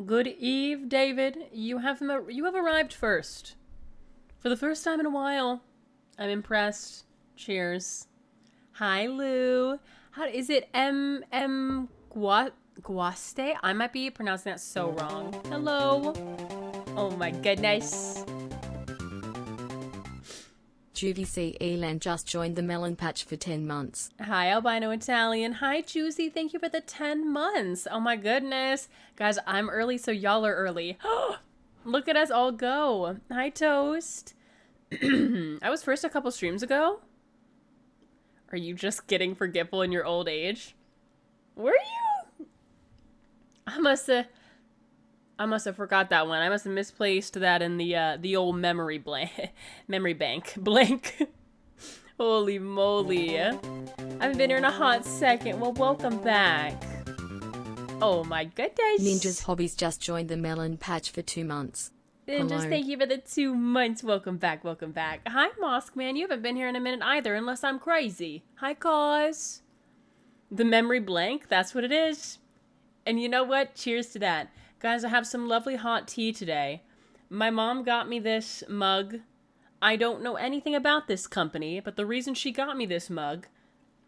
Good eve, David. You have arrived first. For the first time in a while. I'm impressed. Cheers. Hi, Lou. How is it? Guaste? I might be pronouncing that so wrong. Hello. Oh my goodness. Juvie C. Elan just joined the Melon Patch for 10 months. Hi, Albino Italian. Hi, Juicy. Thank you for the 10 months. Oh my goodness. Guys, I'm early, so y'all are early. Look at us all go. Hi, Toast. I was first a couple streams ago. Are you just getting forgetful in your old age? Were you? I must have forgot that one. I must have misplaced that in the old memory bank. Blank. Holy moly. I haven't been here in a hot second. Well, welcome back. Oh my goodness. Ninja's Hobbies just joined the Melon Patch for 2 months. And just thank you for the 2 months. Welcome back, welcome back. Hi, Mosk Man. You haven't been here in a minute either, unless I'm crazy. Hi, Cause. The memory blank, that's what it is. And you know what? Cheers to that. Guys, I have some lovely hot tea today. My mom got me this mug. I don't know anything about this company, but the reason she got me this mug,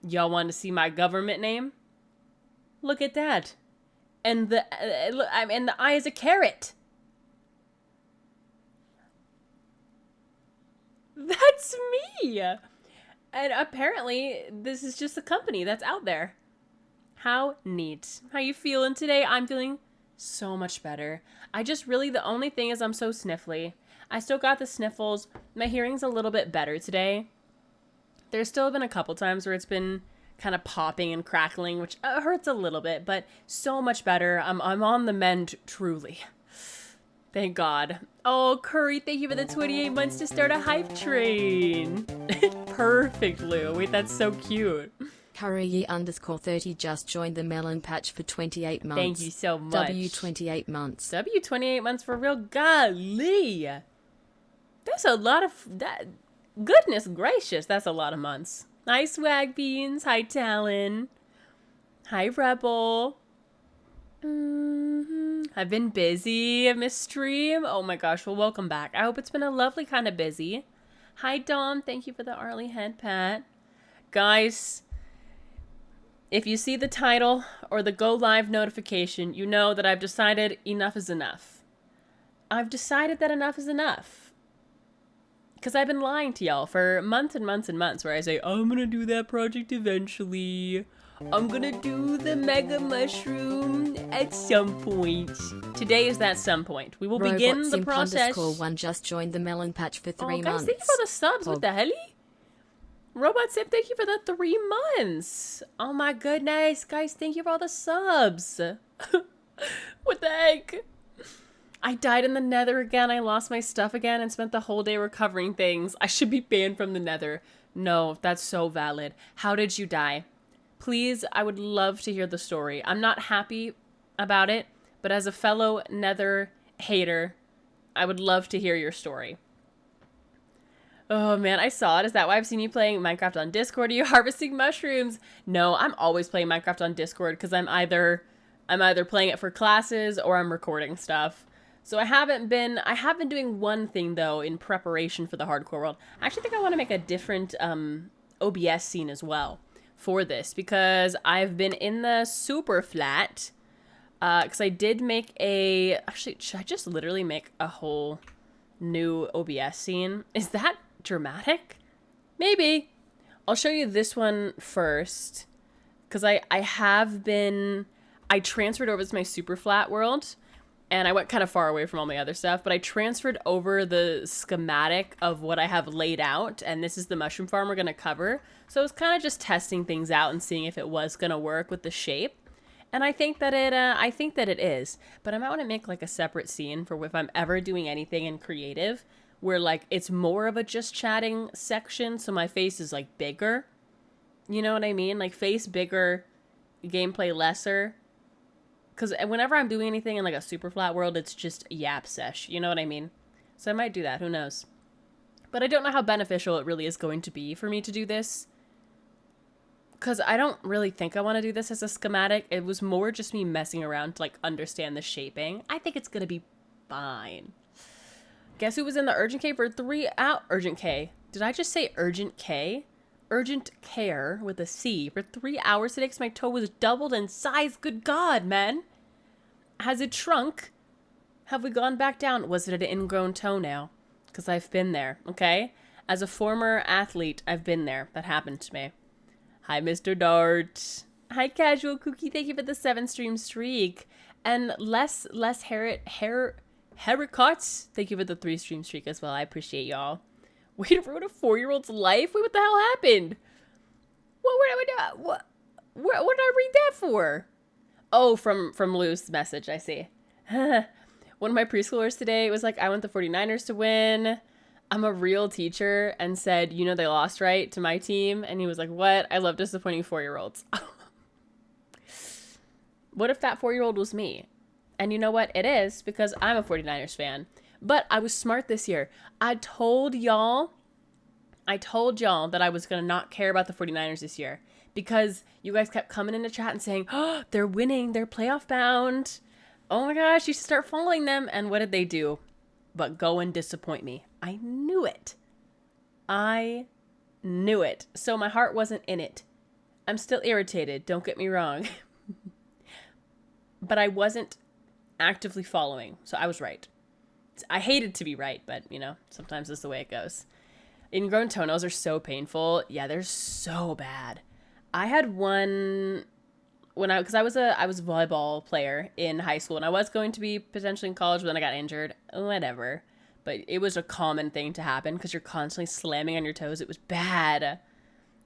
y'all want to see my government name? Look at that. And the eye is a carrot. That's me! And apparently, this is just a company that's out there. How neat. How you feeling today? I'm feeling so much better. The only thing is I'm so sniffly. I still got the sniffles. My hearing's a little bit better today. There's still been a couple times where it's been kind of popping and crackling, which hurts a little bit, but so much better. I'm on the mend, truly. Thank God. Oh, Curry, thank you for the 28 months to start a hype train. Perfect, Lou. Wait, that's so cute. Curry_30 just joined the Melon Patch for 28 months. Thank you so much. W 28 months. W 28 months for real. Golly. That's a lot of... that. Goodness gracious, that's a lot of months. Hi, Swag Beans. Hi, Talon. Hi, Rebel. I've been busy. I missed stream. Oh my gosh, well, welcome back. I hope it's been a lovely kind of busy. Hi, Dom. Thank you for the Arlie head pat. Guys, if you see the title or the go live notification, you know that I've decided enough is enough. I've decided that enough is enough. Because I've been lying to y'all for months and months and months where I say, I'm gonna do that project eventually. I'm gonna do the mega mushroom at some point. Today is that some point. We will begin the process. Robot_1 just joined the Melon Patch for 3 months. Guys, thank you for the subs. What the hell? Robot Sip, thank you for the 3 months. Oh my goodness. Guys, thank you for all the subs. What the heck? I died in the nether again. I lost my stuff again and spent the whole day recovering things. I should be banned from the nether. No, that's so valid. How did you die? Please, I would love to hear the story. I'm not happy about it, but as a fellow nether hater, I would love to hear your story. Oh man, I saw it. Is that why I've seen you playing Minecraft on Discord? Are you harvesting mushrooms? No, I'm always playing Minecraft on Discord because I'm either playing it for classes or I'm recording stuff. So I have been doing one thing though in preparation for the hardcore world. I actually think I want to make a different OBS scene as well for this because I've been in the super flat because I did make actually, should I just literally make a whole new OBS scene? Is that dramatic? Maybe. I'll show you this one first because I transferred over to my super flat world and I went kind of far away from all my other stuff, but I transferred over the schematic of what I have laid out, and this is the mushroom farm we're going to cover. So I was kind of just testing things out and seeing if it was going to work with the shape. And I think that it is, but I might want to make like a separate scene for if I'm ever doing anything in creative where like it's more of a just chatting section. So my face is like bigger, you know what I mean? Like face bigger, gameplay lesser. Because whenever I'm doing anything in like a super flat world, it's just yap sesh, you know what I mean? So I might do that, who knows? But I don't know how beneficial it really is going to be for me to do this. because I don't really think I want to do this as a schematic. It was more just me messing around to like understand the shaping. I think it's going to be fine. Guess who was in the urgent K for 3 out? Urgent K. Did I just say urgent K? Urgent care with a C for 3 hours today because my toe was doubled in size. Good God, man. Has it shrunk? Have we gone back down? Was it an ingrown toenail? Because I've been there, okay? As a former athlete, I've been there. That happened to me. Hi, Mr. Dart. Hi, Casual Cookie. Thank you for the 7-stream streak. And less haircuts. Thank you for the 3-stream streak as well. I appreciate y'all. Way to ruin a 4-year-old's life? Wait, what the hell happened? What did I read that for? Oh, from Lou's message, I see. One of my preschoolers today was like, I want the 49ers to win. I'm a real teacher, and said, you know they lost, right, to my team? And he was like, what? I love disappointing 4-year-olds. What if that 4-year-old was me? And you know what? It is, because I'm a 49ers fan. But I was smart this year. I told y'all that I was going to not care about the 49ers this year. Because you guys kept coming into chat and saying, oh, they're winning. They're playoff bound. Oh my gosh, you should start following them. And what did they do? But go and disappoint me. I knew it. I knew it. So my heart wasn't in it. I'm still irritated. Don't get me wrong. But I wasn't actively following. So I was right. I hated to be right, but, you know, sometimes that's the way it goes. Ingrown toenails are so painful. Yeah, they're so bad. I had one because I was a volleyball player in high school, and I was going to be potentially in college, but then I got injured. Whatever. But it was a common thing to happen because you're constantly slamming on your toes. It was bad.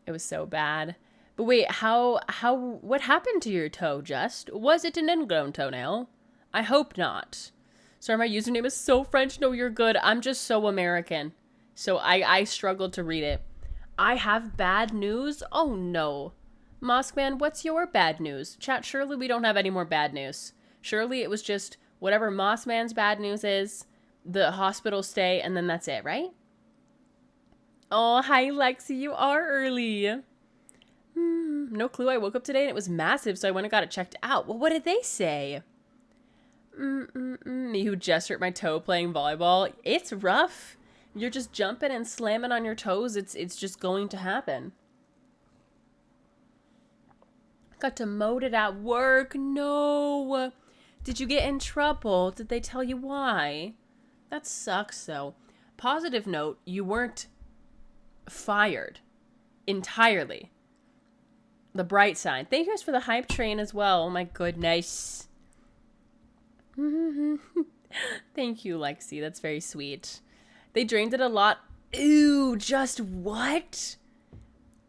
It was so bad. But wait, what happened to your toe, Just? Was it an ingrown toenail? I hope not. Sorry, my username is so French. No, you're good. I'm just so American. So I struggled to read it. I have bad news? Oh, no. Moskman, what's your bad news? Chat, surely we don't have any more bad news. Surely it was just whatever Mossman's bad news is, the hospital stay, and then that's it, right? Oh, hi, Lexi. You are early. No clue. I woke up today and it was massive, so I went and got it checked out. Well, what did they say? Me who just hurt my toe playing volleyball. It's rough. You're just jumping and slamming on your toes. It's just going to happen. Got demoted at work. No. Did you get in trouble? Did they tell you why? That sucks, though. Positive note, you weren't fired entirely. The bright side. Thank you guys for the hype train as well. Oh my goodness. Thank you, Lexi. That's very sweet. They drained it a lot. Ew, just what?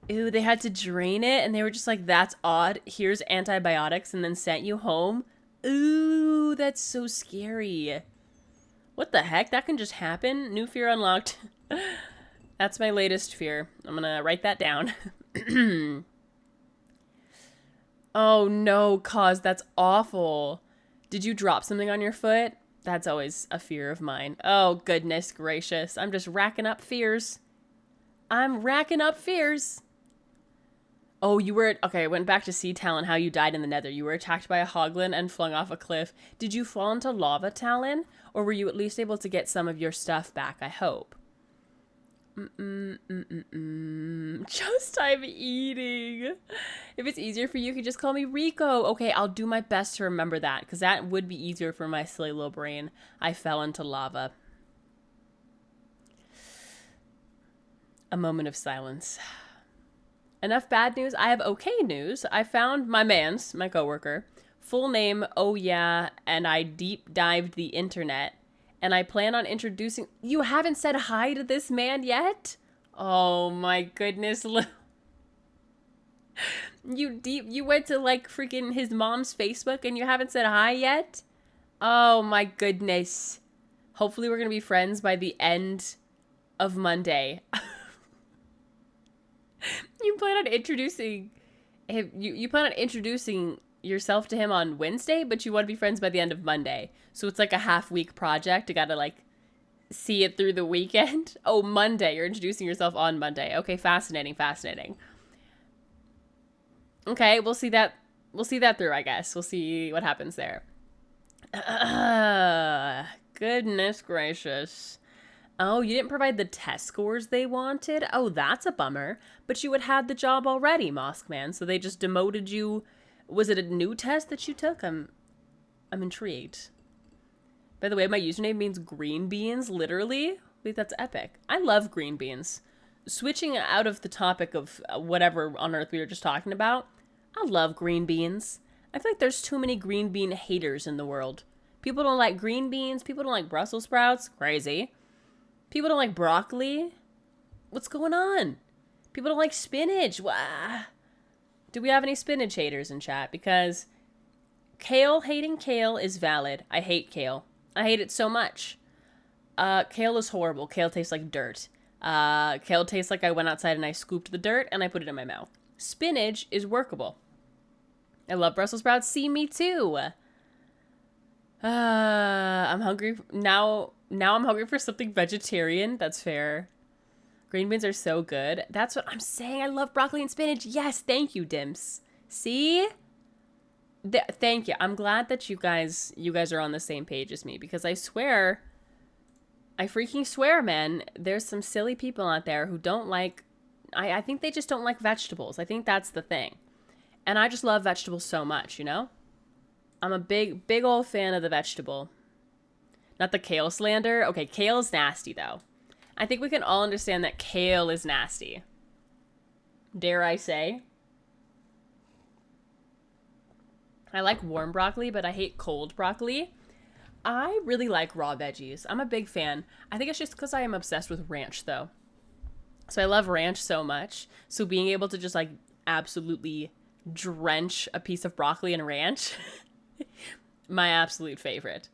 Ew, they had to drain it and they were just like, that's odd. Here's antibiotics, and then sent you home. Ooh, that's so scary. What the heck? That can just happen? New fear unlocked. That's my latest fear. I'm gonna write that down. Oh no, Cause, that's awful. Did you drop something on your foot? That's always a fear of mine. Oh, goodness gracious. I'm just racking up fears. I'm racking up fears. Oh, you were... Okay, I went back to see, Talon, how you died in the nether. You were attacked by a hoglin and flung off a cliff. Did you fall into lava, Talon? Or were you at least able to get some of your stuff back, I hope? Just I'm eating. If it's easier for you, you can just call me Rico. Okay, I'll do my best to remember that, because that would be easier for my silly little brain. I fell into lava. A moment of silence. Enough bad news. I have okay news. I found my coworker, full name, oh yeah, and I deep dived the internet. And I plan on introducing... You haven't said hi to this man yet? Oh my goodness. You went to like freaking his mom's Facebook and you haven't said hi yet? Oh my goodness. Hopefully we're going to be friends by the end of Monday. You plan on introducing him, you plan on introducing yourself to him on Wednesday, but you want to be friends by the end of Monday. So it's like a half-week project. You got to like see it through the weekend. Oh, Monday. You're introducing yourself on Monday. Okay, fascinating. Okay, we'll see that. We'll see that through, I guess. We'll see what happens there. Goodness gracious. Oh, you didn't provide the test scores they wanted? Oh, that's a bummer. But you had had the job already, Moskman, so they just demoted you. Was it a new test that you took? I'm intrigued. By the way, my username means green beans, literally. Wait, that's epic. I love green beans. Switching out of the topic of whatever on earth we were just talking about, I love green beans. I feel like there's too many green bean haters in the world. People don't like green beans. People don't like Brussels sprouts. Crazy. People don't like broccoli. What's going on? People don't like spinach. Wah. Do we have any spinach haters in chat? Because kale, hating kale is valid. I hate kale. I hate it so much. Kale is horrible. Kale tastes like dirt. Kale tastes like I went outside and I scooped the dirt and I put it in my mouth. Spinach is workable. I love Brussels sprouts. See, me too. I'm hungry now. Now I'm hungry for something vegetarian. That's fair. Green beans are so good. That's what I'm saying. I love broccoli and spinach. Yes, thank you, Dimps. See? Thank you. I'm glad that you guys are on the same page as me, because I swear, I freaking swear, man, there's some silly people out there who don't like, I think they just don't like vegetables. I think that's the thing. And I just love vegetables so much, you know? I'm a big old fan of the vegetable. Not the kale slander. Okay, kale is nasty, though. I think we can all understand that kale is nasty. Dare I say? I like warm broccoli, but I hate cold broccoli. I really like raw veggies. I'm a big fan. I think it's just because I am obsessed with ranch, though. So I love ranch so much. So being able to just, like, absolutely drench a piece of broccoli in ranch, my absolute favorite.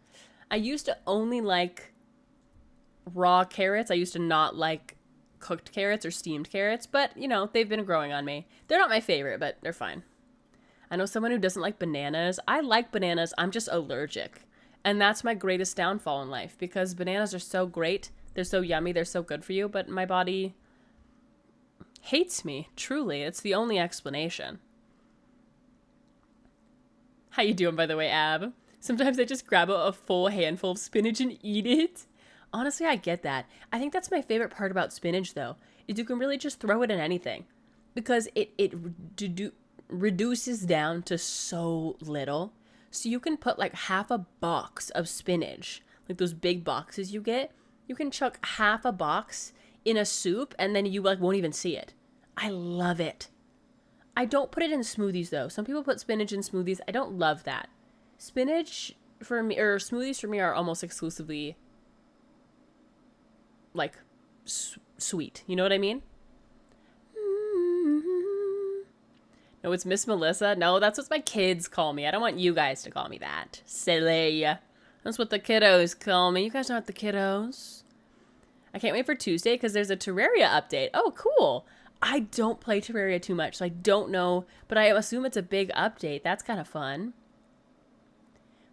I used to only like raw carrots. I used to not like cooked carrots or steamed carrots, but, you know, they've been growing on me. They're not my favorite, but they're fine. I know someone who doesn't like bananas. I like bananas. I'm just allergic. And that's my greatest downfall in life, because bananas are so great. They're so yummy. They're so good for you. But my body hates me. Truly. It's the only explanation. How you doing, by the way, Ab? Sometimes I just grab a full handful of spinach and eat it. Honestly, I get that. I think that's my favorite part about spinach, though, is you can really just throw it in anything. Because it reduces down to so little. So you can put like half a box of spinach, like those big boxes you get. You can chuck half a box in a soup and then you like won't even see it. I love it. I don't put it in smoothies though. Some people put spinach in smoothies. I don't love that. Spinach for me, or smoothies for me, are almost exclusively like sweet. You know what I mean? No, it's Miss Melissa. No, that's what my kids call me. I don't want you guys to call me that. Silly. That's what the kiddos call me. You guys aren't the kiddos. I can't wait for Tuesday because there's a Terraria update. Oh, cool. I don't play Terraria too much, so I don't know, but I assume it's a big update. That's kind of fun.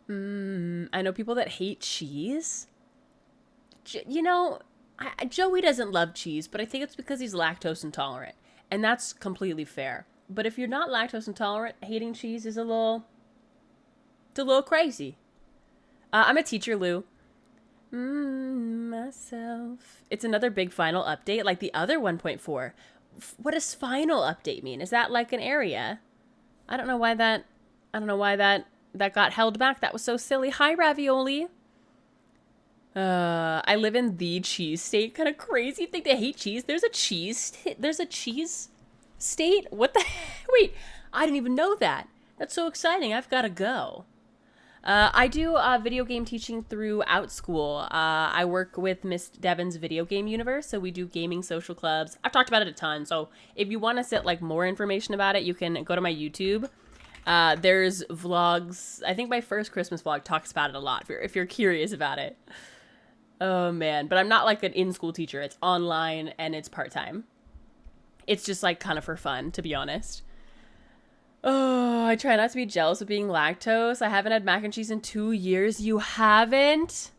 I know people that hate cheese. You know, Joey doesn't love cheese, but I think it's because he's lactose intolerant, and that's completely fair. But if you're not lactose intolerant, hating cheese is a little crazy. I'm a teacher, Lou. Myself. It's another big final update, like the other 1.4. What does final update mean? Is that like an area? I don't know why that got held back. That was so silly. Hi, Ravioli. I live in the cheese state. Kind of crazy. Think they hate cheese? There's a cheese state? What the Wait, I didn't even know that. That's so exciting. I've got to go. I do video game teaching throughout school. I work with Miss Devon's video game universe, so we do gaming social clubs. I've talked about it a ton, so if you want to set like more information about it, you can go to my YouTube. There's vlogs. I think my first Christmas vlog talks about it a lot if you're curious about it. Oh man, but I'm not like an in-school teacher. It's online and it's part-time. It's just like kind of for fun, to be honest. Oh, I try not to be jealous of being lactose. I haven't had mac and cheese in 2 years. You haven't?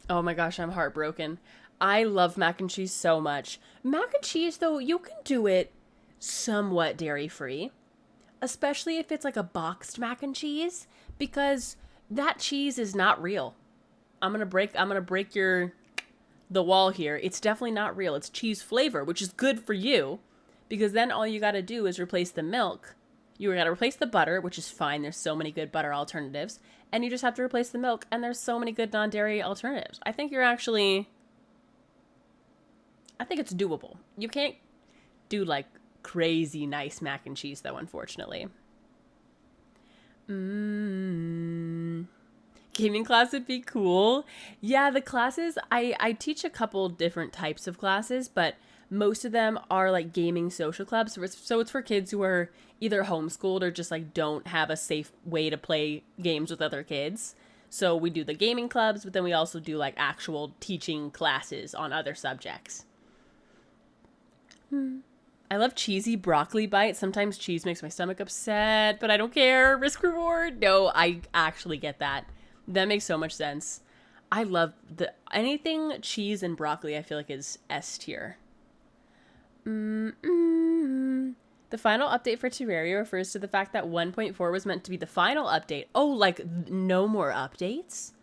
Oh my gosh, I'm heartbroken. I love mac and cheese so much. Mac and cheese, though, you can do it somewhat dairy-free, especially if it's like a boxed mac and cheese, because that cheese is not real. I'm gonna break the wall here. It's definitely not real. It's cheese flavor, which is good for you, because then all you gotta do is replace the milk. You gotta replace the butter, which is fine. There's so many good butter alternatives. And you just have to replace the milk, and there's so many good non-dairy alternatives. I think it's doable. You can't do like crazy nice mac and cheese though, unfortunately. Gaming class would be cool. Yeah, the classes, I teach a couple different types of classes, but most of them are like gaming social clubs. So it's for kids who are either homeschooled or just like don't have a safe way to play games with other kids. So we do the gaming clubs, but then we also do like actual teaching classes on other subjects. I love cheesy broccoli bites. Sometimes cheese makes my stomach upset, but I don't care. Risk reward. No, I actually get that. That makes so much sense. I love anything cheese and broccoli. I feel like is S tier. The final update for Terraria refers to the fact that 1.4 was meant to be the final update. Oh, like no more updates?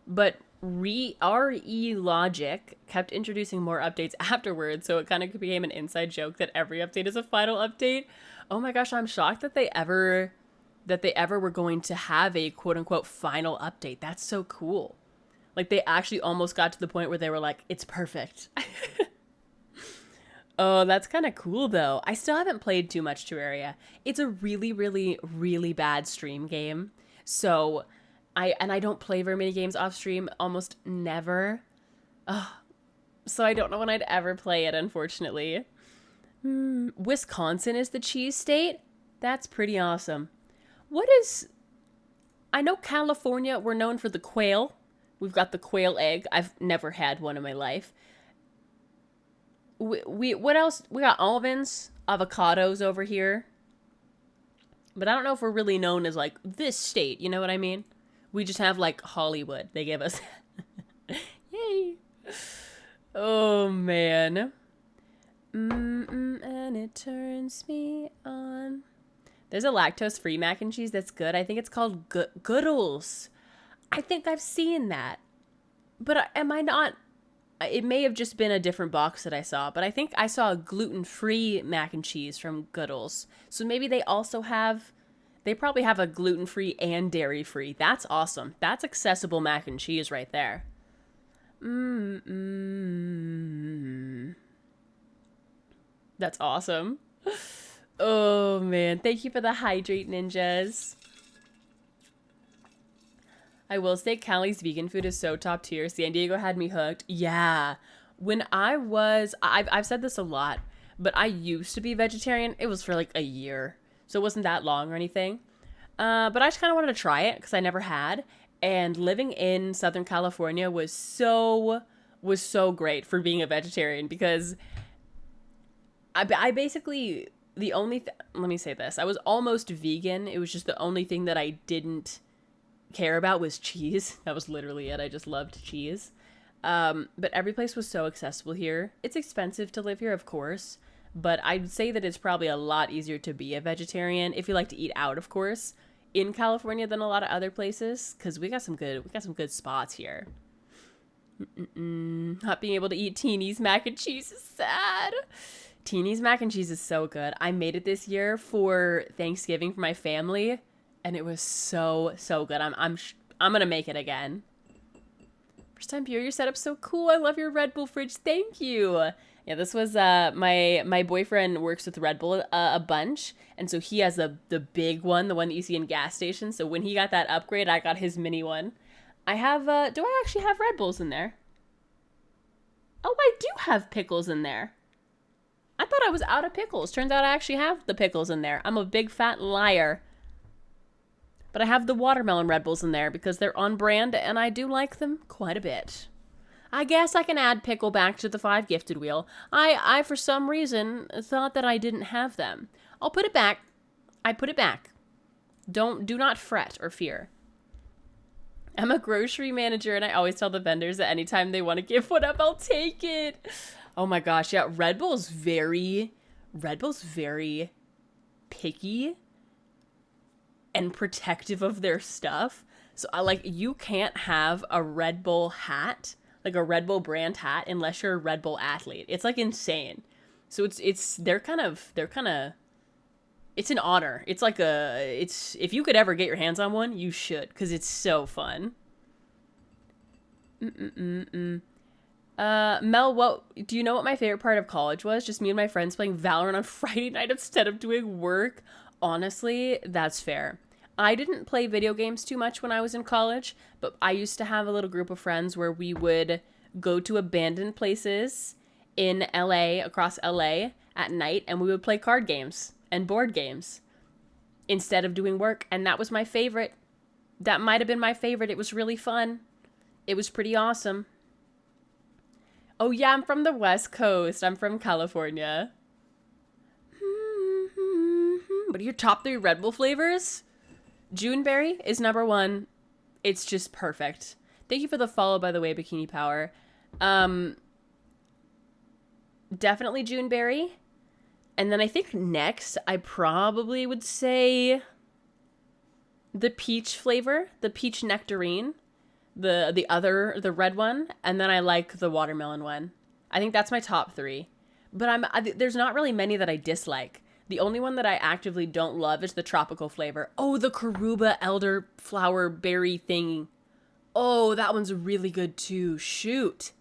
But RE Logic kept introducing more updates afterwards, so it kind of became an inside joke that every update is a final update. Oh my gosh, I'm shocked that they ever were going to have a quote-unquote final update. That's so cool. Like, they actually almost got to the point where they were like, it's perfect. Oh, that's kind of cool, though. I still haven't played too much Terraria. It's a really, really, really bad stream game. So, I don't play very many games off stream, almost never. So I don't know when I'd ever play it, unfortunately. Wisconsin is the cheese state? That's pretty awesome. I know California, we're known for the quail. We've got the quail egg. I've never had one in my life. What else? We got almonds, avocados over here. But I don't know if we're really known as, like, this state. You know what I mean? We just have, like, Hollywood. They give us. Yay. Oh, man. And it turns me on. There's a lactose-free mac and cheese that's good. I think it's called Goodles. I think I've seen that. But am I not? It may have just been a different box that I saw. But I think I saw a gluten-free mac and cheese from Goodles. So maybe they also have... They probably have a gluten-free and dairy-free. That's awesome. That's accessible mac and cheese right there. That's awesome. Oh, man. Thank you for the hydrate, ninjas. I will say Cali's vegan food is so top tier. San Diego had me hooked. Yeah. When I've said this a lot, but I used to be vegetarian. It was for like a year. So it wasn't that long or anything. But I just kind of wanted to try it because I never had. And living in Southern California was so great for being a vegetarian because I basically, let me say this. I was almost vegan. It was just the only thing that I didn't care about was cheese. That was literally it. I just loved cheese. But every place was so accessible here. It's expensive to live here, of course. But I'd say that it's probably a lot easier to be a vegetarian if you like to eat out, of course, in California than a lot of other places, because we got some good spots here. Not being able to eat Teeny's mac and cheese is sad. Teeny's mac and cheese is so good. I made it this year for Thanksgiving for my family, and it was so good. I'm gonna make it again. First time viewer, your setup's so cool. I love your Red Bull fridge. Thank you. Yeah, this was my boyfriend works with Red Bull a bunch, and so he has the big one, the one that you see in gas stations. So when he got that upgrade, I got his mini one. I have do I actually have Red Bulls in there? Oh, I do have pickles in there. I thought I was out of pickles. Turns out I actually have the pickles in there. I'm a big fat liar. But I have the watermelon Red Bulls in there because they're on brand and I do like them quite a bit. I guess I can add pickle back to the 5 gifted wheel. I for some reason thought that I didn't have them. I'll put it back. I put it back. Do not fret or fear. I'm a grocery manager and I always tell the vendors that anytime they want to give one up, I'll take it. Oh my gosh, yeah, Red Bull is very, Red Bull's very picky and protective of their stuff. So you can't have a Red Bull hat, like a Red Bull brand hat, unless you're a Red Bull athlete. It's like insane. So they're kind of it's an honor. It's if you could ever get your hands on one, you should, because it's so fun. Mel, do you know what my favorite part of college was? Just me and my friends playing Valorant on Friday night instead of doing work. Honestly, that's fair. I didn't play video games too much when I was in college, but I used to have a little group of friends where we would go to abandoned places in LA, across LA at night, and we would play card games and board games instead of doing work. And that was my favorite. That might have been my favorite. It was really fun. It was pretty awesome. Oh yeah, I'm from the West Coast. I'm from California. What are your top 3 Red Bull flavors? Juneberry is number 1. It's just perfect. Thank you for the follow, by the way, Bikini Power. Definitely Juneberry. And then I think next, I probably would say the peach flavor, the peach nectarine, the red one, and then I like the watermelon one. I think that's my top 3. But there's not really many that I dislike. The only one that I actively don't love is the tropical flavor. Oh, the Karuba elderflower berry thing. Oh, that one's really good too. Shoot.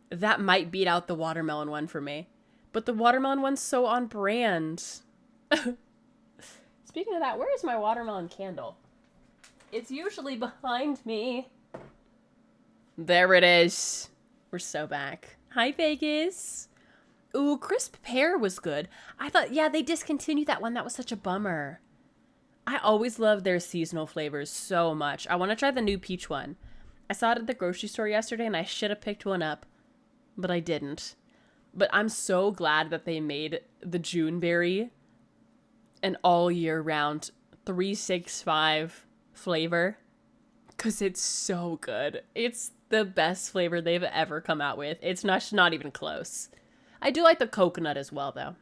That might beat out the watermelon one for me. But the watermelon one's so on brand. Speaking of that, where is my watermelon candle? It's usually behind me. There it is. We're so back. Hi, Vegas. Ooh, crisp pear was good. I thought, yeah, they discontinued that one. That was such a bummer. I always love their seasonal flavors so much. I want to try the new peach one. I saw it at the grocery store yesterday and I should have picked one up, but I didn't. But I'm so glad that they made the Juneberry an all year round 365 flavor, because it's so good. It's the best flavor they've ever come out with. It's not even close. I do like the coconut as well, though.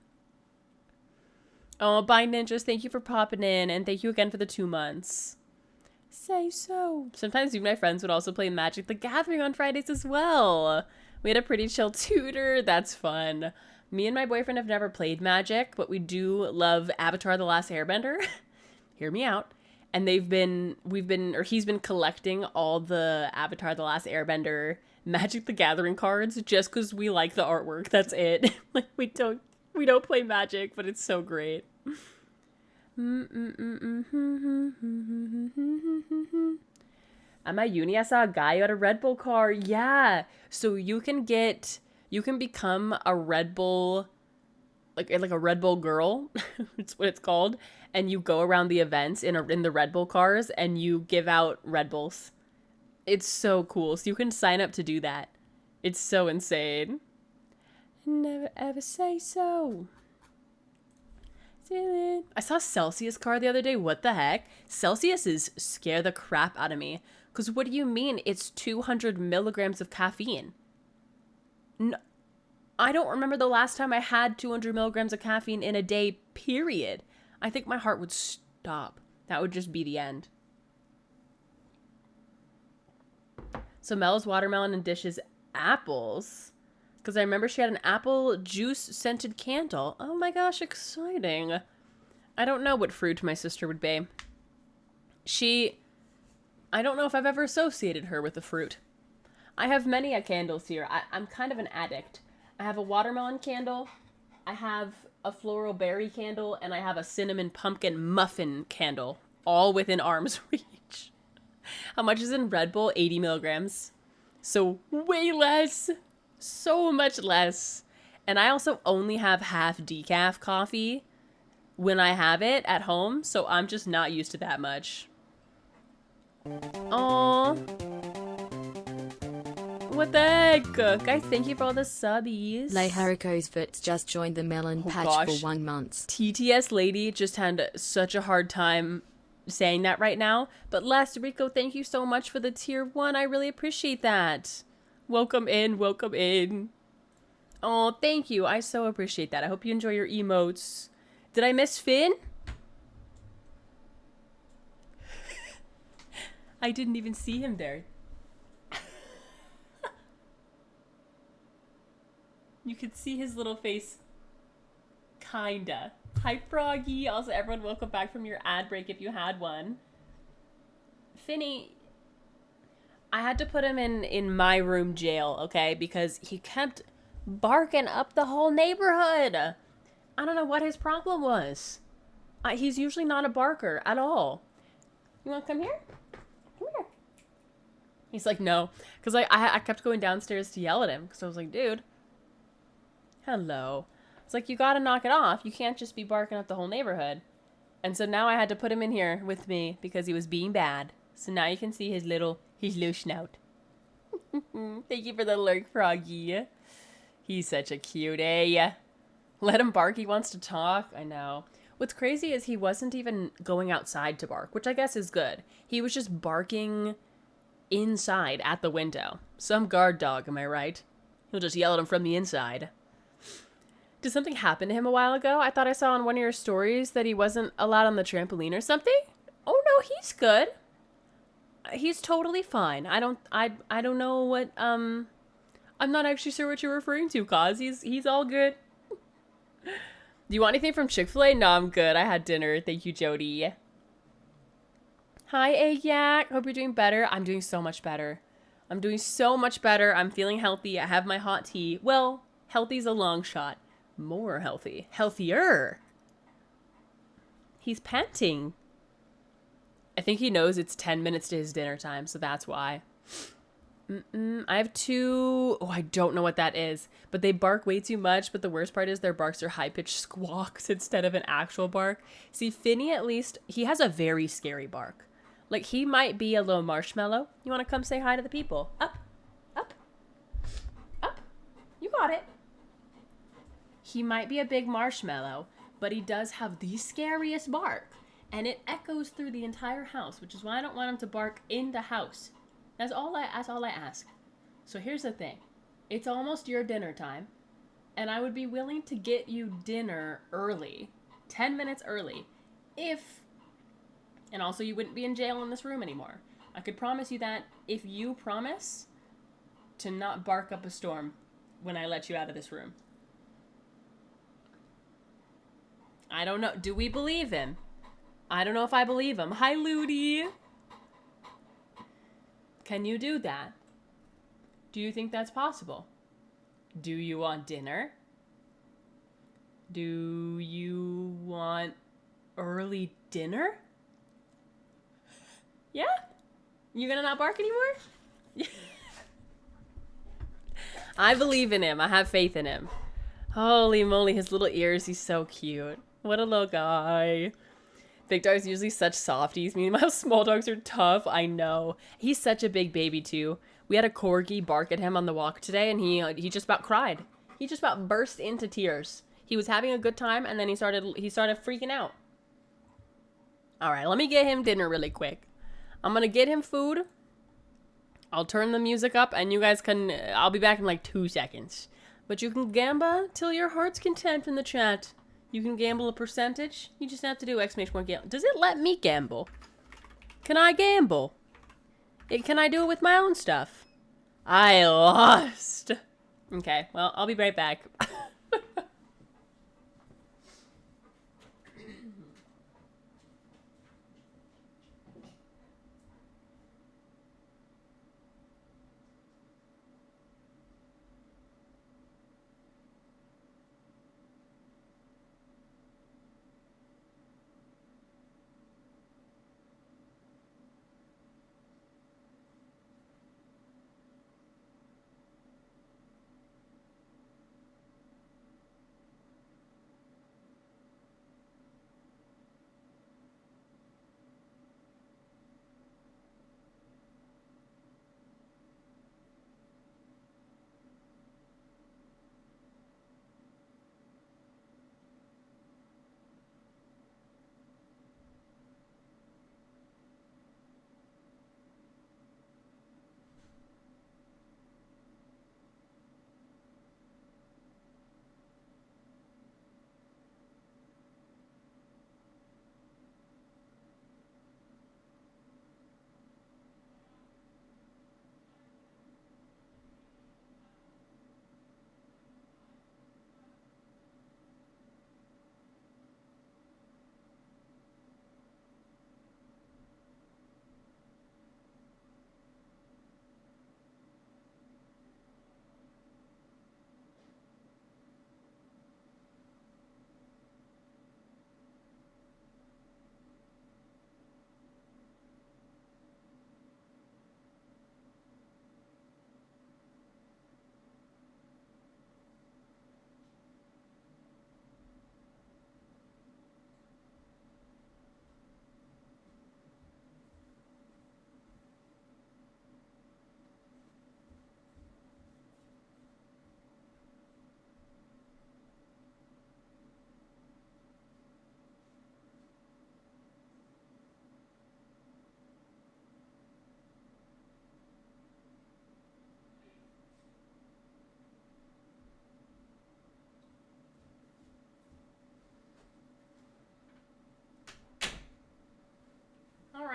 Oh, bye, ninjas. Thank you for popping in, and thank you again for the 2 months. Say so. Sometimes me and my friends would also play Magic the Gathering on Fridays as well. We had a pretty chill tutor. That's fun. Me and my boyfriend have never played Magic, but we do love Avatar: The Last Airbender. Hear me out. And he's been collecting all the Avatar: The Last Airbender Magic the Gathering cards just because we like the artwork. That's it. Like, we don't play Magic, but it's so great. At my uni, I saw a guy at a Red Bull car. Yeah. So you can become a Red Bull, like a Red Bull girl. It's what it's called. And you go around the events in the Red Bull cars and you give out Red Bulls. It's so cool. So you can sign up to do that. It's so insane. Never ever say so. I saw Celsius car the other day. What the heck? Celsius is scare the crap out of me. Because what do you mean it's 200 milligrams of caffeine? No, I don't remember the last time I had 200 milligrams of caffeine in a day, period. I think my heart would stop. That would just be the end. So Mel's watermelon and dishes apples. Because I remember she had an apple juice scented candle. Oh my gosh, exciting. I don't know what fruit my sister would be. I don't know if I've ever associated her with a fruit. I have many candles here. I'm kind of an addict. I have a watermelon candle. I have a floral berry candle. And I have a cinnamon pumpkin muffin candle. All within arm's reach. How much is in Red Bull? 80 milligrams. So way less. So much less. And I also only have half decaf coffee when I have it at home. So I'm just not used to that much. Aww. What the heck? Guys, thank you for all the subbies. Lay Hariko's Vits just joined the Melon Patch for 1 month. TTS Lady just had such a hard time saying that right now. But Last Rico, thank you so much for the tier 1. I really appreciate that. Welcome in, welcome in. Oh, thank you. I so appreciate that. I hope you enjoy your emotes. Did I miss Finn? I didn't even see him there. You could see his little face. Kinda. Hi, Froggy. Also, everyone, welcome back from your ad break if you had one. Finny, I had to put him in my room jail, okay? Because he kept barking up the whole neighborhood. I don't know what his problem was. He's usually not a barker at all. You want to come here? Come here. He's like, no. Because I kept going downstairs to yell at him. Because I was like, dude. Hello. It's like, you gotta knock it off. You can't just be barking up the whole neighborhood. And so now I had to put him in here with me because he was being bad. So now you can see his little snout. Thank you for the lurk, Froggy. He's such a cutie. Let him bark. He wants to talk. I know. What's crazy is he wasn't even going outside to bark, which I guess is good. He was just barking inside at the window. Some guard dog, am I right? He'll just yell at him from the inside. Did something happen to him a while ago? I thought I saw on one of your stories that he wasn't allowed on the trampoline or something. Oh no, he's good. He's totally fine. I don't know what I'm not actually sure what you're referring to, Cause. He's all good. Do you want anything from Chick-fil-A? No, I'm good. I had dinner. Thank you, Jody. Hi, Yak. Hope you're doing better. I'm doing so much better. I'm doing so much better. I'm feeling healthy. I have my hot tea. Well, healthy's a long shot. More healthy. Healthier. He's panting. I think he knows it's 10 minutes to his dinner time, so that's why. I have two... Oh, I don't know what that is. But they bark way too much, but the worst part is their barks are high-pitched squawks instead of an actual bark. See, Finny, at least, he has a very scary bark. Like, he might be a little marshmallow. You want to come say hi to the people? Up. Up. Up. You got it. He might be a big marshmallow, but he does have the scariest bark. And it echoes through the entire house, which is why I don't want him to bark in the house. That's all I ask. So here's the thing. It's almost your dinner time, and I would be willing to get you dinner early, 10 minutes early, and also you wouldn't be in jail in this room anymore. I could promise you that if you promise to not bark up a storm when I let you out of this room. I don't know. Do we believe him? I don't know if I believe him. Hi, Ludi. Can you do that? Do you think that's possible? Do you want dinner? Do you want early dinner? Yeah? You gonna not bark anymore? I believe in him. I have faith in him. Holy moly, his little ears. He's so cute. What a little guy. Big dogs are usually such softies. Meanwhile, small dogs are tough. I know. He's such a big baby, too. We had a corgi bark at him on the walk today, and he just about cried. He just about burst into tears. He was having a good time, and then he started freaking out. All right, let me get him dinner really quick. I'm going to get him food. I'll turn the music up, and you guys can... I'll be back in like 2 seconds. But you can gamble till your heart's content in the chat. You can gamble a percentage. You just have to do !gamble. Does it let me gamble? Can I gamble? Can I do it with my own stuff? I lost. Okay, well, I'll be right back.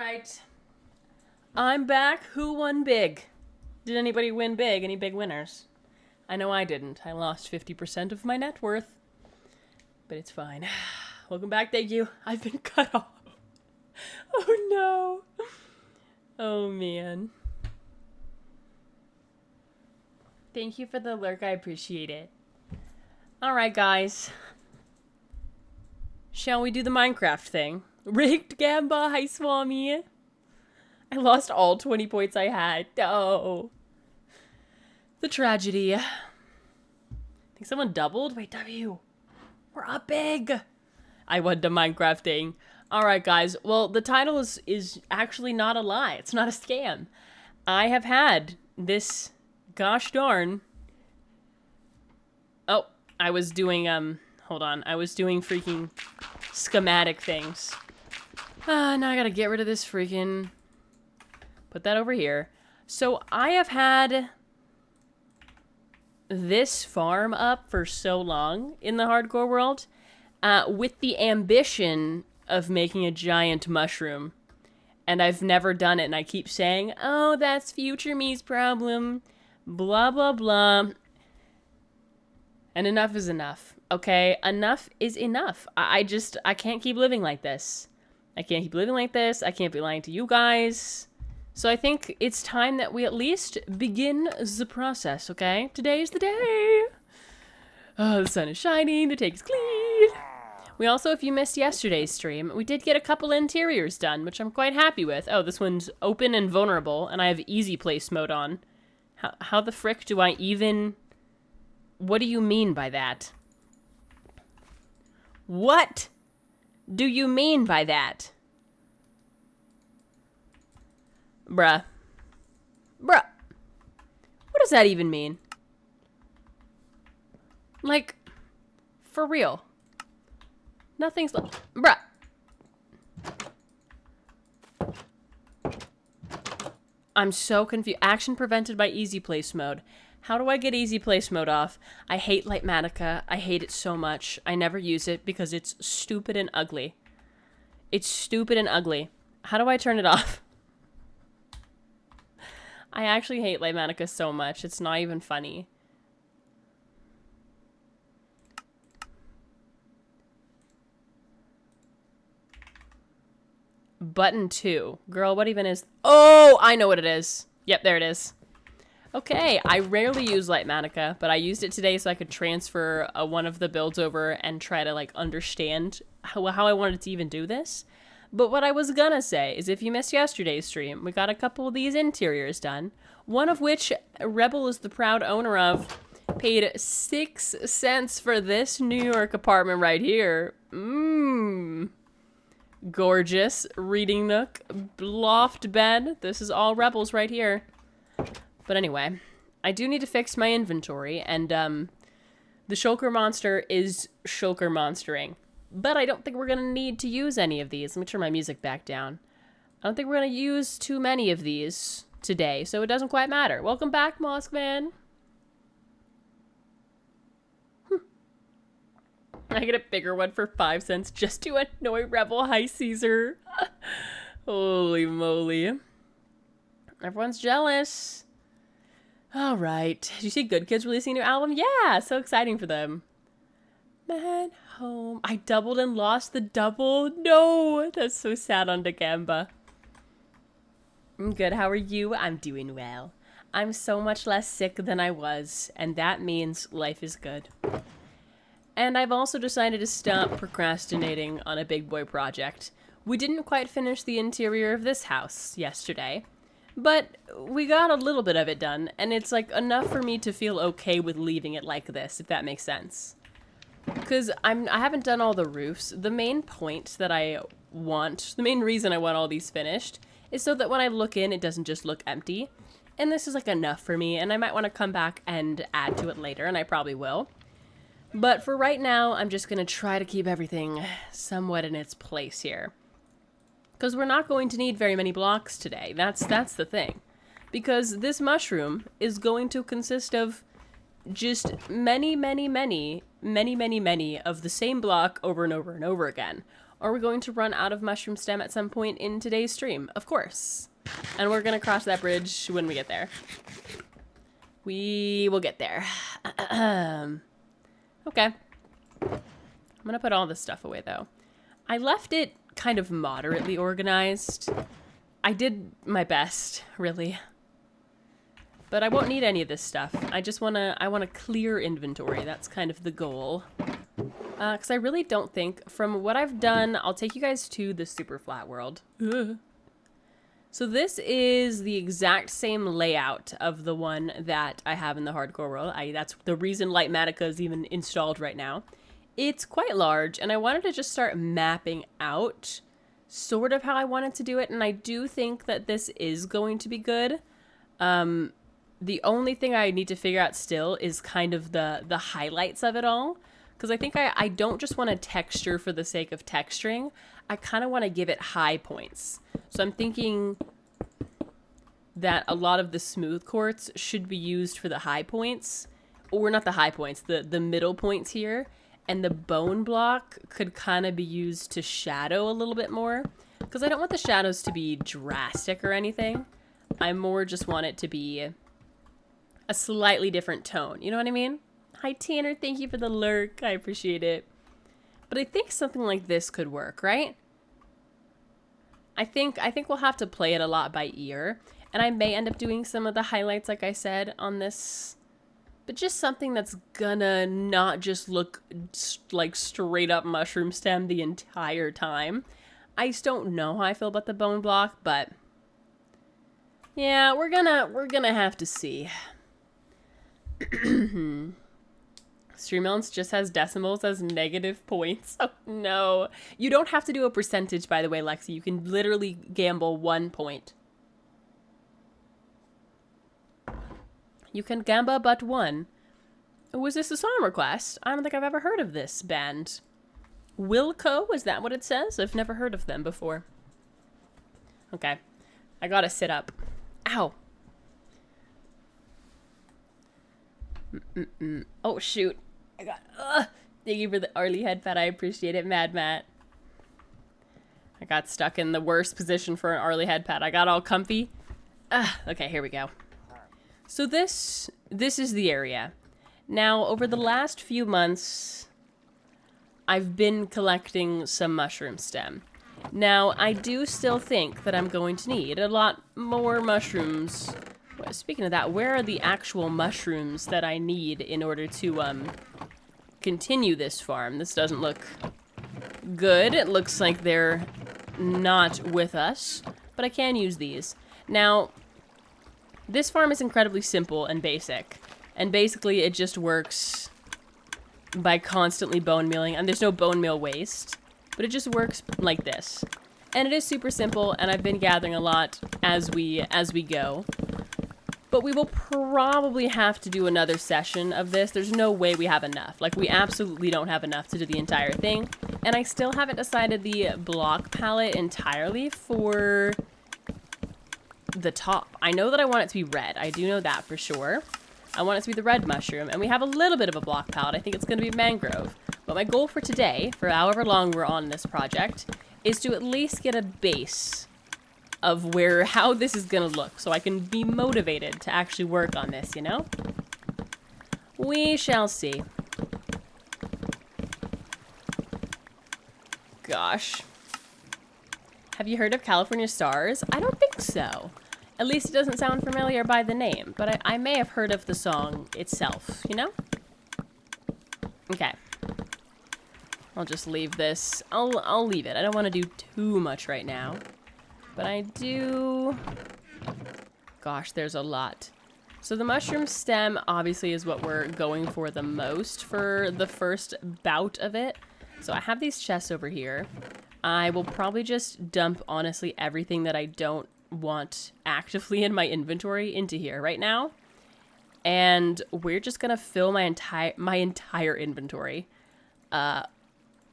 right. I'm back. Who won big? Did anybody win big? Any big winners? I know I didn't. I lost 50% of my net worth. But it's fine. Welcome back. Thank you. I've been cut off. Oh no. Oh man. Thank you for the lurk. I appreciate it. Alright, guys. Shall we do the Minecraft thing? Rigged Gamba. Hi, Swami. I lost all 20 points I had. No. The tragedy. I think someone doubled. Wait, W. We're up big. I won the Minecraft thing. Alright, guys. Well, the title is actually not a lie. It's not a scam. I have had this gosh darn... Oh, I was doing, hold on. I was doing freaking schematic things. Now I gotta get rid of this freaking... Put that over here. So I have had this farm up for so long in the hardcore world with the ambition of making a giant mushroom. And I've never done it, and I keep saying, oh, that's future me's problem. Blah, blah, blah. And enough is enough, okay? Enough is enough. I can't keep living like this. I can't keep living like this. I can't be lying to you guys. So I think it's time that we at least begin the process, okay? Today's the day. Oh, the sun is shining. The take is clean. We also, if you missed yesterday's stream, we did get a couple interiors done, which I'm quite happy with. Oh, this one's open and vulnerable, and I have easy place mode on. How the frick do I even... What do you mean by that? What do you mean by that? Bruh. Bruh. What does that even mean? Like, for real. Nothing's like... Bruh. I'm so confused. Action prevented by easy place mode. How do I get easy place mode off? I hate Lightmatica. I hate it so much. I never use it because it's stupid and ugly. It's stupid and ugly. How do I turn it off? I actually hate Lightmatica so much. It's not even funny. Button 2. Girl, what even is... Oh, I know what it is. Yep, there it is. Okay, I rarely use Lightmatica, but I used it today so I could transfer one of the builds over and try to, like, understand how I wanted to even do this. But what I was gonna say is if you missed yesterday's stream, we got a couple of these interiors done, one of which Rebel is the proud owner of, paid 6 cents for this New York apartment right here. Gorgeous. Reading nook. Loft bed. This is all Rebels right here. But anyway, I do need to fix my inventory, and the Shulker monster is Shulker monstering. But I don't think we're going to need to use any of these. Let me turn my music back down. I don't think we're going to use too many of these today, so it doesn't quite matter. Welcome back, Moskman. I get a bigger one for 5 cents just to annoy Rebel. Hi, Caesar. Holy moly. Everyone's jealous. All right. Did you see Good Kids releasing a new album? Yeah, so exciting for them. Man, home. I doubled and lost the double. No, that's so sad on Dagamba. I'm good. How are you? I'm doing well. I'm so much less sick than I was, and that means life is good. And I've also decided to stop procrastinating on a big boy project. We didn't quite finish the interior of this house yesterday, but we got a little bit of it done, and it's like enough for me to feel okay with leaving it like this, if that makes sense. Because I haven't done all the roofs. The main point that I want, the main reason I want all these finished, is so that when I look in, it doesn't just look empty. And this is like enough for me, and I might want to come back and add to it later, and I probably will. But for right now, I'm just going to try to keep everything somewhat in its place here. Because we're not going to need very many blocks today. That's the thing. Because this mushroom is going to consist of just many of the same block over and over and over again. Are we going to run out of mushroom stem at some point in today's stream? Of course. And we're going to cross that bridge when we get there. We will get there. Okay. I'm going to put all this stuff away, though. I left it kind of moderately organized. I did my best, really. But I won't need any of this stuff. I just want to clear inventory. That's kind of the goal. Because I really don't think, from what I've done, I'll take you guys to the super flat world. So this is the exact same layout of the one that I have in the hardcore world. That's the reason Lightmatica is even installed right now. It's quite large, and I wanted to just start mapping out sort of how I wanted to do it, and I do think that this is going to be good. The only thing I need to figure out still is kind of the highlights of it all, because I think I don't just want to texture for the sake of texturing. I kind of want to give it high points. So I'm thinking that a lot of the smooth quartz should be used for the high points, or not the high points, the middle points here. And the bone block could kind of be used to shadow a little bit more. Because I don't want the shadows to be drastic or anything. I more just want it to be a slightly different tone. You know what I mean? Hi, Tanner. Thank you for the lurk. I appreciate it. But I think something like this could work, right? I think we'll have to play it a lot by ear. And I may end up doing some of the highlights, like I said, on this. But just something that's gonna not just look like straight up mushroom stem the entire time. I just don't know how I feel about the bone block, but yeah, we're gonna have to see. StreamElements just has decimals as negative points. Oh no. You don't have to do a percentage, by the way, Lexi. You can literally gamble 1 point. You can gamba but one. Was this a song request? I don't think I've ever heard of this band. Wilco, is that what it says? I've never heard of them before. Okay. I gotta sit up. Ow. Oh, shoot. Thank you for the early head pat. I appreciate it, Mad Matt. I got stuck in the worst position for an early head pat. I got all comfy. Okay, here we go. So this is the area. Now, over the last few months, I've been collecting some mushroom stem. Now, I do still think that I'm going to need a lot more mushrooms. Well, speaking of that, where are the actual mushrooms that I need in order to continue this farm? This doesn't look good. It looks like they're not with us, but I can use these. Now, this farm is incredibly simple and basic, and basically it just works by constantly bone mealing, and there's no bone meal waste, but it just works like this. And it is super simple, and I've been gathering a lot as we go. But we will probably have to do another session of this. There's no way we have enough. Like, we absolutely don't have enough to do the entire thing. And I still haven't decided the block palette entirely for the top. I know that I want it to be red. I do know that for sure. I want it to be the red mushroom. And we have a little bit of a block palette. I think it's going to be mangrove. But my goal for today, for however long we're on this project, is to at least get a base of how this is gonna look, so I can be motivated to actually work on this, you know? We shall see. Gosh. Have you heard of California Stars? I don't think so. At least it doesn't sound familiar by the name, but I may have heard of the song itself, you know? Okay. I'll just leave this. I'll leave it. I don't want to do too much right now. But I do... Gosh, there's a lot. So the mushroom stem obviously is what we're going for the most for the first bout of it. So I have these chests over here. I will probably just dump, honestly, everything that I don't want actively in my inventory into here right now. And we're just going to fill my entire inventory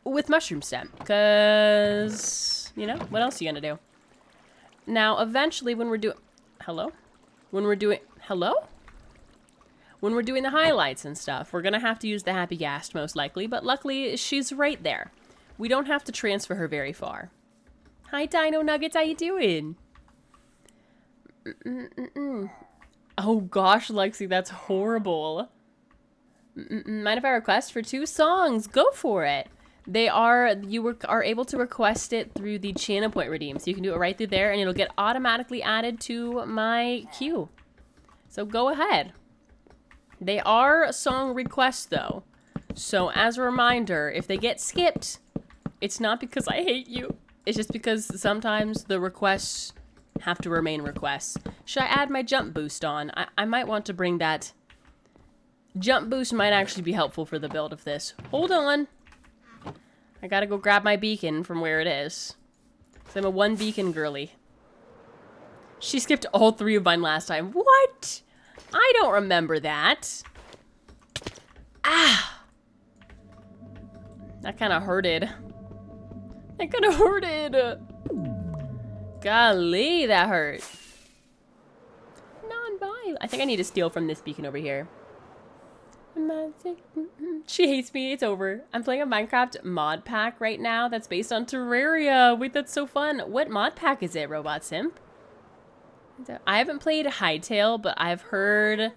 with mushroom stem. Because, you know, what else are you going to do? Now, eventually, when we're doing... Hello? When we're doing... Hello? When we're doing the highlights and stuff, we're going to have to use the Happy Ghast, most likely. But luckily, she's right there. We don't have to transfer her very far. Hi, Dino Nuggets. How you doing? Oh, gosh, Lexi, that's horrible. Mind if I request for 2 songs? Go for it. You are able to request it through the channel point redeem. So you can do it right through there, and it'll get automatically added to my queue. So go ahead. They are song requests, though. So as a reminder, if they get skipped, it's not because I hate you. It's just because sometimes the requests have to remain requests. Should I add my jump boost on? I might want to bring that. Jump boost might actually be helpful for the build of this. Hold on. I gotta go grab my beacon from where it is. So I'm a 1 beacon girly. She skipped all 3 of mine last time. What? I don't remember that. Ah! That kind of hurted. That kind of hurted. Golly, that hurt. Non-violent. I think I need to steal from this beacon over here. She hates me. It's over. I'm playing a Minecraft mod pack right now that's based on Terraria. Wait, that's so fun. What mod pack is it, Robot Simp? I haven't played Hightail, but I've heard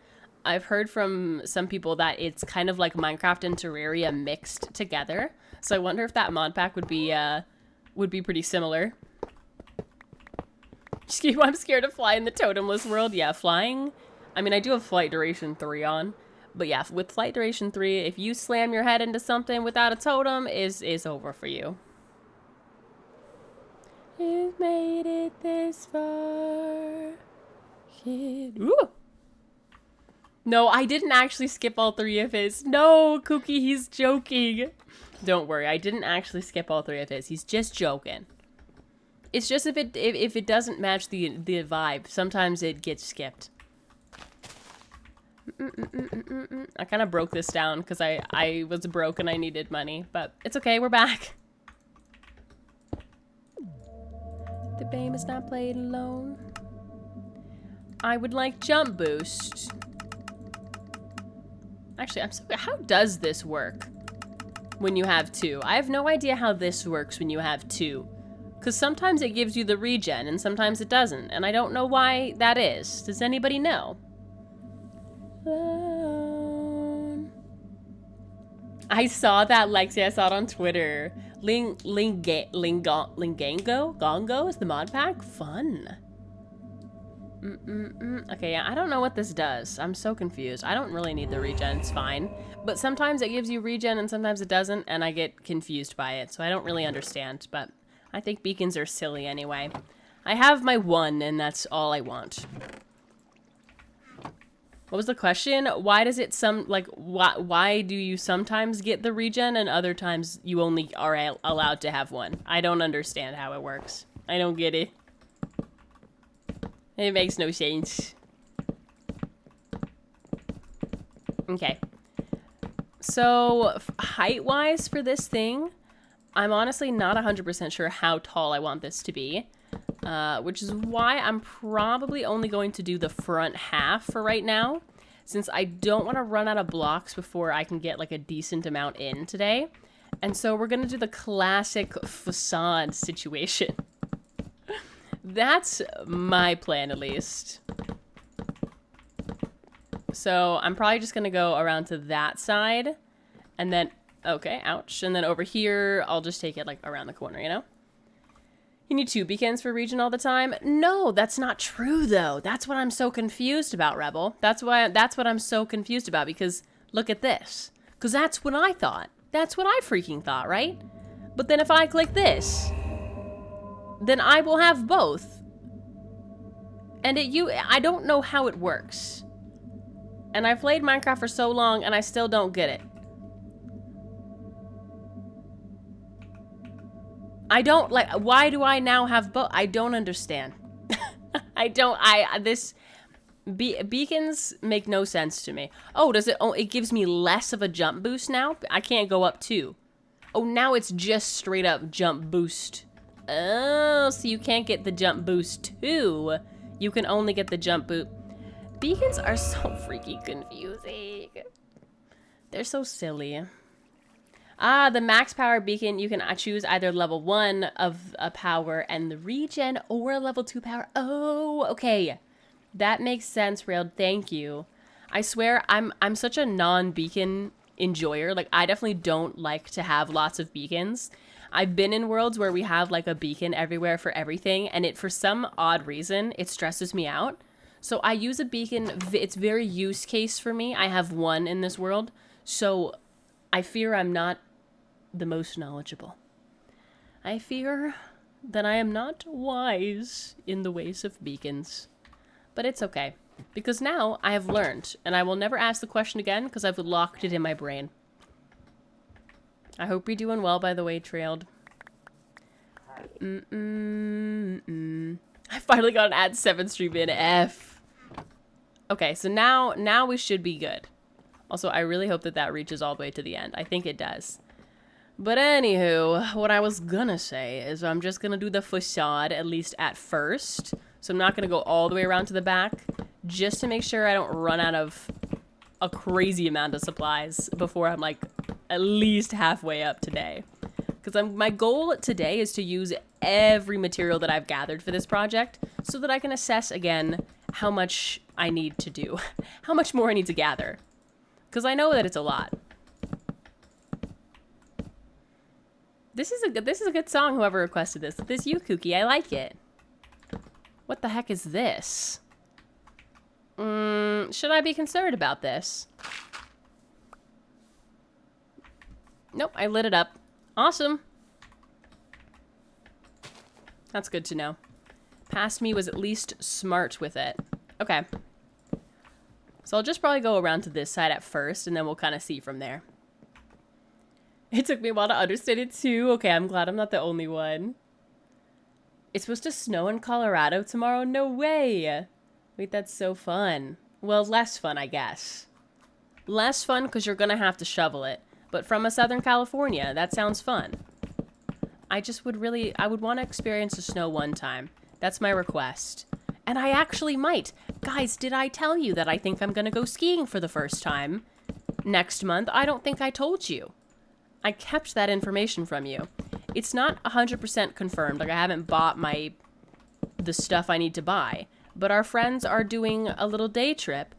from some people that it's kind of like Minecraft and Terraria mixed together. So I wonder if that mod pack would be pretty similar. I'm scared to fly in the totemless world. Yeah, flying. I mean, I do have flight duration 3 on. But yeah, with flight duration 3, if you slam your head into something without a totem, is over for you. You've made it this far, kid. Ooh! No, I didn't actually skip all 3 of his. No, Cookie, he's joking. Don't worry, I didn't actually skip all 3 of his. He's just joking. It's just if it doesn't match the vibe, sometimes it gets skipped. I kind of broke this down because I was broke and I needed money, but it's okay, we're back. The game is not played alone. I would like jump boost. Actually, how does this work when you have 2? I have no idea how this works when you have 2. Because sometimes it gives you the regen and sometimes it doesn't. And I don't know why that is. Does anybody know? I saw that, Lexi. I saw it on Twitter. Gongo is the mod pack? Fun. Okay, yeah, I don't know what this does. I'm so confused. I don't really need the regen. It's fine. But sometimes it gives you regen and sometimes it doesn't, and I get confused by it. So I don't really understand, but I think beacons are silly anyway. I have my 1, and that's all I want. What was the question? Why does it why do you sometimes get the regen and other times you only are allowed to have 1? I don't understand how it works. I don't get it. It makes no sense. Okay. So, height-wise for this thing, I'm honestly not 100% sure how tall I want this to be. Which is why I'm probably only going to do the front half for right now, since I don't want to run out of blocks before I can get like a decent amount in today. And so we're going to do the classic facade situation. That's my plan, at least. So I'm probably just going to go around to that side, and then, okay, ouch. And then over here, I'll just take it like around the corner, you know? You need 2 beacons for region all the time? No, that's not true, though. That's what I'm so confused about, Rebel. That's what I'm so confused about, because look at this. Because that's what I thought. That's what I freaking thought, right? But then if I click this, then I will have both. And I don't know how it works. And I've played Minecraft for so long, and I still don't get it. Why do I now have both? I don't understand. Beacons make no sense to me. Oh, it gives me less of a jump boost now? I can't go up 2. Oh, now it's just straight up jump boost. Oh, so you can't get the jump boost 2. You can only get the jump boost. Beacons are so freaking confusing. They're so silly. The max power beacon, you can choose either level 1 of a power and the regen or level 2 power. Oh, okay. That makes sense, Railed. Thank you. I swear I'm such a non-beacon enjoyer. Like, I definitely don't like to have lots of beacons. I've been in worlds where we have like a beacon everywhere for everything, and it, for some odd reason, it stresses me out. So I use a beacon. It's very use case for me. I have one in this world. So I fear I'm not the most knowledgeable. I fear that I am not wise in the ways of beacons. But it's okay, because now I have learned, and I will never ask the question again because I've locked it in my brain. I hope you're doing well, by the way, Trailed. I finally got an ad 7 stream in F. Okay, so now we should be good. Also, I really hope that that reaches all the way to the end. I think it does. But anywho, what I was gonna say is I'm just gonna do the facade, at least at first. So I'm not gonna go all the way around to the back, just to make sure I don't run out of a crazy amount of supplies before I'm like at least halfway up today. Because my goal today is to use every material that I've gathered for this project so that I can assess again how much I need to do, how much more I need to gather. Because I know that it's a lot. This is a good song, whoever requested this. This you, Kooky. I like it. What the heck is this? Should I be concerned about this? Nope, I lit it up. Awesome. That's good to know. Past me was at least smart with it. Okay. So I'll just probably go around to this side at first, and then we'll kind of see from there. It took me a while to understand it too. Okay, I'm glad I'm not the only one. It's supposed to snow in Colorado tomorrow? No way! Wait, that's so fun. Well, less fun, I guess. Less fun because you're gonna have to shovel it. But from a Southern California, that sounds fun. I would want to experience the snow one time. That's my request. And I actually might. Guys, did I tell you that I think I'm gonna go skiing for the first time next month? I don't think I told you. I kept that information from you. It's not 100% confirmed. Like, I haven't bought the stuff I need to buy. But our friends are doing a little day trip.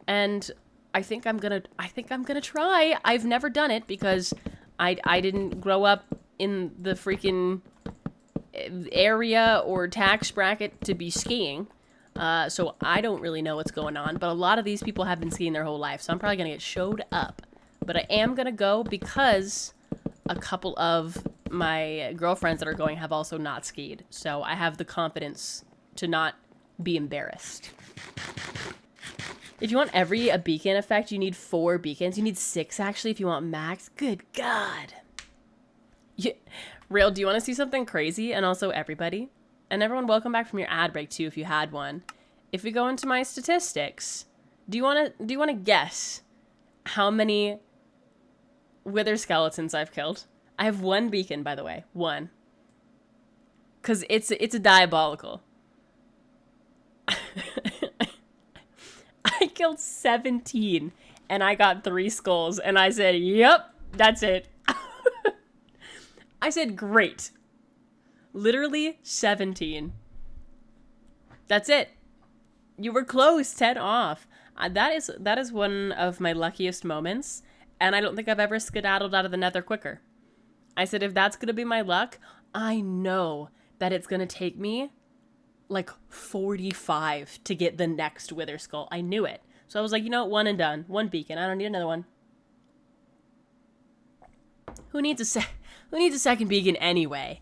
And I think I'm gonna try. I've never done it because I didn't grow up in the freaking area or tax bracket to be skiing. So I don't really know what's going on. But a lot of these people have been skiing their whole life. So I'm probably gonna get showed up. But I am gonna go because a couple of my girlfriends that are going have also not skied. So I have the confidence to not be embarrassed. If you want a beacon effect, you need 4 beacons. You need 6, actually, if you want max. Good God. Rail, do you want to see something crazy? And also everybody. And everyone, welcome back from your ad break, too, if you had one. If we go into my statistics, do you want to guess how many wither skeletons I've killed? I have 1 beacon, by the way. 1. Because it's a diabolical. I killed 17 and I got 3 skulls and I said, yep, that's it. I said, great. Literally 17. That's it. You were close, 10 off. That is one of my luckiest moments, and I don't think I've ever skedaddled out of the nether quicker. I said, if that's going to be my luck, I know that it's going to take me like 45 to get the next wither skull. I knew it. So I was like, you know what, 1 and done. 1 beacon. I don't need another one. Who needs a second beacon anyway?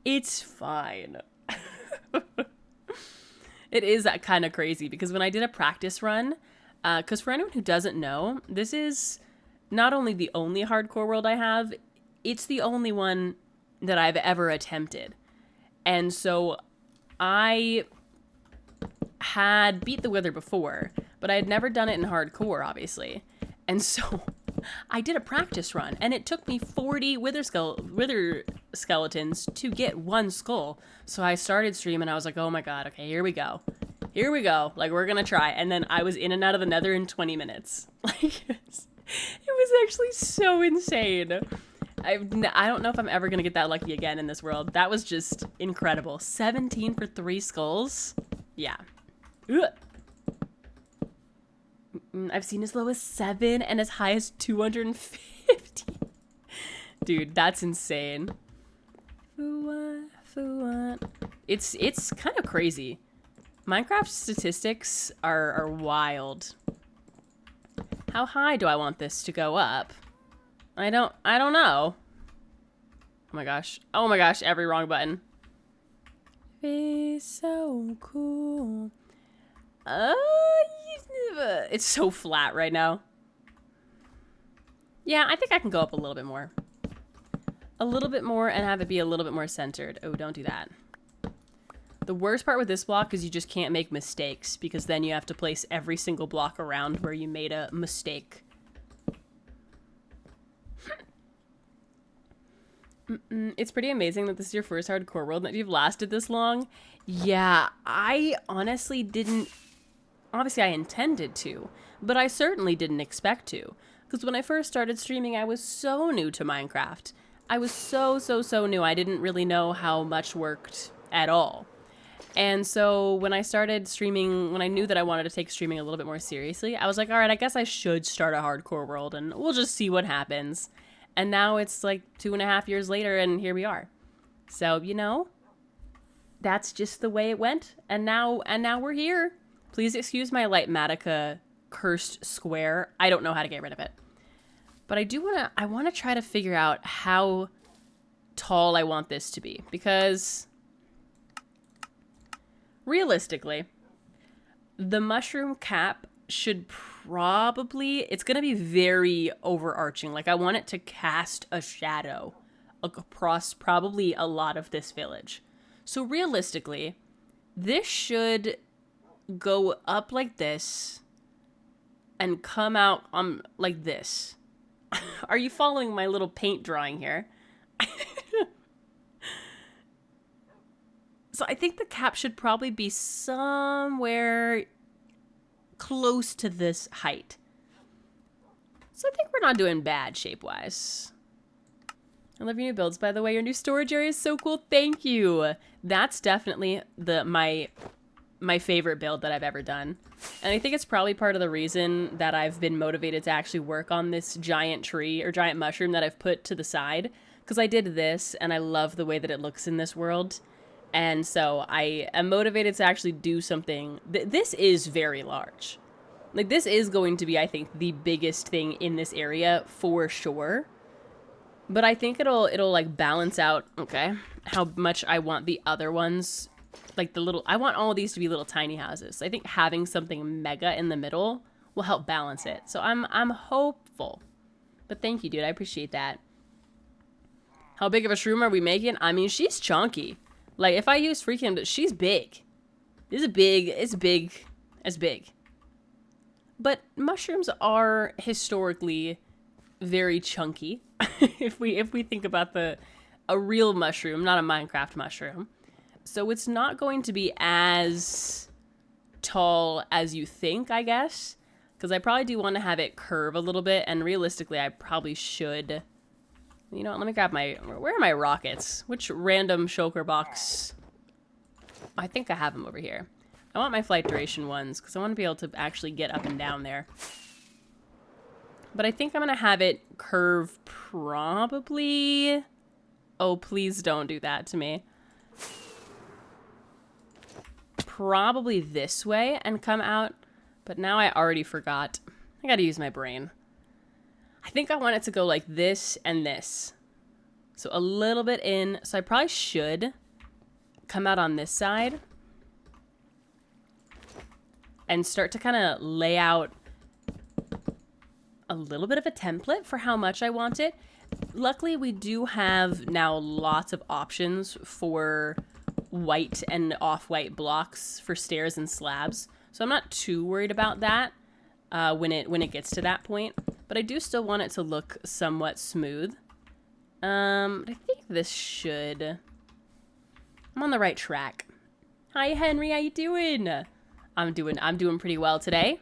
It's fine. It is that kind of crazy because when I did a practice run, because for anyone who doesn't know, this is not only the only hardcore world I have, it's the only one that I've ever attempted. And so I had beat the Wither before, but I had never done it in hardcore, obviously. And so I did a practice run, and it took me 40 wither skeletons to get 1 skull. So I started stream, and I was like, oh my god, okay, here we go. Here we go. Like, we're gonna try. And then I was in and out of the nether in 20 minutes. Like, it was actually so insane. I don't know if I'm ever going to get that lucky again in this world. That was just incredible. 17 for 3 skulls. Yeah. Ugh. I've seen as low as 7 and as high as 250. Dude, that's insane. It's kind of crazy. Minecraft statistics are wild. How high do I want this to go up? I don't know. Oh my gosh. Oh my gosh, every wrong button. Be so cool. It's so flat right now. Yeah, I think I can go up a little bit more. A little bit more and have it be a little bit more centered. Oh, don't do that. The worst part with this block is you just can't make mistakes because then you have to place every single block around where you made a mistake. It's pretty amazing that this is your first hardcore world and that you've lasted this long. Yeah, I honestly didn't... Obviously, I intended to, but I certainly didn't expect to. Because when I first started streaming, I was so new to Minecraft. I was so new. I didn't really know how much worked at all. And so when I started streaming, when I knew that I wanted to take streaming a little bit more seriously, I was like, all right, I guess I should start a hardcore world and we'll just see what happens. And now it's like 2.5 years later and here we are. So, you know, that's just the way it went. And now we're here. Please excuse my Lightmatica cursed square. I don't know how to get rid of it. But I want to try to figure out how tall I want this to be because realistically, the mushroom cap should probably, it's going to be very overarching. Like I want it to cast a shadow across probably a lot of this village. So realistically, this should go up like this and come out like this. Are you following my little paint drawing here? So I think the cap should probably be somewhere close to this height. So I think we're not doing bad shape-wise. I love your new builds, by the way. Your new storage area is so cool. Thank you. That's definitely my favorite build that I've ever done. And I think it's probably part of the reason that I've been motivated to actually work on this giant tree or giant mushroom that I've put to the side. Because I did this and I love the way that it looks in this world. And so I am motivated to actually do something. This is very large. Like this is going to be, I think, the biggest thing in this area for sure. But I think it'll like balance out, okay, how much I want the other ones. Like I want all of these to be little tiny houses. So I think having something mega in the middle will help balance it. So I'm hopeful. But thank you, dude. I appreciate that. How big of a shroom are we making? I mean, she's chunky. Like, if I use freaking... She's big. It's big. But mushrooms are historically very chunky. if we think about a real mushroom, not a Minecraft mushroom. So it's not going to be as tall as you think, I guess. Because I probably do want to have it curve a little bit. And realistically, I probably should... You know what, let me grab where are my rockets? Which random shulker box? I think I have them over here. I want my flight duration ones because I want to be able to actually get up and down there. But I think I'm going to have it curve probably... Oh, please don't do that to me. Probably this way and come out. But now I already forgot. I got to use my brain. I think I want it to go like this and this. So a little bit in. So I probably should come out on this side. And start to kind of lay out a little bit of a template for how much I want it. Luckily, we do have now lots of options for white and off-white blocks for stairs and slabs. So I'm not too worried about that when it gets to that point. But I do still want it to look somewhat smooth. I think this should... I'm on the right track. Hi, Henry. How you doing? I'm doing pretty well today.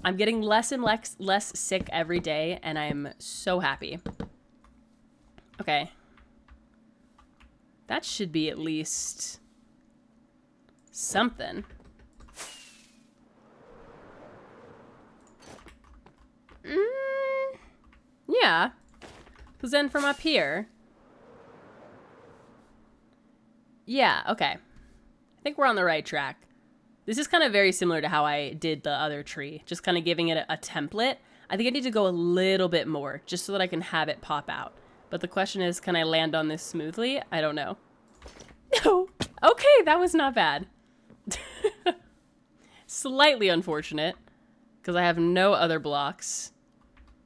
I'm getting less and less sick every day, and I'm so happy. Okay. That should be at least something. Yeah. Because then from up here... Yeah, okay. I think we're on the right track. This is kind of very similar to how I did the other tree. Just kind of giving it a template. I think I need to go a little bit more, just so that I can have it pop out. But the question is, can I land on this smoothly? I don't know. No. Okay, that was not bad. Slightly unfortunate, because I have no other blocks.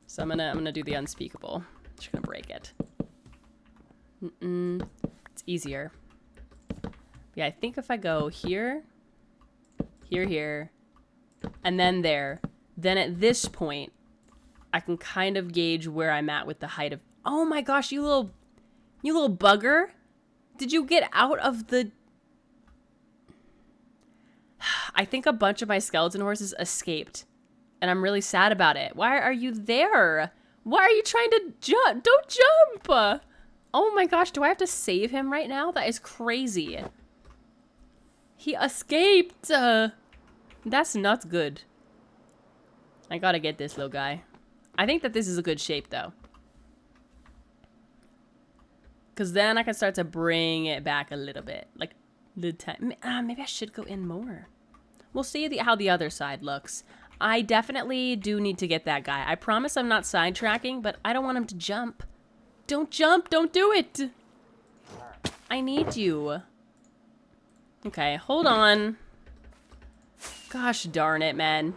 So I'm gonna do the unspeakable. Just gonna break it. It's easier. Yeah, I think if I go here, here, and then there, then at this point, I can kind of gauge where I'm at with the height of... Oh my gosh, you little bugger. Did you get out of the... I think a bunch of my skeleton horses escaped. And I'm really sad about it. Why are you there? Why are you trying to jump? Don't jump! Oh my gosh, do I have to save him right now? That is crazy. He escaped! That's not good. I gotta get this little guy. I think that this is a good shape, though. Because then I can start to bring it back a little bit. Like, maybe I should go in more. We'll see how the other side looks. I definitely do need to get that guy. I promise I'm not sidetracking, but I don't want him to jump. Don't jump! Don't do it! I need you. Okay, hold on. Gosh darn it, man.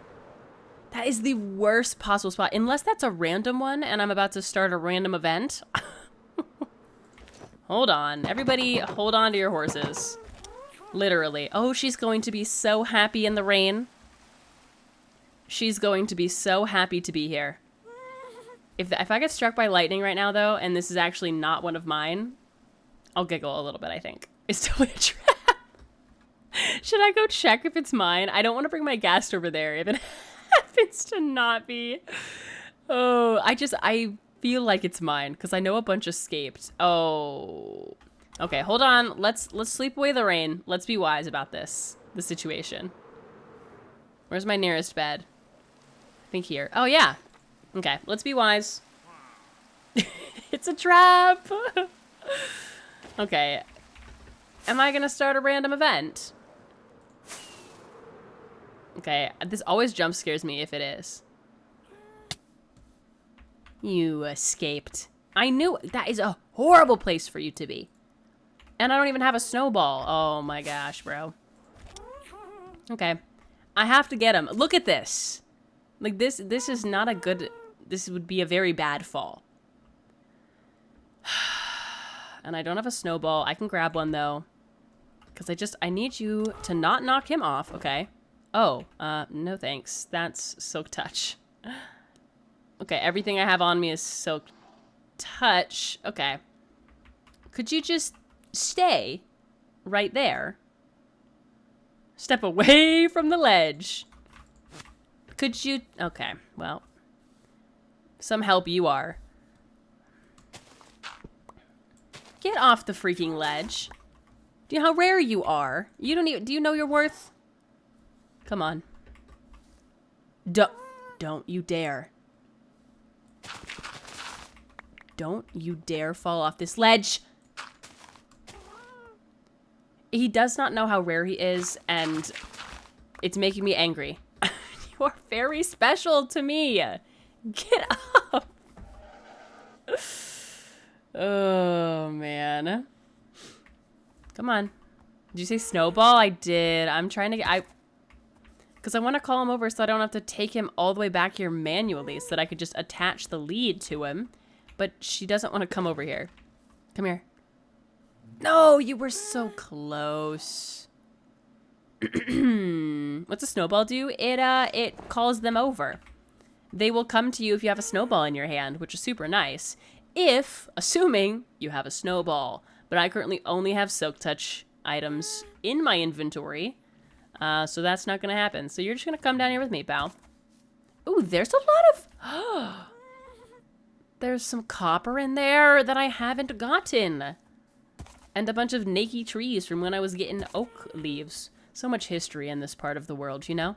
That is the worst possible spot. Unless that's a random one and I'm about to start a random event. Hold on. Everybody, hold on to your horses. Literally. Oh, she's going to be so happy in the rain. She's going to be so happy to be here. If I get struck by lightning right now, though, and this is actually not one of mine, I'll giggle a little bit, I think. It's totally a trap. Should I go check if it's mine? I don't want to bring my ghast over there if it happens to not be. Oh, I feel like it's mine because I know a bunch escaped. Oh. Okay, hold on. Let's sleep away the rain. Let's be wise about the situation. Where's my nearest bed? I think here. Oh, yeah. Okay, let's be wise. It's a trap. Okay. Am I gonna start a random event? Okay, this always jump scares me if it is. You escaped. I knew that is a horrible place for you to be. And I don't even have a snowball. Oh my gosh, bro. Okay. I have to get him. Look at this. Like, this is not a good... This would be a very bad fall. And I don't have a snowball. I can grab one, though. Because I need you to not knock him off. Okay. Oh, no thanks. That's Silk Touch. Okay, everything I have on me is Silk Touch. Okay. Could you just stay right there? Step away from the ledge. Could you... Okay, well. Some help you are. Get off the freaking ledge. Do you know how rare you are? You don't even... Do you know your worth? Come on. Don't you dare. Don't you dare fall off this ledge. He does not know how rare he is, and it's making me angry. You are very special to me. Get up. Oh, man. Come on. Did you say snowball? I did. I'm trying to get... Because I want to call him over so I don't have to take him all the way back here manually so that I could just attach the lead to him. But she doesn't want to come over here. Come here. No, you were so close. What's a snowball do? It calls them over. They will come to you if you have a snowball in your hand, which is super nice. Assuming you have a snowball. But I currently only have Silk Touch items in my inventory. So that's not going to happen. So you're just going to come down here with me, pal. Ooh, there's a lot of... There's some copper in there that I haven't gotten. And a bunch of naked trees from when I was getting oak leaves. So much history in this part of the world, you know?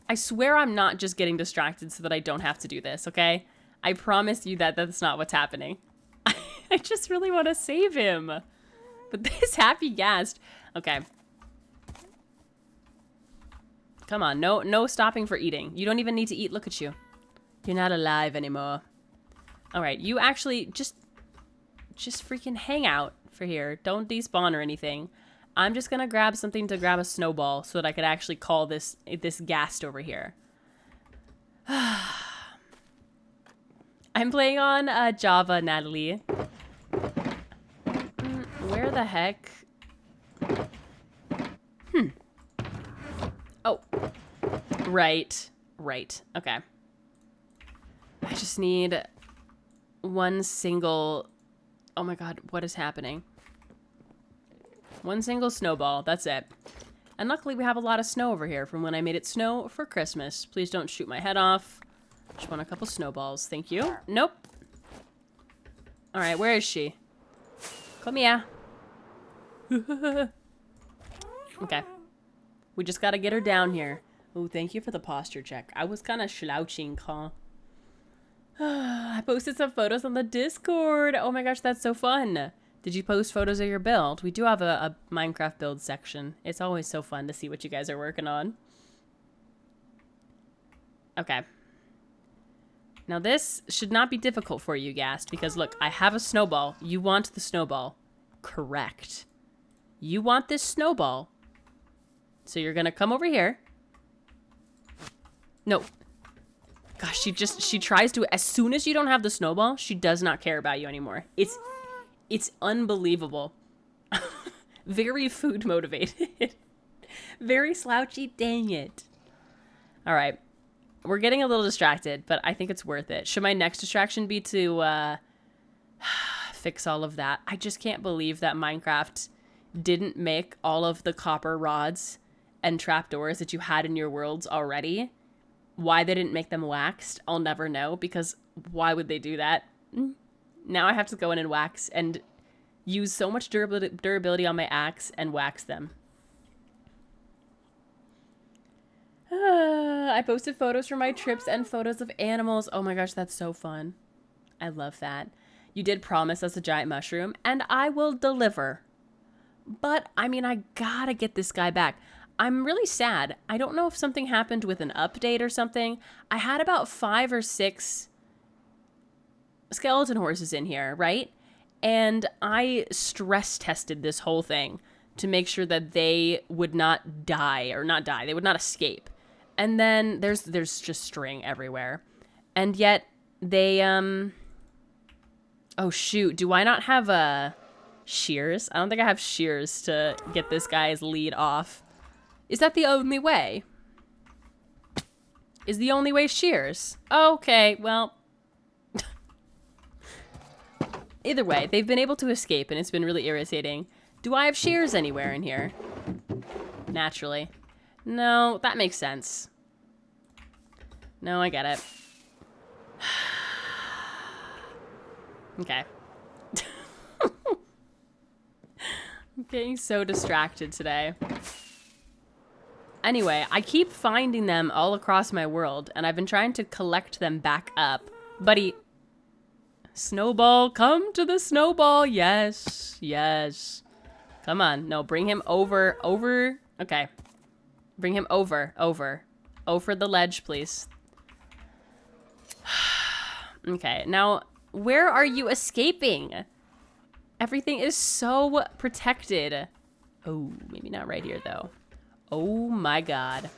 I swear I'm not just getting distracted so that I don't have to do this, okay? I promise you that that's not what's happening. I just really want to save him. But this happy ghast. Okay. Come on, no stopping for eating. You don't even need to eat. Look at you. You're not alive anymore. All right, you actually just freaking hang out for here. Don't despawn or anything. I'm just gonna grab something to grab a snowball so that I could actually call this ghast over here. I'm playing on Java, Natalie. Where the heck? Oh. Right. Okay. I just need one single... Oh my god, what is happening? One single snowball, that's it. And luckily we have a lot of snow over here from when I made it snow for Christmas. Please don't shoot my head off. Just want a couple snowballs, thank you. Nope. Alright, where is she? Come here. Okay. We just gotta get her down here. Oh, thank you for the posture check. I was kind of slouching, huh? I posted some photos on the Discord. Oh my gosh, that's so fun. Did you post photos of your build? We do have a Minecraft build section. It's always so fun to see what you guys are working on. Okay. Now this should not be difficult for you, Ghast, because look, I have a snowball. You want the snowball. Correct. You want this snowball. So you're gonna come over here. No. Gosh, she tries to, as soon as you don't have the snowball, she does not care about you anymore. It's unbelievable. Very food motivated. Very slouchy, dang it. All right. We're getting a little distracted, but I think it's worth it. Should my next distraction be to fix all of that? I just can't believe that Minecraft didn't make all of the copper rods and trapdoors that you had in your worlds already. Why they didn't make them waxed, I'll never know, because why would they do that? Now I have to go in and wax and use so much durability on my axe and wax them. I posted photos from my trips and photos of animals. Oh my gosh, that's so fun. I love that. You did promise us a giant mushroom, and I will deliver. But, I mean, I gotta get this guy back. I'm really sad. I don't know if something happened with an update or something. I had about 5 or 6 skeleton horses in here, right? And I stress tested this whole thing to make sure that they would not die, or not die, they would not escape. And then there's just string everywhere. And yet they, oh shoot, do I not have shears? I don't think I have shears to get this guy's lead off. Is that the only way? Is the only way shears? Okay, well. Either way, they've been able to escape and it's been really irritating. Do I have shears anywhere in here? Naturally. No, that makes sense. No, I get it. Okay. I'm getting so distracted today. Anyway, I keep finding them all across my world, and I've been trying to collect them back up. Buddy, snowball, come to the snowball. Yes, yes. Come on. No, bring him over. Okay. Bring him over. Over the ledge, please. Okay, now, where are you escaping? Everything is so protected. Oh, maybe not right here, though. Oh my god.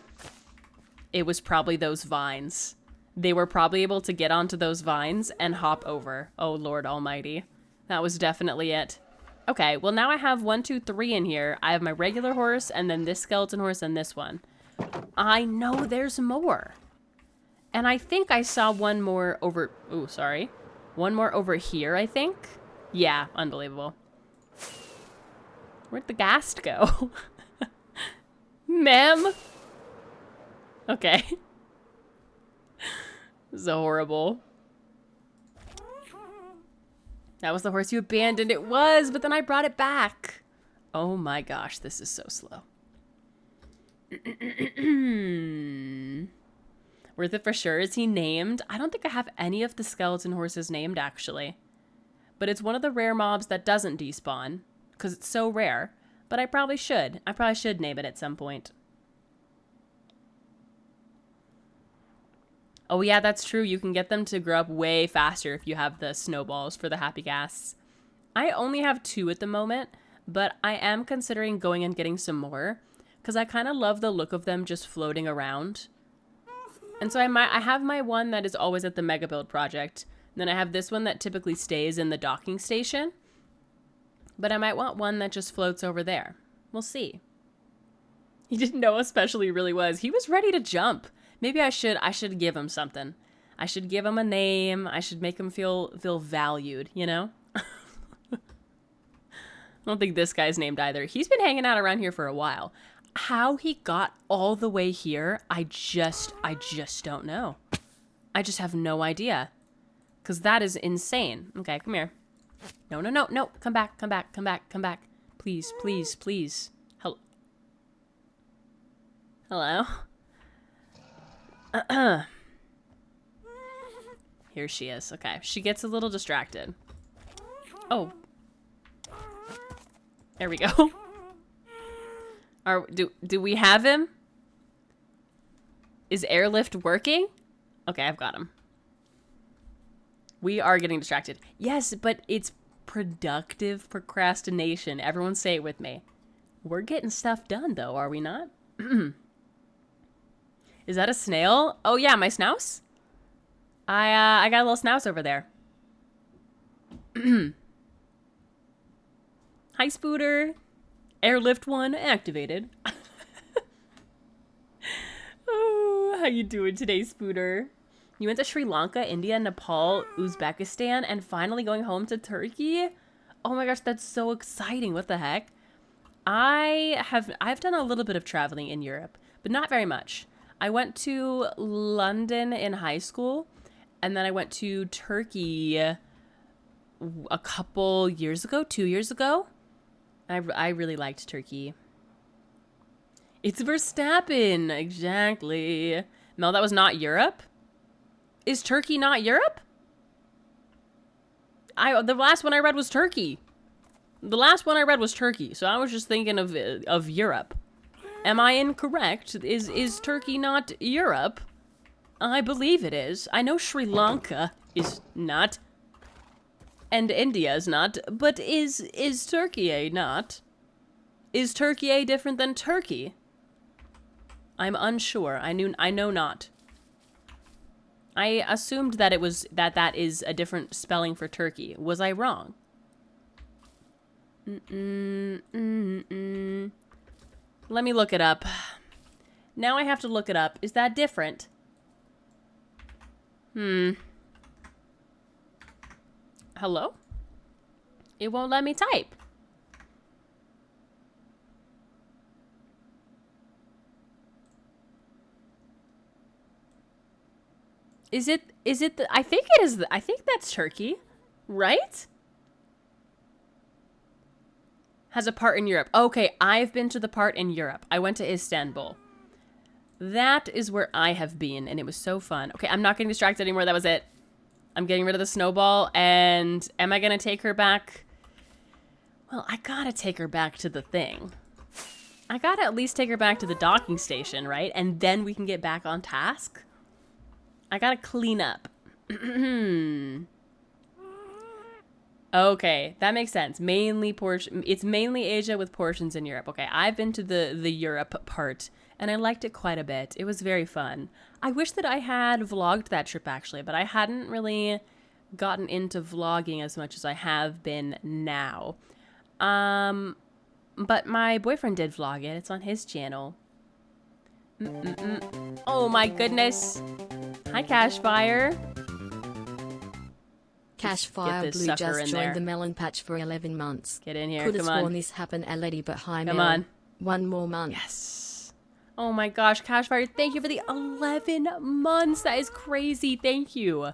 It was probably those vines. They were probably able to get onto those vines and hop over. Oh, Lord Almighty. That was definitely it. Okay, well now I have 1, 2, 3 in here. I have my regular horse, and then this skeleton horse, and this one. I know there's more. And I think I saw one more over... Ooh, sorry. One more over here, I think. Yeah, unbelievable. Where'd the ghast go? Ma'am? Okay. This is horrible. That was the horse you abandoned. It was, but then I brought it back. Oh my gosh, this is so slow. Worth it for sure. Is he named? I don't think I have any of the skeleton horses named, actually. But it's one of the rare mobs that doesn't despawn, because it's so rare. But I probably should. I probably should name it at some point. Oh yeah, that's true. You can get them to grow up way faster if you have the snowballs for the happy gas. I only have 2 at the moment, but I am considering going and getting some more, because I kind of love the look of them just floating around. And so I have my one that is always at the Mega Build project. Then I have this one that typically stays in the docking station. But I might want one that just floats over there. We'll see. He didn't know how special he really was. He was ready to jump. Maybe I should give him something. I should give him a name. I should make him feel valued, you know? I don't think this guy's named either. He's been hanging out around here for a while. How he got all the way here, I just don't know. I just have no idea. Because that is insane. Okay, come here. No. Come back. Please. Hello? Here she is. Okay, she gets a little distracted. Oh. There we go. Do we have him? Is airlift working? Okay, I've got him. We are getting distracted. Yes, but it's productive procrastination. Everyone say it with me. We're getting stuff done, though, are we not? Is that a snail? Oh, yeah, my snouse? I got a little snouse over there. Hi, Spooter. Airlift 1 activated. Oh, how you doing today, Spooter? You went to Sri Lanka, India, Nepal, Uzbekistan, and finally going home to Turkey? Oh my gosh, that's so exciting. What the heck? I've done a little bit of traveling in Europe, but not very much. I went to London in high school, and then I went to Turkey a couple years ago, 2 years ago. I really liked Turkey. It's Verstappen, exactly. Mel, that was not Europe? Is Turkey not Europe? The last one I read was Turkey. So I was just thinking of Europe. Am I incorrect? Is Turkey not Europe? I believe it is. I know Sri Lanka is not. And India is not. But is Turkey not? Is Turkey different than Turkey? I'm unsure. I know not. I assumed that it was that is a different spelling for Turkey. Was I wrong? Let me look it up. Now I have to look it up. Is that different? Hello? It won't let me type. Is it I think it is, I think that's Turkey, right? Has a part in Europe. Okay, I've been to the part in Europe. I went to Istanbul. That is where I have been, and it was so fun. Okay, I'm not getting distracted anymore. That was it. I'm getting rid of the snowball, and am I going to take her back? Well, I gotta take her back to the thing. I gotta at least take her back to the docking station, right? And then we can get back on task. I gotta clean up. Okay, that makes sense. It's mainly Asia with portions in Europe. Okay, I've been to the Europe part, and I liked it quite a bit. It was very fun. I wish that I had vlogged that trip, actually, but I hadn't really gotten into vlogging as much as I have been now. But my boyfriend did vlog it. It's on his channel. Oh my goodness. Hi, Cashfire. Cashfire Blue just joined the Melon Patch for 11 months. Get in here, Could come have on. sworn this happened already, but hi, Come Mel. on. 1 more month. Yes. Oh my gosh, Cashfire, thank you for the 11 months. That is crazy. Thank you.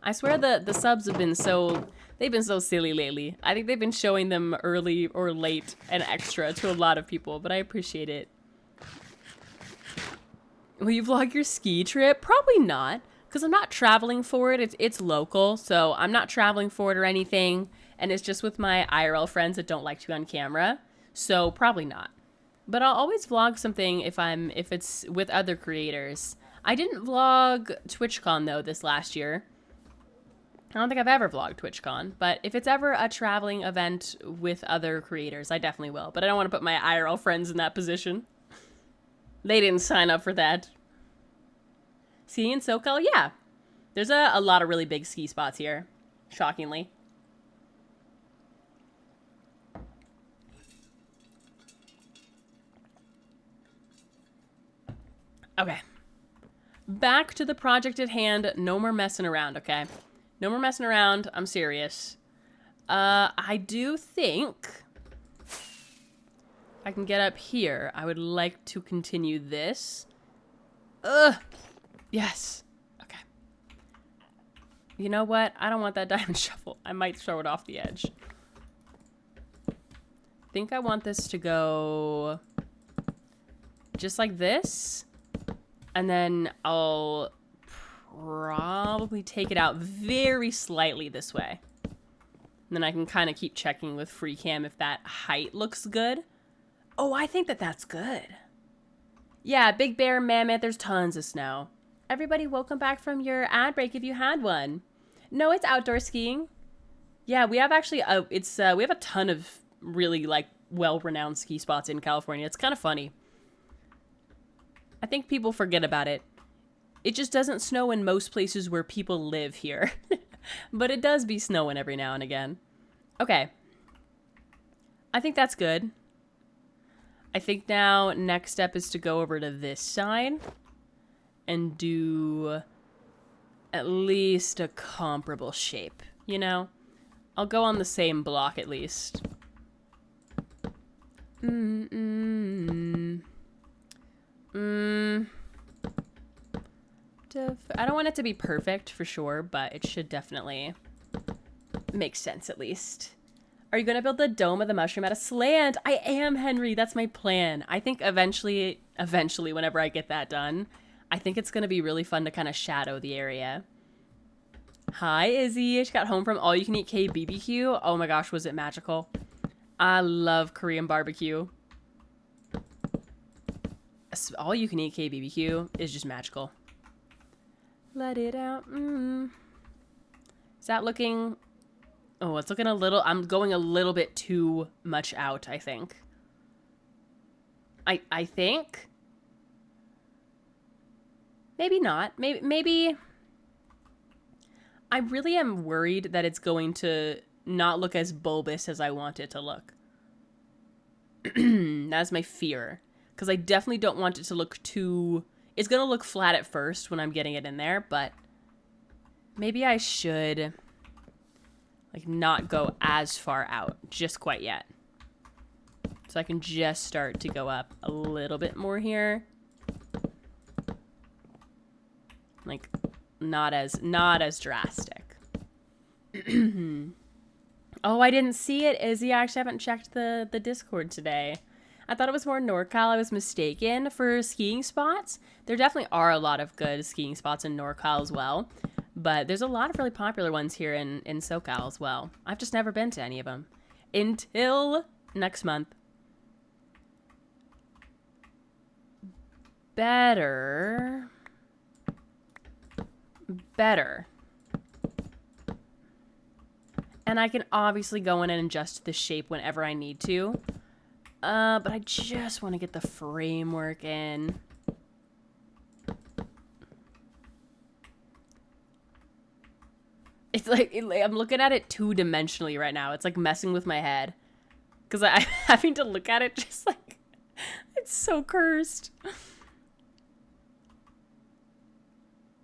I swear the subs have been they've been so silly lately. I think they've been showing them early or late and extra to a lot of people, but I appreciate it. Will you vlog your ski trip? Probably not, because I'm not traveling for it. It's local, so I'm not traveling for it or anything, and it's just with my IRL friends that don't like to be on camera, so probably not. But I'll always vlog something if it's with other creators. I didn't vlog TwitchCon though this last year. I don't think I've ever vlogged TwitchCon, but if it's ever a traveling event with other creators, I definitely will. But I don't want to put my IRL friends in that position. They didn't sign up for that. Skiing in SoCal? Yeah. There's a lot of really big ski spots here, shockingly. Okay. Back to the project at hand. No more messing around, okay? No more messing around. I'm serious. I do think I can get up here. I would like to continue this. Yes. Okay. You know what? I don't want that diamond shuffle. I might throw it off the edge. I think I want this to go just like this. And then I'll probably take it out very slightly this way. And then I can kind of keep checking with free cam if that height looks good. Oh, I think that's good. Yeah, Big Bear, Mammoth, there's tons of snow. Everybody, welcome back from your ad break if you had one. No, it's outdoor skiing. Yeah, we have actually we have a ton of really like well-renowned ski spots in California. It's kind of funny. I think people forget about it. It just doesn't snow in most places where people live here. But it does be snowing every now and again. Okay. I think that's good. I think now next step is to go over to this side and do at least a comparable shape, you know? I'll go on the same block at least. I don't want it to be perfect for sure, but it should definitely make sense at least. Are you going to build the dome of the mushroom out of slant? I am, Henry. That's my plan. I think eventually, whenever I get that done, I think it's going to be really fun to kind of shadow the area. Hi, Izzy. I just got home from All You Can Eat K BBQ. Oh my gosh, was it magical? I love Korean barbecue. All You Can Eat K BBQ is just magical. Let it out. Is that looking... Oh, it's looking a little... I'm going a little bit too much out, I think. I think... Maybe not. Maybe... I really am worried that it's going to not look as bulbous as I want it to look. That's my fear. Because I definitely don't want it to look too... It's going to look flat at first when I'm getting it in there, but maybe I should like not go as far out just quite yet. So I can just start to go up a little bit more here. Like not as drastic. Oh, I didn't see it, Izzy. I actually haven't checked the Discord today. I thought it was more NorCal. I was mistaken for skiing spots. There definitely are a lot of good skiing spots in NorCal as well. But there's a lot of really popular ones here in SoCal as well. I've just never been to any of them. Until next month. Better. And I can obviously go in and adjust the shape whenever I need to. But I just want to get the framework in. It's like, I'm looking at it two-dimensionally right now. It's like messing with my head. Because I'm having to look at it just like, it's so cursed.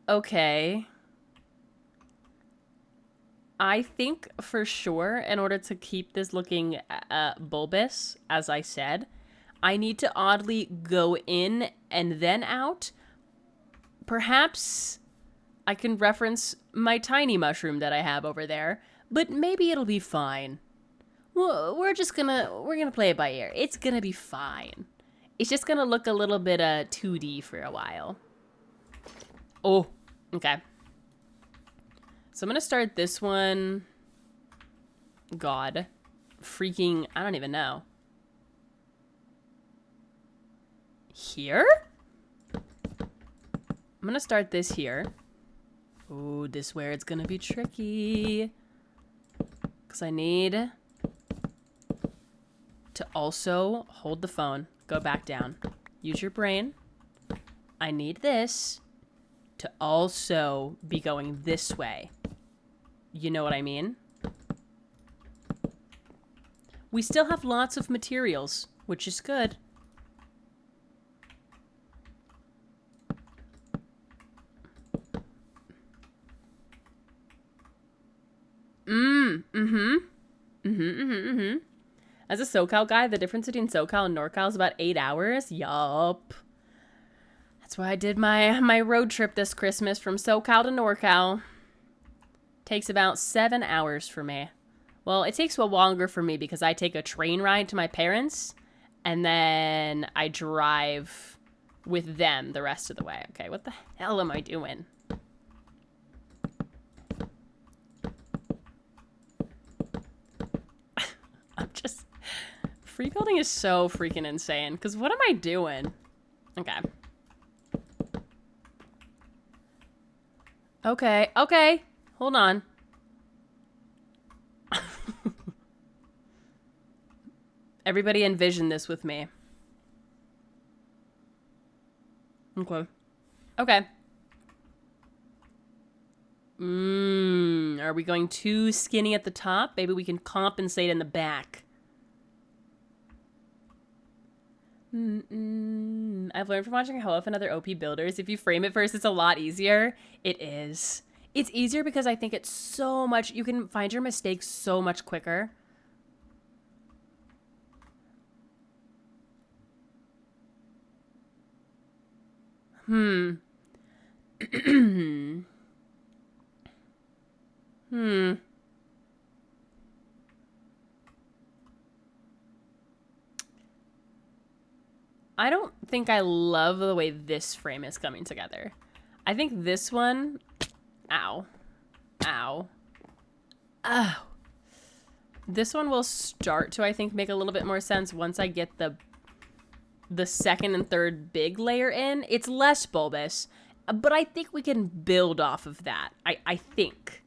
Okay. I think for sure, in order to keep this looking bulbous, as I said, I need to oddly go in and then out. Perhaps I can reference my tiny mushroom that I have over there, but maybe it'll be fine. Well, we're gonna play it by ear. It's gonna be fine. It's just gonna look a little bit 2D for a while. Oh, okay. So I'm gonna start this one. God. Freaking, I don't even know. Here? I'm gonna start this here. Ooh, this where it's gonna be tricky. Because I need to also hold the phone. Go back down. Use your brain. I need this to also be going this way. You know what I mean? We still have lots of materials, which is good. As a SoCal guy, the difference between SoCal and NorCal is about 8 hours. Yup. That's why I did my road trip this Christmas from SoCal to NorCal. Takes about 7 hours for me. Well, it takes a longer for me because I take a train ride to my parents, and then I drive with them the rest of the way. Okay, what the hell am I doing? I'm just... Free building is so freaking insane, because what am I doing? Okay. Okay. Hold on. Everybody envision this with me. Okay. Are we going too skinny at the top? Maybe we can compensate in the back. I've learned from watching Ho-Uff and other OP builders, if you frame it first, it's a lot easier. It is. It's easier because I think it's so much, you can find your mistakes so much quicker. I don't think I love the way this frame is coming together. I think this one... Ow. This one will start to, I think, make a little bit more sense once I get the second and third big layer in. It's less bulbous, but I think we can build off of that. I think.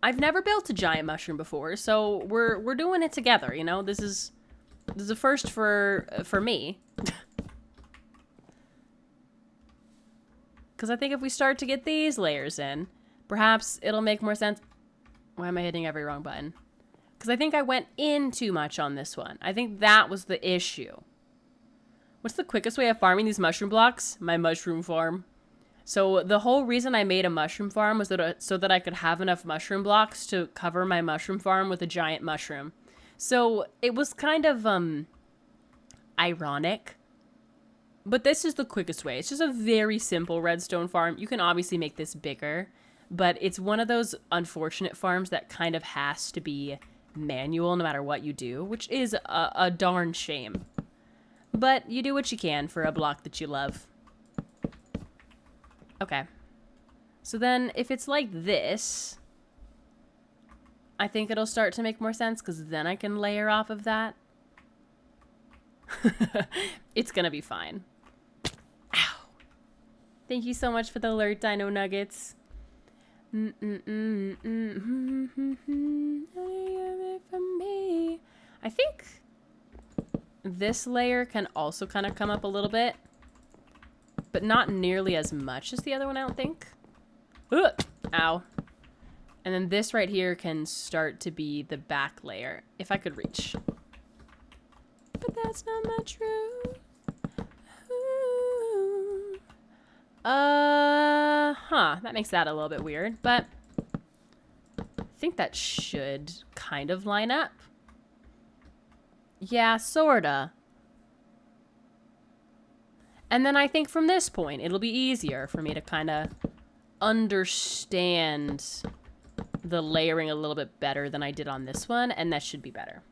I've never built a giant mushroom before, so we're doing it together, you know? This is a first for me. Because I think if we start to get these layers in, perhaps it'll make more sense. Why am I hitting every wrong button? Because I think I went in too much on this one. I think that was the issue. What's the quickest way of farming these mushroom blocks? My mushroom farm. So the whole reason I made a mushroom farm was so that I could have enough mushroom blocks to cover my mushroom farm with a giant mushroom. So it was kind of ironic. But this is the quickest way. It's just a very simple redstone farm. You can obviously make this bigger, but it's one of those unfortunate farms that kind of has to be manual no matter what you do, which is a darn shame. But you do what you can for a block that you love. Okay. So then if it's like this, I think it'll start to make more sense because then I can layer off of that. It's gonna be fine. Ow. Thank you so much for the alert, Dino Nuggets. I think this layer can also kind of come up a little bit, but not nearly as much as the other one, I don't think. Ugh. Ow. And then this right here can start to be the back layer, if I could reach. But that's not my truth. Ooh. That makes that a little bit weird, but I think that should kind of line up. Yeah, sorta. And then I think from this point, it'll be easier for me to kind of understand the layering a little bit better than I did on this one, and that should be better.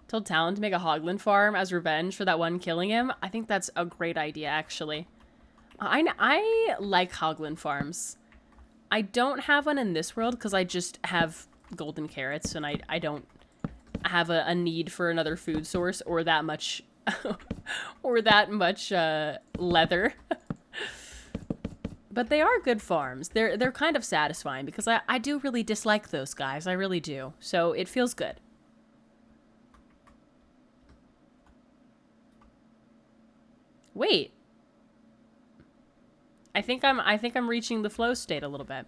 Told Talon to make a Hoglin farm as revenge for that one killing him. I think that's a great idea, actually. I like Hoglin farms. I don't have one in this world because I just have golden carrots, and I don't have a need for another food source or that much or that much leather. But they are good farms. They're kind of satisfying because I do really dislike those guys. I really do. So it feels good. Wait. I think I'm reaching the flow state a little bit.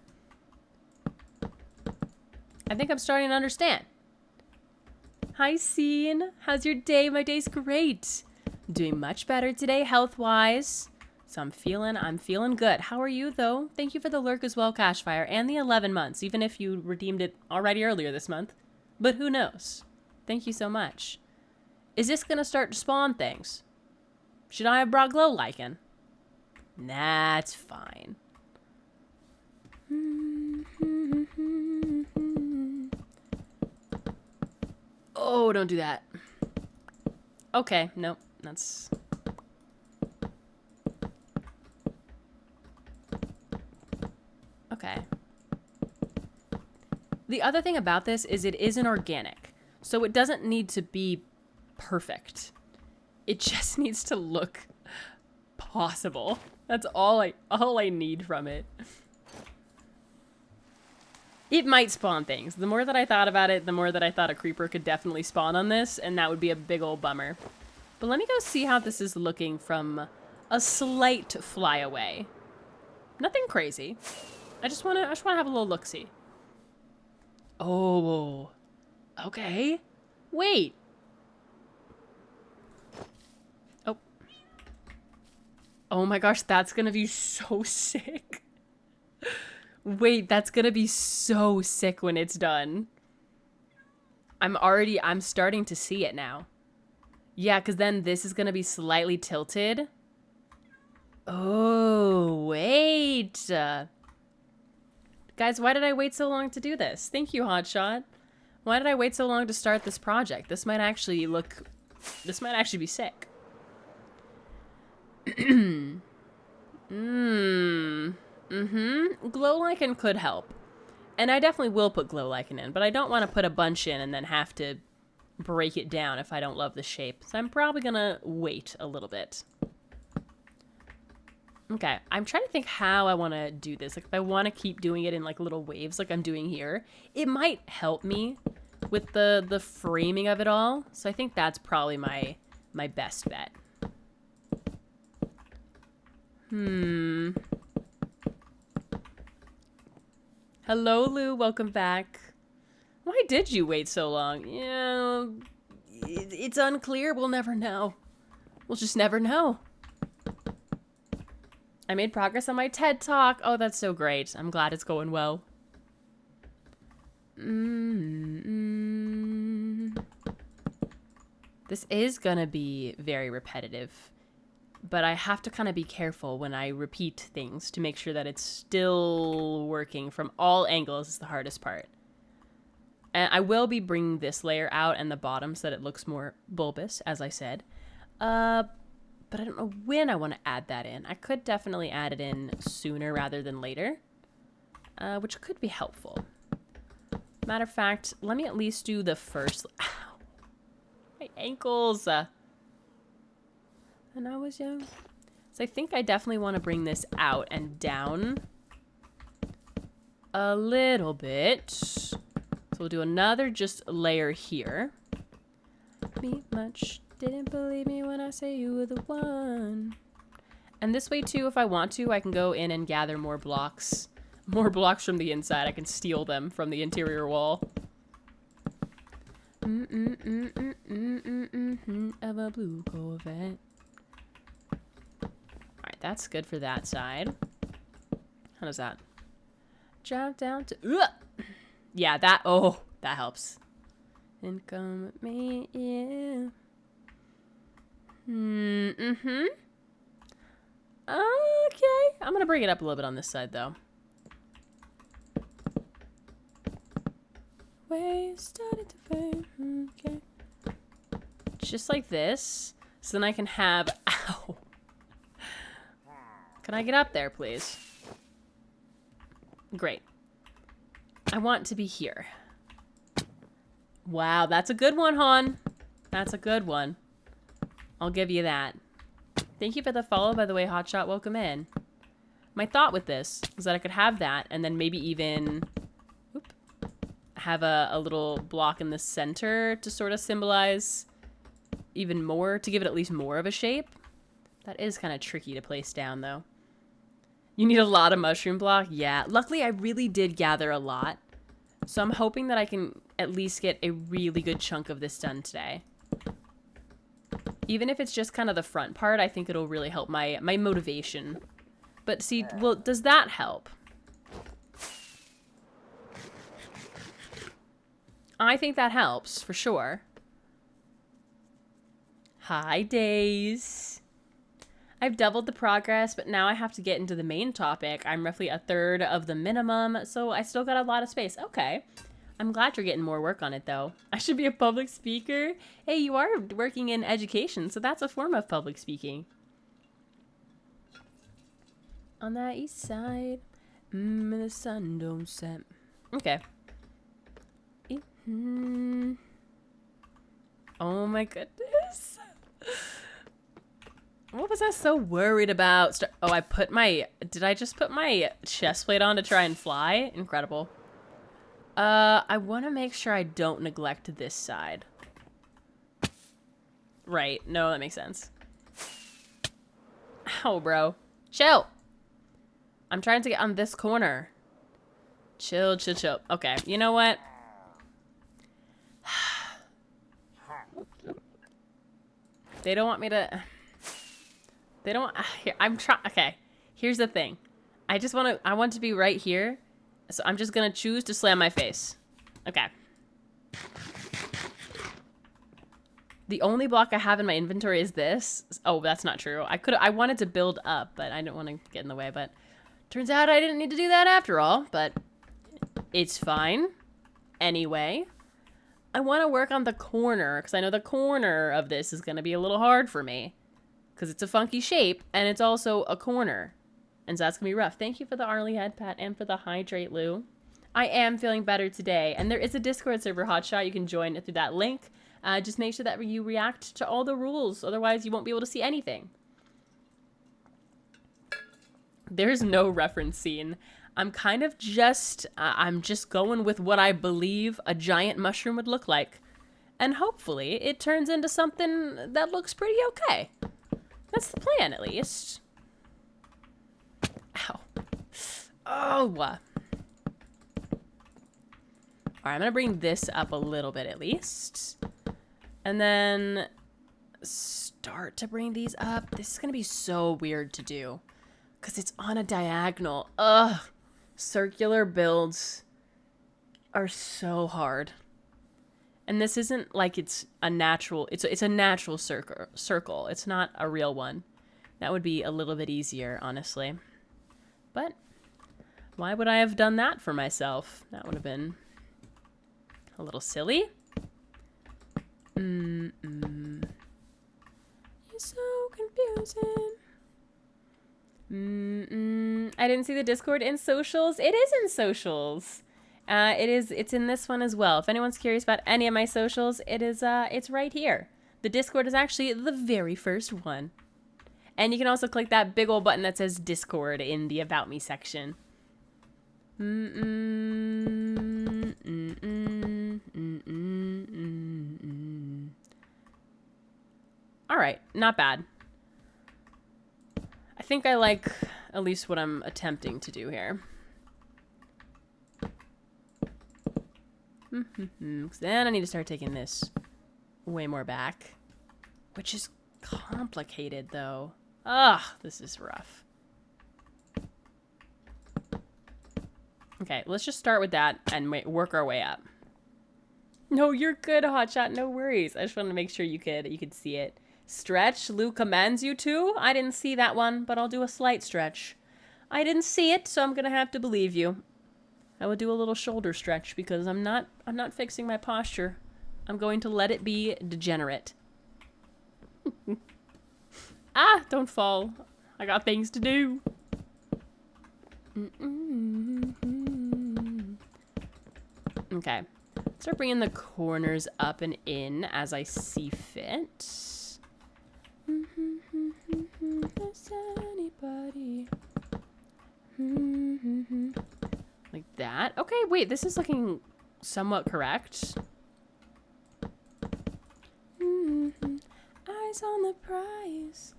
I think I'm starting to understand. Hi, Scene. How's your day? My day's great. Doing much better today, health-wise. So I'm feeling good. How are you, though? Thank you for the lurk as well, Cashfire, and the 11 months, even if you redeemed it already earlier this month. But who knows? Thank you so much. Is this gonna start to spawn things? Should I have brought glow lichen? Nah, it's fine. Oh, don't do that. Okay, nope, that's... Okay. The other thing about this is it isn't organic, so it doesn't need to be perfect. It just needs to look possible. That's all I need from it. It might spawn things. The more that I thought about it, the more that I thought a creeper could definitely spawn on this, and that would be a big old bummer. But let me go see how this is looking from a slight flyaway. Nothing crazy. I just wanna have a little look-see. Oh, okay. Wait. Oh. Oh my gosh, that's gonna be so sick. Wait, that's gonna be so sick when it's done. I'm starting to see it now. Yeah, because then this is gonna be slightly tilted. Oh, wait. Guys, why did I wait so long to do this? Thank you, Hotshot. Why did I wait so long to start this project? This might actually be sick. Glow lichen could help. And I definitely will put glow lichen in, but I don't want to put a bunch in and then have to break it down if I don't love the shape. So I'm probably gonna wait a little bit. Okay, I'm trying to think how I want to do this. Like, if I want to keep doing it in, like, little waves like I'm doing here, it might help me with the framing of it all. So I think that's probably my best bet. Hello, Lou. Welcome back. Why did you wait so long? Yeah, it's unclear. We'll never know. We'll just never know. I made progress on my TED Talk. Oh, that's so great. I'm glad it's going well. This is gonna be very repetitive, but I have to kind of be careful when I repeat things to make sure that it's still working from all angles is the hardest part. And I will be bringing this layer out and the bottom so that it looks more bulbous, as I said. But I don't know when I want to add that in. I could definitely add it in sooner rather than later, which could be helpful. Matter of fact, let me at least do the first... Ow! My ankles! And I was young. So I think I definitely want to bring this out and down a little bit. So we'll do another just layer here. Me much. Didn't believe me when I say you were the one. And this way too, if I want to, I can go in and gather more blocks. More blocks from the inside. I can steal them from the interior wall. Of a blue Corvette. Alright, that's good for that side. How does that? Drop down to... Yeah, that... Oh, that helps. And come with me, yeah. Okay, I'm gonna bring it up a little bit on this side, though. Waves started to fade. Okay. Just like this. So then I can have... Ow. Can I get up there, please? Great. I want to be here. Wow, that's a good one, hon. That's a good one. I'll give you that. Thank you for the follow, by the way, Hotshot. Welcome in. My thought with this was that I could have that and then maybe even have a little block in the center to sort of symbolize even more, to give it at least more of a shape. That is kind of tricky to place down, though. You need a lot of mushroom block? Yeah. Luckily, I really did gather a lot. So I'm hoping that I can at least get a really good chunk of this done today. Even if it's just kind of the front part, I think it'll really help my motivation. But see, well, does that help? I think that helps, for sure. Hi, Days. I've doubled the progress, but now I have to get into the main topic. I'm roughly a third of the minimum, so I still got a lot of space. Okay. I'm glad you're getting more work on it, though. I should be a public speaker. Hey, you are working in education, so that's a form of public speaking. On that east side, the sun don't set. Okay. Oh my goodness. What was I so worried about? Oh, I put my... Did I just put my chest plate on to try and fly? Incredible. I want to make sure I don't neglect this side. Right. No, that makes sense. Ow, bro. Chill. I'm trying to get on this corner. Chill, chill, chill. Okay. You know what? They don't want me to... They don't... Here, I'm trying... Okay. Here's the thing. I want to be right here. So I'm just gonna choose to slam my face. Okay. The only block I have in my inventory is this. Oh, that's not true. I wanted to build up, but I didn't want to get in the way, but turns out I didn't need to do that after all, but it's fine. Anyway, I want to work on the corner because I know the corner of this is gonna be a little hard for me because it's a funky shape and it's also a corner. And so that's going to be rough. Thank you for the Arlie head pat and for the hydrate, Lou. I am feeling better today. And there is a Discord server, Hotshot. You can join through that link. Just make sure that you react to all the rules. Otherwise, you won't be able to see anything. There's no reference scene. I'm kind of just... I'm just going with what I believe a giant mushroom would look like. And hopefully, it turns into something that looks pretty okay. That's the plan, at least. Ow. Oh. Alright, I'm gonna bring this up a little bit at least. And then start to bring these up. This is gonna be so weird to do. Because it's on a diagonal. Ugh. Circular builds are so hard. And this isn't like it's a natural... It's a natural circle. It's not a real one. That would be a little bit easier, honestly. But why would I have done that for myself? That would have been a little silly. You're so confusing. I didn't see the Discord in socials. It is in socials. It's in this one as well. If anyone's curious about any of my socials, it's right here. The Discord is actually the very first one. And you can also click that big old button that says Discord in the About Me section. Alright, not bad. I think I like at least what I'm attempting to do here. Then I need to start taking this way more back. Which is complicated, though. Ugh, this is rough. Okay, let's just start with that and work our way up. No, you're good, Hotshot. No worries. I just wanted to make sure you could see it. Stretch, Lou commands you to. I didn't see that one, but I'll do a slight stretch. I didn't see it, so I'm gonna have to believe you. I will do a little shoulder stretch because I'm not fixing my posture. I'm going to let it be degenerate. Ah, don't fall. I got things to do. Okay. Start bringing the corners up and in as I see fit. Is anybody? Like that. Okay, wait, this is looking somewhat correct. Eyes on the prize.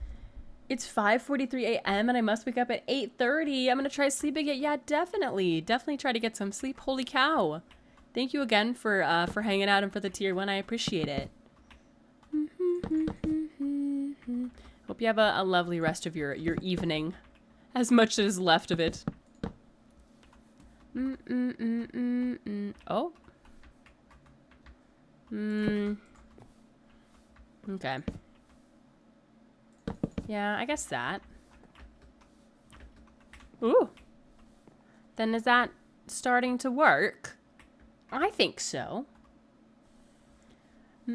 It's 5:43 a.m. and I must wake up at 8:30. I'm gonna try sleeping it. Yeah, definitely. Definitely try to get some sleep. Holy cow. Thank you again for hanging out and for the tier 1. I appreciate it. Hope you have a lovely rest of your evening. As much as is left of it. Oh. Okay. Yeah, I guess that. Ooh. Then is that starting to work? I think so. My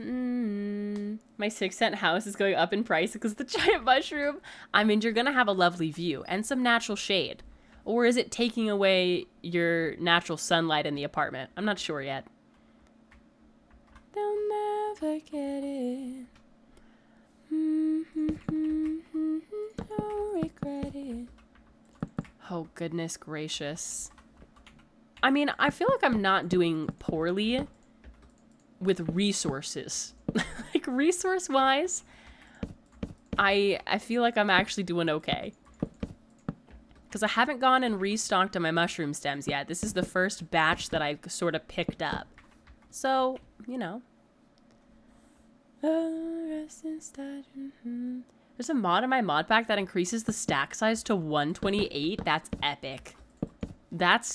6-cent house is going up in price because of the giant mushroom. I mean, you're going to have a lovely view and some natural shade. Or is it taking away your natural sunlight in the apartment? I'm not sure yet. They'll never get it. Don't regret it. Oh, goodness gracious. I mean, I feel like I'm not doing poorly with resources. Like, resource-wise, I feel like I'm actually doing okay. Because I haven't gone and restocked on my mushroom stems yet. This is the first batch that I sort of picked up. So, you know. There's a mod in my mod pack that increases the stack size to 128. That's epic.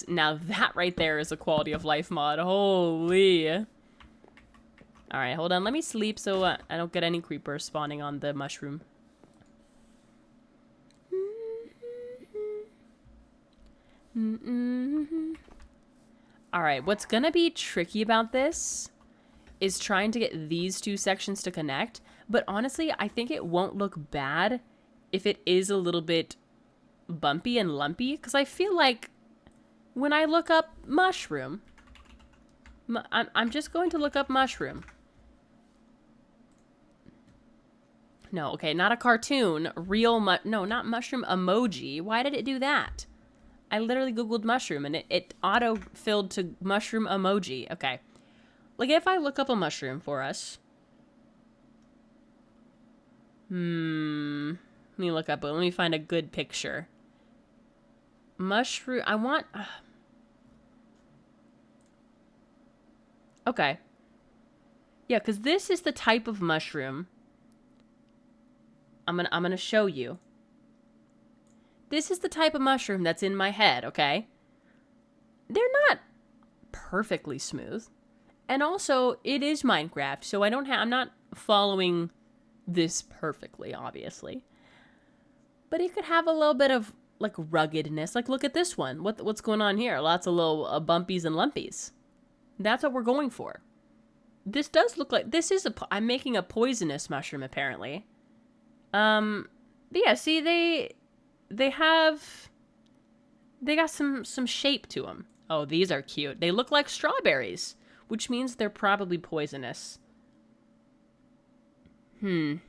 Now that right there is a quality of life mod. Holy. Alright, hold on. Let me sleep so I don't get any creepers spawning on the mushroom. Alright, what's gonna be tricky about this is trying to get these two sections to connect. But honestly, I think it won't look bad if it is a little bit bumpy and lumpy. Because I feel like when I look up mushroom, I'm just going to look up mushroom. No, okay, not a cartoon. No, not mushroom emoji. Why did it do that? I literally Googled mushroom and it auto-filled to mushroom emoji. Okay. Like, if I look up a mushroom for us. Let me look up, but let me find a good picture. Mushroom, I want... Okay. Yeah, because this is the type of mushroom. I'm gonna show you. This is the type of mushroom that's in my head, okay? They're not perfectly smooth. And also, it is Minecraft, so I'm not following this perfectly, obviously. But it could have a little bit of, like, ruggedness. Like, look at this one. What's going on here? Lots of little bumpies and lumpies. That's what we're going for. This does look like... I'm making a poisonous mushroom, apparently. But yeah, see, they got some shape to them. Oh, these are cute. They look like strawberries, which means they're probably poisonous. But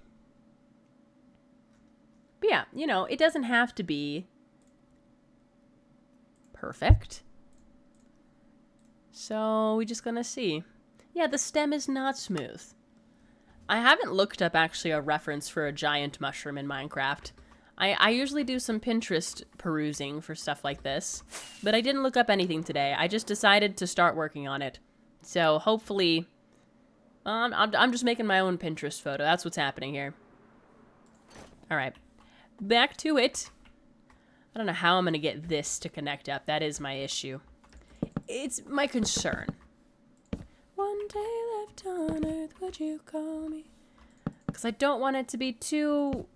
yeah, you know, it doesn't have to be perfect. So we're just gonna see. Yeah, the stem is not smooth. I haven't looked up actually a reference for a giant mushroom in Minecraft. I usually do some Pinterest perusing for stuff like this, but I didn't look up anything today. I just decided to start working on it. So hopefully, I'm just making my own Pinterest photo. That's what's happening here. All right, back to it. I don't know how I'm gonna get this to connect up. That is my issue. It's my concern. One day left on earth, would you call me? Because I don't want it to be too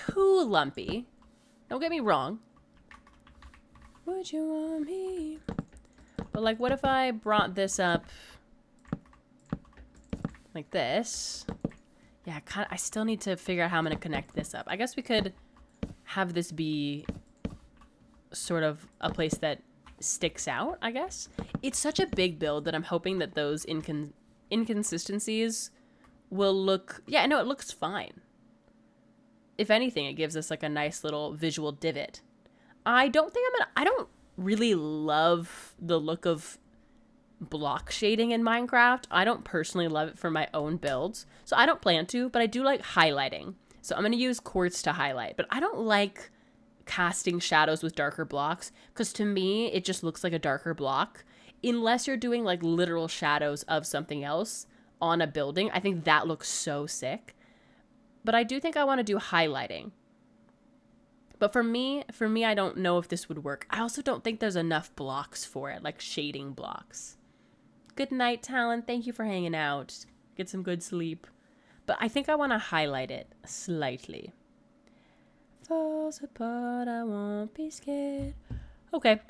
lumpy. Don't get me wrong. would you want me? But like, what if I brought this up like this? Yeah, I still need to figure out how I'm going to connect this up. I guess we could have this be sort of a place that sticks out, I guess. It's such a big build that I'm hoping that those inconsistencies will look... Yeah, no, it looks fine. If anything, it gives us like a nice little visual divot. I don't really love the look of block shading in Minecraft. I don't personally love it for my own builds, so I don't plan to, but I do like highlighting. So I'm going to use quartz to highlight, but I don't like casting shadows with darker blocks, because to me, it just looks like a darker block. Unless you're doing like literal shadows of something else on a building, I think that looks so sick. But I do think I want to do highlighting. But for me, I don't know if this would work. I also don't think there's enough blocks for it, like shading blocks. Good night, Talon. Thank you for hanging out. Get some good sleep. But I think I want to highlight it slightly. Falls apart, I won't be scared. Okay.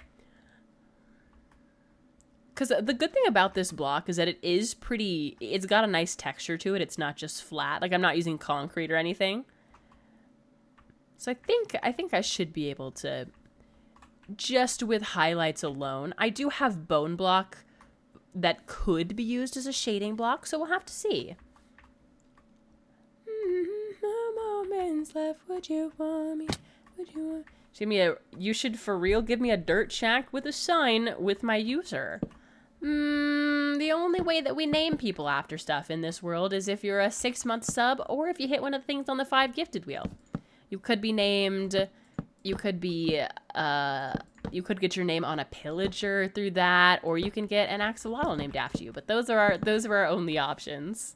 Because the good thing about this block is that it is pretty... It's got a nice texture to it. It's not just flat. Like, I'm not using concrete or anything. So I think I should be able to... Just with highlights alone. I do have bone block that could be used as a shading block, so we'll have to see. No moments left. Would you want me? Would you want... Give me a... You should for real give me a dirt shack with a sign with my user. The only way that we name people after stuff in this world is if you're a 6-month sub or if you hit one of the things on the 5 gifted wheel. You could be named, you could get your name on a pillager through that, or you can get an axolotl named after you. But those are our only options.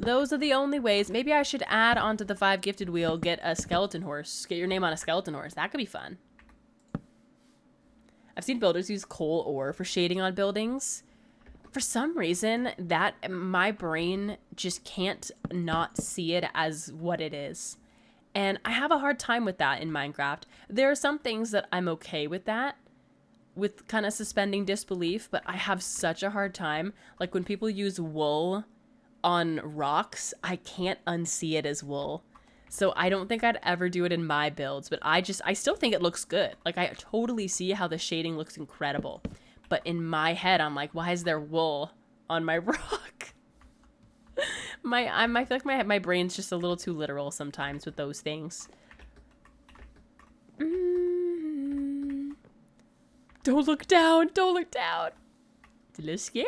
Those are the only ways. Maybe I should add onto the 5 gifted wheel, get a skeleton horse, get your name on a skeleton horse. That could be fun. I've seen builders use coal ore for shading on buildings. For some reason, that my brain just can't not see it as what it is. And I have a hard time with that in Minecraft. There are some things that I'm okay with that, with kind of suspending disbelief, but I have such a hard time. Like when people use wool on rocks, I can't unsee it as wool. So I don't think I'd ever do it in my builds, but I still think it looks good. Like I totally see how the shading looks incredible. But in my head, I'm like, why is there wool on my rock? I feel like my brain's just a little too literal sometimes with those things. Don't look down. Don't look down. It's a little scary.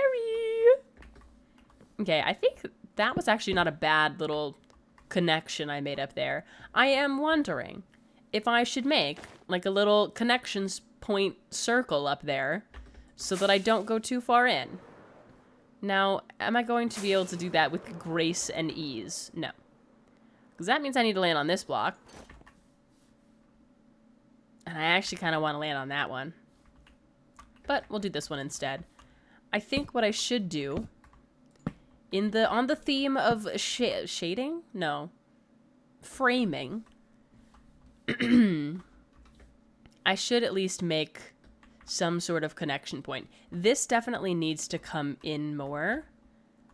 Okay, I think that was actually not a bad little connection I made up there. I am wondering if I should make like a little connections point circle up there so that I don't go too far in. Now, am I going to be able to do that with grace and ease? No. Because that means I need to land on this block. And I actually kind of want to land on that one. But we'll do this one instead. I think what I should do on the theme of shading? No. Framing. I should at least make some sort of connection point. This definitely needs to come in more,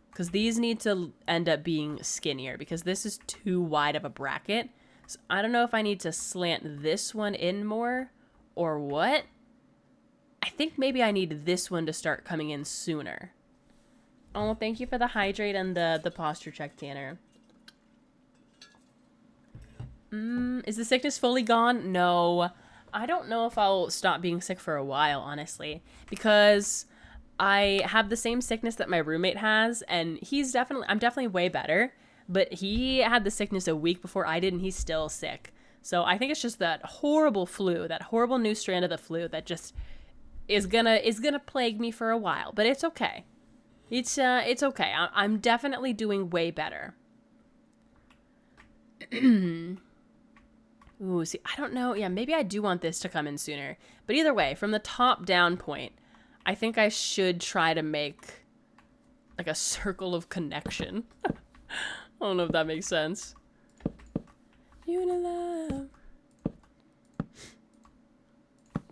because these need to end up being skinnier, because this is too wide of a bracket. So I don't know if I need to slant this one in more or what. I think maybe I need this one to start coming in sooner. Oh, thank you for the hydrate and the posture check, Tanner. Is the sickness fully gone? No. I don't know if I'll stop being sick for a while, honestly, because I have the same sickness that my roommate has, and I'm definitely way better, but he had the sickness a week before I did, and he's still sick. So I think it's just that horrible flu, that horrible new strand of the flu that just is gonna plague me for a while, but it's okay. It's okay. I'm definitely doing way better. Ooh, see, I don't know. Yeah, maybe I do want this to come in sooner. But either way, from the top down point, I think I should try to make like a circle of connection. I don't know if that makes sense. You to love.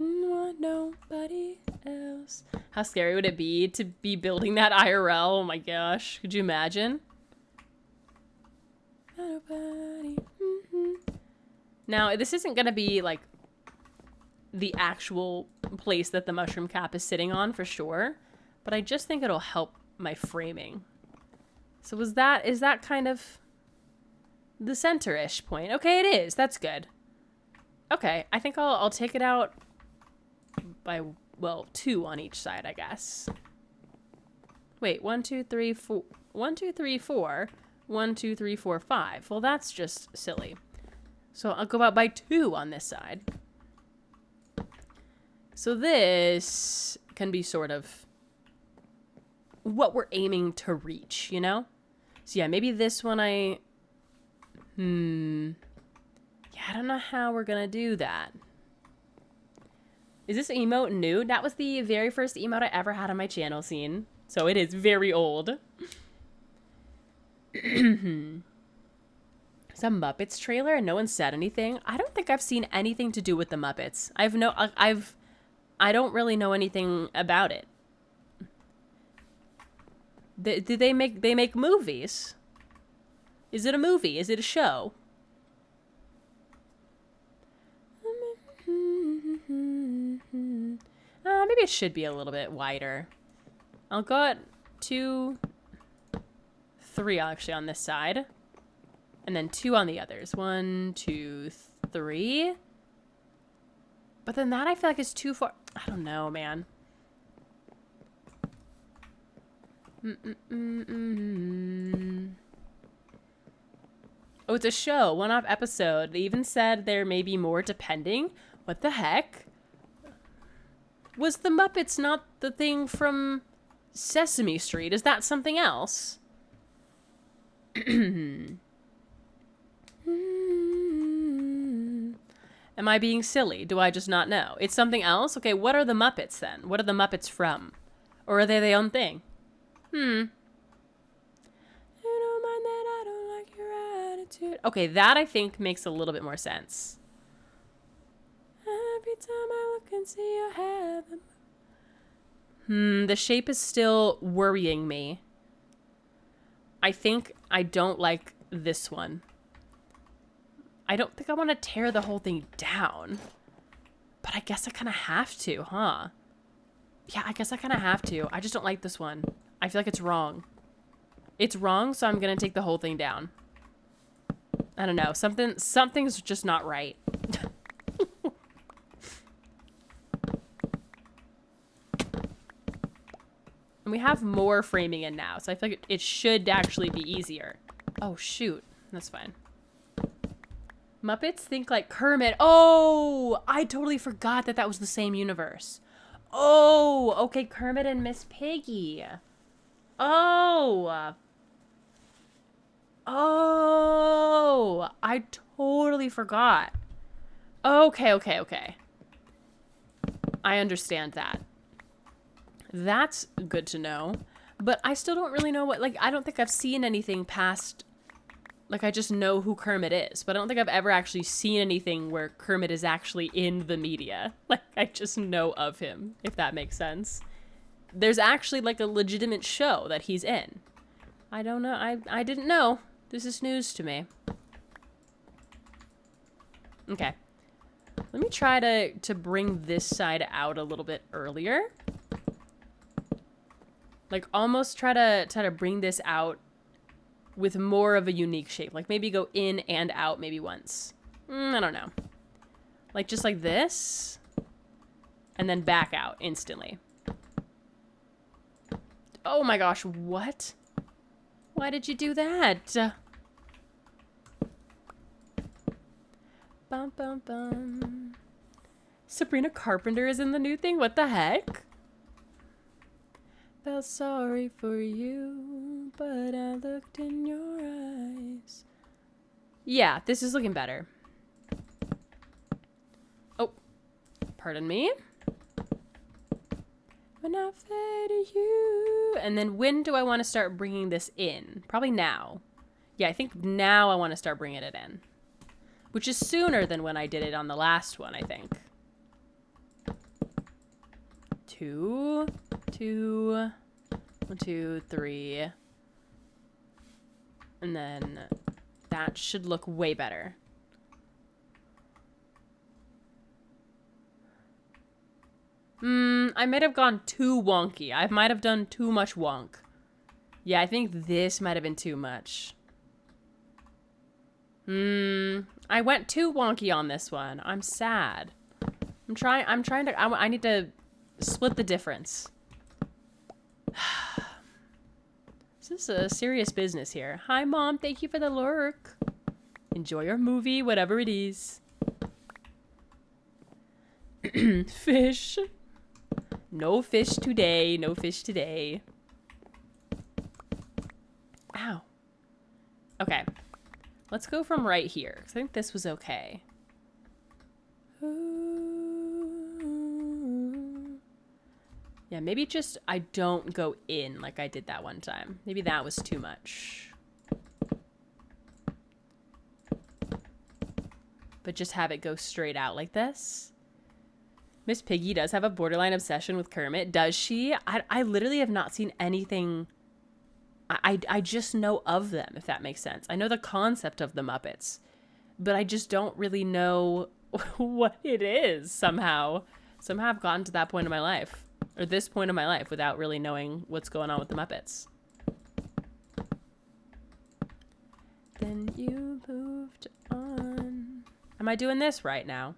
want nobody else. How scary would it be to be building that IRL? Oh my gosh. Could you imagine? Nobody. Now, this isn't going to be like the actual place that the mushroom cap is sitting on for sure, but I just think it'll help my framing. So is that kind of the center-ish point? Okay, it is. That's good. Okay, I think I'll take it out by, well, 2 on each side, I guess. Wait, 1, 2, 3, 4. 1, 2, 3, 4. 1, 2, 3, 4, 5. Well, that's just silly. So I'll go out by 2 on this side. So this can be sort of what we're aiming to reach, you know? So yeah, maybe this one yeah, I don't know how we're gonna do that. Is this emote new? That was the very first emote I ever had on my channel scene. So it is very old. Some Muppets trailer and no one said anything. I don't think I've seen anything to do with the Muppets. I don't really know anything about it. Do they make movies? Is it a movie? Is it a show? Maybe it should be a little bit wider. I'll go at 2, 3 actually on this side. And then 2 on the others. 1, 2, 3. But then that I feel like is too far. I don't know, man. Oh, it's a show. One-off episode. They even said there may be more depending. What the heck? Was the Muppets not the thing from Sesame Street? Is that something else? Am I being silly? Do I just not know? It's something else? Okay, what are the Muppets then? What are the Muppets from? Or are they their own thing? You don't mind that I don't like your attitude. Okay, that I think makes a little bit more sense. Every time I look and see your hair. The shape is still worrying me. I think I don't like this one. I don't think I want to tear the whole thing down. But I guess I kind of have to, huh? Yeah, I guess I kind of have to. I just don't like this one. I feel like it's wrong. It's wrong, so I'm going to take the whole thing down. I don't know. Something's just not right. And we have more framing in now, so I feel like it should actually be easier. Oh, shoot. That's fine. Muppets think like Kermit. Oh, I totally forgot that was the same universe. Oh, okay, Kermit and Miss Piggy. Oh. Oh, I totally forgot. Okay. I understand that. That's good to know. But I still don't really know what, like, I don't think I've seen anything past, like, I just know who Kermit is. But I don't think I've ever actually seen anything where Kermit is actually in the media. Like, I just know of him, if that makes sense. There's actually, like, a legitimate show that he's in. I don't know. I didn't know. This is news to me. Okay. Let me try to bring this side out a little bit earlier. Like, almost try to bring this out with more of a unique shape. Like, maybe go in and out maybe once. I don't know. Like, just like this. And then back out instantly. Oh my gosh, what? Why did you do that? Bum, bum, bum. Sabrina Carpenter is in the new thing? What the heck? Felt sorry for you, but I looked in your eyes. Yeah, this is looking better. Oh, pardon me. When I fade you. And then when do I want to start bringing this in? Probably now. Yeah, I think now I want to start bringing it in. Which is sooner than when I did it on the last one, I think. 2, 2, 1, 2, 3. And then that should look way better. I might have gone too wonky. I might have done too much wonk. Yeah, I think this might have been too much. I went too wonky on this one. I'm sad. I need to split the difference. This is a serious business here. Hi, Mom. Thank you for the lurk. Enjoy your movie, whatever it is. Fish. No fish today. No fish today. Ow. Okay. Let's go from right here, because I think this was okay. Yeah, maybe just I don't go in like I did that one time. Maybe that was too much. But just have it go straight out like this. Miss Piggy does have a borderline obsession with Kermit. Does she? I literally have not seen anything. I just know of them, if that makes sense. I know the concept of the Muppets, but I just don't really know what it is somehow. Somehow I've gotten to that point in my life, or this point in my life, without really knowing what's going on with the Muppets. Then you moved on. Am I doing this right now?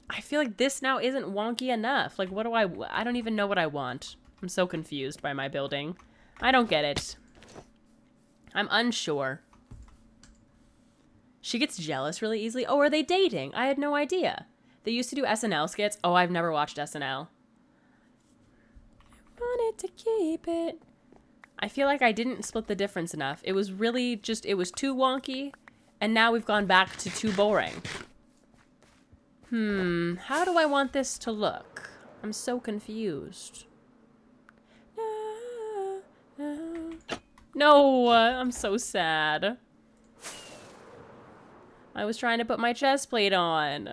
I feel like this now isn't wonky enough. Like, what do I don't even know what I want. I'm so confused by my building. I don't get it. I'm unsure. She gets jealous really easily. Oh, are they dating? I had no idea. They used to do SNL skits. Oh, I've never watched SNL. I wanted to keep it. I feel like I didn't split the difference enough. It was really just, it was too wonky. And now we've gone back to too boring. How do I want this to look? I'm so confused. No, I'm so sad. I was trying to put my chest plate on.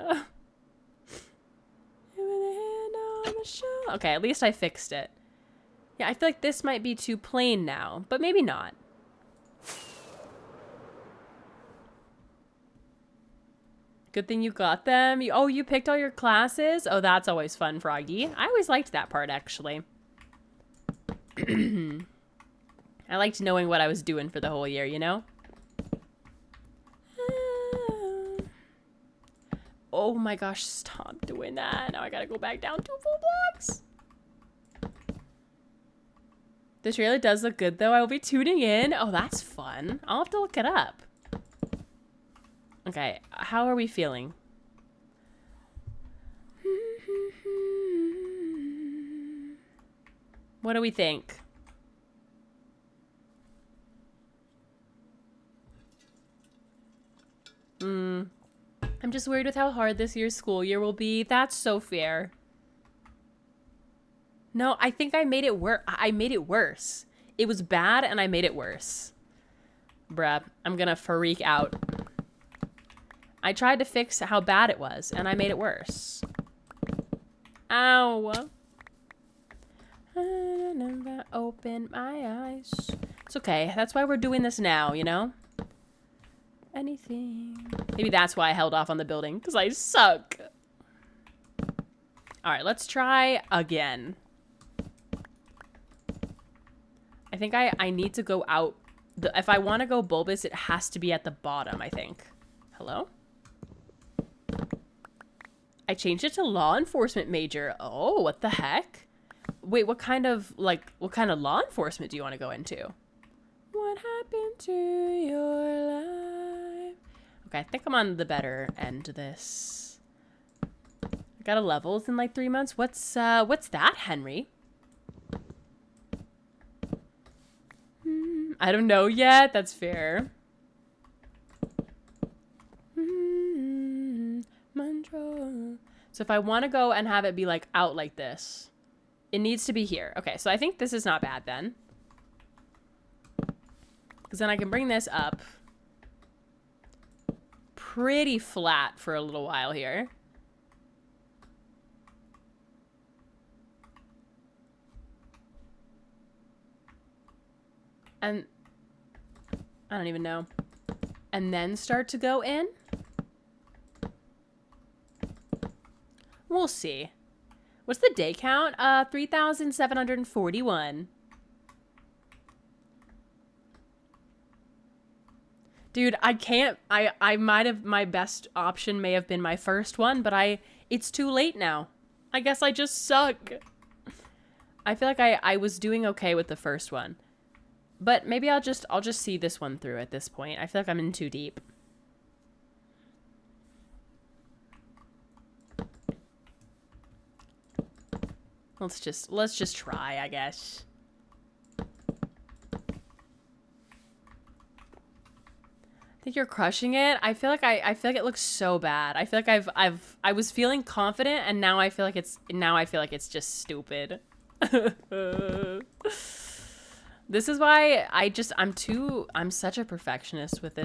Okay, at least I fixed it. Yeah, I feel like this might be too plain now, but maybe not. Good thing you got them. Oh, you picked all your classes? Oh, that's always fun, Froggy. I always liked that part, actually. I liked knowing what I was doing for the whole year, you know? Oh my gosh, stop doing that. Now I gotta go back down 2 full blocks. The trailer does look good, though. I will be tuning in. Oh, that's fun. I'll have to look it up. Okay, how are we feeling? What do we think? I'm just worried with how hard this year's school year will be. That's so fair. No, I think I made it worse. I made it worse. It was bad and I made it worse. Bruh, I'm gonna freak out. I tried to fix how bad it was, and I made it worse. Ow. Open my eyes. It's okay. That's why we're doing this now, you know? Anything. Maybe that's why I held off on the building, because I suck. All right, let's try again. I think I need to go out. If I want to go bulbous, it has to be at the bottom, I think. Hello? I changed it to law enforcement major. Oh, what the heck? Wait, what kind of law enforcement do you want to go into? What happened to your life? Okay, I think I'm on the better end of this. I got a levels in like 3 months. What's that, Henry? I don't know yet. That's fair. So if I want to go and have it be like out like this, it needs to be here. Okay, so I think this is not bad then. Because then I can bring this up pretty flat for a little while here. And I don't even know. And then start to go in? We'll see. What's the day count? 3,741. Dude, I can't. I might have, my best option may have been my first one, but it's too late now. I guess I just suck. I feel like I was doing okay with the first one. But maybe I'll just see this one through at this point. I feel like I'm in too deep. Let's just try, I guess. I think you're crushing it. I feel like it looks so bad. I feel like I was feeling confident, and now I feel like it's just stupid. This is why I'm such a perfectionist with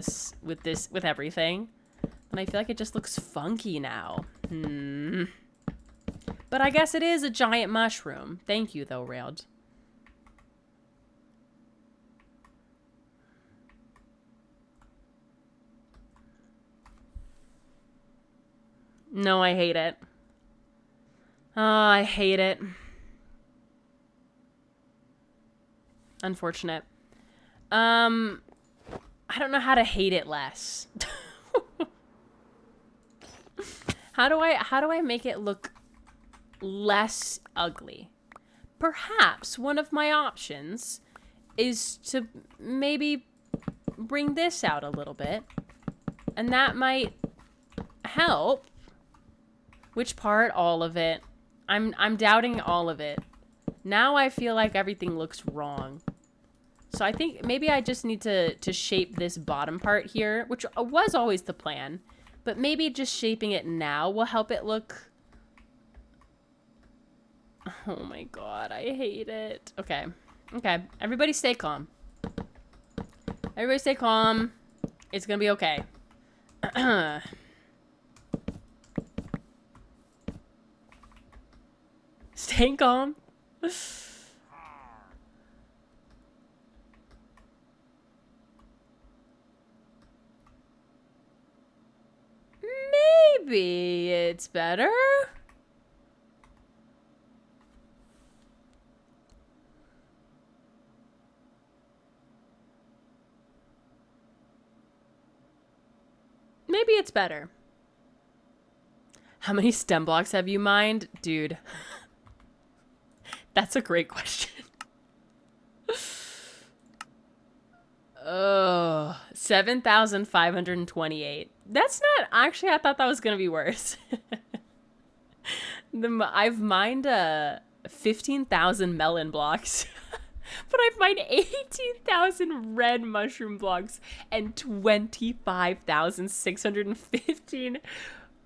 everything. And I feel like it just looks funky now. But I guess it is a giant mushroom. Thank you, though, Railed. No, I hate it. Oh, I hate it. Unfortunate. I don't know how to hate it less. How do I make it look less ugly? Perhaps one of my options is to maybe bring this out a little bit, and that might help. Which part? All of it. I'm doubting all of it. Now I feel like everything looks wrong. So I think maybe I just need to shape this bottom part here, which was always the plan. But maybe just shaping it now will help it look... Oh my god, I hate it. Okay. Okay. Everybody stay calm. Everybody stay calm. It's gonna be okay. Staying calm. Maybe it's better. Maybe it's better. How many stem blocks have you mined? Dude. That's a great question. Oh, 7,528. That's not... Actually, I thought that was going to be worse. I've mined 15,000 melon blocks. But I've mined 18,000 red mushroom blocks and 25,615...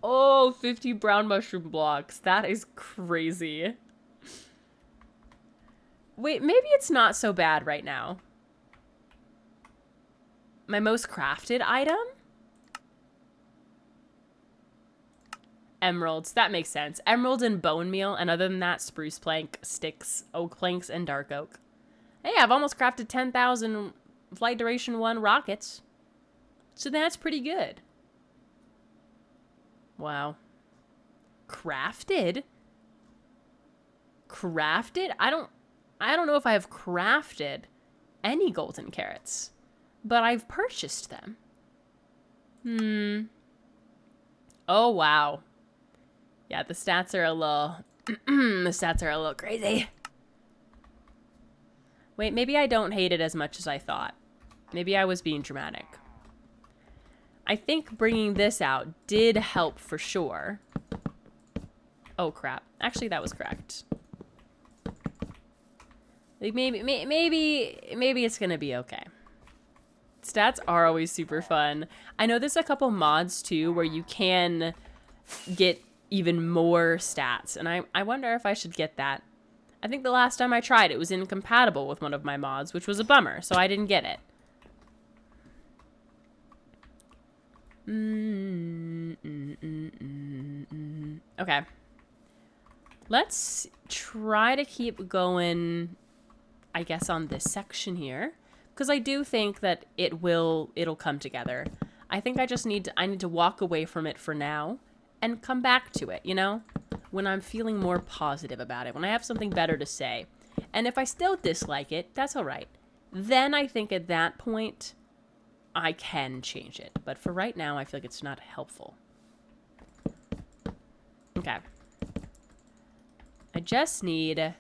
Oh, 50 brown mushroom blocks. That is crazy. Wait, maybe it's not so bad right now. My most crafted item? Emeralds. That makes sense. Emerald and bone meal, and other than that, spruce plank, sticks, oak planks, and dark oak. Hey, I've almost crafted 10,000 flight duration 1 rockets. So that's pretty good. Wow. Crafted? Crafted? I don't know if I have crafted any golden carrots, but I've purchased them. Oh, wow. Yeah, the stats are a little, the stats are a little crazy. Wait, maybe I don't hate it as much as I thought. Maybe I was being dramatic. I think bringing this out did help for sure. Oh, crap. Actually, that was correct. Like maybe it's gonna be okay. Stats are always super fun. I know there's a couple mods too where you can get even more stats, and I wonder if I should get that. I think the last time I tried it was incompatible with one of my mods, which was a bummer, so I didn't get it. Okay. Let's try to keep going, I guess, on this section here. because I do think that it'll come together. I think I need to walk away from it for now and come back to it, you know? When I'm feeling more positive about it, when I have something better to say. And if I still dislike it, that's all right. Then I think at that point, I can change it. But for right now, I feel like it's not helpful. Okay. I just need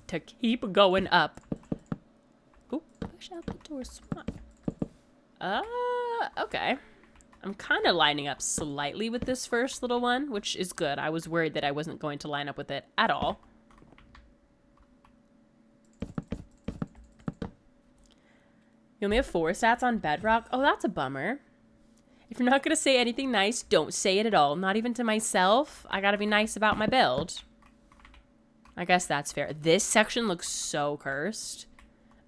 to keep going up. Ooh, push out the door, swap. Okay. I'm kind of lining up slightly with this first little one, which is good. I was worried that I wasn't going to line up with it at all. You only have 4 stats on Bedrock? Oh, that's a bummer. If you're not going to say anything nice, don't say it at all. Not even to myself. I got to be nice about my build. I guess that's fair. This section looks so cursed.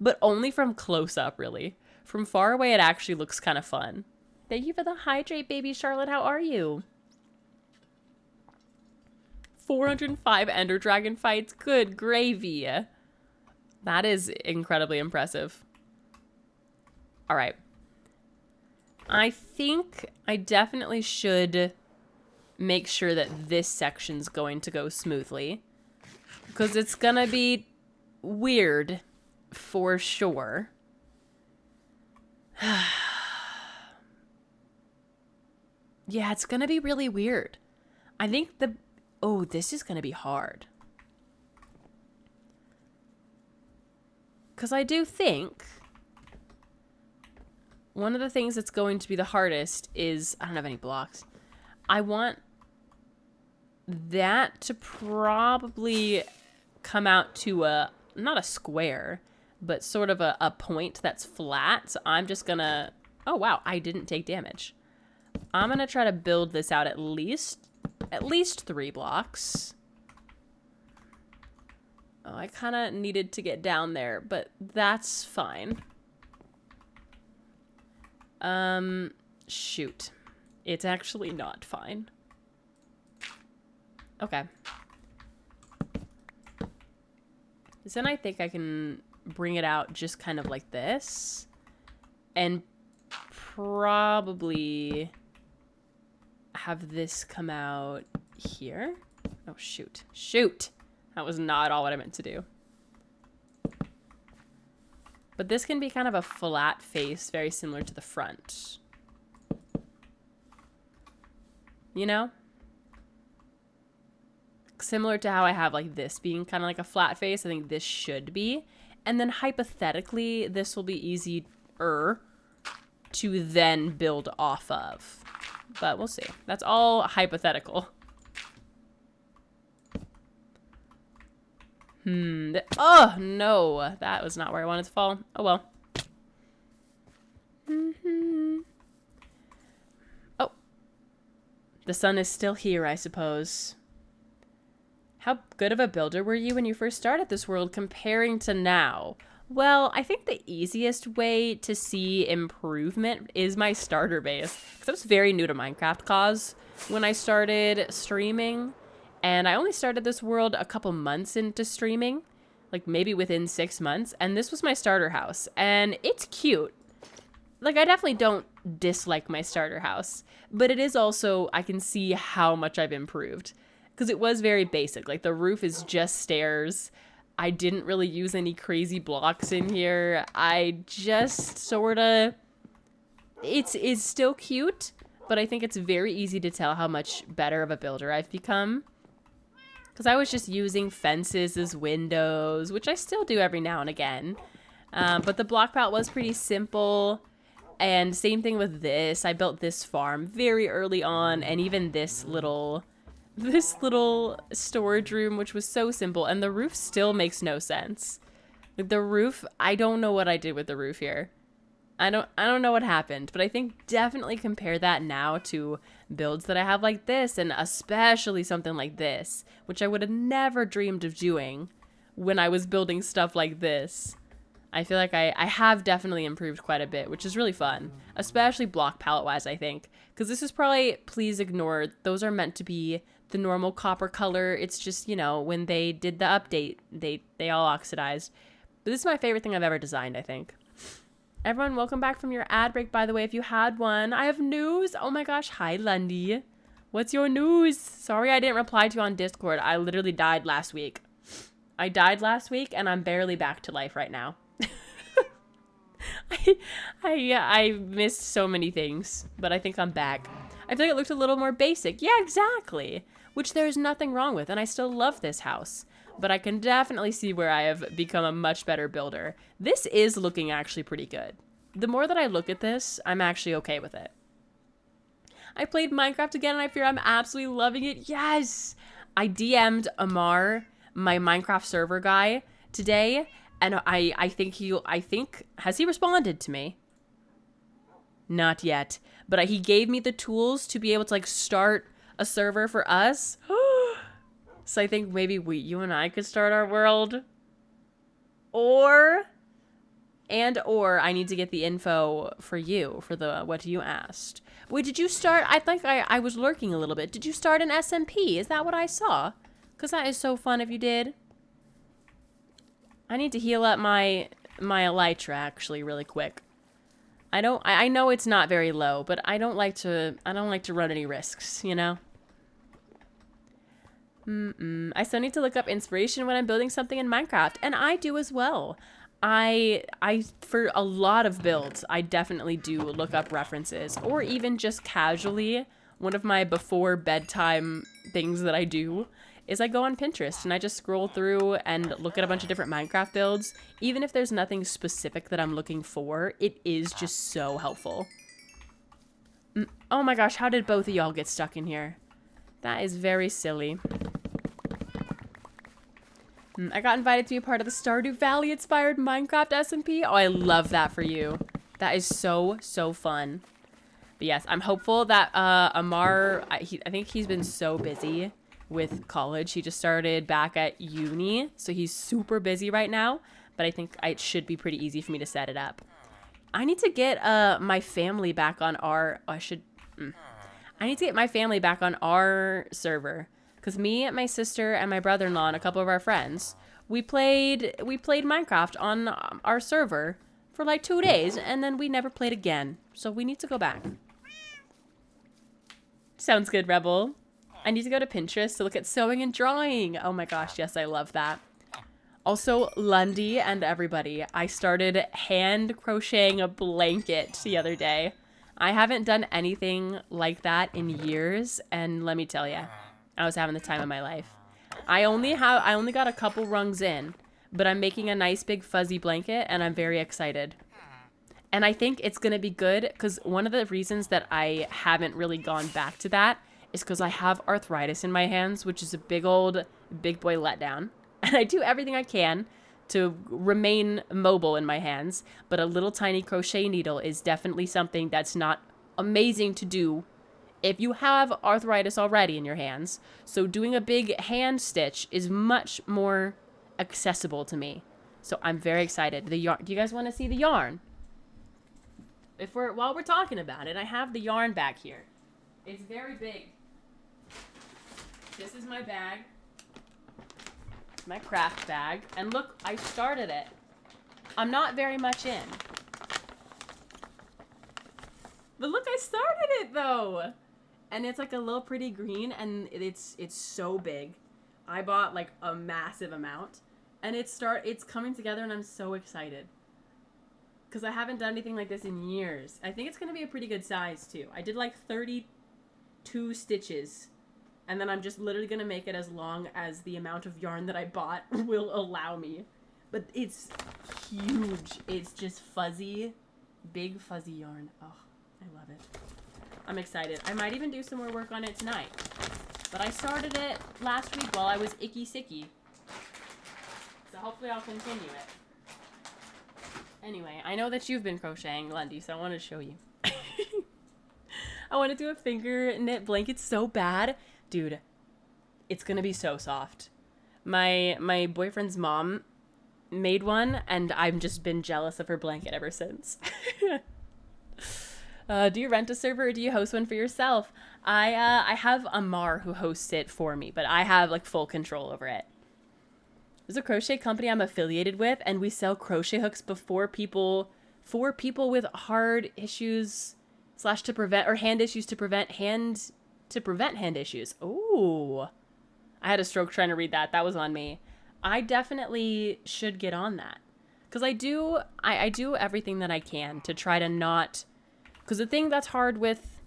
But only from close up, really. From far away, it actually looks kind of fun. Thank you for the hydrate, baby Charlotte. How are you? 405 Ender Dragon fights. Good gravy. That is incredibly impressive. All right. I think I definitely should make sure that this section's going to go smoothly. Because it's going to be weird for sure. Yeah, it's going to be really weird. I think oh, this is going to be hard. Because I do think one of the things that's going to be the hardest is, I don't have any blocks. I want that to probably come out to not a square, but sort of a point that's flat. So I'm just going to, oh wow, I didn't take damage. I'm going to try to build this out at least 3 blocks. Oh, I kind of needed to get down there, but that's fine. Shoot. It's actually not fine. Okay. So then I think I can bring it out just kind of like this. And probably have this come out here. Oh, shoot. Shoot! That was not all what I meant to do. But this can be kind of a flat face, very similar to the front. You know? Similar to how I have like this being kind of like a flat face, I think this should be. And then hypothetically, this will be easier to then build off of. But we'll see. That's all hypothetical. Oh, no. That was not where I wanted to fall. Oh, well. Oh. The sun is still here, I suppose. How good of a builder were you when you first started this world comparing to now? Well, I think the easiest way to see improvement is my starter base. Because I was very new to Minecraft cause when I started streaming. And I only started this world a couple months into streaming. Like maybe within 6 months. And this was my starter house. And it's cute. Like I definitely don't dislike my starter house. But it is also, I can see how much I've improved. Because it was very basic. Like the roof is just stairs. I didn't really use any crazy blocks in here. I just sort of... It's still cute, but I think it's very easy to tell how much better of a builder I've become. Because I was just using fences as windows, which I still do every now and again. But the block palette was pretty simple. And same thing with this. I built this farm very early on, and even this little storage room, which was so simple, and the roof still makes no sense. The roof, I don't know what I did with the roof here. I don't know what happened, but I think definitely compare that now to builds that I have like this, and especially something like this, which I would have never dreamed of doing when I was building stuff like this. I feel like I have definitely improved quite a bit, which is really fun, especially block palette wise, I think, because this is probably, please ignore, those are meant to be the normal copper color. It's just, you know, when they did the update, they all oxidized. But this is my favorite thing I've ever designed, I think. Everyone, welcome back from your ad break, by the way, if you had one. I have news. Oh my gosh. Hi, Lundy. What's your news? Sorry I didn't reply to you on Discord. I literally died last week. I died last week, and I'm barely back to life right now. I missed so many things, but I think I'm back. I feel like it looked a little more basic. Yeah, exactly. Which there's nothing wrong with, and I still love this house. But I can definitely see where I have become a much better builder. This is looking actually pretty good. The more that I look at this, I'm actually okay with it. I played Minecraft again, and I fear I'm absolutely loving it. Yes! I DM'd Amar, my Minecraft server guy, today, and I think, has he responded to me? Not yet. But he gave me the tools to be able to, like, start a server for us. So I think maybe you and I could start our world. Or I need to get the info for you, for the what you asked. Wait, did you start? I think I was lurking a little bit. Did you start an SMP? Is that what I saw? Because that is so fun if you did. I need to heal up my elytra, actually, really quick. I know it's not very low, but I don't like to run any risks, you know? I still need to look up inspiration when I'm building something in Minecraft, and I do as well. I for a lot of builds, I definitely do look up references, or even just casually, one of my before bedtime things that I do is I go on Pinterest and I just scroll through and look at a bunch of different Minecraft builds. Even if there's nothing specific that I'm looking for, it is just so helpful. Oh my gosh, how did both of y'all get stuck in here? That is very silly. I got invited to be a part of the Stardew Valley inspired Minecraft SMP. Oh, I love that for you. That is so, so fun. But yes, I'm hopeful that Amar, I think he's been so busy with college. He just started back at uni, so he's super busy right now. But I think it should be pretty easy for me to set it up. I need to get my family back on our... I need to get my family back on our server. Because me, my sister, and my brother-in-law and a couple of our friends, we played Minecraft on our server for like 2 days, and then we never played again. So we need to go back. Sounds good, Rebel. I need to go to Pinterest to look at sewing and drawing. Oh my gosh, yes, I love that. Also, Lundy and everybody, I started hand crocheting a blanket the other day. I haven't done anything like that in years, and let me tell you, I was having the time of my life. I only got a couple rungs in, but I'm making a nice big fuzzy blanket, and I'm very excited. And I think it's gonna be good, because one of the reasons that I haven't really gone back to that is because I have arthritis in my hands, which is a big boy letdown. And I do everything I can to remain mobile in my hands, but a little tiny crochet needle is definitely something that's not amazing to do if you have arthritis already in your hands. So doing a big hand stitch is much more accessible to me. So I'm very excited. The yarn. Do you guys want to see the yarn? While we're talking about it, I have the yarn back here. It's very big. This is my bag. My craft bag. And look, I started it. I'm not very much in. But look, I started it though. And it's like a little pretty green, and it's so big. I bought like a massive amount, and it's coming together, and I'm so excited. Because I haven't done anything like this in years. I think it's going to be a pretty good size too. I did like 32 stitches, and then I'm just literally going to make it as long as the amount of yarn that I bought will allow me. But it's huge. It's just fuzzy, big fuzzy yarn. Oh, I love it. I'm excited. I might even do some more work on it tonight. But I started it last week while I was icky-sicky. So hopefully I'll continue it. Anyway, I know that you've been crocheting, Lundy, so I want to show you. I want to do a finger knit blanket so bad. Dude, it's going to be so soft. My boyfriend's mom made one, and I've just been jealous of her blanket ever since. Do you rent a server or do you host one for yourself? I have Amar who hosts it for me, but I have like full control over it. There's a crochet company I'm affiliated with, and we sell crochet hooks before people for people with hard issues / to prevent, or hand issues to prevent hand issues. Ooh. I had a stroke trying to read that. That was on me. I definitely should get on that. Because I do everything that I can to try to not... Because the thing that's hard with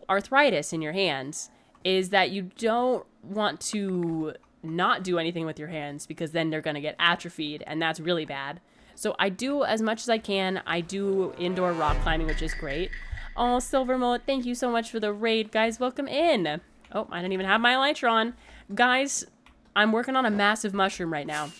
arthritis in your hands is that you don't want to not do anything with your hands, because then they're going to get atrophied, and that's really bad. So I do as much as I can. I do indoor rock climbing, which is great. Oh, Silver Mullet, thank you so much for the raid. Guys, welcome in. Oh, I didn't even have my elytra on. Guys, I'm working on a massive mushroom right now.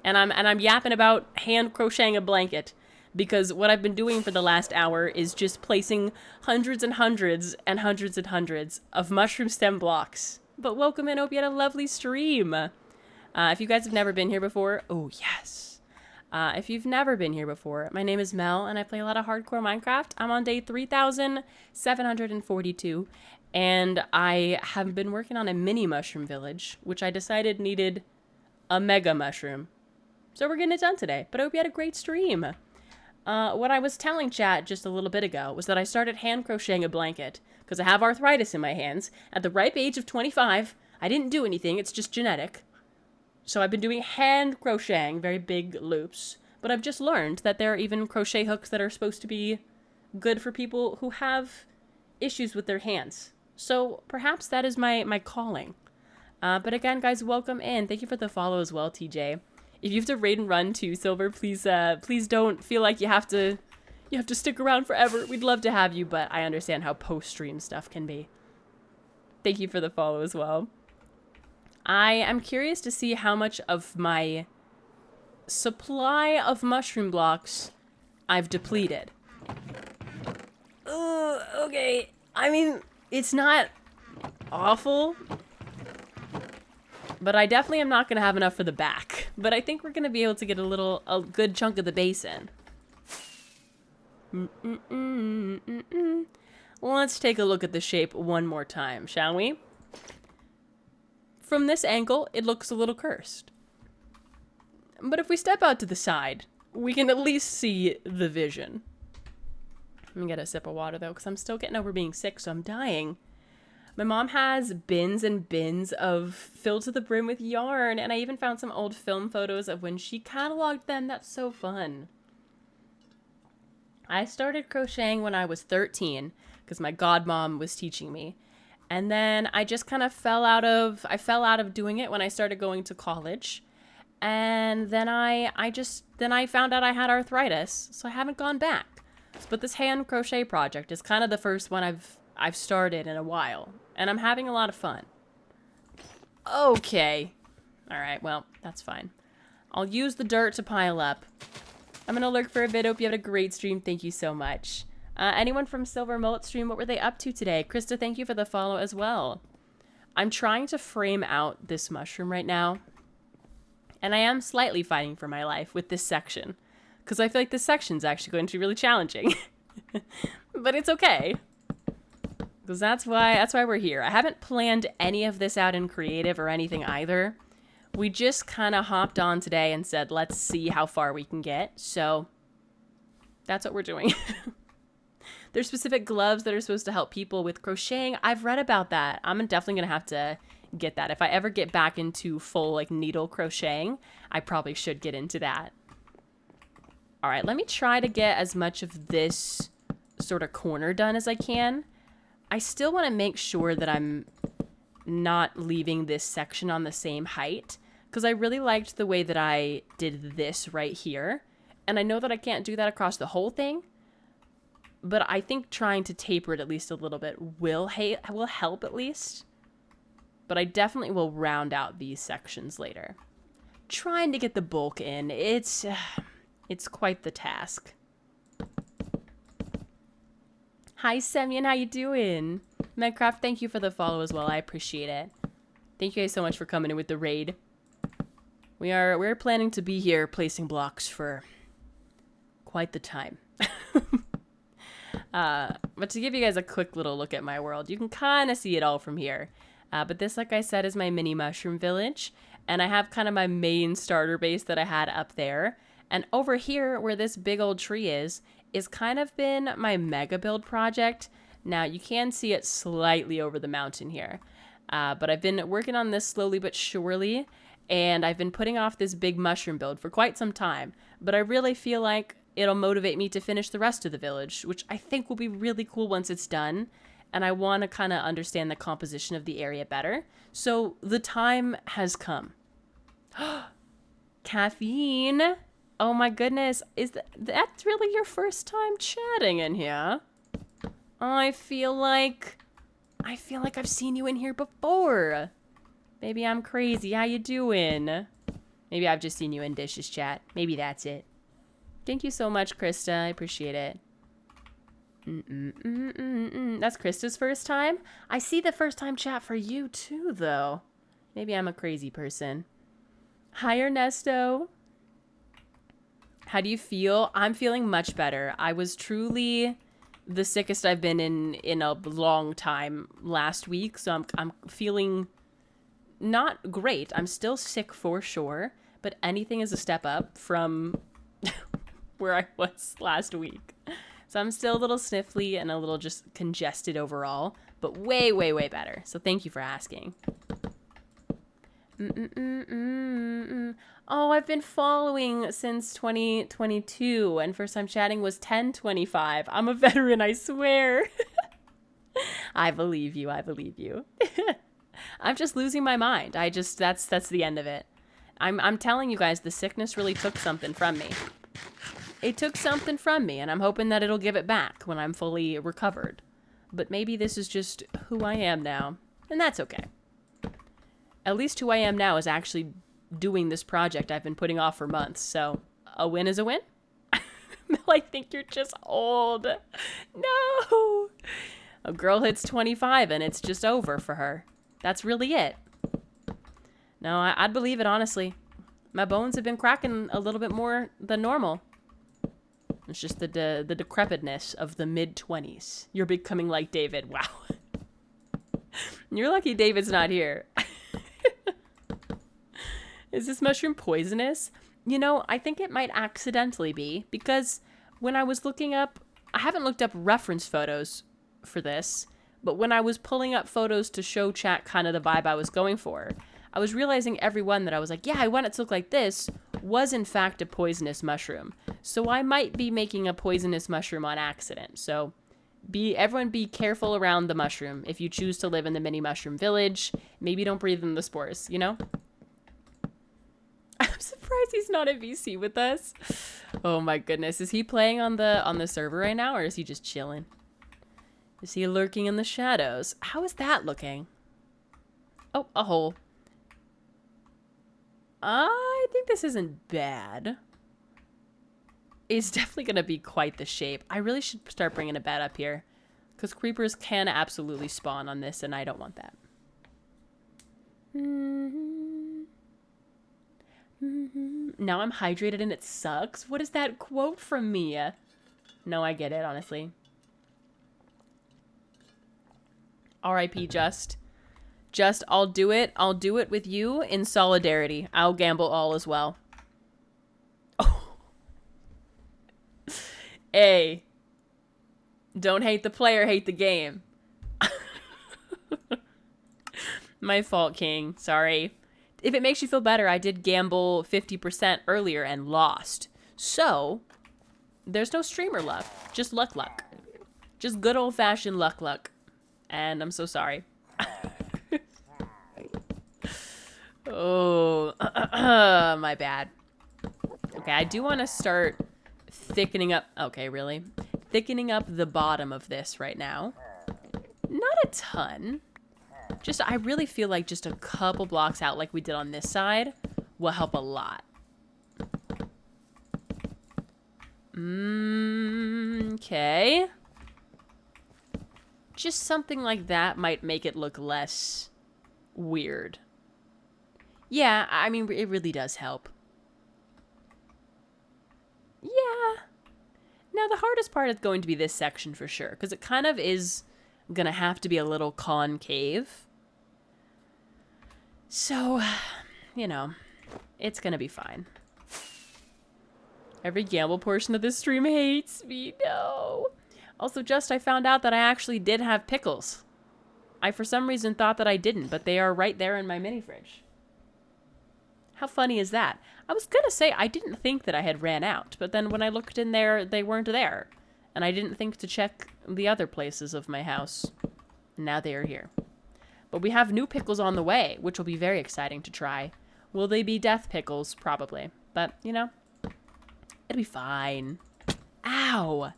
And I'm yapping about hand crocheting a blanket, because what I've been doing for the last hour is just placing hundreds and hundreds and hundreds and hundreds of mushroom stem blocks. But welcome in. Hope you had a lovely stream. If you guys have never been here before, oh yes. If you've never been here before, my name is Mel, and I play a lot of hardcore Minecraft. I'm on day 3,742, and I have been working on a mini mushroom village, which I decided needed a mega mushroom. So we're getting it done today, but I hope you had a great stream. What I was telling chat just a little bit ago was that I started hand crocheting a blanket because I have arthritis in my hands. At the ripe age of 25, I didn't do anything. It's just genetic. So I've been doing hand crocheting, very big loops. But I've just learned that there are even crochet hooks that are supposed to be good for people who have issues with their hands. So perhaps that is my calling. But again, guys, welcome in. Thank you for the follow as well, TJ. If you have to raid and run too, Silver, please don't feel like you have to stick around forever. We'd love to have you, but I understand how post-stream stuff can be. Thank you for the follow as well. I am curious to see how much of my supply of mushroom blocks I've depleted. Okay. I mean, it's not awful, but I definitely am not going to have enough for the back. But I think we're going to be able to get a good chunk of the base in. Let's take a look at the shape one more time, shall we? From this angle, it looks a little cursed. But if we step out to the side, we can at least see the vision. Let me get a sip of water, though, because I'm still getting over being sick, so I'm dying. My mom has bins and bins of filled to the brim with yarn, and I even found some old film photos of when she cataloged them. That's so fun. I started crocheting when I was 13, because my godmom was teaching me. And then I just kind of fell out of doing it when I started going to college. And then I found out I had arthritis, so I haven't gone back. But this hand crochet project is kind of the first one I've started in a while, and I'm having a lot of fun. Okay. All right, well, that's fine. I'll use the dirt to pile up. I'm going to lurk for a bit. Hope you had a great stream. Thank you so much. Anyone from Silver Mullet stream, what were they up to today? Krista, thank you for the follow as well. I'm trying to frame out this mushroom right now, and I am slightly fighting for my life with this section, because I feel like this section's actually going to be really challenging. But it's okay, because that's why we're here. I haven't planned any of this out in creative or anything either. We just kind of hopped on today and said, let's see how far we can get. So that's what we're doing. There's specific gloves that are supposed to help people with crocheting. I've read about that. I'm definitely going to have to get that. If I ever get back into full like needle crocheting, I probably should get into that. All right, let me try to get as much of this sort of corner done as I can. I still want to make sure that I'm not leaving this section on the same height, because I really liked the way that I did this right here. And I know that I can't do that across the whole thing, but I think trying to taper it at least a little bit will help at least. But I definitely will round out these sections later. Trying to get the bulk in, it's quite the task. Hi, Semyon, how you doing? Minecraft, thank you for the follow as well. I appreciate it. Thank you guys so much for coming in with the raid. We're planning to be here placing blocks for quite the time. But to give you guys a quick little look at my world, you can kind of see it all from here. But this, like I said, is my mini mushroom village. And I have kind of my main starter base that I had up there. And over here, where this big old tree is kind of been my mega build project. Now, you can see it slightly over the mountain here. But I've been working on this slowly but surely, and I've been putting off this big mushroom build for quite some time. But I really feel like it'll motivate me to finish the rest of the village, which I think will be really cool once it's done. And I want to kind of understand the composition of the area better. So the time has come. Caffeine. Oh my goodness. Is that really your first time chatting in here? I feel like I've seen you in here before. Maybe I'm crazy. How you doing? Maybe I've just seen you in Dishes chat. Maybe that's it. Thank you so much, Krista. I appreciate it. That's Krista's first time? I see the first time chat for you too, though. Maybe I'm a crazy person. Hi, Ernesto. How do you feel? I'm feeling much better. I was truly the sickest I've been in a long time last week, so I'm feeling not great. I'm still sick for sure, but anything is a step up from where I was last week. So I'm still a little sniffly and a little just congested overall, but way, way, way better. So thank you for asking. Oh, I've been following since 2022, and first time chatting was 1025. I'm a veteran, I swear. I believe you. I believe you. I'm just losing my mind. That's the end of it. I'm telling you guys, the sickness really took something from me. It took something from me, and I'm hoping that it'll give it back when I'm fully recovered. But maybe this is just who I am now, and that's okay. At least who I am now is actually doing this project I've been putting off for months, so a win is a win. Mel, I think you're just old. No! A girl hits 25 and it's just over for her. That's really it. No, I'd believe it, honestly. My bones have been cracking a little bit more than normal. It's just the decrepitness of the mid-20s. You're becoming like David. Wow. You're lucky David's not here. Is this mushroom poisonous? You know, I think it might accidentally be, because when I was looking up, I haven't looked up reference photos for this, but when I was pulling up photos to show chat kind of the vibe I was going for, I was realizing every one that I was like, yeah, I want it to look like this, was in fact a poisonous mushroom. So I might be making a poisonous mushroom on accident. So everyone be careful around the mushroom. If you choose to live in the mini mushroom village, maybe don't breathe in the spores, you know? I'm surprised he's not at VC with us. Oh my goodness. Is he playing on the server right now, or is he just chilling? Is he lurking in the shadows? How is that looking? Oh, a hole. I think this isn't bad. It's definitely going to be quite the shape. I really should start bringing a bed up here, because creepers can absolutely spawn on this, and I don't want that. Now I'm hydrated and it sucks. What is that quote from me? No, I get it, honestly. R.I.P. Just, I'll do it. I'll do it with you in solidarity. I'll gamble all as well. Oh. Hey. Don't hate the player, hate the game. My fault, King. Sorry. If it makes you feel better, I did gamble 50% earlier and lost. So, there's no streamer luck. Just luck. Just good old-fashioned luck. And I'm so sorry. Oh, my bad. Okay, I do want to start thickening up. Okay, really? Thickening up the bottom of this right now. Not a ton. Just, I really feel like just a couple blocks out like we did on this side will help a lot. Okay. Just something like that might make it look less weird. Yeah, I mean, it really does help. Yeah. Now, the hardest part is going to be this section for sure, because it kind of is gonna have to be a little concave. So, you know, it's gonna be fine. Every gamble portion of this stream hates me. No. Also, I found out that I actually did have pickles. I, for some reason, thought that I didn't, but they are right there in my mini fridge. How funny is that? I was gonna say I didn't think that I had ran out, but then when I looked in there, they weren't there. And I didn't think to check the other places of my house. Now they are here. But we have new pickles on the way, which will be very exciting to try. Will they be death pickles? Probably. But, you know, it'll be fine. Ow!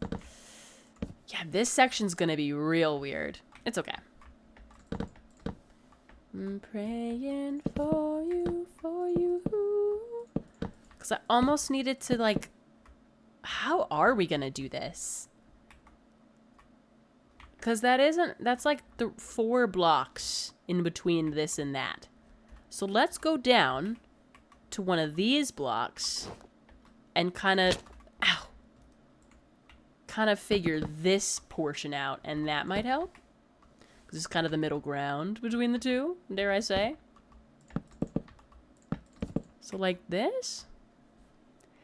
Yeah, this section's gonna be real weird. It's okay. I'm praying for you, Because I almost needed to, like... How are we gonna do this? Because that's like the 4 blocks in between this and that. So let's go down to one of these blocks and kind of figure this portion out, and that might help. Because it's kind of the middle ground between the two, dare I say. So like this?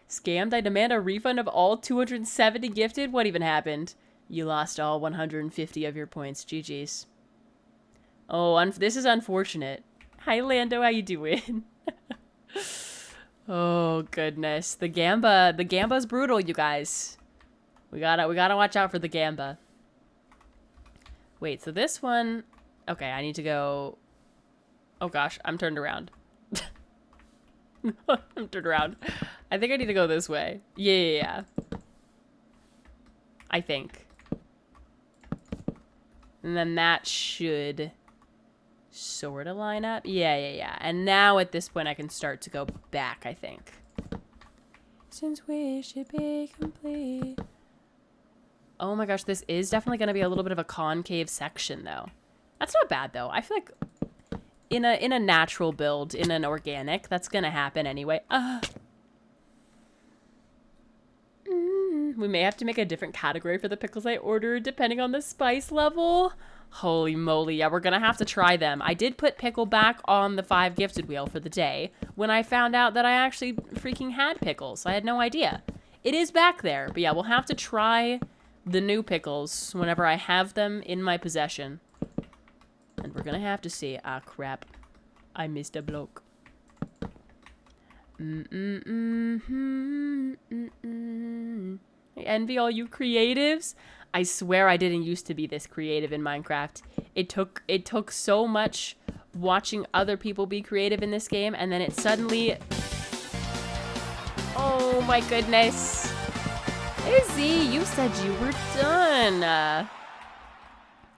Scammed, I demand a refund of all 270 gifted? What even happened? You lost all 150 of your points. GG's. Oh, this is unfortunate. Hi, Lando. How you doing? Oh, goodness. The Gamba's brutal, you guys. We gotta watch out for the Gamba. Wait, so this one... Okay, I need to go... Oh, gosh. I'm turned around. I'm turned around. I think I need to go this way. Yeah. I think. And then that should sort of line up. Yeah. And now at this point I can start to go back, I think. Since we should be complete. Oh my gosh, this is definitely going to be a little bit of a concave section, though. That's not bad, though. I feel like in a natural build, in an organic, that's going to happen anyway. We may have to make a different category for the pickles I ordered, depending on the spice level. Holy moly, yeah, we're going to have to try them. I did put pickle back on the 5 gifted wheel for the day when I found out that I actually freaking had pickles. I had no idea. It is back there, but yeah, we'll have to try the new pickles whenever I have them in my possession. And we're going to have to see. Ah, crap. I missed a bloke. I envy all you creatives. I swear I didn't used to be this creative in Minecraft. It took so much watching other people be creative in this game, and then it suddenly... Oh my goodness. Izzy, you said you were done.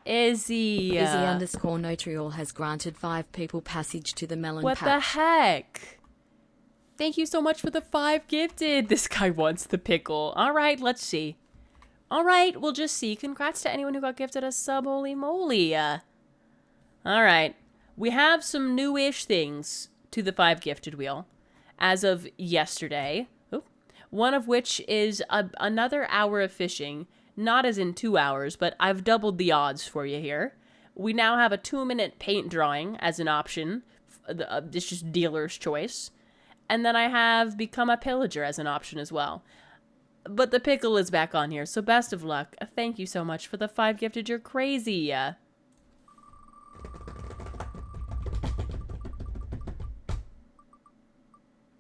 Izzy. Izzy_Notrial has granted 5 people passage to the Melon Patch. What the heck? Thank you so much for the 5 gifted. This guy wants the pickle. All right, let's see. All right, we'll just see. Congrats to anyone who got gifted a sub. Holy moly. All right. We have some new-ish things to the 5 gifted wheel as of yesterday. One of which is another hour of fishing. Not as in 2 hours, but I've doubled the odds for you here. We now have a 2-minute paint drawing as an option. It's just dealer's choice. And then I have become a pillager as an option as well. But the pickle is back on here, so best of luck. Thank you so much for the 5 gifted. You're crazy.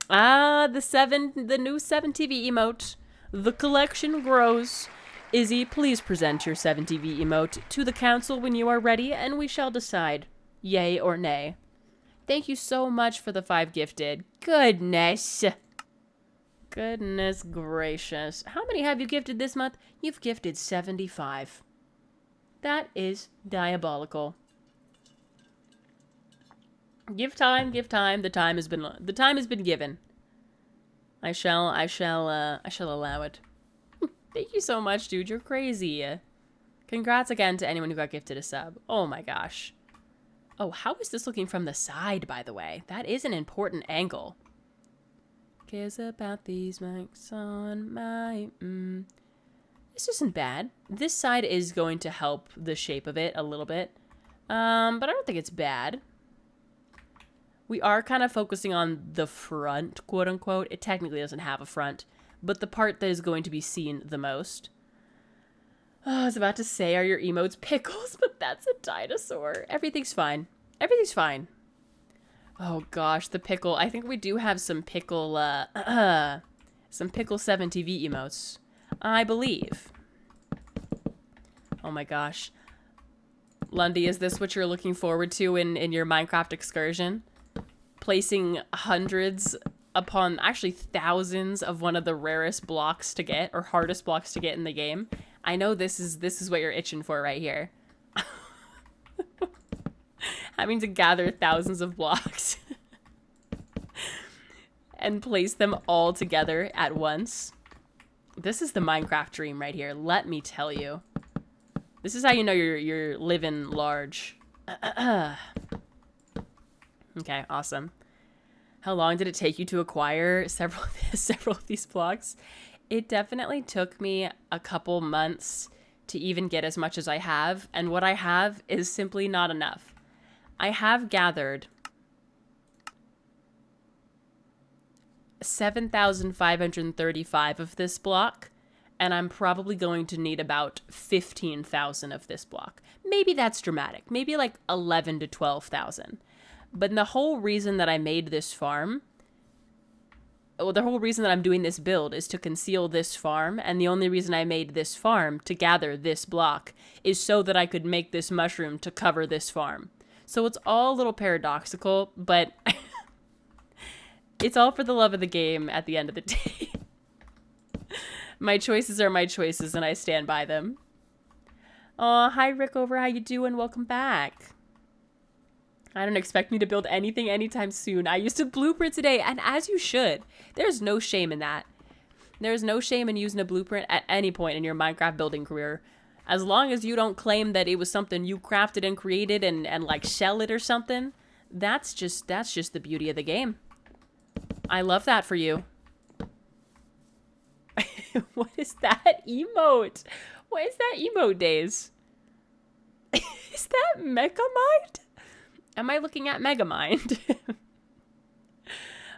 Ah, the new 7 TV emote. The collection grows. Izzy, please present your 7 TV emote to the council when you are ready, and we shall decide, yay or nay. Thank you so much for the 5 gifted. Goodness. Goodness gracious. How many have you gifted this month? You've gifted 75. That is diabolical. Give time, give time. The time has been given. I shall allow it. Thank you so much, dude. You're crazy. Congrats again to anyone who got gifted a sub. Oh my gosh. Oh, how is this looking from the side, by the way? That is an important angle. Cares about these mics on my... This isn't bad. This side is going to help the shape of it a little bit. But I don't think it's bad. We are kind of focusing on the front, quote unquote. It technically doesn't have a front. but the part that is going to be seen the most. Oh, I was about to say, are your emotes pickles? But that's a dinosaur. Everything's fine. Everything's fine. Oh gosh, the pickle. I think we do have some pickle, some pickle 7 TV emotes. I believe. Oh my gosh. Lundy, is this what you're looking forward to in your Minecraft excursion? Placing hundreds upon, actually thousands of one of the rarest blocks to get, or hardest blocks to get in the game. I know this is what you're itching for right here. Having to gather thousands of blocks and place them all together at once. This is the Minecraft dream right here, let me tell you. This is how you know you're living large. Okay, awesome. How long did it take you to acquire several of these blocks? It definitely took me a couple months to even get as much as I have, and what I have is simply not enough. I have gathered 7,535 of this block, and I'm probably going to need about 15,000 of this block. Maybe that's dramatic. Maybe like 11 to 12,000. But the whole reason that I made this farm, well, the whole reason that I'm doing this build is to conceal this farm, and the only reason I made this farm to gather this block is so that I could make this mushroom to cover this farm. So it's all a little paradoxical, but it's all for the love of the game at the end of the day. My choices are my choices, and I stand by them. Aw, hi Rickover, how you doing? Welcome back. I don't expect me to build anything anytime soon. I used a blueprint today, and as you should. There's no shame in that. There's no shame in using a blueprint at any point in your Minecraft building career. As long as you don't claim that it was something you crafted and created and like shell it or something, that's just the beauty of the game. I love that for you. What is that emote? What is that emote, Days? Is that Megamind? Am I looking at Megamind?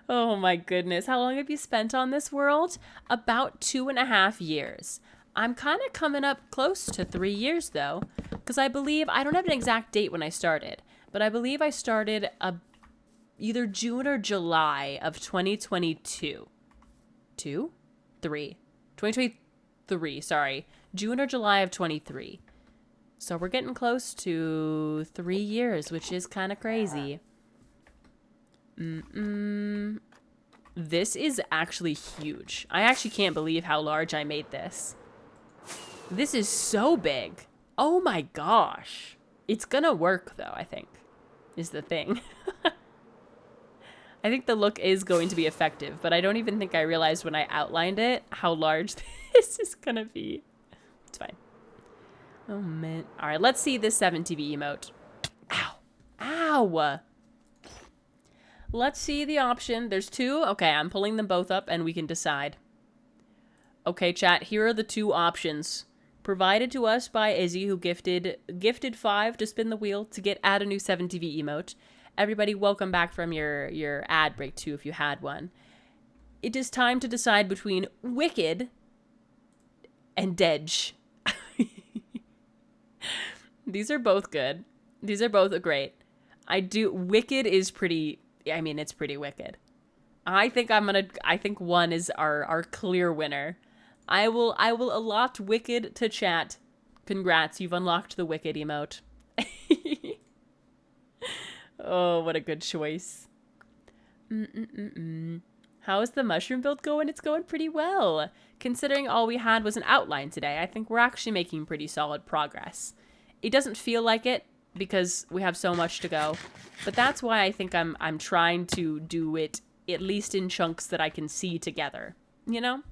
Oh my goodness. How long have you spent on this world? About 2.5 years. I'm kind of coming up close to 3 years though, because I believe, I don't have an exact date when I started, but I believe I started either June or July of 2022. 2023, sorry. June or July of 23. So we're getting close to 3 years, which is kind of crazy. This is actually huge. I actually can't believe how large I made this. This is so big. Oh my gosh. It's gonna work though, I think, is the thing. I think the look is going to be effective, but I don't even think I realized when I outlined it how large this is gonna be. It's fine. Oh man. All right, let's see this 7 TV emote. Ow. Ow. Let's see the option. There's 2. Okay, I'm pulling them both up and we can decide. Okay, chat, here are the 2 options. Provided to us by Izzy, who gifted 5 to spin the wheel to add a new 7 TV emote. Everybody, welcome back from your ad break too, if you had one. It is time to decide between Wicked and Dedge. These are both good. These are both great. Wicked is pretty, I mean, it's pretty wicked. I think one is our clear winner. I will allot Wicked to chat. Congrats, you've unlocked the Wicked emote. Oh, what a good choice. How is the mushroom build going? It's going pretty well. Considering all we had was an outline today, I think we're actually making pretty solid progress. It doesn't feel like it because we have so much to go, but that's why I think I'm trying to do it at least in chunks that I can see together, you know?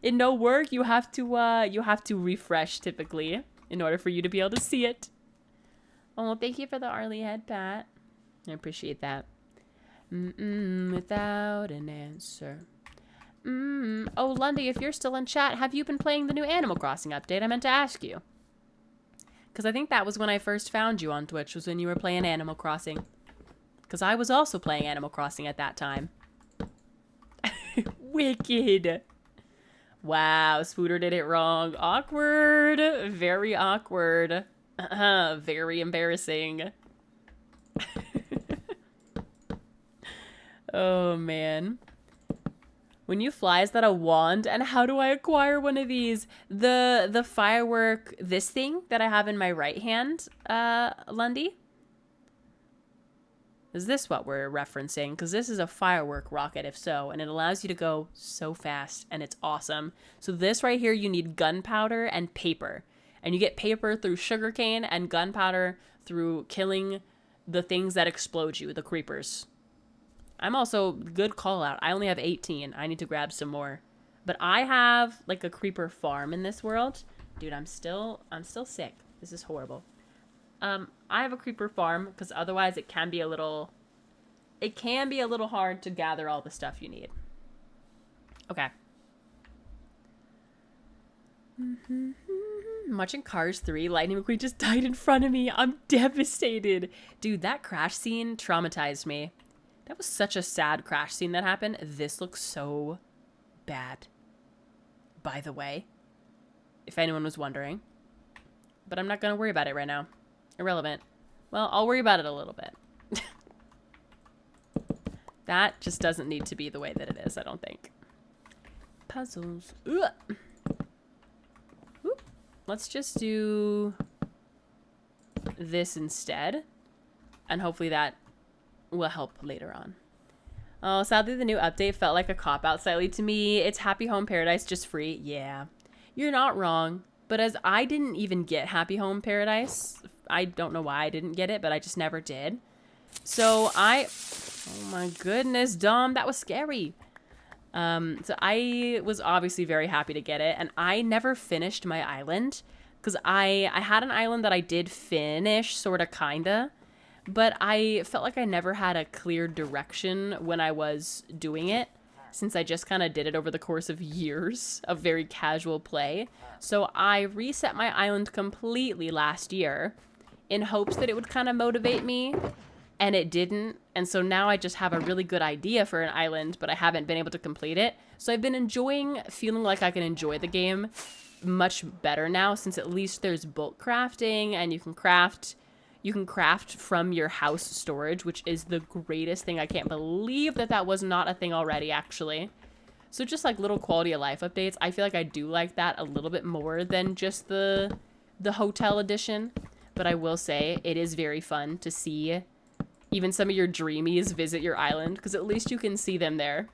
In no work, you have to refresh typically in order for you to be able to see it. Oh, thank you for the Arlie head pat. I appreciate that. Without an answer. Oh, Lundy, if you're still in chat, have you been playing the new Animal Crossing update? I meant to ask you. Because I think that was when I first found you on Twitch, was when you were playing Animal Crossing. Because I was also playing Animal Crossing at that time. Wicked. Wow, Spooter did it wrong. Awkward. Very awkward. Very embarrassing. Oh, man. When you fly, is that a wand? And how do I acquire one of these? The firework, this thing that I have in my right hand, Lundy? Is this what we're referencing? Because this is a firework rocket, if so, and it allows you to go so fast, and it's awesome. So this right here, you need gunpowder and paper. And you get paper through sugarcane and gunpowder through killing the things that explode you, the creepers. I'm also, good call out, I only have 18. I need to grab some more. But I have, like, a creeper farm in this world. Dude, I'm still sick. This is horrible. I have a creeper farm because otherwise it can be a little hard to gather all the stuff you need. Okay. I'm watching Cars 3. Lightning McQueen just died in front of me. I'm devastated. Dude, that crash scene traumatized me. That was such a sad crash scene that happened. This looks so bad, by the way, if anyone was wondering. But I'm not going to worry about it right now. Irrelevant. Well, I'll worry about it a little bit. That just doesn't need to be the way that it is, I don't think. Puzzles. Ugh. Oop. Let's just do this instead. And hopefully that will help later on. Oh, sadly the new update felt like a cop-out slightly to me. It's Happy Home Paradise just free. Yeah. You're not wrong. But as I didn't even get Happy Home Paradise, I don't know why I didn't get it, but I just never did. So oh my goodness, Dom, that was scary. So I was obviously very happy to get it, and I never finished my island, because I had an island that I did finish, sorta, kinda, but I felt like I never had a clear direction when I was doing it, since I just kind of did it over the course of years of very casual play. So I reset my island completely last year in hopes that it would kind of motivate me, and it didn't. And so now I just have a really good idea for an island, but I haven't been able to complete it. So I've been enjoying feeling like I can enjoy the game much better now, since at least there's bulk crafting and you can craft from your house storage, which is the greatest thing. I can't believe that was not a thing already, actually. So just like little quality of life updates, I feel like I do like that a little bit more than just the hotel edition. But I will say it is very fun to see even some of your dreamies visit your island, because at least you can see them there.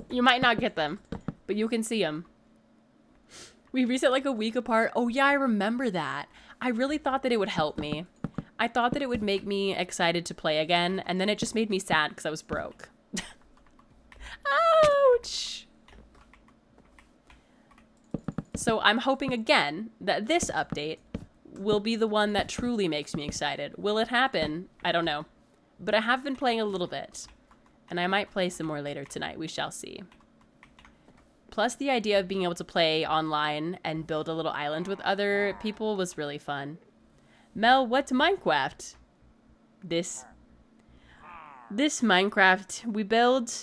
You might not get them, but you can see them. We reset like a week apart. Oh yeah, I remember that. I really thought that it would help me. I thought that it would make me excited to play again, and then it just made me sad because I was broke. Ouch! So I'm hoping again that this update will be the one that truly makes me excited. Will it happen? I don't know. But I have been playing a little bit, and I might play some more later tonight. We shall see. Plus, the idea of being able to play online and build a little island with other people was really fun. Mel, what's Minecraft? This Minecraft, we build,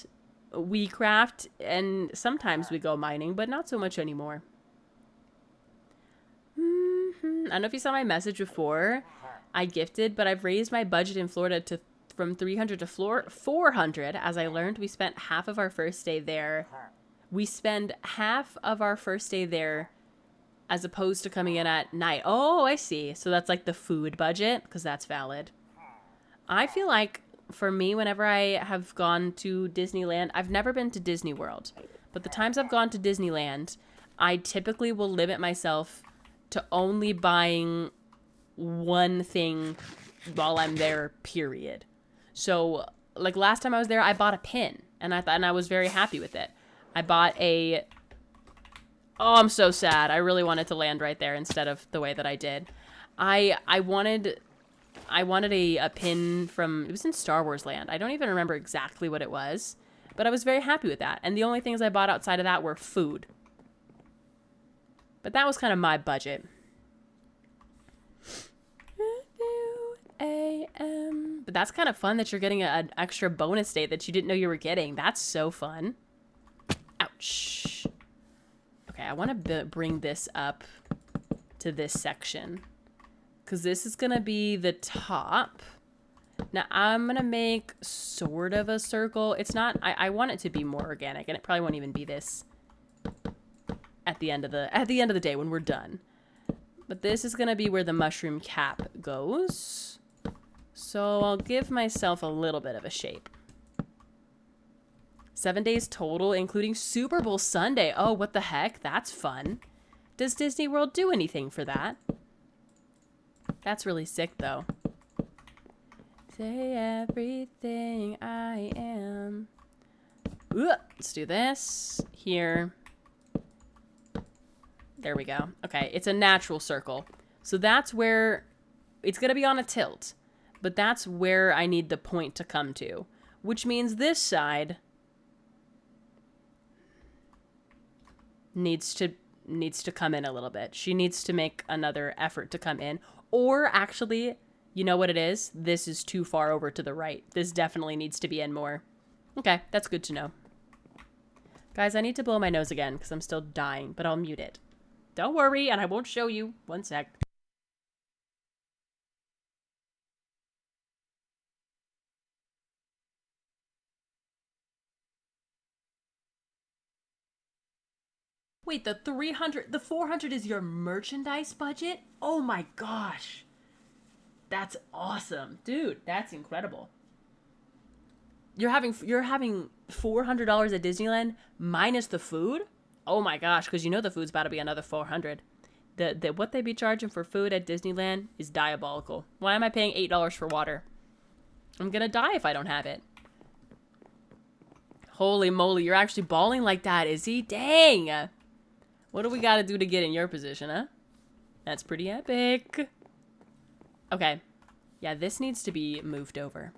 we craft, and sometimes we go mining, but not so much anymore. I don't know if you saw my message before. I gifted, but I've raised my budget in Florida from 300 to 400. As I learned, we spent half of our first day there. We spend half of our first day there as opposed to coming in at night. Oh, I see. So that's like the food budget, because that's valid. I feel like for me, whenever I have gone to Disneyland, I've never been to Disney World, but the times I've gone to Disneyland, I typically will limit myself to only buying one thing while I'm there, period. So like last time I was there, I bought a pin, and I was very happy with it. I bought oh, I'm so sad. I really wanted to land right there instead of the way that I did. I wanted a pin from, it was in Star Wars Land. I don't even remember exactly what it was, but I was very happy with that. And the only things I bought outside of that were food. But that was kind of my budget. But that's kind of fun that you're getting an extra bonus day that you didn't know you were getting. That's so fun. Shh. Okay, I want to bring this up to this section, because this is going to be the top. Now, I'm going to make sort of a circle. It's not, I want it to be more organic, and it probably won't even be this at the end of the day when we're done. But this is going to be where the mushroom cap goes. So I'll give myself a little bit of a shape. 7 days total, including Super Bowl Sunday. Oh, what the heck? That's fun. Does Disney World do anything for that? That's really sick, though. Say everything I am. Ooh, let's do this. Here. There we go. Okay, it's a natural circle. So that's where it's going to be on a tilt. But that's where I need the point to come to. Which means this side needs to come in a little bit. She needs to make another effort to come in. Or actually, you know what it is? This is too far over to the right. This definitely needs to be in more. Okay, that's good to know. Guys, I need to blow my nose again because I'm still dying, but I'll mute it. Don't worry, and I won't show you. One sec. Wait, the 400 is your merchandise budget? Oh my gosh. That's awesome. Dude, that's incredible. You're having $400 at Disneyland minus the food? Oh my gosh, because you know the food's about to be another 400. What they be charging for food at Disneyland is diabolical. Why am I paying $8 for water? I'm gonna die if I don't have it. Holy moly, you're actually bawling like that, is he? Dang! What do we gotta do to get in your position, huh? That's pretty epic. Okay. Yeah, this needs to be moved over.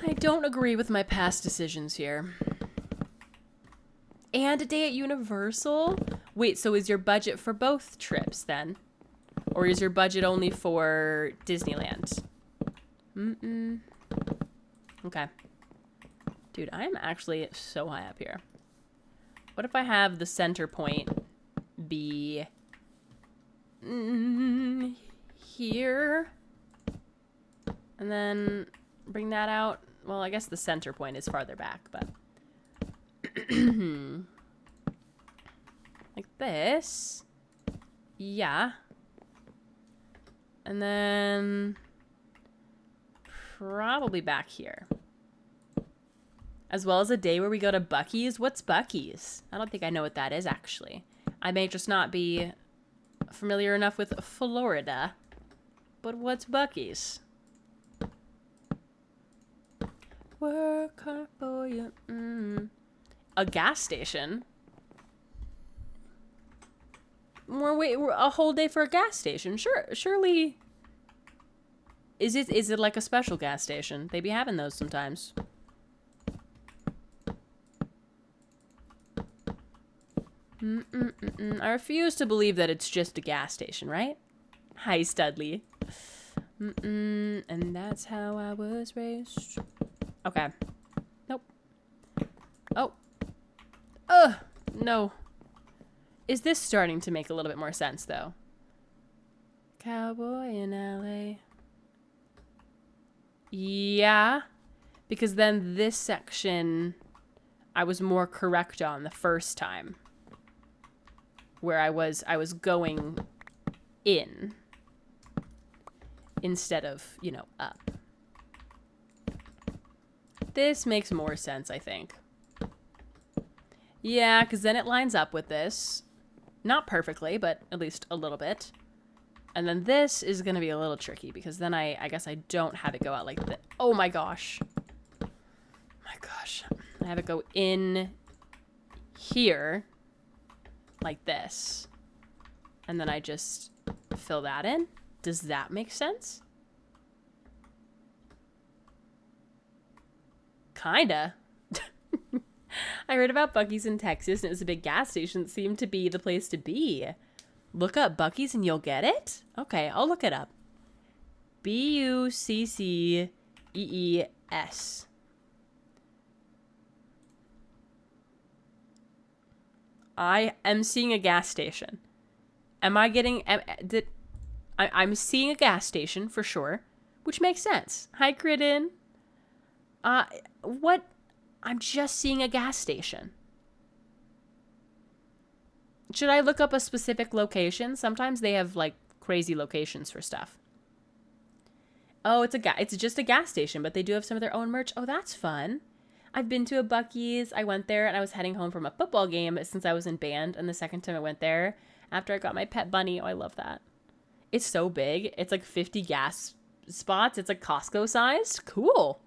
I don't agree with my past decisions here. And a day at Universal? Wait, so is your budget for both trips then? Or is your budget only for Disneyland? Okay. Dude, I'm actually so high up here. What if I have the center point be here? And then bring that out. Well, I guess the center point is farther back, but like this. Yeah. And then probably back here. As well as a day where we go to Buc-ee's. What's Buc-ee's? I don't think I know what that is, actually. I may just not be familiar enough with Florida. But what's Buc-ee's? Work hard for you. A gas station? We're a whole day for a gas station. Surely. Is it like a special gas station? They be having those sometimes. I refuse to believe that it's just a gas station, right? Hi, Studley. And that's how I was raised. Okay. Nope. Oh. Ugh. No. Is this starting to make a little bit more sense, though? Cowboy in LA. Yeah. Because then this section I was more correct on the first time. Where I was going in instead of, you know, up. This makes more sense, I think. Yeah, because then it lines up with this. Not perfectly, but at least a little bit. And then this is going to be a little tricky because then I guess I don't have it go out like this. Oh my gosh. My gosh. I have it go in here. Like this. And then I just fill that in. Does that make sense? Kinda. I heard about Buc-ee's in Texas, and it was a big gas station that seemed to be the place to be. Look up Buc-ee's and you'll get it? Okay, I'll look it up. Buccees. I am seeing a gas station. Am I getting... I'm seeing a gas station for sure, which makes sense. Hi, Critten. What? I'm just seeing a gas station. Should I look up a specific location? Sometimes they have, like, crazy locations for stuff. Oh, it's just a gas station, but they do have some of their own merch. Oh, that's fun. I've been to a Buc-ee's. I went there, and I was heading home from a football game since I was in band, and the second time I went there, after I got my pet bunny. Oh, I love that. It's so big. It's like 50 gas spots. It's like Costco sized. Cool.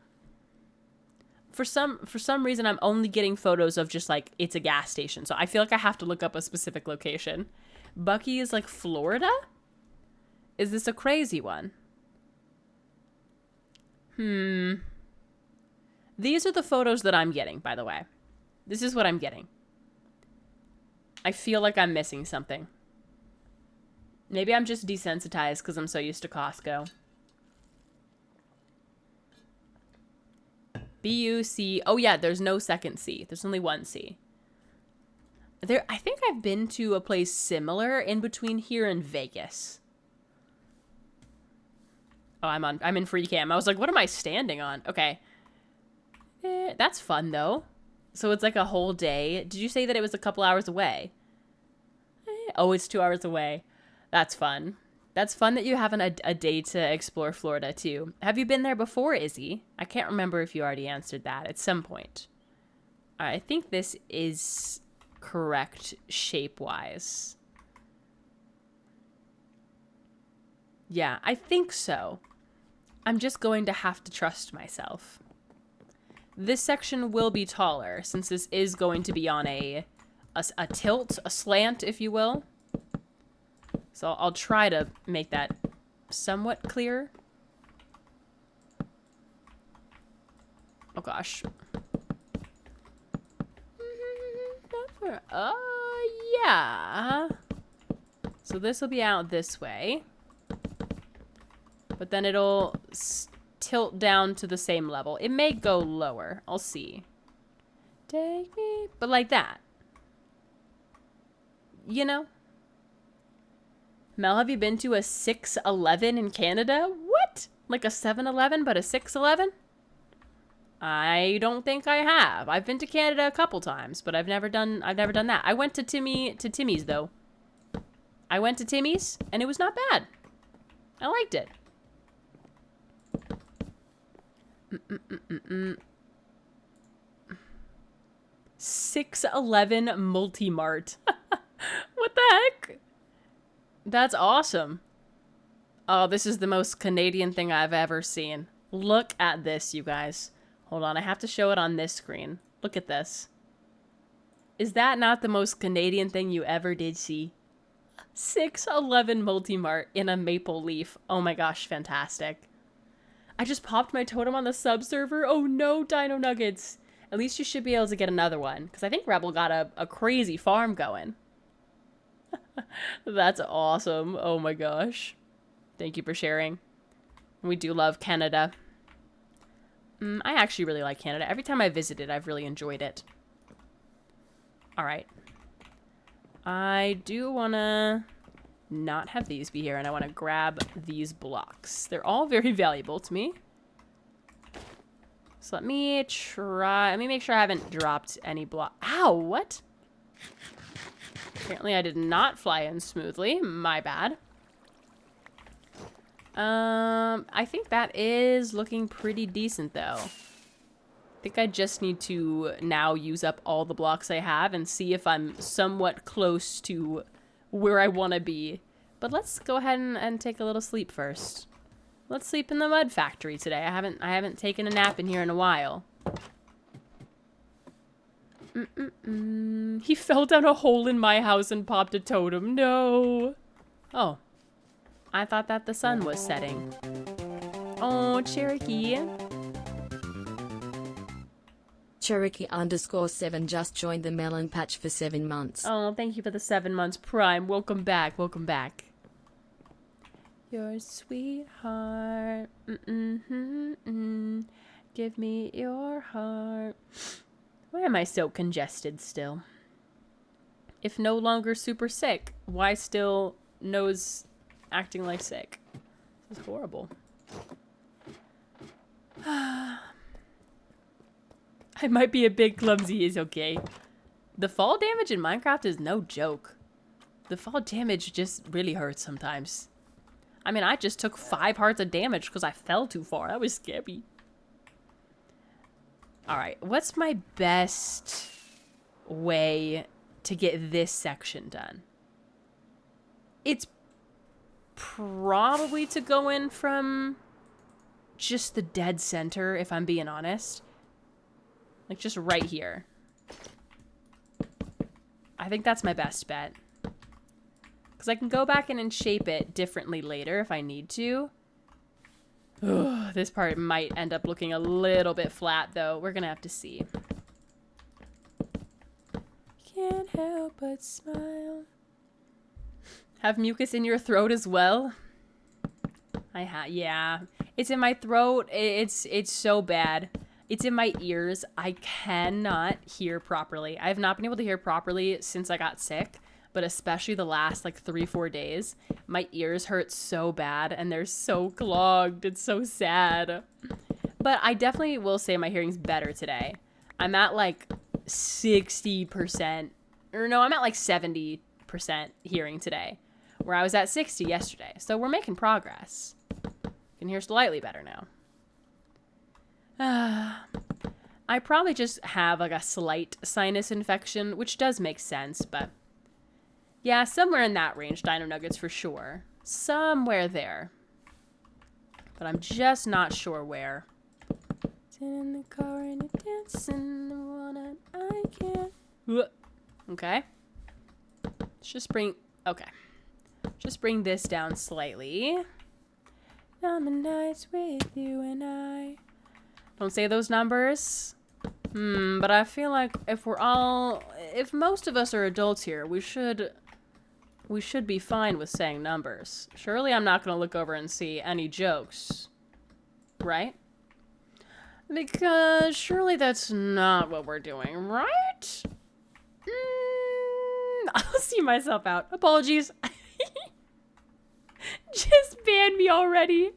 For some reason, I'm only getting photos of just like it's a gas station. So I feel like I have to look up a specific location. Buc-ee's like Florida? Is this a crazy one? These are the photos that I'm getting, by the way. This is what I'm getting. I feel like I'm missing something. Maybe I'm just desensitized because I'm so used to Costco. B-U-C. Oh, yeah, there's no second C. There's only one C. I think I've been to a place similar in between here and Vegas. Oh, I'm in free cam. I was like, what am I standing on? Okay. That's fun, though. So it's like a whole day. Did you say that it was a couple hours away? Oh, it's 2 hours away. That's fun. That's fun that you have a day to explore Florida, too. Have you been there before, Izzy? I can't remember if you already answered that at some point. I think this is correct shape-wise. Yeah, I think so. I'm just going to have to trust myself. This section will be taller, since this is going to be on a tilt, a slant, if you will. So I'll try to make that somewhat clear. Oh gosh. Yeah. So this will be out this way. But then it'll tilt down to the same level. It may go lower. I'll see. Take me. But like that. You know? Mel, have you been to a 6-Eleven in Canada? What? Like a 7-Eleven, but a 6-Eleven? I don't think I have. I've been to Canada a couple times, but I've never done that. I went to Timmy's though. I went to Timmy's and it was not bad. I liked it. 6-Eleven Multi-Mart. What the heck? That's awesome. Oh, this is the most Canadian thing I've ever seen. Look at this, you guys. Hold on, I have to show it on this screen. Look at this. Is that not the most Canadian thing you ever did see? 6-Eleven Multi-Mart in a maple leaf. Oh my gosh, fantastic. I just popped my totem on the sub server. Oh no, Dino Nuggets. At least you should be able to get another one, because I think Rebel got a crazy farm going. That's awesome. Oh my gosh. Thank you for sharing. We do love Canada. I actually really like Canada. Every time I visited, I've really enjoyed it. Alright. I do want to not have these be here, and I want to grab these blocks. They're all very valuable to me. So let me make sure I haven't dropped any block. Ow, what? Apparently I did not fly in smoothly. My bad. I think that is looking pretty decent, though. I think I just need to now use up all the blocks I have and see if I'm somewhat close to where I want to be. But let's go ahead and take a little sleep first. Let's sleep in the mud factory today. I haven't taken a nap in here in a while. He fell down a hole in my house and popped a totem. No. Oh. I thought that the sun was setting. Oh, Cherokee. Cherokee_7 just joined the Melon Patch for 7 months. Oh, thank you for the 7 months, Prime. Welcome back. Welcome back. Your sweetheart. Give me your heart. Why am I so congested still? If no longer super sick, why still nose acting like sick? This is horrible. I might be a bit clumsy, is okay. The fall damage in Minecraft is no joke. The fall damage just really hurts sometimes. I mean, I just took 5 hearts of damage because I fell too far. That was scary. Alright, what's my best way to get this section done? It's probably to go in from just the dead center, if I'm being honest. Like, just right here. I think that's my best bet. Because I can go back in and shape it differently later if I need to. Ugh, this part might end up looking a little bit flat, though. We're going to have to see. Can't help but smile. Have mucus in your throat as well? Yeah. It's in my throat. It's so bad. It's in my ears. I cannot hear properly. I have not been able to hear properly since I got sick. But especially the last, like, 3-4 days, my ears hurt so bad, and they're so clogged. It's so sad. But I definitely will say my hearing's better today. I'm at, like, 60%. Or no, I'm at, like, 70% hearing today, where I was at 60 yesterday. So we're making progress. I can hear slightly better now. I probably just have, like, a slight sinus infection, which does make sense, but... yeah, somewhere in that range, Dino Nuggets for sure. Somewhere there. But I'm just not sure where. Sitting in the car and you're dancing the one and I can't. Okay. Let's just bring... okay. Just bring this down slightly. Number nights with you and I. Don't say those numbers. But I feel like if most of us are adults here, we should be fine with saying numbers. Surely I'm not going to look over and see any jokes. Right? Because surely that's not what we're doing, right? I'll see myself out. Apologies. Just ban me already.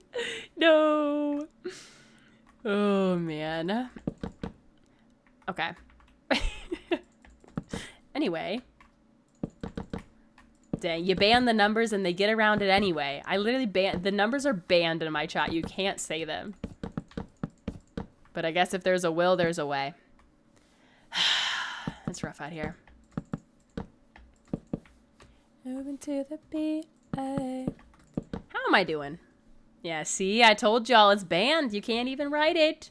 No. Oh, man. Okay. Anyway. Dang, you ban the numbers and they get around it anyway. I literally the numbers are banned in my chat. You can't say them. But I guess if there's a will, there's a way. It's rough out here. Moving to the beat. How am I doing? Yeah, see, I told y'all it's banned. You can't even write it.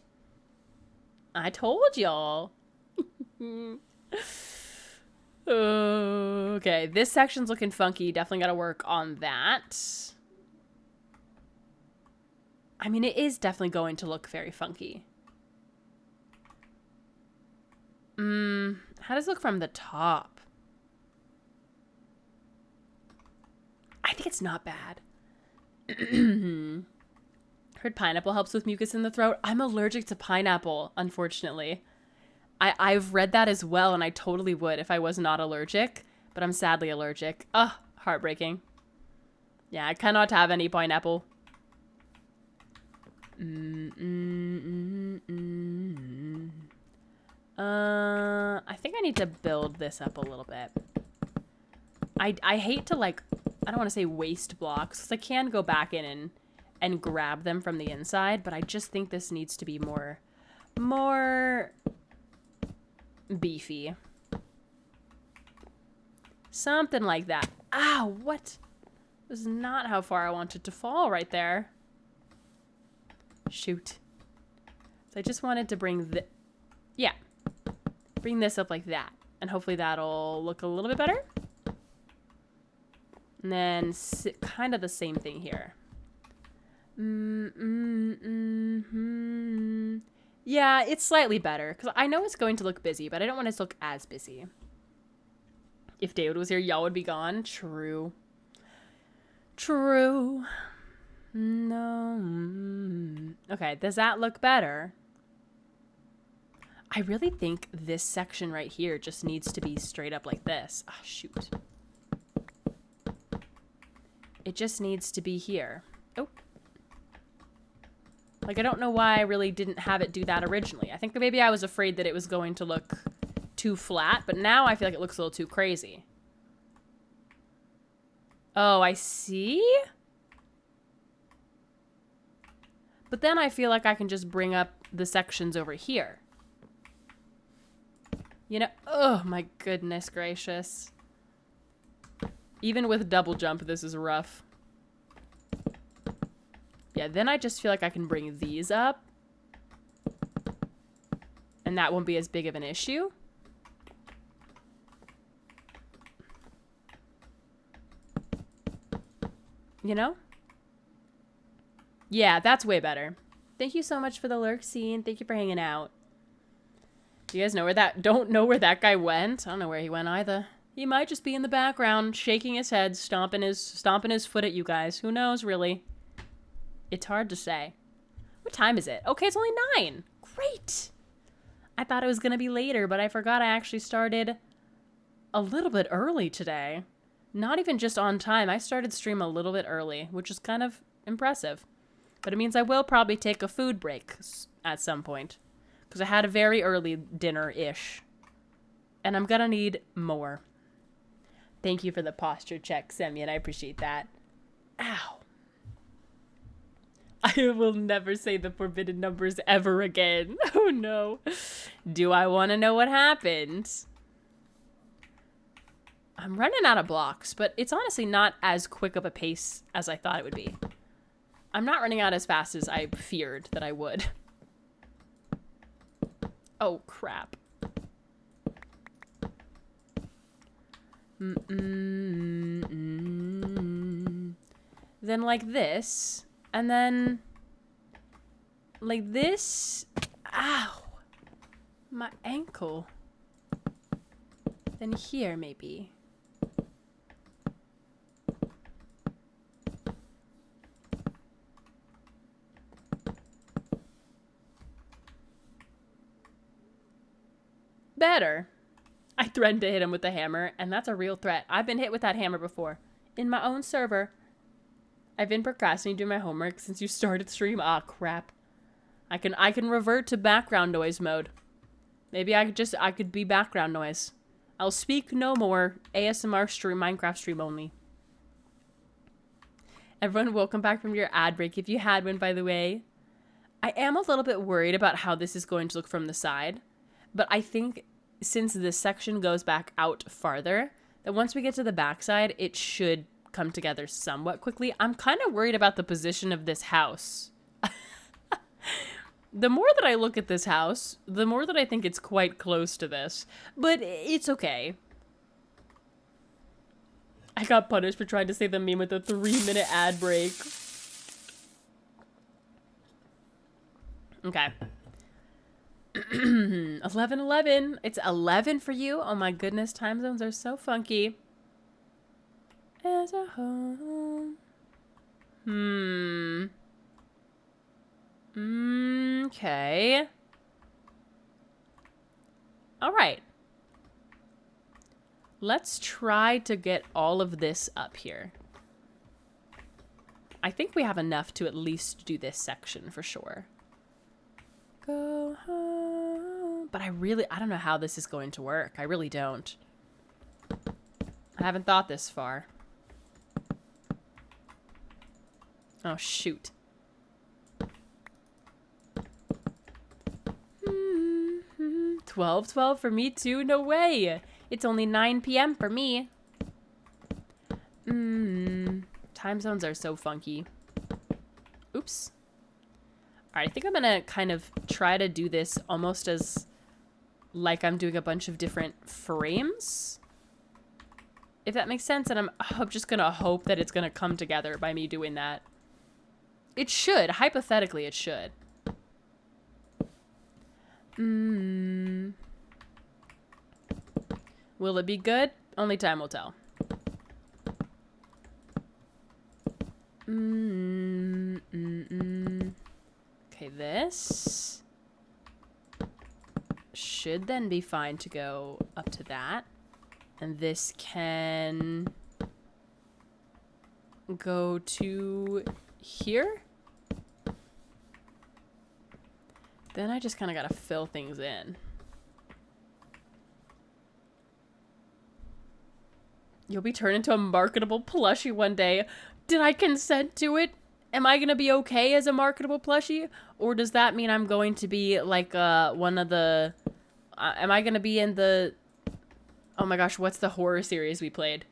I told y'all. Okay, this section's looking funky. Definitely got to work on that. I mean, it is definitely going to look very funky. How does it look from the top? I think it's not bad. Heard pineapple helps with mucus in the throat. I'm allergic to pineapple, unfortunately. I've read that as well, and I totally would if I was not allergic. But I'm sadly allergic. Ugh, heartbreaking. Yeah, I cannot have any pineapple. I think I need to build this up a little bit. I hate to, like, I don't want to say waste blocks, because I can go back in and grab them from the inside, but I just think this needs to be more beefy. Something like that. Ow, what? This is not how far I wanted to fall right there. Shoot. So I just wanted to bring bring this up like that. And hopefully that'll look a little bit better. And then kind of the same thing here. Yeah, it's slightly better. Because I know it's going to look busy, but I don't want it to look as busy. If David was here, y'all would be gone. True. True. No. Okay, does that look better? I really think this section right here just needs to be straight up like this. Ah, shoot. It just needs to be here. Oh. Like, I don't know why I really didn't have it do that originally. I think maybe I was afraid that it was going to look too flat, but now I feel like it looks a little too crazy. Oh, I see? But then I feel like I can just bring up the sections over here. You know, oh my goodness gracious. Even with double jump, this is rough. Yeah, then I just feel like I can bring these up. And that won't be as big of an issue. You know? Yeah, that's way better. Thank you so much for the lurk scene. Thank you for hanging out. Do you guys know where don't know where that guy went? I don't know where he went either. He might just be in the background, shaking his head, stomping his foot at you guys. Who knows, really? It's hard to say. What time is it? Okay, it's only 9. Great. I thought it was going to be later, but I forgot I actually started a little bit early today. Not even just on time. I started stream a little bit early, which is kind of impressive. But it means I will probably take a food break at some point. Because I had a very early dinner-ish. And I'm going to need more. Thank you for the posture check, Semyon. I appreciate that. Ow. I will never say the forbidden numbers ever again. Oh, no. Do I want to know what happened? I'm running out of blocks, but it's honestly not as quick of a pace as I thought it would be. I'm not running out as fast as I feared that I would. Oh, crap. Then like this, and then like this. Ow. My ankle. Then here, maybe. Better. I threatened to hit him with the hammer, and that's a real threat. I've been hit with that hammer before. In my own server. I've been procrastinating doing my homework since you started stream. Ah, crap. I can revert to background noise mode. Maybe I could be background noise. I'll speak no more. ASMR stream, Minecraft stream only. Everyone, welcome back from your ad break if you had one, by the way. I am a little bit worried about how this is going to look from the side, but I think since this section goes back out farther, that once we get to the backside, it should come together somewhat quickly. I'm kind of worried about the position of this house. The more that I look at this house, the more that I think it's quite close to this. But it's okay. I got punished for trying to say the meme with a 3-minute ad break. Okay. 11:11. It's 11 for you. Oh my goodness, time zones are so funky. As a home. Okay. All right. Let's try to get all of this up here. I think we have enough to at least do this section for sure. Go home. But I don't know how this is going to work. I really don't. I haven't thought this far. Oh, shoot. 12:12 for me too? No way. It's only 9 p.m. for me. Time zones are so funky. Oops. Alright, I think I'm gonna kind of try to do this almost as like I'm doing a bunch of different frames. If that makes sense, and I'm just gonna hope that it's gonna come together by me doing that. It should. Hypothetically, it should. Will it be good? Only time will tell. Okay, this should then be fine to go up to that. And this can go to here. Then I just kind of got to fill things in. You'll be turned into a marketable plushie one day. Did I consent to it? Am I going to be okay as a marketable plushie? Or does that mean I'm going to be like one of the... am I going to be in the... Oh my gosh, what's the horror series we played?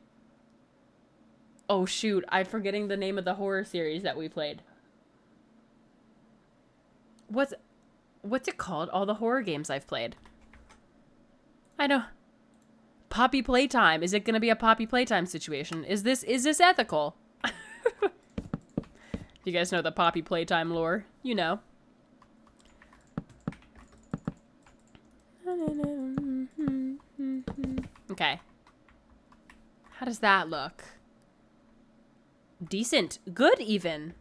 Oh shoot, I'm forgetting the name of the horror series that we played. What's it called? All the horror games I've played. I know. Poppy Playtime. Is it going to be a Poppy Playtime situation? Is this ethical? If you guys know the Poppy Playtime lore, you know. Okay. How does that look? Decent. Good, even.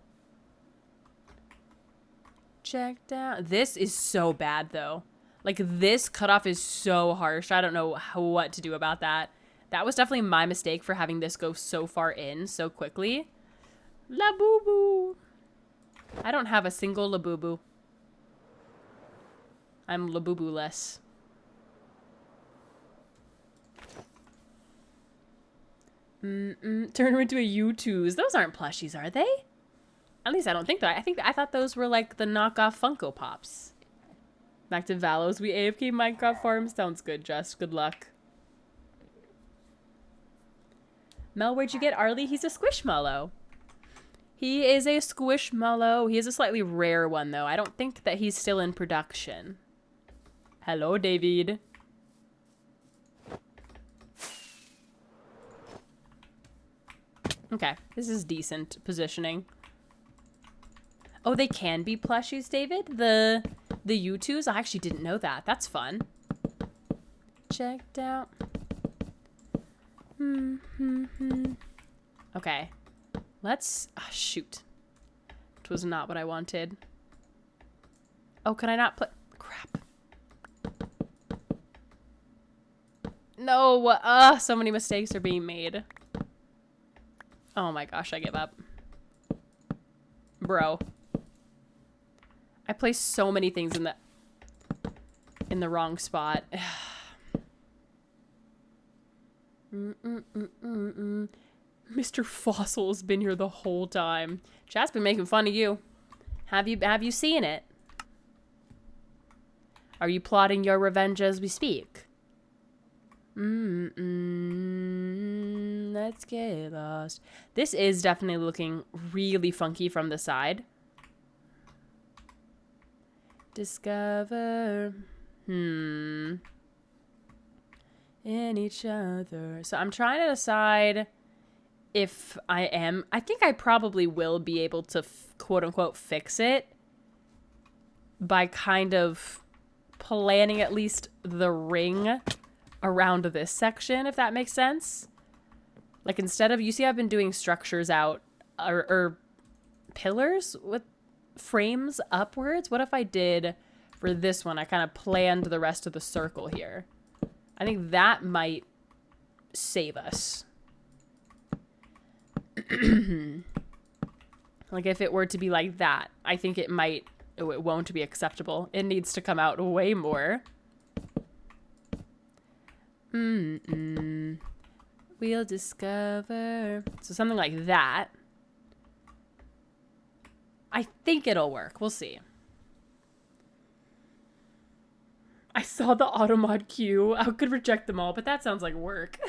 Check down. This is so bad, though. Like, this cutoff is so harsh. I don't know what to do about that. That was definitely my mistake for having this go so far in so quickly. La boo boo. I don't have a single la boo boo. I'm la boo boo less. Turn her into a U2s. Those aren't plushies, are they? At least I don't think that. I thought those were like the knockoff Funko Pops. Back to Valos. We AFK Minecraft farm. Sounds good, Jess. Good luck. Mel, where'd you get Arlie? He's a squishmallow. He is a squishmallow. He is a slightly rare one, though. I don't think that he's still in production. Hello, David. Okay, this is decent positioning. Oh, they can be plushies, David? The U2s? I actually didn't know that. That's fun. Checked out. Okay. Let's... Oh, shoot. It was not what I wanted. Oh, can I not put... Crap. No! So many mistakes are being made. Oh my gosh, I give up. Bro. I placed so many things in the wrong spot. Mr. Fossil's been here the whole time. Chat's been making fun of you. Have you seen it? Are you plotting your revenge as we speak? Let's get lost. This is definitely looking really funky from the side. Discover. In each other. So I'm trying to decide if I think I probably will be able to quote unquote fix it by kind of planning at least the ring around this section, if that makes sense. Like, instead of, you see I've been doing structures out or pillars with frames upwards. What if I did for this one, I kind of planned the rest of the circle here. I think that might save us. Like, if it were to be like that, I think it might, it won't be acceptable. It needs to come out way more. We'll discover. So something like that. I think it'll work. We'll see. I saw the automod queue. I could reject them all, but that sounds like work.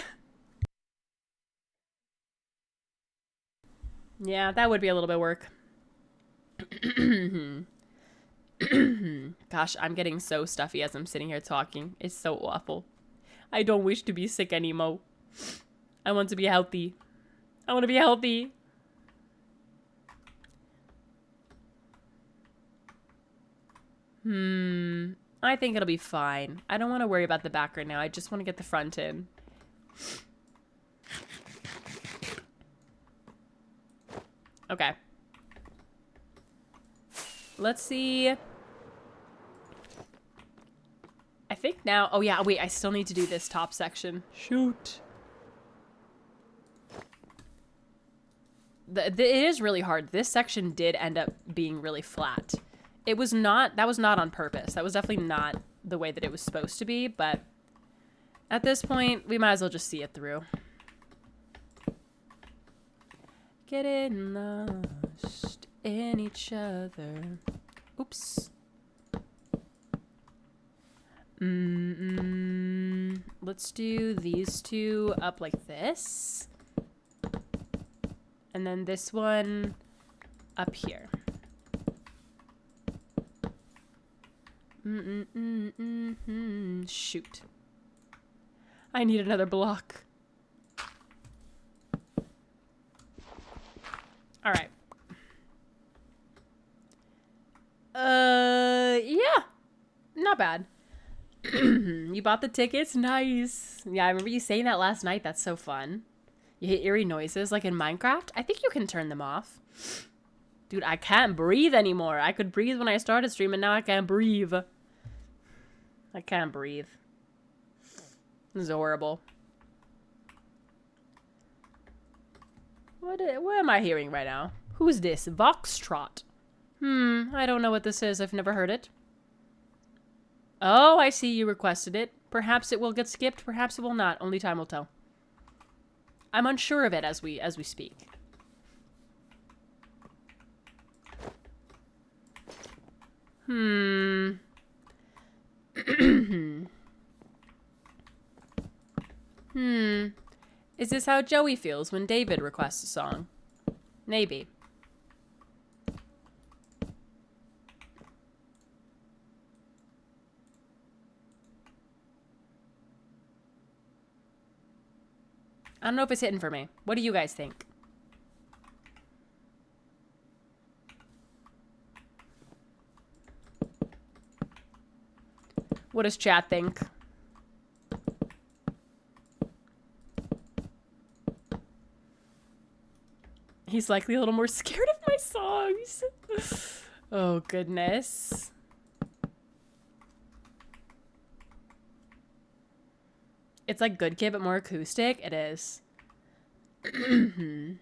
Yeah, that would be a little bit of work. Gosh, I'm getting so stuffy as I'm sitting here talking. It's so awful. I don't wish to be sick anymore. I want to be healthy. I want to be healthy. I think it'll be fine. I don't want to worry about the back right now. I just want to get the front in. Okay. Let's see. I think Now, oh yeah, wait, I still need to do this top section. Shoot. It is really hard. This section did end up being really flat. It was not, that was not on purpose. That was definitely not the way that it was supposed to be, but at this point, we might as well just see it through. Getting lost in each other. Oops. Let's do these two up like this. And then this one up here. Shoot. I need another block. All right. Yeah. Not bad. You bought the tickets? Nice. Yeah, I remember you saying that last night. That's so fun. You hit eerie noises like in Minecraft? I think you can turn them off. Dude, I can't breathe anymore. I could breathe when I started streaming. Now I can't breathe. I can't breathe. This is horrible. What am I hearing right now? Who's this? Voxtrot. I don't know what this is. I've never heard it. Oh, I see you requested it. Perhaps it will get skipped. Perhaps it will not. Only time will tell. I'm unsure of it as we speak. Is this how Joey feels when David requests a song? Maybe. I don't know if it's hitting for me. What do you guys think? What does chat think? He's likely a little more scared of my songs. Oh, goodness. It's like Good Kid, but more acoustic. It is. Did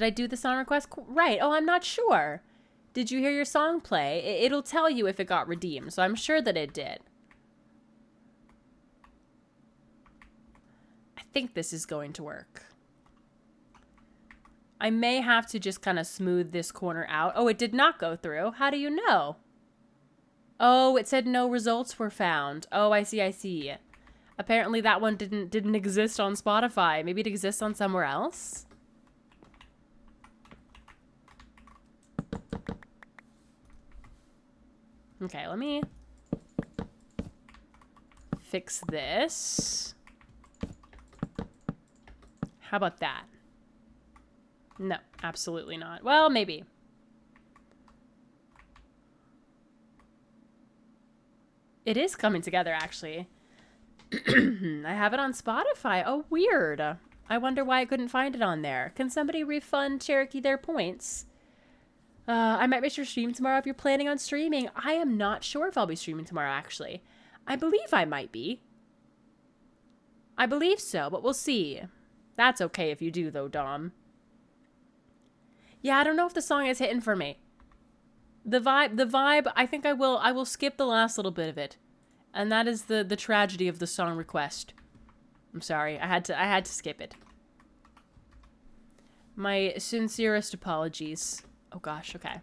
I do the song request? Right. Oh, I'm not sure. Did you hear your song play? It'll tell you if it got redeemed, so I'm sure that it did. I think this is going to work. I may have to just kind of smooth this corner out. Oh, it did not go through. How do you know? Oh, it said no results were found. Oh, I see, I see. Apparently that one didn't exist on Spotify. Maybe it exists on somewhere else? Okay, let me fix this. How about that? No, absolutely not. Well, maybe. It is coming together, actually. I have it on Spotify. Oh, weird. I wonder why I couldn't find it on there. Can somebody refund Cherokee their points? I might miss your stream tomorrow if you're planning on streaming. I am not sure if I'll be streaming tomorrow, actually. I believe I might be. I believe so, but we'll see. That's okay if you do, though, Dom. Yeah, I don't know if the song is hitting for me. The vibe, I think I will skip the last little bit of it. And that is the tragedy of the song request. I'm sorry, I had to skip it. My sincerest apologies. Oh gosh, okay.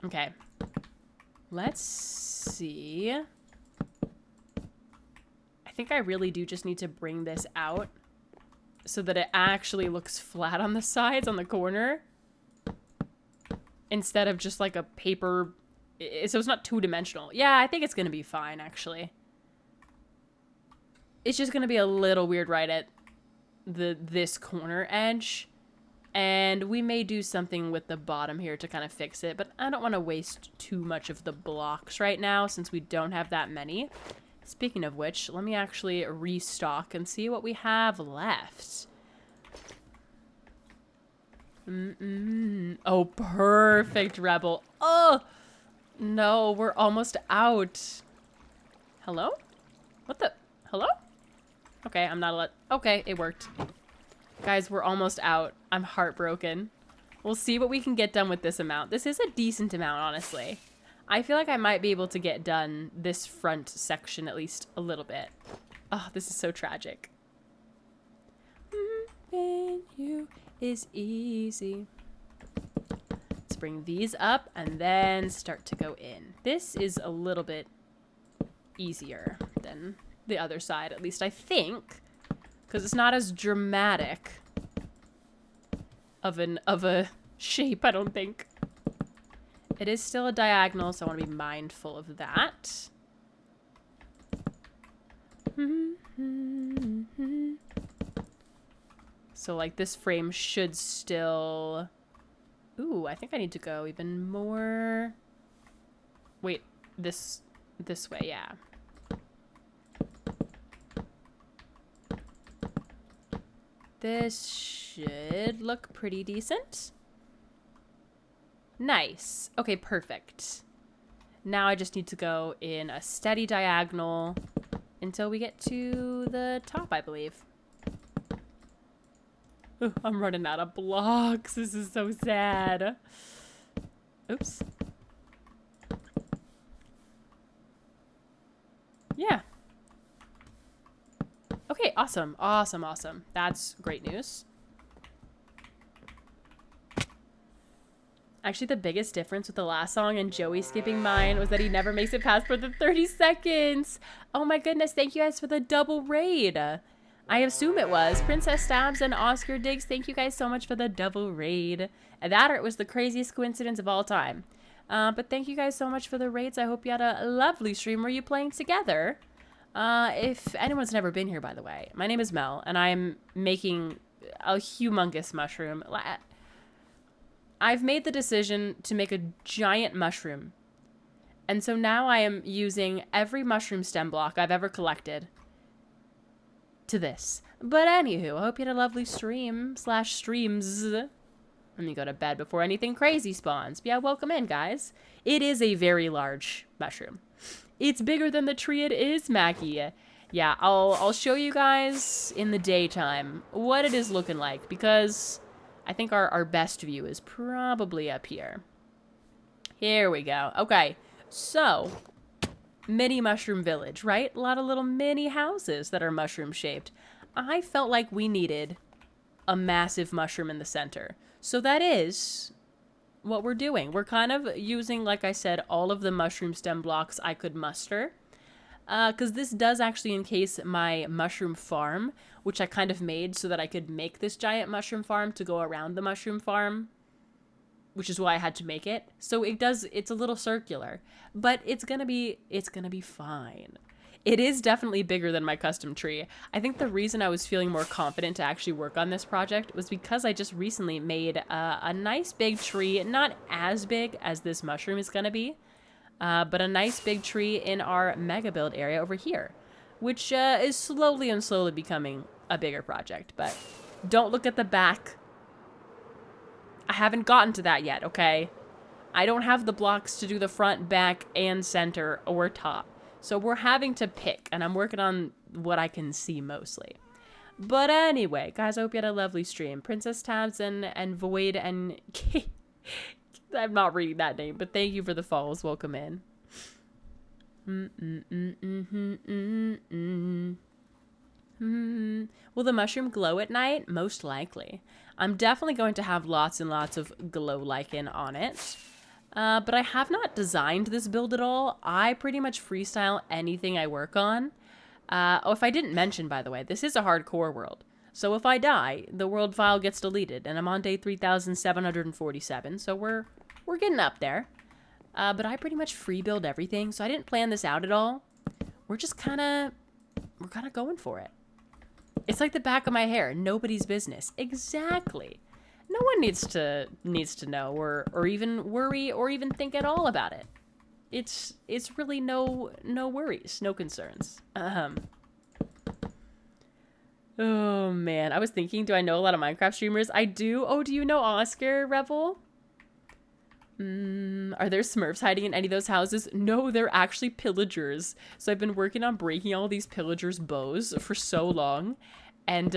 Okay. Let's see. I think I really do just need to bring this out so that it actually looks flat on the sides, on the corner. Instead of just like a paper, so it's not two-dimensional. Yeah, I think it's gonna be fine, actually. It's just gonna be a little weird right at this corner edge. And we may do something with the bottom here to kind of fix it, but I don't want to waste too much of the blocks right now since we don't have that many. Speaking of which, let me actually restock and see what we have left. Oh, perfect, Rebel. Oh, no, we're almost out. Hello? What the? Hello? Okay, I'm not allowed. Okay, it worked. Guys, we're almost out. I'm heartbroken. We'll see what we can get done with this amount. This is a decent amount, honestly. I feel like I might be able to get done this front section at least a little bit. Oh, this is so tragic. You is easy. Let's bring these up and then start to go in. This is a little bit easier than the other side, at least I think, because it's not as dramatic of a shape, I don't think. It is still a diagonal, so I want to be mindful of that. So, like, this frame should still... Ooh, I think I need to go even more... Wait, this way, yeah. This should look pretty decent. Nice. Okay, perfect. Now I just need to go in a steady diagonal until we get to the top, I believe. Ooh, I'm running out of blocks. This is so sad. Oops. Yeah. Okay, awesome. Awesome, awesome. That's great news. Actually, the biggest difference with the last song and Joey skipping mine was that he never makes it past for the 30 seconds. Oh my goodness, thank you guys for the double raid. I assume it was. Princess Stabs and Oscar Diggs, thank you guys so much for the double raid. And that or it was the craziest coincidence of all time. But thank you guys so much for the raids. I hope you had a lovely stream. Were you playing together? If anyone's never been here, by the way, my name is Mel, and I'm making a humongous mushroom. I've made the decision to make a giant mushroom. And so now I am using every mushroom stem block I've ever collected to this. But anywho, I hope you had a lovely streams. Let me go to bed before anything crazy spawns. But yeah, welcome in, guys. It is a very large mushroom. It's bigger than the tree it is, Mackie. Yeah, I'll show you guys in the daytime what it is looking like, because I think our best view is probably up here. Here we go. Okay, so mini mushroom village, right? A lot of little mini houses that are mushroom shaped. I felt like we needed a massive mushroom in the center. So that is what we're doing. We're kind of using, like I said, all of the mushroom stem blocks I could muster. Because this does actually encase my mushroom farm, which I kind of made so that I could make this giant mushroom farm to go around the mushroom farm, which is why I had to make it. So it's a little circular, but it's gonna be fine. It is definitely bigger than my custom tree. I think the reason I was feeling more confident to actually work on this project was because I just recently made a nice big tree, not as big as this mushroom is gonna be, but a nice big tree in our mega build area over here, which is slowly becoming a bigger project. But don't look at the back. I haven't gotten to that yet, okay? I don't have the blocks to do the front, back, and center or top. So we're having to pick, and I'm working on what I can see mostly. But anyway, guys, I hope you had a lovely stream. Princess Tabs and Void and... I'm not reading that name, but thank you for the follows. Welcome in. Will the mushroom glow at night? Most likely. I'm definitely going to have lots and lots of glow lichen on it. But I have not designed this build at all. I pretty much freestyle anything I work on. Oh, if I didn't mention, by the way, this is a hardcore world. So if I die, the world file gets deleted, and I'm on day 3,747, so we're getting up there. But I pretty much free build everything, so I didn't plan this out at all. We're kind of going for it. It's like the back of my hair, nobody's business. Exactly. No one needs to know or even worry or even think at all about it. It's really no worries, no concerns. Oh, man. I was thinking, do I know a lot of Minecraft streamers? I do. Oh, do you know Oscar Rebel? Are there Smurfs hiding in any of those houses? No, they're actually pillagers. So I've been working on breaking all these pillagers' bows for so long. And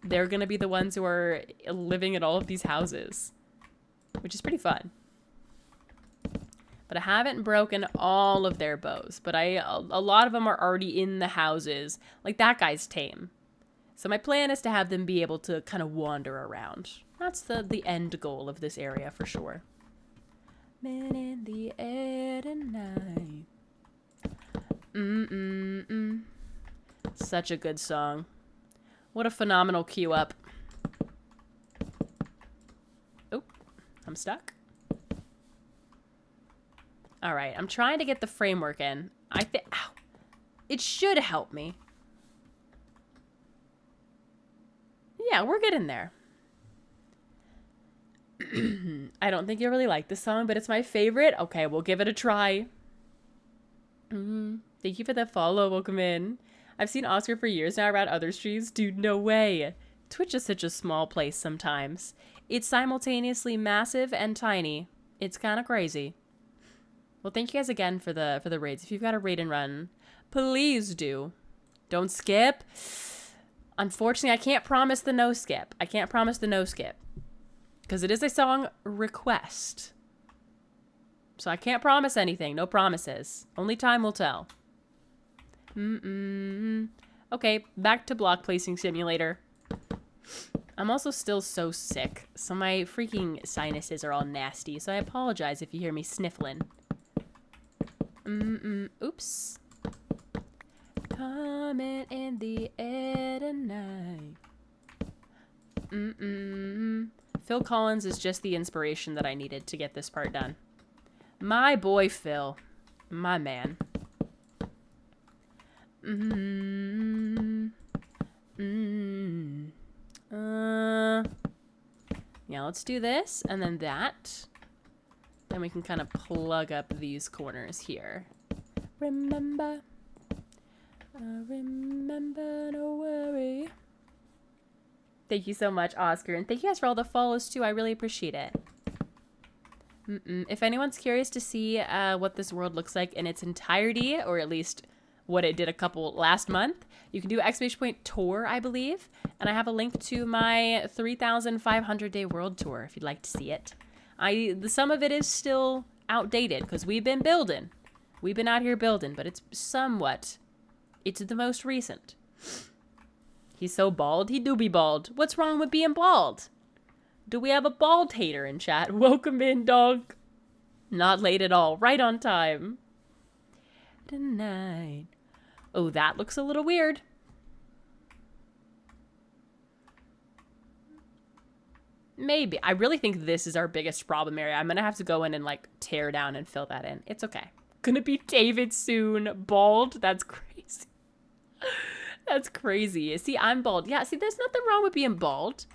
they're going to be the ones who are living in all of these houses, which is pretty fun. But I haven't broken all of their bows. But a lot of them are already in the houses. Like that guy's tame. So my plan is to have them be able to kind of wander around. That's the end goal of this area for sure. Men in the air tonight. Such a good song. What a phenomenal cue up. Oh, I'm stuck. All right, I'm trying to get the framework in. Ow. It should help me. Yeah, we're getting there. I don't think you'll really like this song, but it's my favorite. Okay, we'll give it a try. Thank you for the follow. Welcome in. I've seen Oscar for years now around other streams. Dude, no way. Twitch is such a small place sometimes. It's simultaneously massive and tiny. It's kind of crazy. Well, thank you guys again for the raids. If you've got a raid and run, please do. Don't skip. Unfortunately, I can't promise the no skip. I can't promise the no skip. Because it is a song request. So I can't promise anything. No promises. Only time will tell. Okay, back to block placing simulator. I'm also still so sick. So my freaking sinuses are all nasty. So I apologize if you hear me sniffling. Oops. Coming in the air tonight. Phil Collins is just the inspiration that I needed to get this part done. My boy Phil. My man. Yeah, let's do this and then that. Then we can kind of plug up these corners here. Remember, no worry. Thank you so much, Oscar. And thank you guys for all the follows, too. I really appreciate it. If anyone's curious to see what this world looks like in its entirety, or at least what it did a couple last month, you can do exclamation point tour, I believe. And I have a link to my 3,500 day world tour if you'd like to see it. Some of it is still outdated because we've been building. We've been out here building, but it's the most recent. He's so bald. He do be bald. What's wrong with being bald? Do we have a bald hater in chat? Welcome in, dog. Not late at all. Right on time. Tonight. Oh, that looks a little weird. Maybe. I really think this is our biggest problem area. I'm going to have to go in and, like, tear down and fill that in. It's okay. Gonna be David soon. Bald? That's crazy. That's crazy. See, I'm bald. Yeah, see, there's nothing wrong with being bald.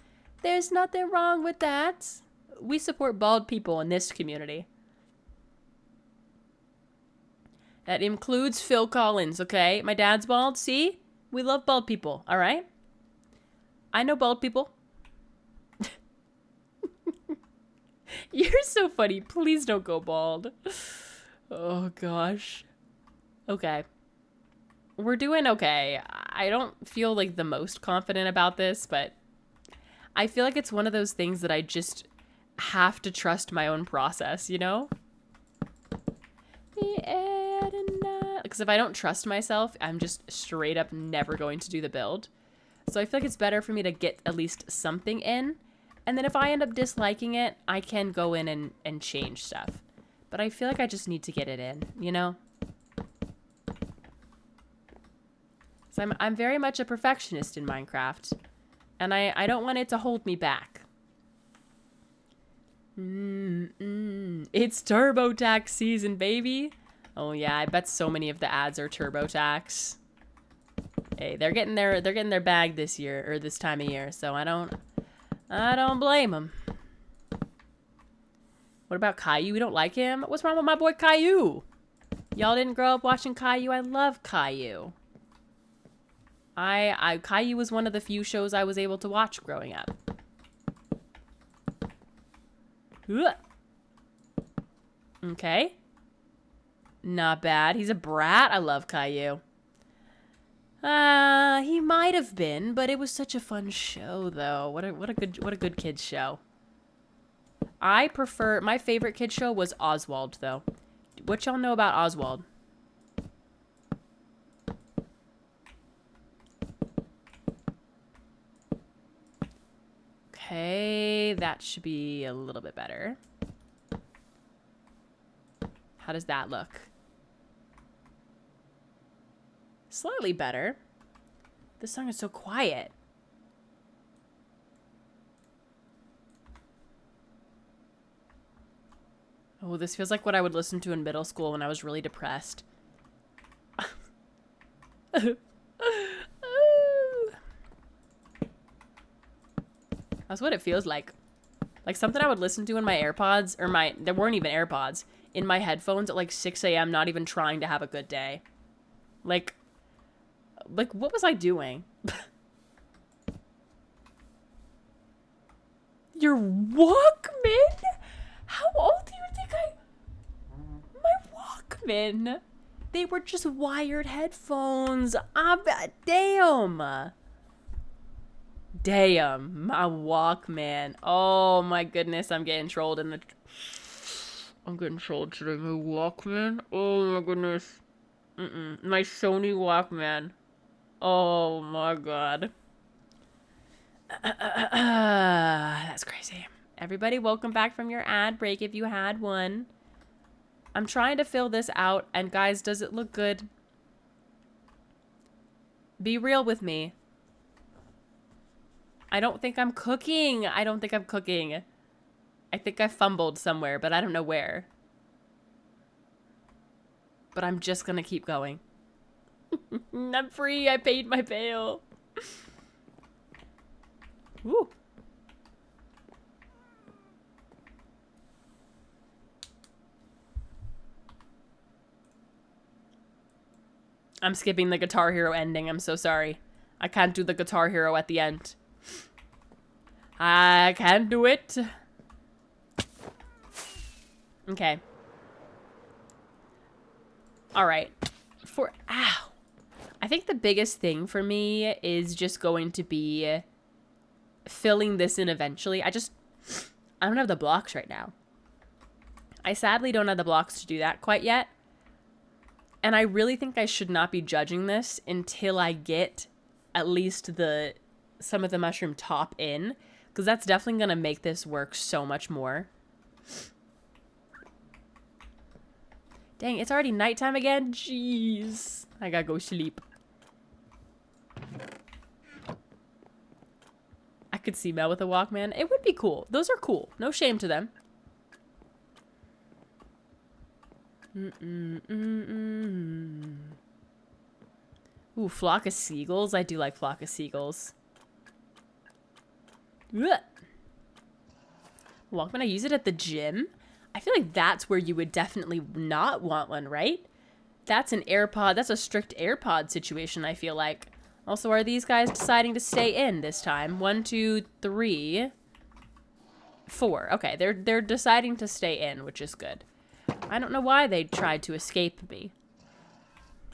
There's nothing wrong with that. We support bald people in this community. That includes Phil Collins, okay? My dad's bald. See? We love bald people, all right? I know bald people. You're so funny. Please don't go bald. Oh, gosh. Okay. We're doing okay. I don't feel like the most confident about this, but I feel like it's one of those things that I just have to trust my own process, you know? Because if I don't trust myself, I'm just straight up never going to do the build. So I feel like it's better for me to get at least something in. And then if I end up disliking it, I can go in and change stuff. But I feel like I just need to get it in, you know? So I'm very much a perfectionist in Minecraft. And I don't want it to hold me back. It's TurboTax season, baby. Oh yeah, I bet so many of the ads are TurboTax. Hey, they're getting their bag this year or this time of year, so I don't blame them. What about Caillou? We don't like him? What's wrong with my boy Caillou? Y'all didn't grow up watching Caillou? I love Caillou. Caillou was one of the few shows I was able to watch growing up. Ugh. Okay. Not bad. He's a brat. I love Caillou. He might have been, but it was such a fun show, though. What a good kids show. My favorite kids show was Oswald, though. What y'all know about Oswald? Okay, that should be a little bit better. How does that look? Slightly better. This song is so quiet. Oh, this feels like what I would listen to in middle school when I was really depressed. That's what it feels like. Like something I would listen to in my AirPods, or there weren't even AirPods, in my headphones at like 6 a.m. not even trying to have a good day. Like what was I doing? Your Walkman? How old do you think my Walkman? They were just wired headphones. Damn. Damn, my Walkman. Oh my goodness, I'm getting trolled I'm getting trolled today. My Walkman? Oh my goodness. My Sony Walkman. Oh my god. That's crazy. Everybody, welcome back from your ad break if you had one. I'm trying to fill this out, and guys, does it look good? Be real with me. I don't think I'm cooking. I think I fumbled somewhere, but I don't know where. But I'm just gonna keep going. I'm free. I paid my bail. Woo. I'm skipping the Guitar Hero ending. I'm so sorry. I can't do the Guitar Hero at the end. I can't do it. Okay. All right. Ow. I think the biggest thing for me is just going to be filling this in eventually. I don't have the blocks right now. I sadly don't have the blocks to do that quite yet. And I really think I should not be judging this until I get at least some of the mushroom top in, because that's definitely going to make this work so much more. Dang, it's already nighttime again? Jeez. I gotta go sleep. I could see Mel with a Walkman. It would be cool. Those are cool. No shame to them. Ooh, flock of seagulls. I do like flock of seagulls. Ugh. Walkman, I use it at the gym. I feel like that's where you would definitely not want one, right? That's an AirPod. That's a strict AirPod situation, I feel like. Also, are these guys deciding to stay in this time? 1, 2, 3, 4. Okay, they're deciding to stay in, which is good. I don't know why they tried to escape me.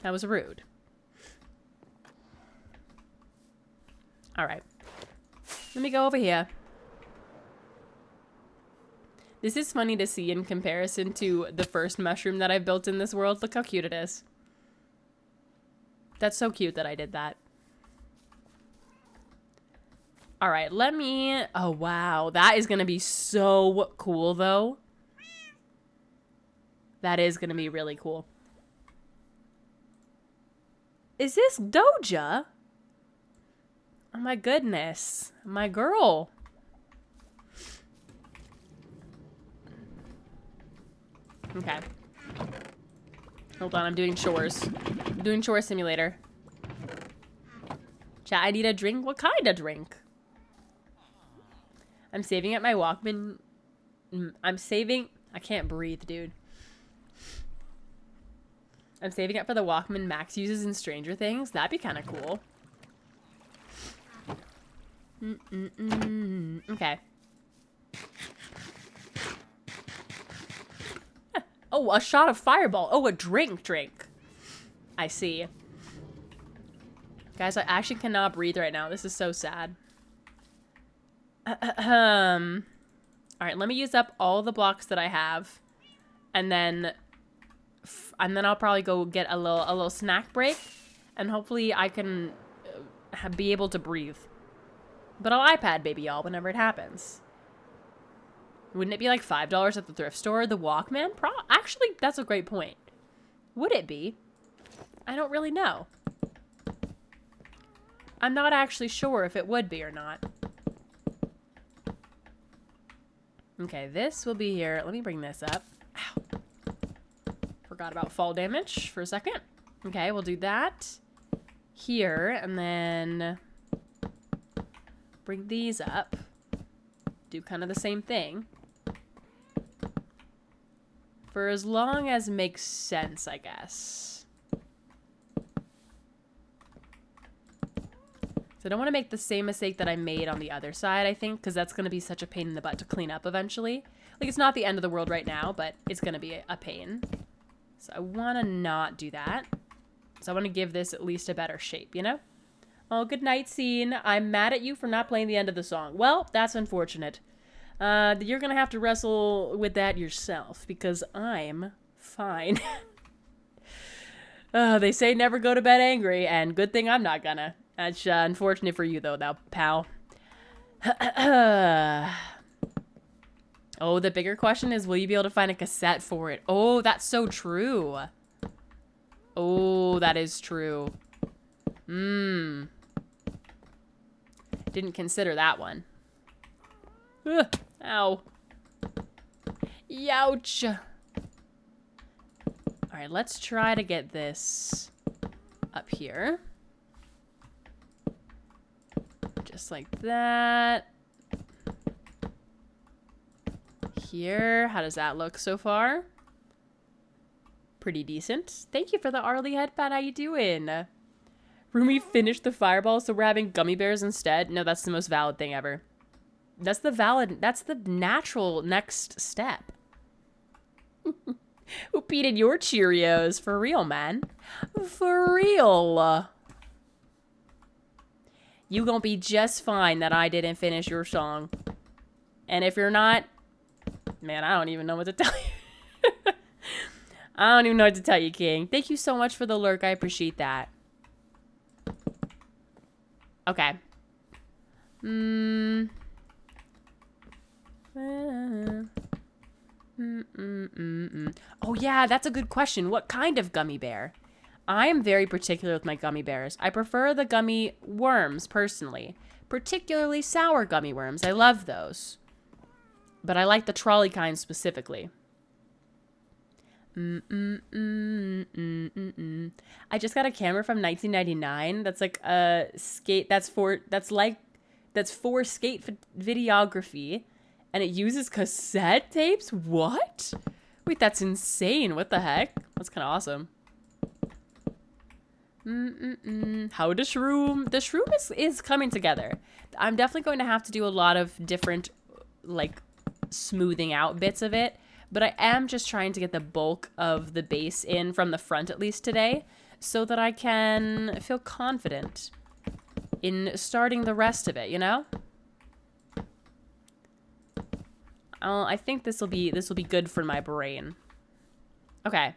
That was rude. All right. Let me go over here. This is funny to see in comparison to the first mushroom that I've built in this world. Look how cute it is. That's so cute that I did that. All right, oh, wow. That is going to be so cool, though. That is going to be really cool. Is this Doja? Oh, my goodness. My girl. Okay. Hold on, I'm doing chores. I'm doing chore simulator. Chat, I need a drink? What kind of drink? I'm saving at my Walkman. I can't breathe, dude. I'm saving up for the Walkman Max uses in Stranger Things. That'd be kind of cool. Okay. Oh, a shot of fireball. Oh, a drink. I see. Guys, I actually cannot breathe right now. This is so sad. Alright, let me use up all the blocks that I have. And then I'll probably go get a little snack break. And hopefully I can be able to breathe. But I'll iPad baby y'all whenever it happens. Wouldn't it be like $5 at the thrift store? The Walkman? Actually, that's a great point. Would it be? I don't really know. I'm not actually sure if it would be or not. Okay, this will be here. Let me bring this up. Ow. Forgot about fall damage for a second. Okay, we'll do that here, and then bring these up. Do kind of the same thing. For as long as makes sense, I guess. So I don't want to make the same mistake that I made on the other side, I think, because that's going to be such a pain in the butt to clean up eventually. Like, it's not the end of the world right now, but it's going to be a pain. So I want to not do that. So I want to give this at least a better shape, you know? Oh, good night, scene. I'm mad at you for not playing the end of the song. Well, that's unfortunate. You're going to have to wrestle with that yourself, because I'm fine. They say never go to bed angry, and good thing I'm not gonna. That's unfortunate for you, though, now, pal. Oh, the bigger question is, will you be able to find a cassette for it? Oh, that's so true. Oh, that is true. Didn't consider that one. Ugh, ow. Youch. Alright, let's try to get this up here. Just like that. Here. How does that look so far? Pretty decent. Thank you for the Arlie headband. How you doing? Rumi finished the fireball, so we're having gummy bears instead. No, that's the most valid thing ever. That's the natural next step. Who peated your Cheerios? For real, man. For real. You gonna be just fine that I didn't finish your song. And if you're not, man, I don't even know what to tell you. I don't even know what to tell you, King. Thank you so much for the lurk. I appreciate that. Okay. Oh, yeah, that's a good question. What kind of gummy bear? I am very particular with my gummy bears. I prefer the gummy worms, personally. Particularly sour gummy worms. I love those. But I like the trolley kind specifically. I just got a camera from 1999. That's like a skate. That's for skate videography, and it uses cassette tapes. What? Wait, that's insane. What the heck? That's kind of awesome. How the shroom? The shroom is coming together. I'm definitely going to have to do a lot of different, like, smoothing out bits of it. But I am just trying to get the bulk of the base in from the front, at least today, so that I can feel confident in starting the rest of it, you know? I think this will be good for my brain. Okay.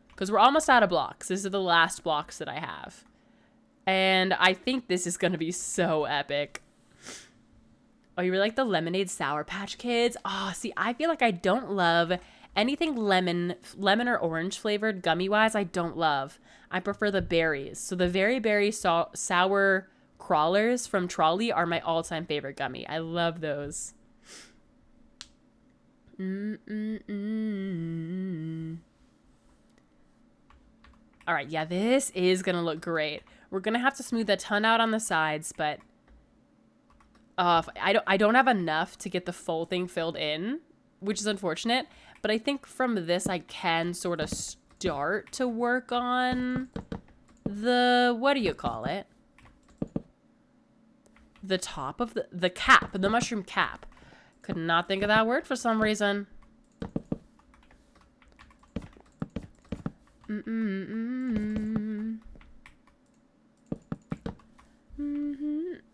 Because we're almost out of blocks. This is the last blocks that I have. And I think this is going to be so epic. Oh, you really like the lemonade Sour Patch Kids? Oh, see, I feel like I don't love anything lemon or orange flavored gummy-wise. I don't love. I prefer the berries. So the Very Berry Sour Crawlers from Trolley are my all-time favorite gummy. I love those. All right, yeah, this is going to look great. We're going to have to smooth a ton out on the sides, but I don't have enough to get the full thing filled in, which is unfortunate. But I think from this I can sort of start to work on the, what do you call it? the top of the cap, the mushroom cap. Could not think of that word for some reason.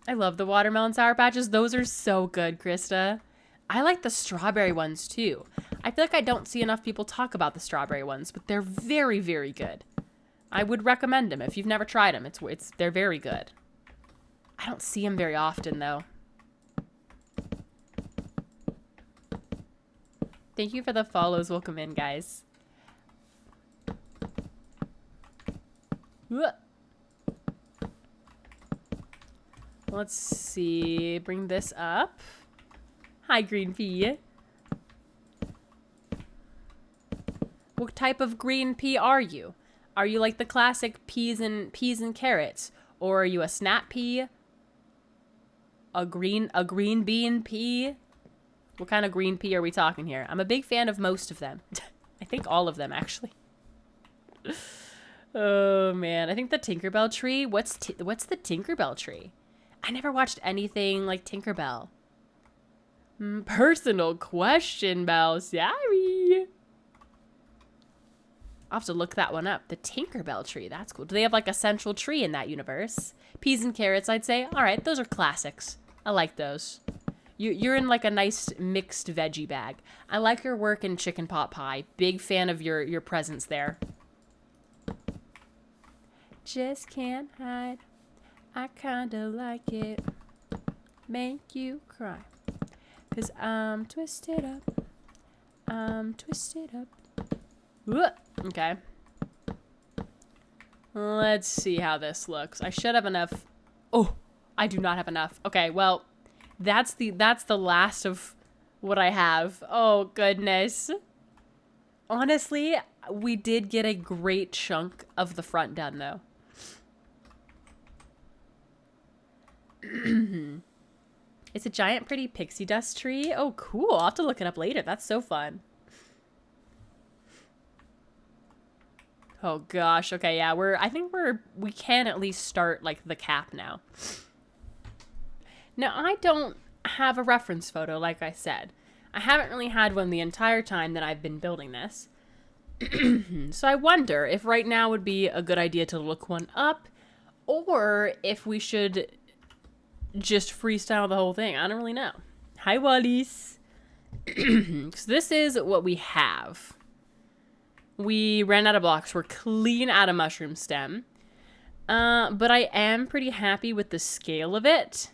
I love the watermelon Sour Patches. Those are so good, Krista. I like the strawberry ones too. I feel like I don't see enough people talk about the strawberry ones, but they're very, very good. I would recommend them if you've never tried them. They're very good. I don't see them very often though. Thank you for the follows. Welcome in, guys. Let's see. Bring this up. Hi, green pea. What type of green pea are you? Are you like the classic peas and carrots, or are you a snap pea? A green bean pea? What kind of green pea are we talking here? I'm a big fan of most of them. I think all of them, actually. Oh, man. I think the Tinkerbell tree. What's the Tinkerbell tree? I never watched anything like Tinkerbell. Personal question, Belle. Sorry. I'll have to look that one up. The Tinkerbell tree. That's cool. Do they have like a central tree in that universe? Peas and carrots, I'd say. All right. Those are classics. I like those. You're in like a nice mixed veggie bag. I like your work in chicken pot pie. Big fan of your presence there. Just can't hide. I kinda like it. Make you cry. 'Cause I'm twisted up. I'm twisted up. Okay. Let's see how this looks. I should have enough. Oh, I do not have enough. Okay, well, that's the last of what I have. Oh, goodness. Honestly, we did get a great chunk of the front done, though. It's a giant pretty pixie dust tree. Oh, cool. I'll have to look it up later. That's so fun. Oh gosh. Okay, yeah, I think we can at least start like the cap now. Now, I don't have a reference photo, like I said. I haven't really had one the entire time that I've been building this. So I wonder if right now would be a good idea to look one up, or if we should just freestyle the whole thing. I don't really know. Hi, Wallis. Because this is what we have. We ran out of blocks. We're clean out of mushroom stem. But I am pretty happy with the scale of it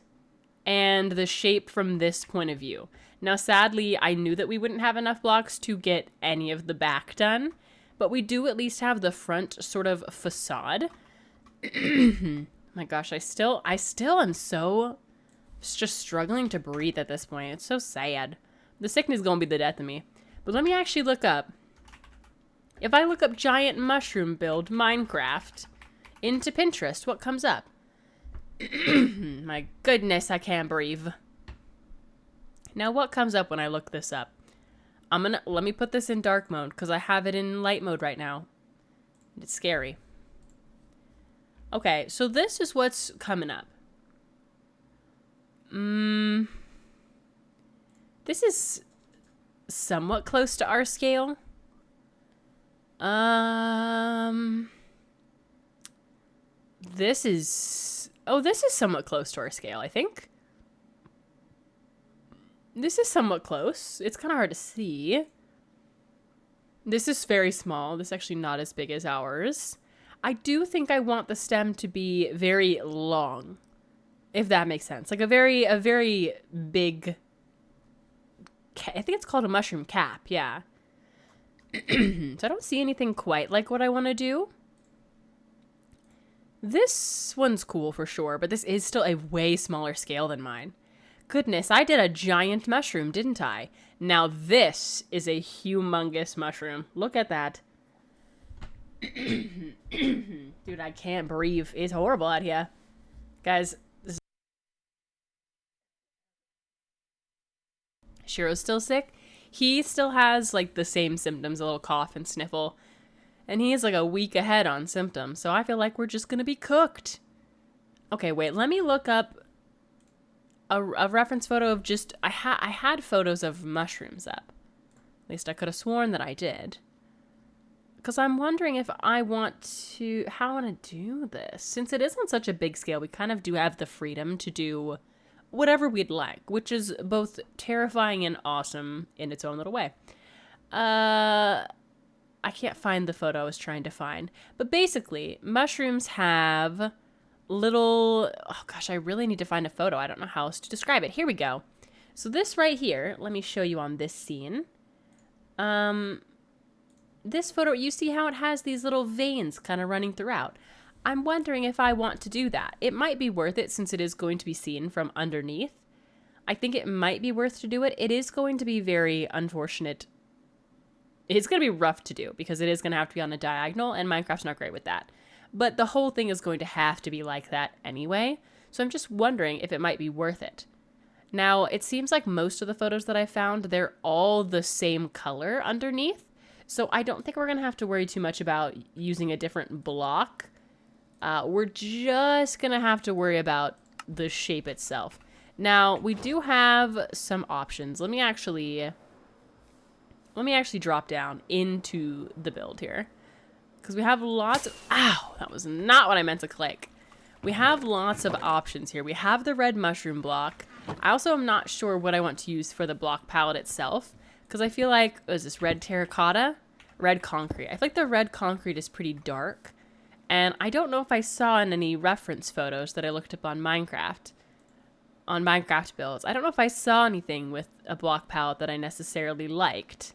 and the shape from this point of view. Now, sadly, I knew that we wouldn't have enough blocks to get any of the back done, but we do at least have the front sort of facade. My gosh, I still am so just struggling to breathe at this point. It's so sad. The sickness is going to be the death of me. But let me actually look up. If I look up giant mushroom build Minecraft into Pinterest, what comes up? My goodness, I can't breathe. Now, what comes up when I look this up? Let me put this in dark mode because I have it in light mode right now. It's scary. Okay, so this is what's coming up. This is somewhat close to our scale. This is somewhat close to our scale, I think. This is somewhat close. It's kind of hard to see. This is very small. This is actually not as big as ours. I do think I want the stem to be very long, if that makes sense. Like a very big, I think it's called a mushroom cap, yeah. So I don't see anything quite like what I want to do. This one's cool for sure, but this is still a way smaller scale than mine. Goodness, I did a giant mushroom, didn't I? Now this is a humongous mushroom. Look at that. Dude, I can't breathe. It's horrible out here. Guys, Shiro's still sick. He still has like the same symptoms, a little cough and sniffle. And he is like a week ahead on symptoms. So I feel like we're just going to be cooked. Okay, wait, let me look up a reference photo of just, I had photos of mushrooms up. At least I could have sworn that I did. Because I'm wondering if how I want to do this. Since it is on such a big scale, we kind of do have the freedom to do whatever we'd like, which is both terrifying and awesome in its own little way. I can't find the photo I was trying to find. But basically, mushrooms have little... Oh gosh, I really need to find a photo. I don't know how else to describe it. Here we go. So this right here, let me show you on this scene. This photo, you see how it has these little veins kind of running throughout. I'm wondering if I want to do that. It might be worth it since it is going to be seen from underneath. I think it might be worth to do it. It is going to be very unfortunate. It's going to be rough to do because it is going to have to be on a diagonal, and Minecraft's not great with that. But the whole thing is going to have to be like that anyway. So I'm just wondering if it might be worth it. Now, it seems like most of the photos that I found, they're all the same color underneath. So I don't think we're going to have to worry too much about using a different block. We're just going to have to worry about the shape itself. Now, we do have some options. Let me actually drop down into the build here. Because we have lots of... Ow! That was not what I meant to click. We have lots of options here. We have the red mushroom block. I also am not sure what I want to use for the block palette itself. Because I feel like... What is this? Red terracotta? Red concrete. I feel like the red concrete is pretty dark. And I don't know if I saw in any reference photos that I looked up on Minecraft. On Minecraft builds. I don't know if I saw anything with a block palette that I necessarily liked.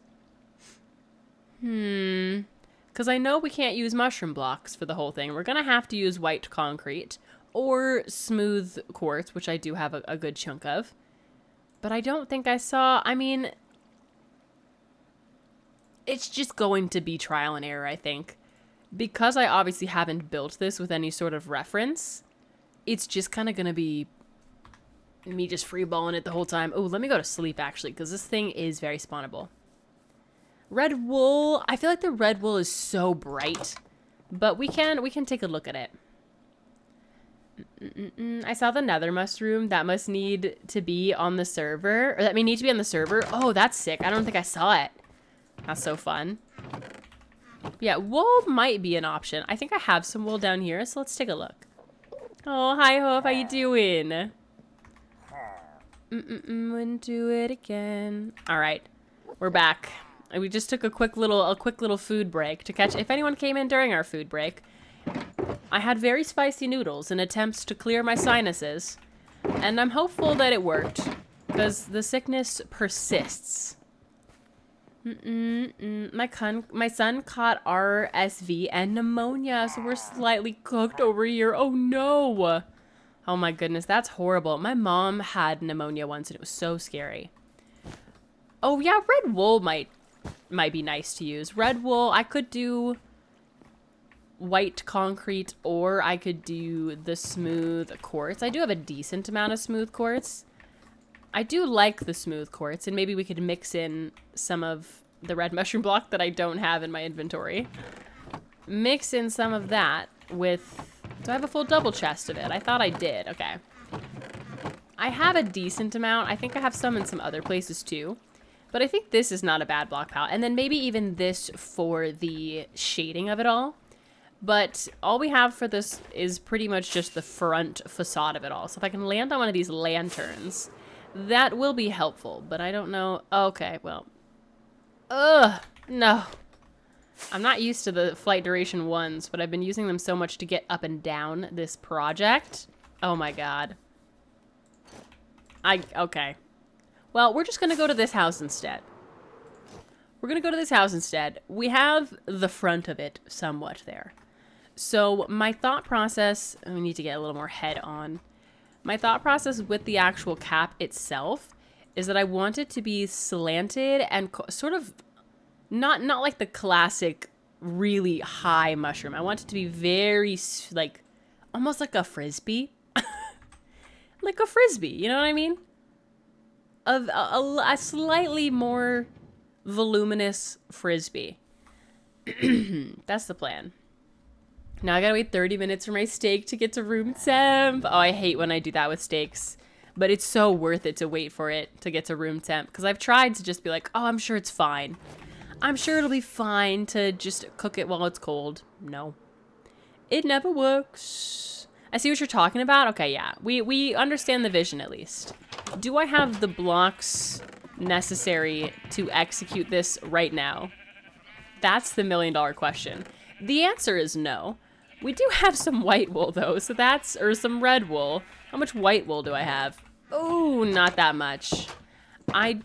Because I know we can't use mushroom blocks for the whole thing. We're going to have to use white concrete or smooth quartz, which I do have a good chunk of. But I don't think I saw... I mean... It's just going to be trial and error, I think. Because I obviously haven't built this with any sort of reference, it's just kind of going to be me just freeballing it the whole time. Oh, let me go to sleep, actually, because this thing is very spawnable. Red wool. I feel like the red wool is so bright, but we can take a look at it. I saw the nether mushroom. That must need to be on the server. Or that may need to be on the server. Oh, that's sick. I don't think I saw it. That's so fun. Yeah, wool might be an option. I think I have some wool down here, so let's take a look. Oh, hi, Hoof. How you doing? Wouldn't do it again. All right, we're back. We just took a quick little food break to catch. If anyone came in during our food break, I had very spicy noodles in attempts to clear my sinuses, and I'm hopeful that it worked because the sickness persists. My son caught RSV and pneumonia, so we're slightly cooked over here. Oh no! Oh my goodness, that's horrible. My mom had pneumonia once and it was so scary. Oh yeah, red wool might be nice to use. Red wool, I could do white concrete or I could do the smooth quartz. I do have a decent amount of smooth quartz. I do like the smooth quartz, and maybe we could mix in some of the red mushroom block that I don't have in my inventory. Mix in some of that with... Do I have a full double chest of it? I thought I did. Okay. I have a decent amount. I think I have some in some other places too. But I think this is not a bad block palette. And then maybe even this for the shading of it all. But all we have for this is pretty much just the front facade of it all. So if I can land on one of these lanterns... That will be helpful, but I don't know. Okay, well. Ugh, no. I'm not used to the flight duration ones, but I've been using them so much to get up and down this project. Oh my god. Okay. Well, we're just gonna go to this house instead. We're gonna go to this house instead. We have the front of it somewhat there. So my thought process, we need to get a little more head on. My thought process with the actual cap itself is that I want it to be slanted and sort of not like the classic really high mushroom. I want it to be very like almost like a frisbee. Like a frisbee, you know what I mean? Of a slightly more voluminous frisbee. That's the plan. Now I gotta wait 30 minutes for my steak to get to room temp. Oh, I hate when I do that with steaks. But it's so worth it to wait for it to get to room temp. Because I've tried to just be like, oh, I'm sure it's fine. I'm sure it'll be fine to just cook it while it's cold. No. It never works. I see what you're talking about. Okay, yeah. We understand the vision at least. Do I have the blocks necessary to execute this right now? That's the $1,000,000 question. The answer is no. We do have some white wool though, so that's, or some red wool. How much white wool do I have? Oh, not that much. I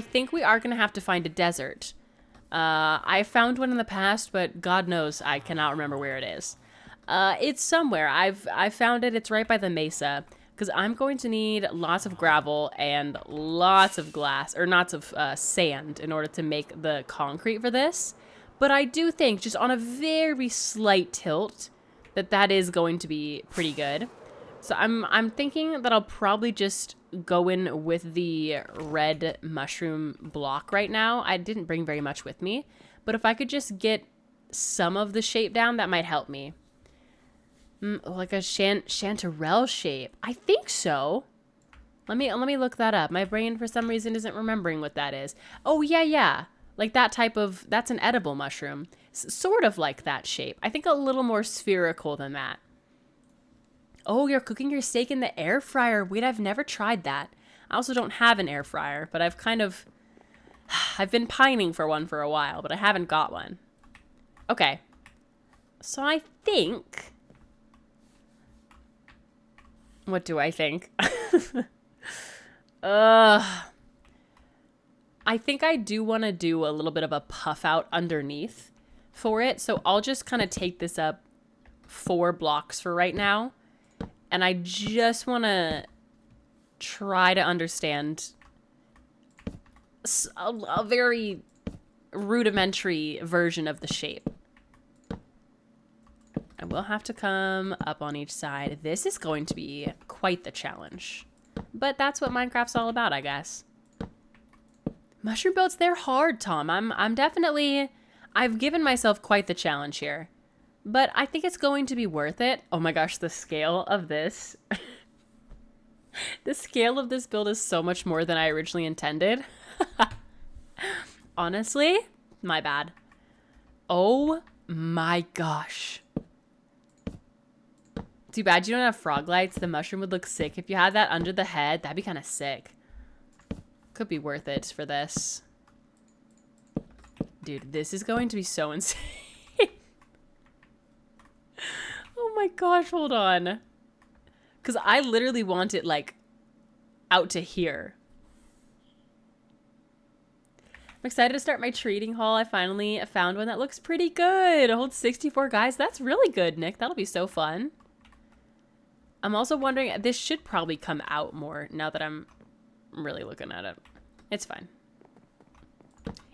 think we are gonna have to find a desert. I found one in the past, but God knows I cannot remember where it is. It's somewhere. I found it. It's right by the mesa. Because I'm going to need lots of gravel and lots of glass, or lots of sand in order to make the concrete for this. But I do think, just on a very slight tilt, that is going to be pretty good. So I'm thinking that I'll probably just go in with the red mushroom block right now. I didn't bring very much with me, but if I could just get some of the shape down, that might help me. Like a chanterelle shape. I think so. Let me look that up. My brain for some reason isn't remembering what that is. Oh yeah. Like that type of, that's an edible mushroom. Sort of like that shape. I think a little more spherical than that. Oh, you're cooking your steak in the air fryer. Wait, I've never tried that. I also don't have an air fryer, but I've been pining for one for a while, but I haven't got one. Okay. So I think, what do I think? I think I do want to do a little bit of a puff out underneath for it. So I'll just kind of take this up 4 blocks for right now. And I just want to try to understand a very rudimentary version of the shape. I will have to come up on each side. This is going to be quite the challenge. But that's what Minecraft's all about, I guess. Mushroom builds, they're hard, Tom. I'm definitely, I've given myself quite the challenge here. But I think it's going to be worth it. Oh my gosh, the scale of this. The scale of this build is so much more than I originally intended. Honestly, my bad. Oh my gosh. Too bad you don't have frog lights. The mushroom would look sick. If you had that under the head, that'd be kind of sick. Could be worth it for this. Dude, this is going to be so insane. Oh my gosh, hold on. Because I literally want it, like, out to here. I'm excited to start my trading haul. I finally found one that looks pretty good. It holds 64 guys. That's really good, Nick. That'll be so fun. I'm also wondering, this should probably come out more now that I'm really looking at it. It's fine.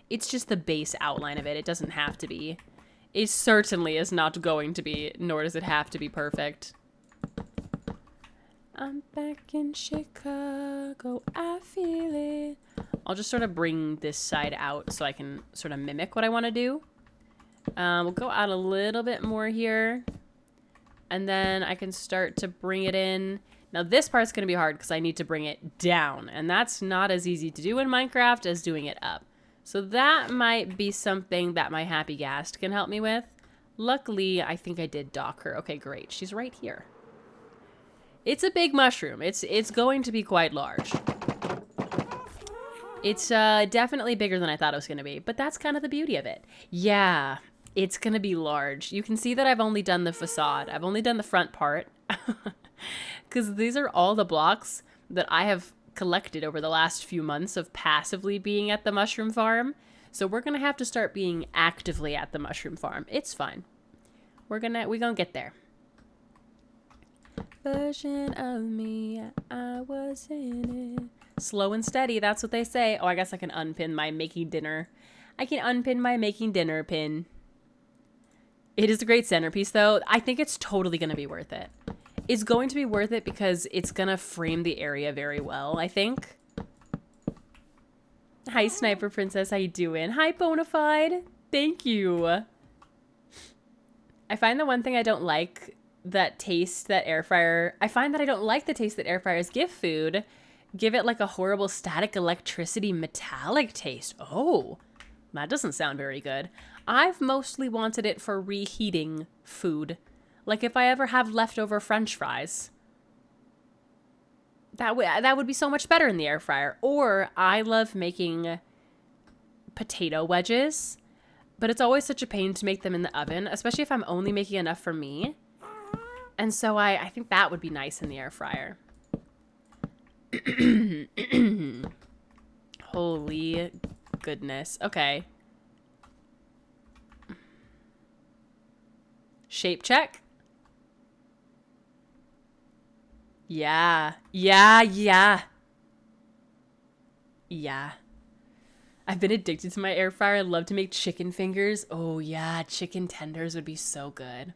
It's just the base outline of it. It doesn't have to be. It certainly is not going to be, nor does it have to be perfect. I'm back in Chicago, I feel it. I'll just sort of bring this side out so I can sort of mimic what I want to do. We'll go out a little bit more here. And then I can start to bring it in. Now this part's going to be hard because I need to bring it down. And that's not as easy to do in Minecraft as doing it up. So that might be something that my Happy Ghast can help me with. Luckily, I think I did dock her. Okay, great. She's right here. It's a big mushroom. It's going to be quite large. It's definitely bigger than I thought it was going to be. But that's kind of the beauty of it. Yeah, it's going to be large. You can see that I've only done the facade. I've only done the front part. Because these are all the blocks that I have collected over the last few months of passively being at the mushroom farm. So we're gonna have to start being actively at the mushroom farm. It's fine. We're gonna get there. Version of me, I was in it. Slow and steady, that's what they say. Oh, I guess I can unpin my making dinner. I can unpin my making dinner pin. It is a great centerpiece though. I think it's totally gonna be worth it. It's going to be worth it because it's going to frame the area very well, I think. Hi, Sniper Princess. How you doing? Hi, Bonafide. Thank you. I find the one thing I don't like that taste that air fryer. I find that I don't like the taste that air fryers give food. Give it like a horrible static electricity metallic taste. Oh, that doesn't sound very good. I've mostly wanted it for reheating food. Like if I ever have leftover French fries. That would be so much better in the air fryer. Or I love making potato wedges, but it's always such a pain to make them in the oven, especially if I'm only making enough for me. And so I think that would be nice in the air fryer. Holy goodness. Okay. Shape check. Yeah. Yeah. I've been addicted to my air fryer. I love to make chicken fingers. Oh yeah, chicken tenders would be so good.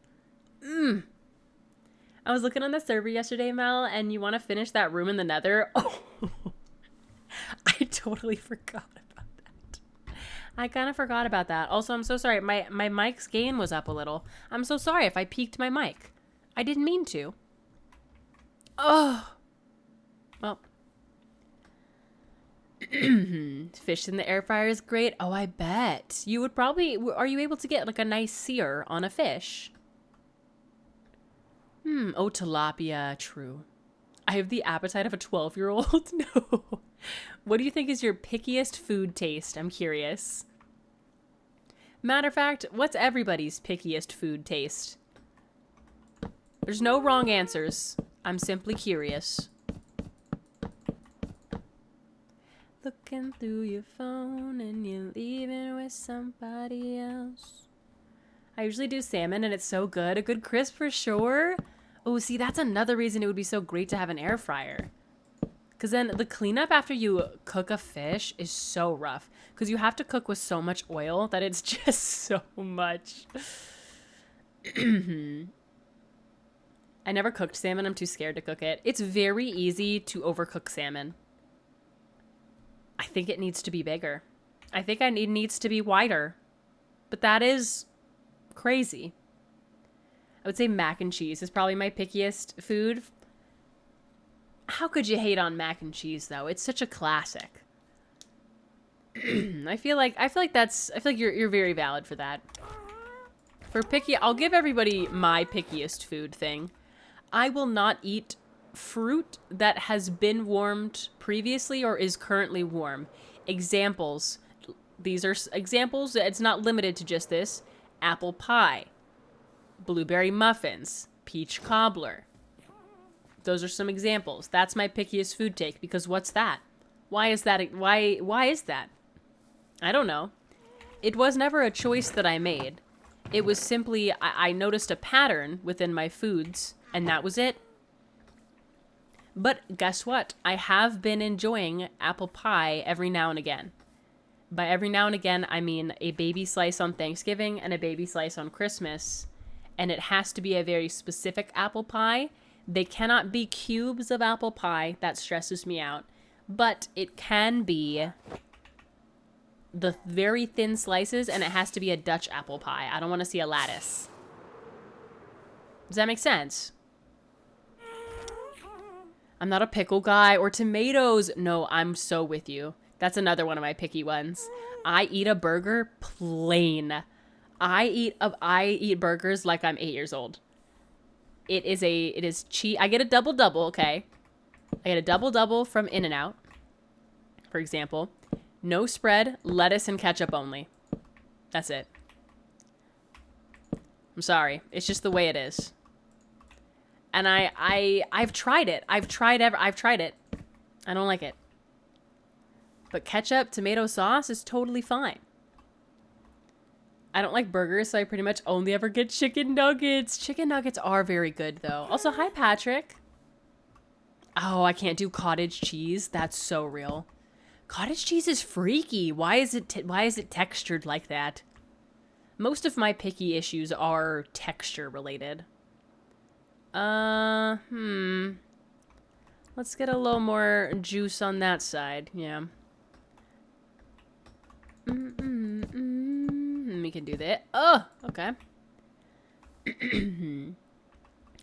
I was looking on the server yesterday, Mel, and you want to finish that room in the nether? Oh, I totally forgot about that. I kind of forgot about that. Also, I'm so sorry. My mic's gain was up a little. I'm so sorry if I peaked my mic. I didn't mean to. Oh. Well. Fish in the air fryer is great. Oh, I bet. You would probably... Are you able to get like a nice sear on a fish? Oh, tilapia. True. I have the appetite of a 12-year-old. No. What do you think is your pickiest food taste? I'm curious. Matter of fact, what's everybody's pickiest food taste? There's no wrong answers. I'm simply curious. Looking through your phone and you're leaving with somebody else. I usually do salmon and it's so good. A good crisp for sure. Oh, see, that's another reason it would be so great to have an air fryer. Because then the cleanup after you cook a fish is so rough. Because you have to cook with so much oil that it's just so much. I never cooked salmon. I'm too scared to cook it. It's very easy to overcook salmon. I think it needs to be bigger. I think it needs to be wider. But that is crazy. I would say mac and cheese is probably my pickiest food. How could you hate on mac and cheese though? It's such a classic. I feel like you're very valid for that. For picky, I'll give everybody my pickiest food thing. I will not eat fruit that has been warmed previously or is currently warm. Examples. These are examples. It's not limited to just this. Apple pie. Blueberry muffins, peach cobbler. Those are some examples. That's my pickiest food take because what's that? Why is that? Why is that? I don't know. It was never a choice that I made. It was simply I noticed a pattern within my foods and that was it. But guess what? I have been enjoying apple pie every now and again. By every now and again, I mean a baby slice on Thanksgiving and a baby slice on Christmas. And it has to be a very specific apple pie. They cannot be cubes of apple pie. That stresses me out. But it can be the very thin slices, and it has to be a Dutch apple pie. I don't want to see a lattice. Does that make sense? I'm not a pickle guy or tomatoes. No, I'm so with you. That's another one of my picky ones. I eat a burger plain. I eat burgers like I'm 8 years old. It is cheese. I get a double, okay? I get a double from In-N-Out, for example. No spread, lettuce and ketchup only. That's it. I'm sorry. It's just the way it is. And I've tried it. I've tried it. I don't like it. But ketchup, tomato sauce is totally fine. I don't like burgers, so I pretty much only ever get chicken nuggets. Chicken nuggets are very good, though. Also, hi, Patrick. Oh, I can't do cottage cheese. That's so real. Cottage cheese is freaky. Why is it textured like that? Most of my picky issues are texture related. Let's get a little more juice on that side. Yeah. We can do that. Oh, okay.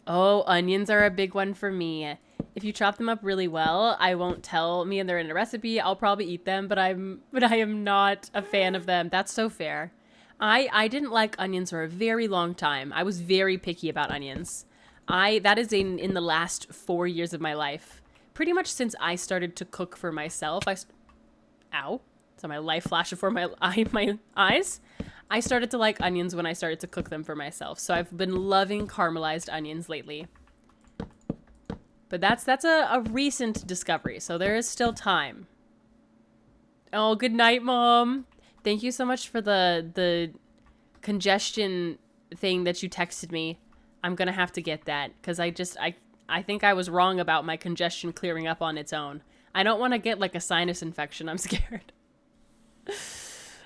Oh, onions are a big one for me. If you chop them up really well, I won't tell me and they're in a recipe. I'll probably eat them, but I am not a fan of them. That's so fair. I didn't like onions for a very long time. I was very picky about onions. That is in the last 4 years of my life. Pretty much since I started to cook for myself. Ow. So my life flashed before my eyes. I started to like onions when I started to cook them for myself. So I've been loving caramelized onions lately. But that's a recent discovery, so there is still time. Oh, good night, Mom. Thank you so much for the congestion thing that you texted me. I'm gonna have to get that, because I think I was wrong about my congestion clearing up on its own. I don't want to get like a sinus infection. I'm scared.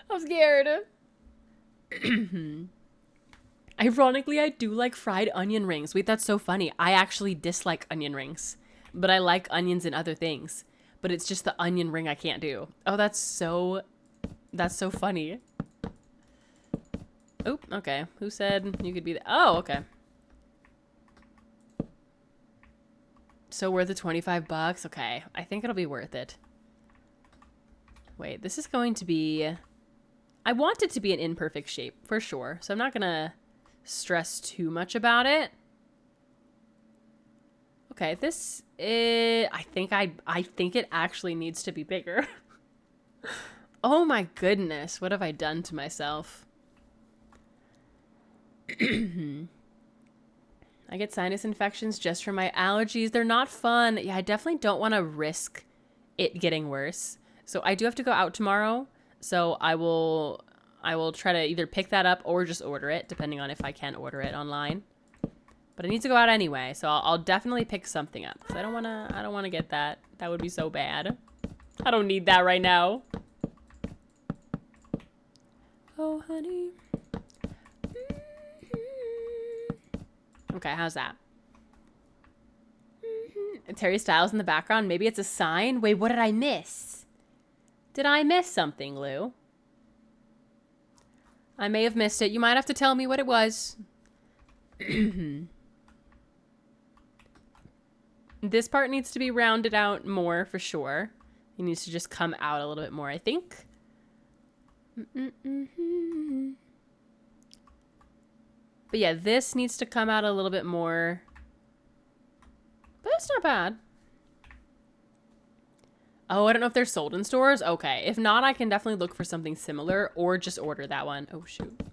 I'm scared. Ironically, I do like fried onion rings. Wait, that's so funny. I actually dislike onion rings, but I like onions and other things. But it's just the onion ring I can't do. Oh, that's so funny. Oh, okay. Who said you could be the... Oh, okay. So worth the $25? Okay. I think it'll be worth it. Wait, this is going to be... I want it to be an imperfect shape, for sure. So I'm not gonna stress too much about it. Okay, this is... I think it actually needs to be bigger. Oh my goodness, what have I done to myself? I get sinus infections just from my allergies. They're not fun. Yeah, I definitely don't want to risk it getting worse. So I do have to go out tomorrow. So I will try to either pick that up or just order it, depending on if I can order it online. But I need to go out anyway, so I'll definitely pick something up, because I don't wanna get that. That would be so bad. I don't need that right now. Oh, honey. Okay, how's that? Terry Styles in the background. Maybe it's a sign. Wait, what did I miss? Did I miss something, Lou? I may have missed it. You might have to tell me what it was. This part needs to be rounded out more for sure. It needs to just come out a little bit more, I think. But yeah, this needs to come out a little bit more. But it's not bad. Oh, I don't know if they're sold in stores. Okay. If not, I can definitely look for something similar or just order that one. Oh, shoot.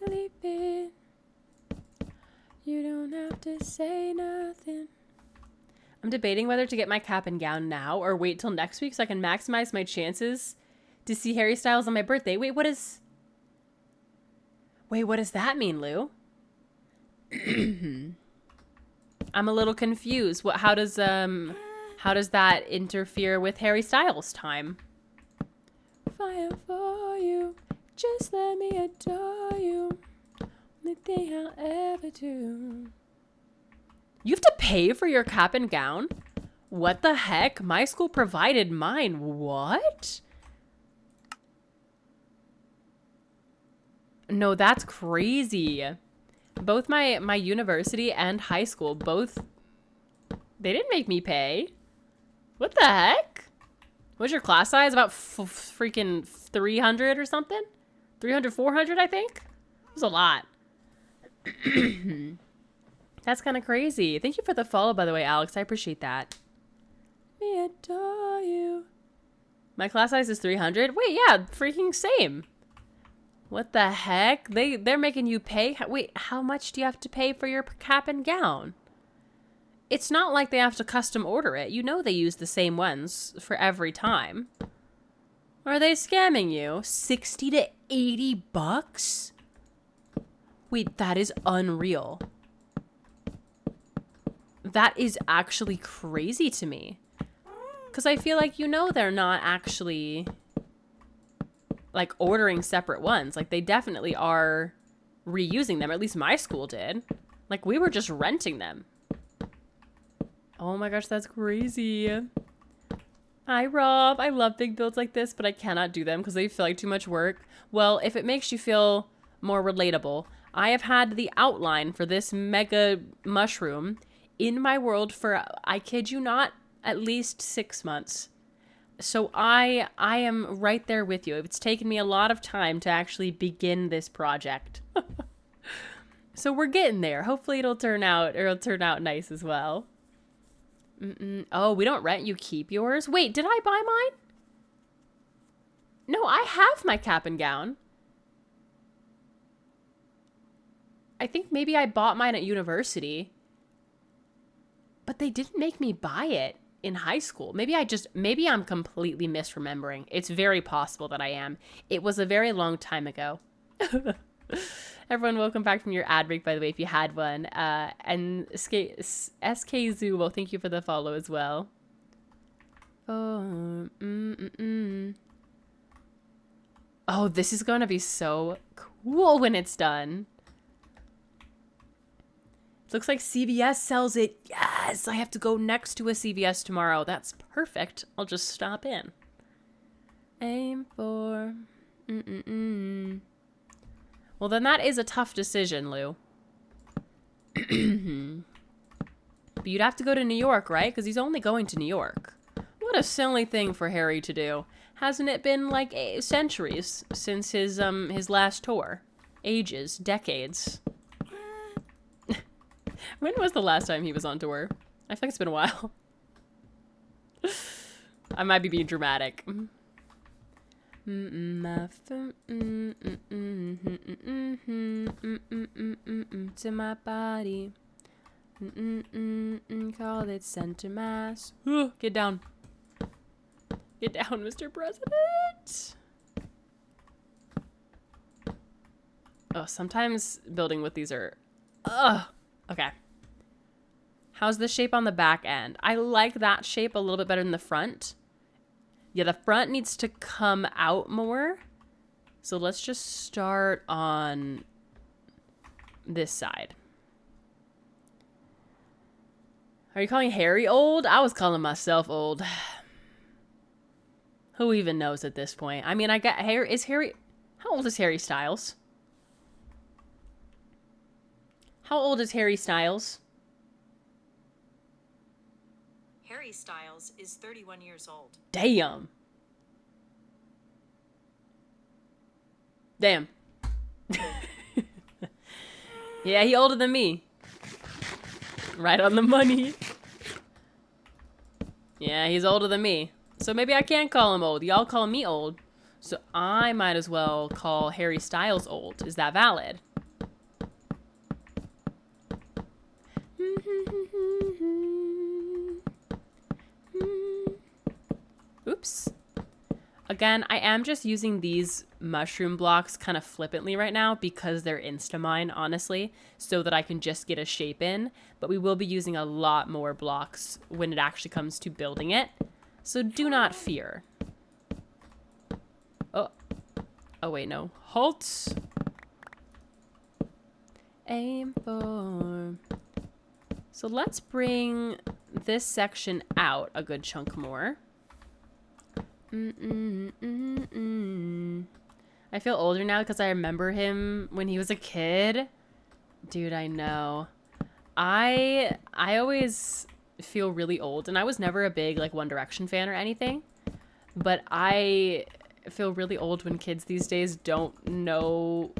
Believe it. You don't have to say nothing. I'm debating whether to get my cap and gown now or wait till next week so I can maximize my chances to see Harry Styles on my birthday. Wait, what does that mean, Lou? I'm a little confused. How does that interfere with Harry Styles time? Fire for you, just let me adore you. Only thing I'll ever do. You have to pay for your cap and gown? What the heck? My school provided mine. What? No, that's crazy. Both my university and high school, they didn't make me pay. What the heck? What's your class size? About freaking 300 or something? 300, 400, I think? It was a lot. That's kind of crazy. Thank you for the follow, by the way, Alex. I appreciate that. Me adore you. My class size is 300? Wait, yeah, freaking same. What the heck? They're making you pay? Wait, how much do you have to pay for your cap and gown? It's not like they have to custom order it. You know they use the same ones for every time. Are they scamming you? 60 to 80 bucks? Wait, that is unreal. That is actually crazy to me. Because I feel like, they're not actually like ordering separate ones. Like they definitely are reusing them. At least my school did. Like we were just renting them. Oh my gosh, that's crazy. Hi, Rob. I love big builds like this, but I cannot do them because they feel like too much work. Well, if it makes you feel more relatable, I have had the outline for this mega mushroom in my world for, I kid you not, at least 6 months. So I am right there with you. It's taken me a lot of time to actually begin this project. So we're getting there. Hopefully it'll turn out nice as well. Oh, we don't rent, you keep yours? Wait, did I buy mine? No, I have my cap and gown. I think maybe I bought mine at university. But they didn't make me buy it in high school. Maybe I'm completely misremembering. It's very possible that I am. It was a very long time ago. Everyone, welcome back from your ad break, by the way, if you had one. And SK Zubo, thank you for the follow as well. Oh, Oh, this is going to be so cool when it's done. Looks like CVS sells it. Yes, I have to go next to a CVS tomorrow. That's perfect. I'll just stop in. Aim for... Well, then that is a tough decision, Lou. But you'd have to go to New York, right? Because he's only going to New York. What a silly thing for Harry to do. Hasn't it been like centuries since his last tour? Ages, decades. When was the last time he was on tour? I think it's been a while. I might be being dramatic. To my body. Call it center mass. Get down. Get down, Mr. President. Oh, sometimes building with these are... Ugh. Okay. How's the shape on the back end? I like that shape a little bit better than the front. Yeah, the front needs to come out more. So let's just start on this side. Are you calling Harry old? I was calling myself old. Who even knows at this point? I mean, I got Harry. Is Harry... How old is Harry Styles? How old is Harry Styles? Harry Styles is 31 years old. Damn. Damn. Yeah, he older than me. Right on the money. Yeah, he's older than me. So maybe I can't call him old. Y'all call me old. So I might as well call Harry Styles old. Is that valid? Oops. Again, I am just using these mushroom blocks kind of flippantly right now because they're Instamine, honestly, so that I can just get a shape in. But we will be using a lot more blocks when it actually comes to building it. So do not fear. Oh. Oh, wait, no. Halt. Aim for... So let's bring this section out a good chunk more. I feel older now because I remember him when he was a kid. Dude, I know. I always feel really old, and I was never a big like One Direction fan or anything, but I feel really old when kids these days don't know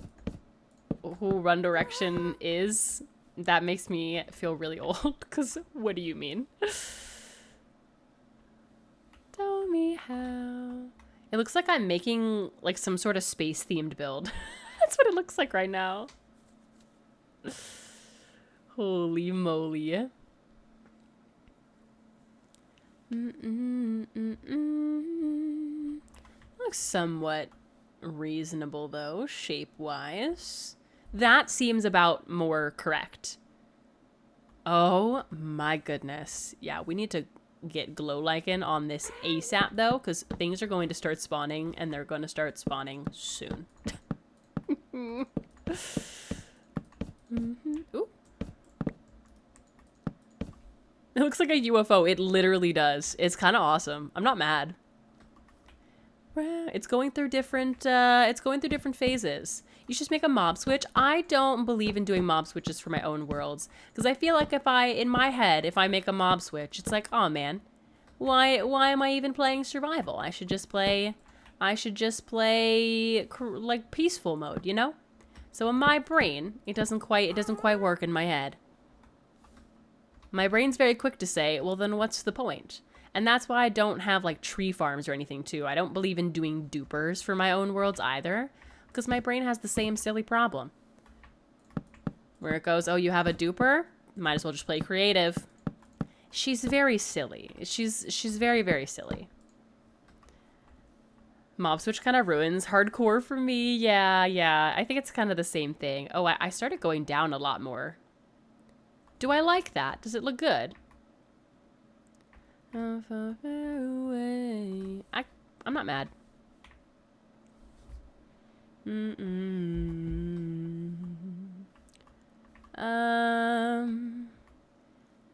who One Direction is. That makes me feel really old, because what do you mean? Tell me how. It looks like I'm making like some sort of space themed build. That's what it looks like right now. Holy moly. Looks somewhat reasonable though, shape-wise. That seems about more correct. Oh my goodness. Yeah, we need to get glow lichen on this ASAP though, because things are going to start spawning, and they're going to start spawning soon. Ooh. It looks like a UFO. It literally does. It's kind of awesome. I'm not mad. around. It's going through different phases. You should just make a mob switch. I don't believe in doing mob switches for my own worlds, because I feel like if I make a mob switch, it's like, oh man, why am I even playing survival? I should just play like peaceful mode, you know? So in my brain, it doesn't quite work in my head. My brain's very quick to say, well then what's the point? And that's why I don't have like tree farms or anything too. I don't believe in doing dupers for my own worlds either, because my brain has the same silly problem. Where it goes, oh, you have a duper? Might as well just play creative. She's very silly. She's very, very silly. Mob switch kind of ruins hardcore for me. Yeah. I think it's kind of the same thing. Oh, I started going down a lot more. Do I like that? Does it look good? I'm not mad.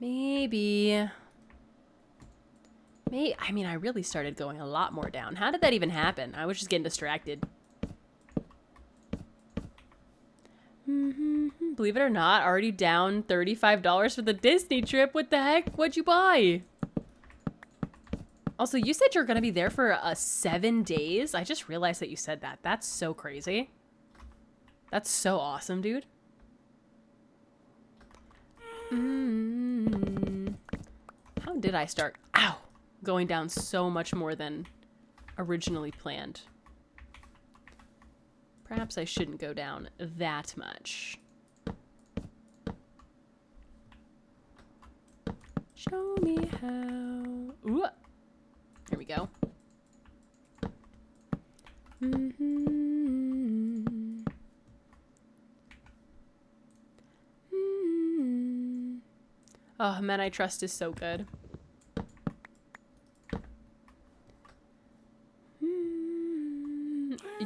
Maybe. I mean, I really started going a lot more down. How did that even happen? I was just getting distracted. Believe it or not, already down $35 for the Disney trip. What the heck? What'd you buy? Also, you said you're going to be there for 7 days. I just realized that you said that. That's so crazy. That's so awesome, dude. How did I start? Ow! Going down so much more than originally planned. Perhaps I shouldn't go down that much. Show me how. Ooh. Here we go. Oh, Man I Trust is so good.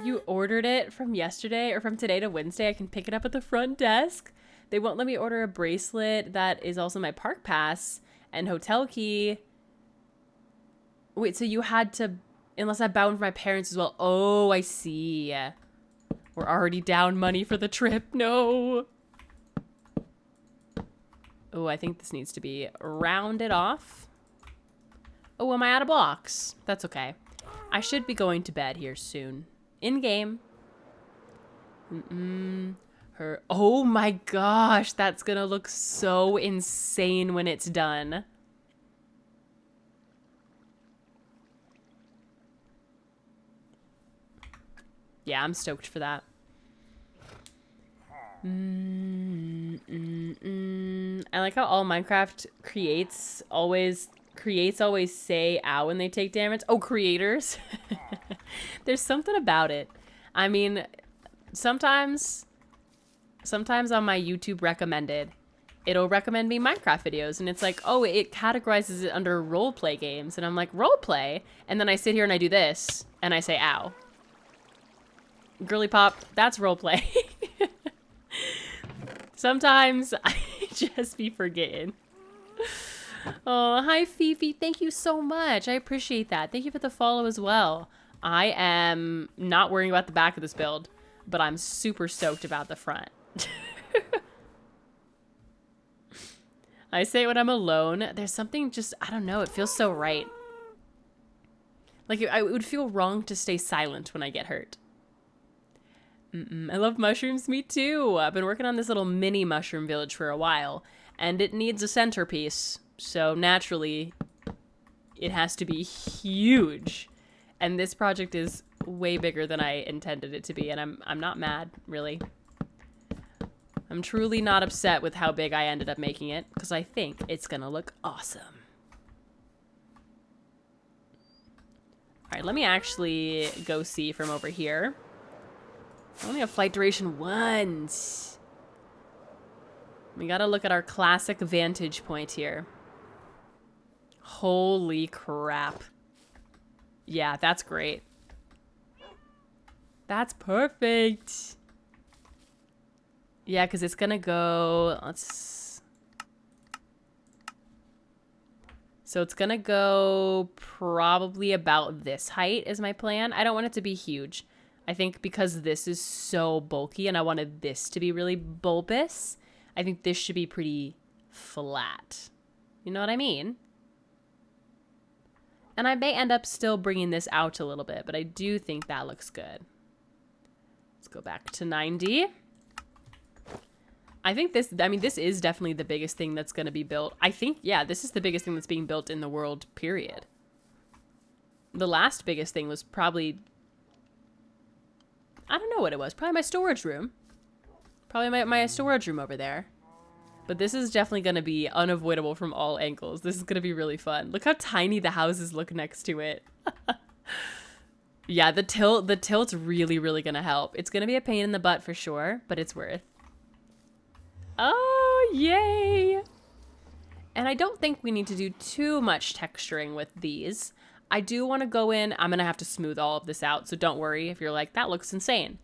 You ordered it from yesterday or from today to Wednesday. I can pick it up at the front desk. They won't let me order a bracelet that is also my park pass and hotel key. Wait, so you had to, unless I bound for my parents as well. Oh, I see. We're already down money for the trip. No. Oh, I think this needs to be rounded off. Oh, am I out of blocks? That's okay. I should be going to bed here soon. In game. Oh my gosh, that's gonna look so insane when it's done. Yeah, I'm stoked for that. I like how all Minecraft creates always say ow when they take damage. Oh, creators. There's something about it. I mean, sometimes on my YouTube recommended, it'll recommend me Minecraft videos, and it's like, oh, it categorizes it under roleplay games, and I'm like, roleplay? And then I sit here and I do this, and I say ow. Girly pop, that's roleplay. Sometimes I just be forgetting. Oh, hi Fifi, thank you so much. I appreciate that. Thank you for the follow as well. I am not worrying about the back of this build, but I'm super stoked about the front. I say it when I'm alone. There's something just, I don't know, it feels so right. Like, it would feel wrong to stay silent when I get hurt. I love mushrooms, me too. I've been working on this little mini mushroom village for a while, and it needs a centerpiece. So naturally, it has to be huge. And this project is way bigger than I intended it to be, and I'm not mad, really. I'm truly not upset with how big I ended up making it, because I think it's gonna look awesome. Alright, let me actually go see from over here. I only have flight duration once. We gotta look at our classic vantage point here. Holy crap. Yeah, that's great. That's perfect. Yeah, because it's gonna go, let's So it's going to go probably about this height is my plan. I don't want it to be huge. I think because this is so bulky and I wanted this to be really bulbous, I think this should be pretty flat. You know what I mean? And I may end up still bringing this out a little bit, but I do think that looks good. Let's go back to 90. I think this is definitely the biggest thing that's going to be built. I think, yeah, this is the biggest thing that's being built in the world, period. The last biggest thing was probably, I don't know what it was. Probably my storage room. Probably my storage room over there. But this is definitely going to be unavoidable from all angles. This is going to be really fun. Look how tiny the houses look next to it. Yeah, the tilt's really, really going to help. It's going to be a pain in the butt for sure, but it's worth. Oh, yay! And I don't think we need to do too much texturing with these. I do want to go in. I'm going to have to smooth all of this out, so don't worry if you're like, that looks insane.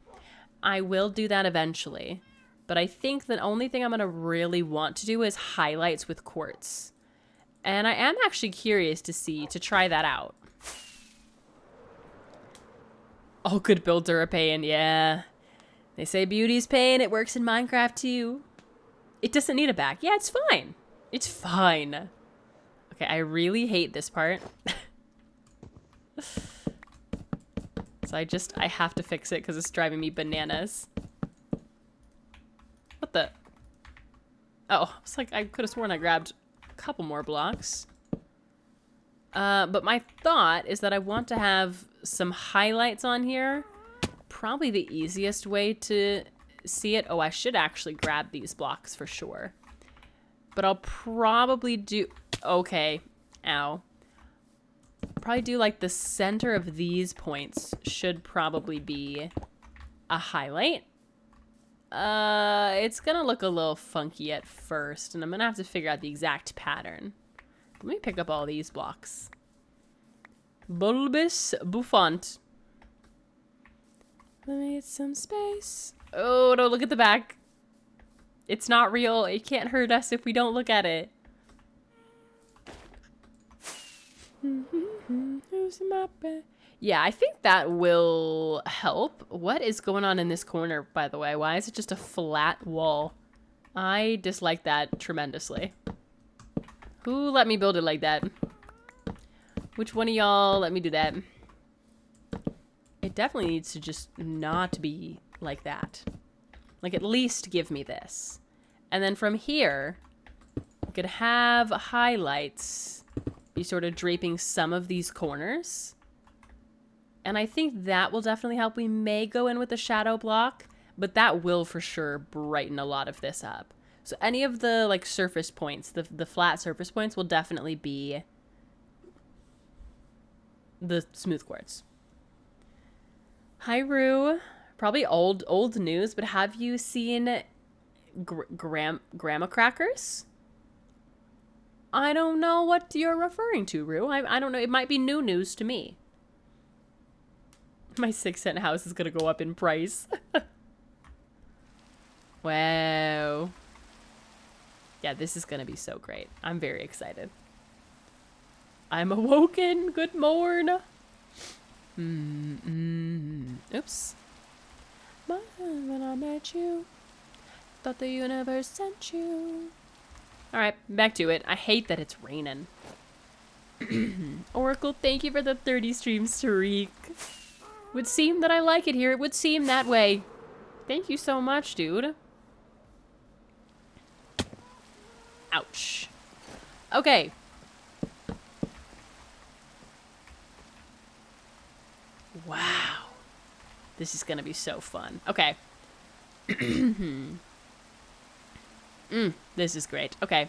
I will do that eventually. But I think the only thing I'm going to really want to do is highlights with quartz. And I am actually curious to try that out. All good builds are a pain, yeah. They say beauty's pain, it works in Minecraft too. It doesn't need a back. Yeah, it's fine. It's fine. Okay, I really hate this part. So I have to fix it because it's driving me bananas. What the? Oh, it's like I could have sworn I grabbed a couple more blocks. But my thought is that I want to have some highlights on here. Probably the easiest way to see it. Oh, I should actually grab these blocks for sure. But I'll probably do... Okay. Ow. Probably do like the center of these points should probably be a highlight. It's gonna look a little funky at first, and I'm gonna have to figure out the exact pattern. Let me pick up all these blocks. Bulbous bouffant. Let me get some space. Oh, don't look at the back. It's not real. It can't hurt us if we don't look at it. Yeah, I think that will help. What is going on in this corner, by the way? Why is it just a flat wall? I dislike that tremendously. Who let me build it like that? Which one of y'all let me do that? It definitely needs to just not be like that. Like, at least give me this. And then from here, we could have highlights be sort of draping some of these corners. And I think that will definitely help. We may go in with a shadow block, but that will for sure brighten a lot of this up. So any of the like surface points, the flat surface points will definitely be the smooth quartz. Hi, Rue. Probably old news, but have you seen grandma crackers? I don't know what you're referring to, Rue. I don't know. It might be new news to me. My 6-cent house is going to go up in price. Wow. Yeah, this is going to be so great. I'm very excited. I'm awoken. Good morn. Oops. When I met you, thought the universe sent you. Alright, back to it. I hate that it's raining. Oracle, thank you for the 30 streams, Tariq. Would seem that I like it here. It would seem that way. Thank you so much, dude. Ouch. Okay. Wow. This is gonna be so fun. Okay. This is great. Okay.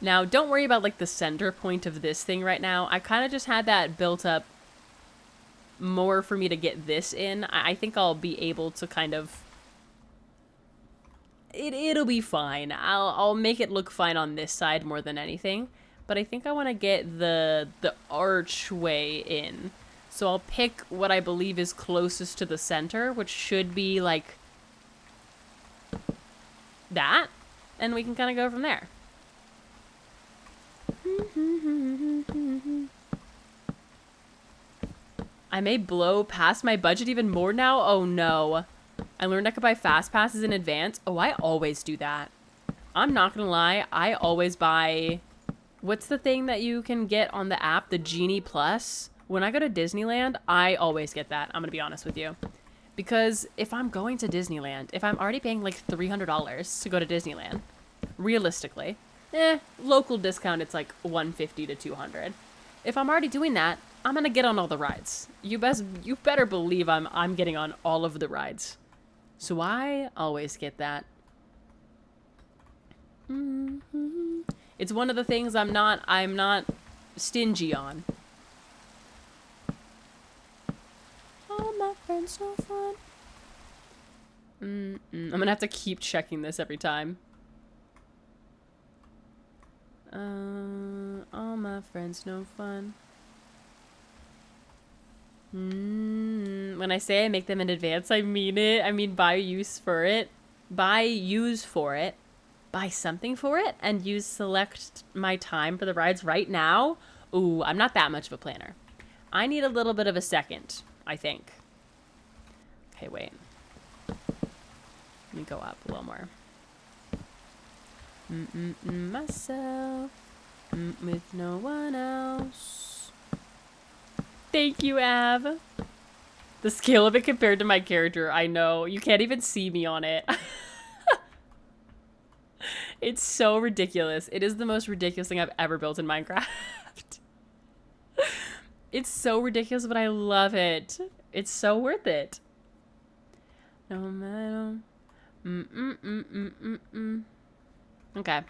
Now, don't worry about, like, the center point of this thing right now. I kind of just had that built up more for me to get this in. I think I'll be able to kind of... It'll be fine. I'll make it look fine on this side more than anything. But I think I want to get the archway in. So I'll pick what I believe is closest to the center, which should be, like, that. And we can kind of go from there. I may blow past my budget even more now. Oh no. I learned I could buy fast passes in advance. Oh, I always do that. I'm not gonna lie. I always buy... What's the thing that you can get on the app? The Genie Plus? When I go to Disneyland, I always get that. I'm gonna be honest with you. Because if I'm going to Disneyland, if I'm already paying like $300 to go to Disneyland, realistically, local discount, it's like $150 to $200. If I'm already doing that, I'm gonna get on all the rides. You better believe I'm getting on all of the rides. So I always get that. It's one of the things I'm not stingy on. Oh, my friends so fun. I'm gonna have to keep checking this every time. All my friends no fun. When I say I make them in advance, I mean it. I mean buy use for it. Buy use for it. Buy something for it and use select my time for the rides right now. Ooh, I'm not that much of a planner. I need a little bit of a second, I think. Okay, wait. Let me go up a little more. Myself. With no one else. Thank you, Av. The scale of it compared to my character, I know. You can't even see me on it. It's so ridiculous. It is the most ridiculous thing I've ever built in Minecraft. It's so ridiculous, but I love it. It's so worth it. No matter. Okay.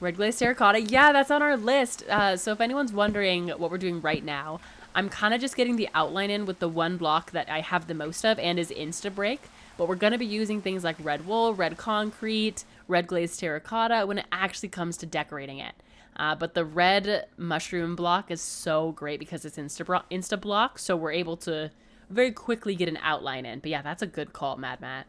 Red glazed terracotta. Yeah, that's on our list. So if anyone's wondering what we're doing right now, I'm kind of just getting the outline in with the one block that I have the most of and is Insta-break. But we're going to be using things like red wool, red concrete, red glazed terracotta when it actually comes to decorating it. But the red mushroom block is so great because it's Insta block, so we're able to very quickly get an outline in. But yeah, that's a good call, Mad Matt.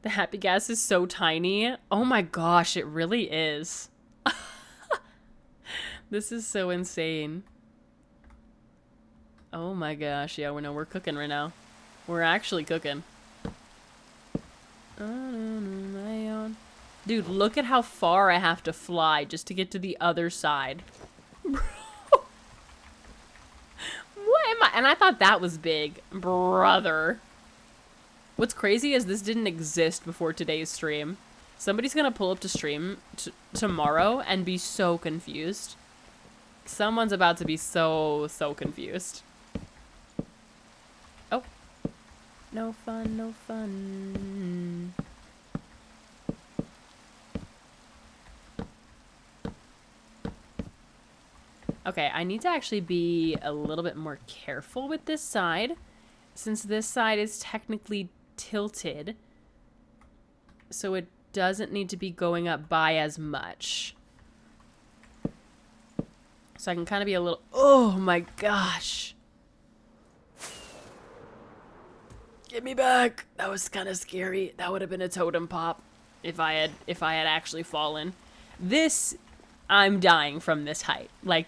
The happy gas is so tiny. Oh my gosh, it really is. This is so insane. Oh my gosh, yeah, we're cooking right now. We're actually cooking. Dude, look at how far I have to fly just to get to the other side. Bro. What am I? And I thought that was big. Brother. What's crazy is this didn't exist before today's stream. Somebody's gonna pull up to stream tomorrow and be so confused. Someone's about to be so confused. Oh. No fun, no fun. Okay, I need to actually be a little bit more careful with this side, since this side is technically tilted, so it doesn't need to be going up by as much. So I can kind of be a little... Oh my gosh. Get me back. That was kind of scary. That would have been a totem pop if I had actually fallen. This, I'm dying from this height. Like,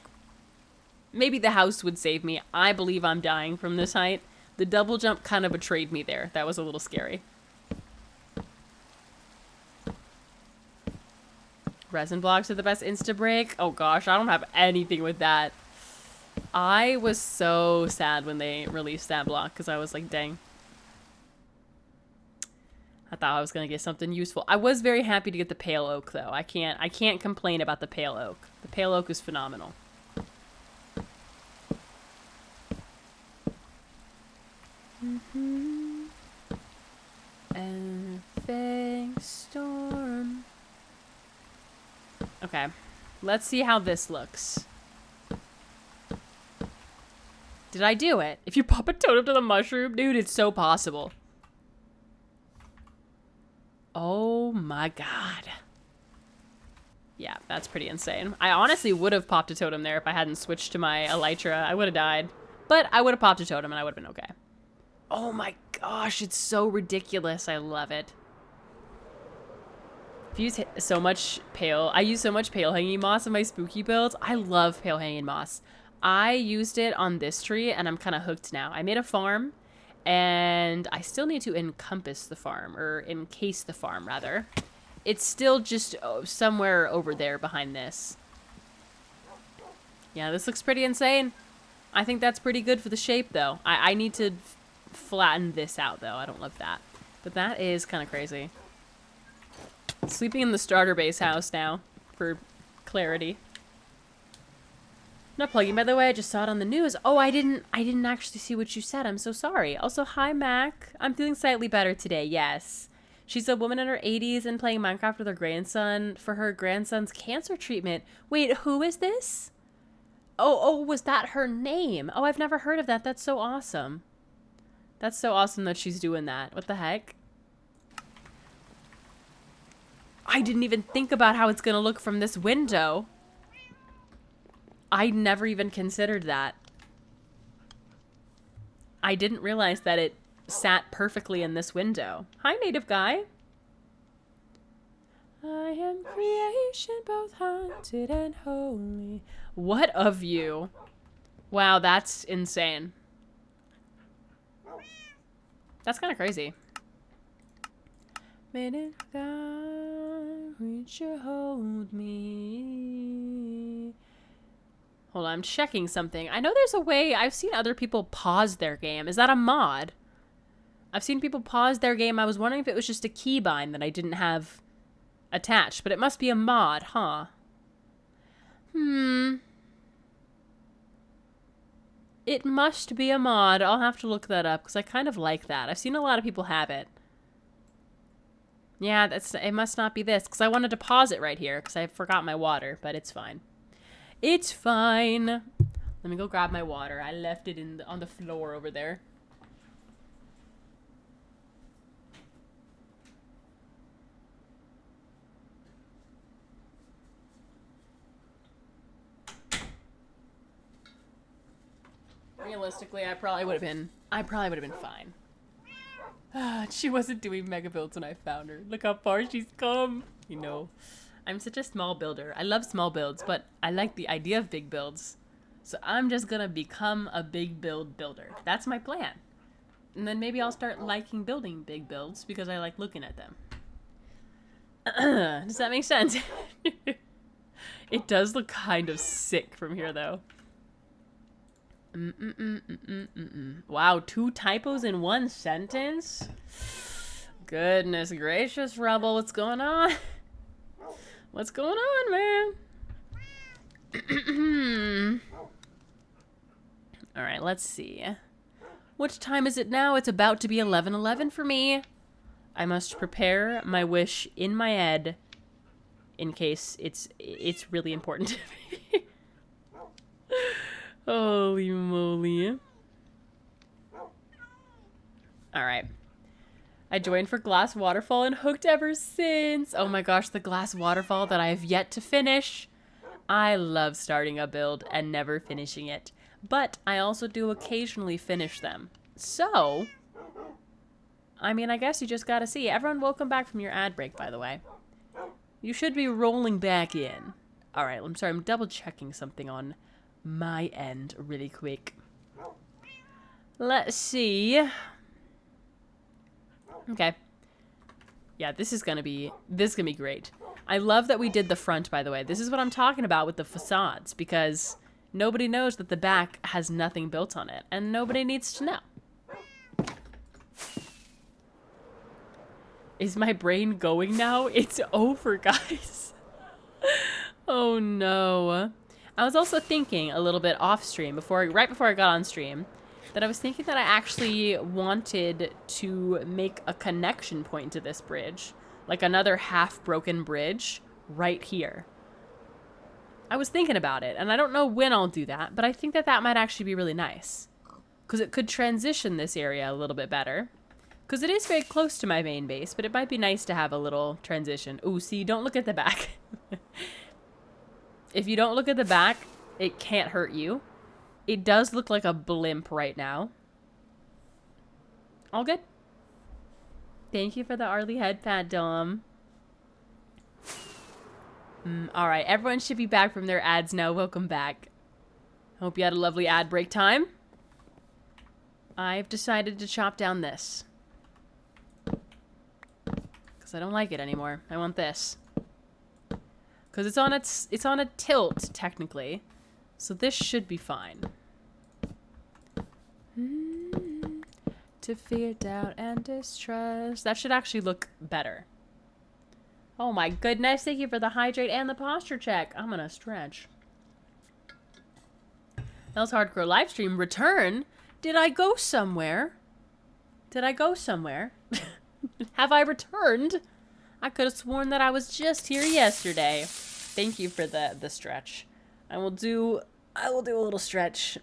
maybe the house would save me. I believe I'm dying from this height. The double jump kind of betrayed me there. That was a little scary. Resin blocks are the best Insta-break. Oh gosh, I don't have anything with that. I was so sad when they released that block because I was like, dang. I thought I was gonna get something useful. I was very happy to get the pale oak though. I can't complain about the pale oak. The pale oak is phenomenal. Storm. Okay, let's see how this looks. Did I do it? If you pop a totem to the mushroom, dude, it's so possible. Oh my god. Yeah, that's pretty insane. I honestly would have popped a totem there if I hadn't switched to my elytra. I would have died. But I would have popped a totem and I would have been okay. Oh my gosh, it's so ridiculous. I love it. I've used so much pale. I use so much pale hanging moss in my spooky builds. I love pale hanging moss. I used it on this tree and I'm kind of hooked now. I made a farm and I still need to encompass the farm, or encase the farm rather. It's still just somewhere over there behind this. Yeah, this looks pretty insane. I think that's pretty good for the shape though. I need to flatten this out though. I don't love that. But that is kind of crazy. Sleeping in the starter base house now, for clarity. Not plugging, by the way. I just saw it on the news. Oh, I didn't actually see what you said. I'm so sorry. Also, hi, Mac. I'm feeling slightly better today. Yes. She's a woman in her 80s and playing Minecraft with her grandson for her grandson's cancer treatment. Wait, who is this? Oh, was that her name? Oh, I've never heard of that. That's so awesome. That's so awesome that she's doing that. What the heck? I didn't even think about how it's going to look from this window. I never even considered that. I didn't realize that it sat perfectly in this window. Hi, native guy. I am creation, both haunted and holy. What of you? Wow, that's insane. That's kind of crazy. Minute God, reach you, hold me. Hold on, I'm checking something. I know there's a way. I've seen other people pause their game. Is that a mod? I've seen people pause their game. I was wondering if it was just a keybind that I didn't have attached, but it must be a mod, huh? It must be a mod. I'll have to look that up because I kind of like that. I've seen a lot of people have it. Yeah, it must not be this because I wanted to pause it right here because I forgot my water, but it's fine. It's fine. Let me go grab my water. I left it on the floor over there. Realistically, I probably would have been fine. She wasn't doing mega builds when I found her. Look how far she's come. You know, I'm such a small builder. I love small builds, but I like the idea of big builds. So I'm just gonna become a big build builder. That's my plan. And then maybe I'll start liking building big builds because I like looking at them. Does that make sense? It does look kind of sick from here though. Wow, 2 typos in 1 sentence? Goodness gracious, Rebel, what's going on? What's going on, man? Alright, let's see. What time is it now? It's about to be 11:11 for me. I must prepare my wish in my head in case it's really important to me. Holy moly. Alright. I joined for Glass Waterfall and hooked ever since. Oh my gosh, the Glass Waterfall that I have yet to finish. I love starting a build and never finishing it. But I also do occasionally finish them. So, I mean, I guess you just gotta see. Everyone, welcome back from your ad break, by the way. You should be rolling back in. Alright, I'm sorry, I'm double checking something on my end really quick. Let's see. Okay. Yeah, this is gonna be great. I love that we did the front, by the way. This is what I'm talking about with the facades, because nobody knows that the back has nothing built on it, and nobody needs to know. Is my brain going now? It's over, guys. Oh no. I was also thinking a little bit off stream, right before I got on stream, that I was thinking that I actually wanted to make a connection point to this bridge. Like another half-broken bridge right here. I was thinking about it, and I don't know when I'll do that, but I think that that might actually be really nice. Because it could transition this area a little bit better. Because it is very close to my main base, but it might be nice to have a little transition. Ooh, see, don't look at the back. If you don't look at the back, it can't hurt you. It does look like a blimp right now. All good. Thank you for the Arlie head pat, Dom. All right, everyone should be back from their ads now. Welcome back. Hope you had a lovely ad break time. I've decided to chop down this. Because I don't like it anymore. I want this. Because it's on a tilt, technically. So this should be fine. To fear, doubt, and distrust. That should actually look better. Oh my goodness, thank you for the hydrate and the posture check. I'm gonna stretch. That was Hardcore Livestream. Return? Did I go somewhere? Did I go somewhere? Have I returned? I could have sworn that I was just here yesterday. Thank you for the stretch. I will do a little stretch.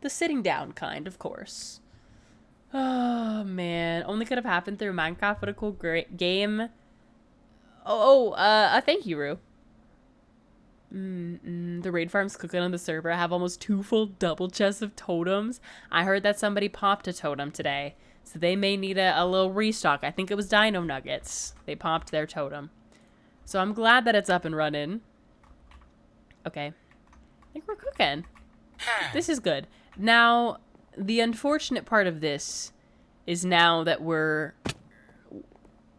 The sitting down kind, of course. Oh man, only could have happened through Minecraft. What a cool great game. Thank you, Rue. The raid farm's cooking on the server. I have almost 2 full double chests of totems. I heard that somebody popped a totem today, so they may need a little restock. I think it was Dino Nuggets. They popped their totem. So I'm glad that it's up and running. Okay. I think we're cooking. This is good. Now, the unfortunate part of this is now that we're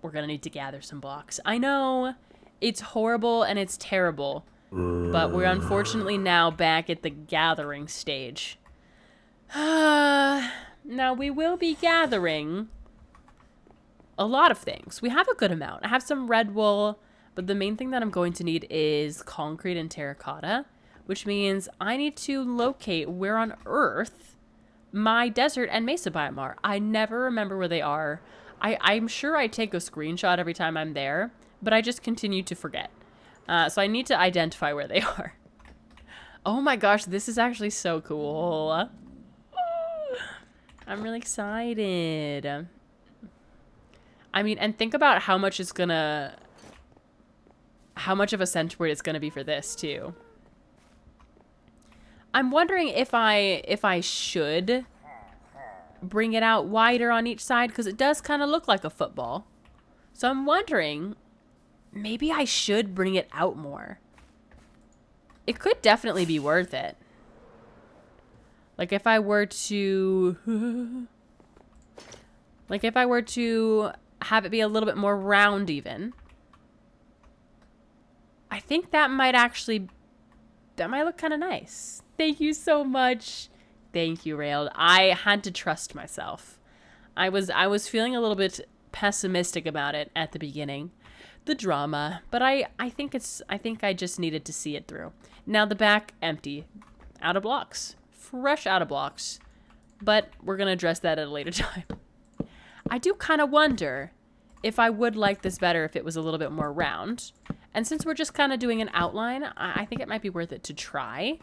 gonna need to gather some blocks. I know it's horrible and it's terrible, but we're unfortunately now back at the gathering stage. Now we will be gathering a lot of things. We have a good amount. I have some red wool, but the main thing that I'm going to need is concrete and terracotta, which means I need to locate where on earth my desert and mesa biome are. I never remember where they are. I'm sure I take a screenshot every time I'm there, but I just continue to forget. So I need to identify where they are. Oh my gosh, this is actually so cool. I'm really excited. I mean, and think about how much of a centigrade it's gonna be for this too. I'm wondering if I should bring it out wider on each side, because it does kind of look like a football. So I'm wondering, maybe I should bring it out more. It could definitely be worth it. Like if I were to have it be a little bit more round even. I think that might look kind of nice. Thank you so much. Thank you, Railed. I had to trust myself. I was feeling a little bit pessimistic about it at the beginning. The drama, but I think I just needed to see it through. Now the back empty. Out of blocks. Fresh out of blocks. But we're going to address that at a later time. I do kind of wonder if I would like this better if it was a little bit more round. And since we're just kind of doing an outline, I think it might be worth it to try.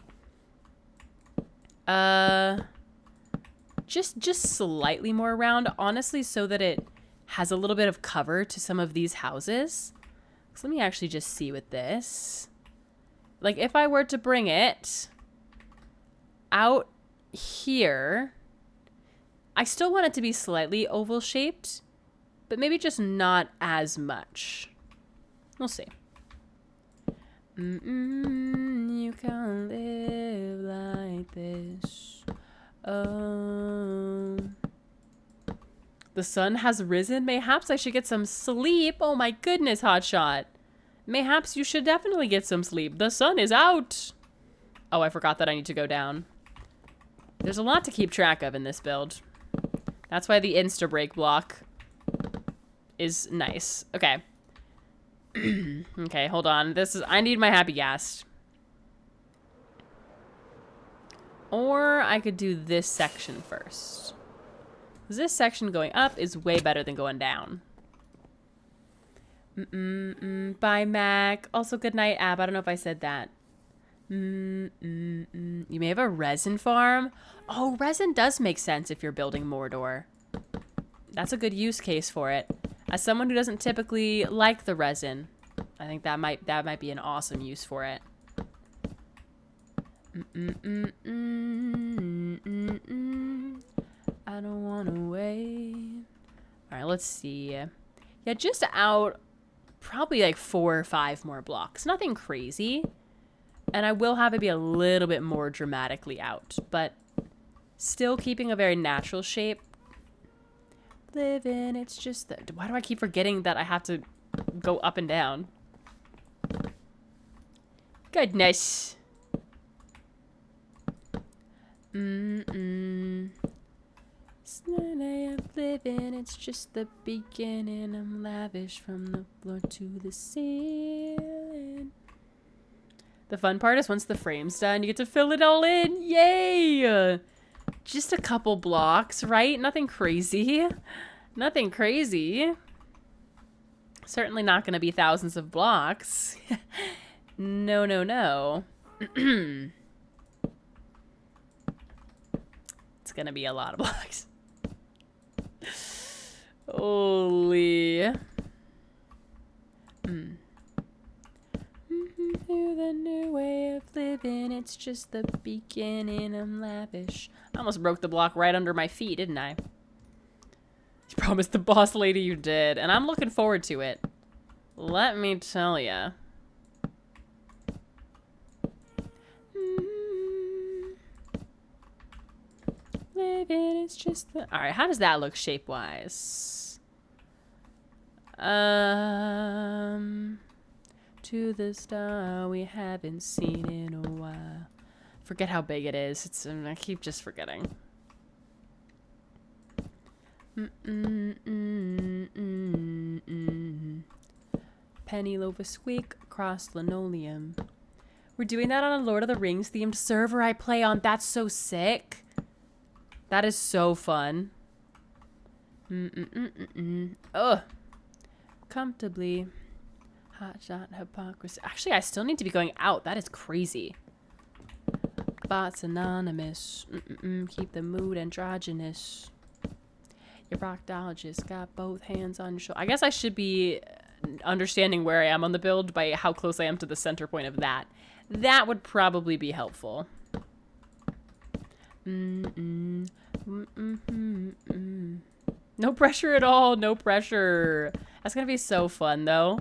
Just slightly more round, honestly, so that it has a little bit of cover to some of these houses. So let me actually just see with this. Like if I were to bring it out here, I still want it to be slightly oval shaped, but maybe just not as much. We'll see. You can't live like this. Oh. The sun has risen. Mayhaps I should get some sleep. Oh my goodness, Hotshot. Mayhaps you should definitely get some sleep. The sun is out. Oh, I forgot that I need to go down. There's a lot to keep track of in this build. That's why the insta break block is nice. Okay. Okay, hold on. I need my happy gas. Or I could do this section first. This section going up is way better than going down. Bye, Mac. Also, good night, Ab. I don't know if I said that. You may have a resin farm. Oh, resin does make sense if you're building Mordor. That's a good use case for it. As someone who doesn't typically like the resin, I think that might be an awesome use for it. I don't wanna wait. let's see. Yeah, just out probably like 4 or 5 more blocks. Nothing crazy. And I will have it be a little bit more dramatically out, but still keeping a very natural shape. Living, it's just that. Why do I keep forgetting that I have to go up and down? Goodness. Sunday I'm living, it's just the beginning. I'm lavish from the floor to the ceiling. The fun part is once the frame's done, you get to fill it all in. Yay! Just a couple blocks, right? Nothing crazy. Nothing crazy. Certainly not going to be thousands of blocks. No, no, no. It's going to be a lot of blocks. Holy. Through the new way of living, it's just the beginning. I'm lavish. I almost broke the block right under my feet, didn't I? You promised the boss lady you did, and I'm looking forward to it. Let me tell ya. Living, it's just the... Alright, how does that look shape-wise? To the star we haven't seen in a while. Forget how big it is. It's I keep just forgetting. Penny loaf of squeak across linoleum. We're doing that on a Lord of the Rings themed server I play on. That's so sick. That is so fun. Ugh. Comfortably. Hotshot hypocrisy. Actually, I still need to be going out. That is crazy. Bots anonymous. Keep the mood androgynous. Your proctologist got both hands on your shoulder. I guess I should be understanding where I am on the build by how close I am to the center point of that. That would probably be helpful. No pressure at all. No pressure. That's gonna be so fun, though.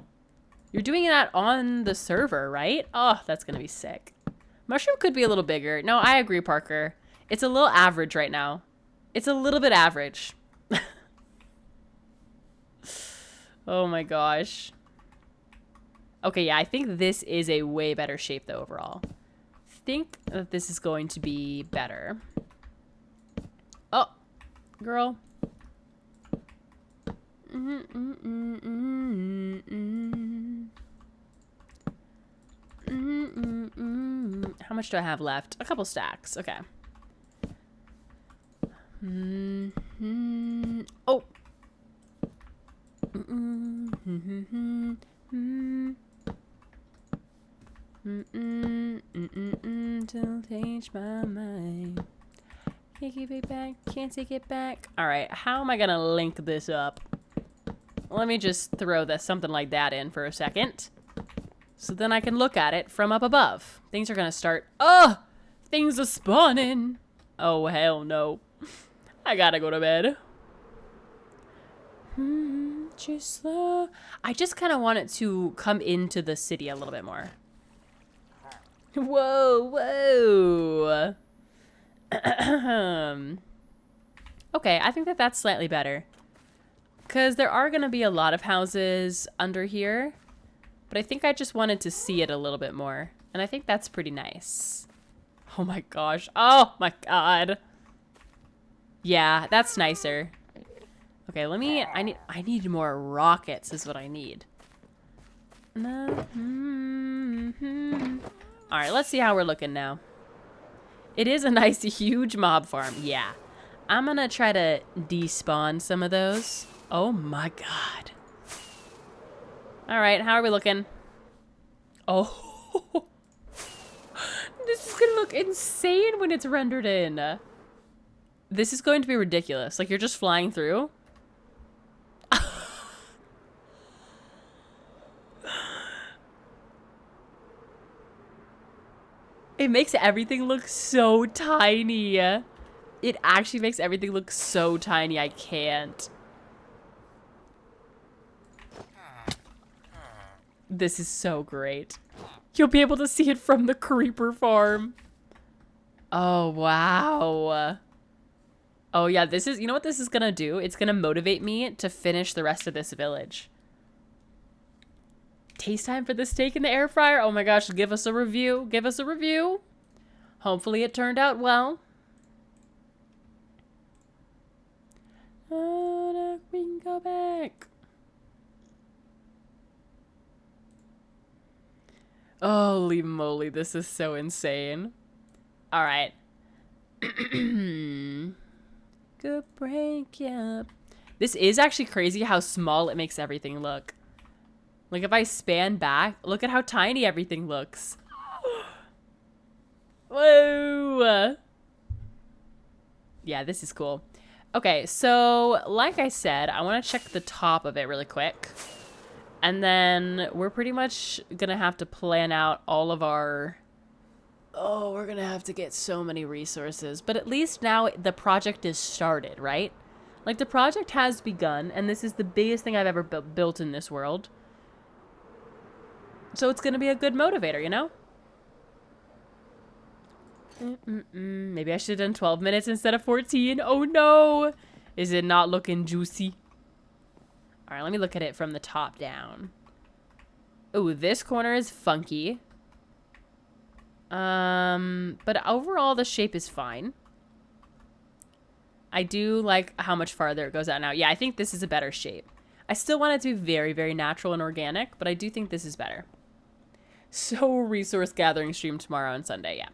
You're doing that on the server, right? Oh, that's gonna be sick. Mushroom could be a little bigger. No, I agree, Parker. It's a little average right now. It's a little bit average. Oh my gosh. Okay, yeah, I think this is a way better shape, though, overall. I think that this is going to be better. Oh, girl. How much do I have left? A couple stacks. Okay. Oh. Don't change my mind. Can't keep it back. Can't take it back. All right. How am I gonna link this up? Let me just throw this something like that in for a second. So then I can look at it from up above. Things are gonna start. Oh! Things are spawning. Oh, hell no. I gotta go to bed. Just slow. I just kind of want it to come into the city a little bit more. Whoa, whoa. Okay, I think that that's slightly better. Because there are going to be a lot of houses under here. But I think I just wanted to see it a little bit more. And I think that's pretty nice. Oh my gosh. Oh my god. Yeah, that's nicer. Okay, let me... I need more rockets is what I need. Alright, let's see how we're looking now. It is a nice, huge mob farm. Yeah. I'm gonna try to despawn some of those. Oh my god. Alright, how are we looking? Oh. This is gonna look insane when it's rendered in. This is going to be ridiculous. Like, you're just flying through. It makes everything look so tiny. It actually makes everything look so tiny. I can't. This is so great. You'll be able to see it from the creeper farm. Oh, wow. Oh, yeah, this is, you know what this is gonna do? It's gonna motivate me to finish the rest of this village. Taste time for the steak in the air fryer. Oh my gosh, give us a review. Give us a review. Hopefully it turned out well. Oh, we can go back. Holy moly, this is so insane. All right. Good break, yeah. This is actually crazy how small it makes everything look. Like if I span back, look at how tiny everything looks. Whoa. Yeah, this is cool. Okay, so like I said, I want to check the top of it really quick. And then we're pretty much going to have to plan out all of our... Oh, we're going to have to get so many resources. But at least now the project is started, right? Like the project has begun, and this is the biggest thing I've ever built in this world. So it's going to be a good motivator, you know? Maybe I should have done 12 minutes instead of 14. Oh no! Is it not looking juicy? Alright, let me look at it from the top down. Oh, this corner is funky. But overall the shape is fine. I do like how much farther it goes out now. Yeah, I think this is a better shape. I still want it to be very, very natural and organic, but I do think this is better. So resource gathering stream tomorrow and Sunday, yeah.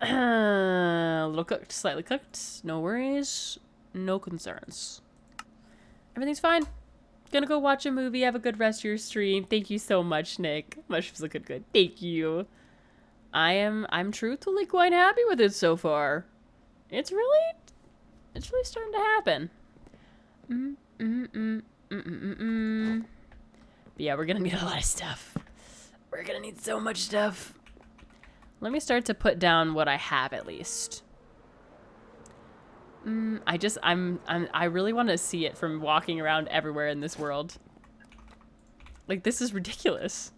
A little cooked, slightly cooked. No worries. No concerns. Everything's fine. Gonna go watch a movie. Have a good rest of your stream. Thank you so much, Nick. Mushrooms looking good. Thank you. I'm truthfully quite happy with it so far. It's really starting to happen. But yeah, we're gonna need a lot of stuff. We're gonna need so much stuff. Let me start to put down what I have at least. I really want to see it from walking around everywhere in this world. Like, this is ridiculous.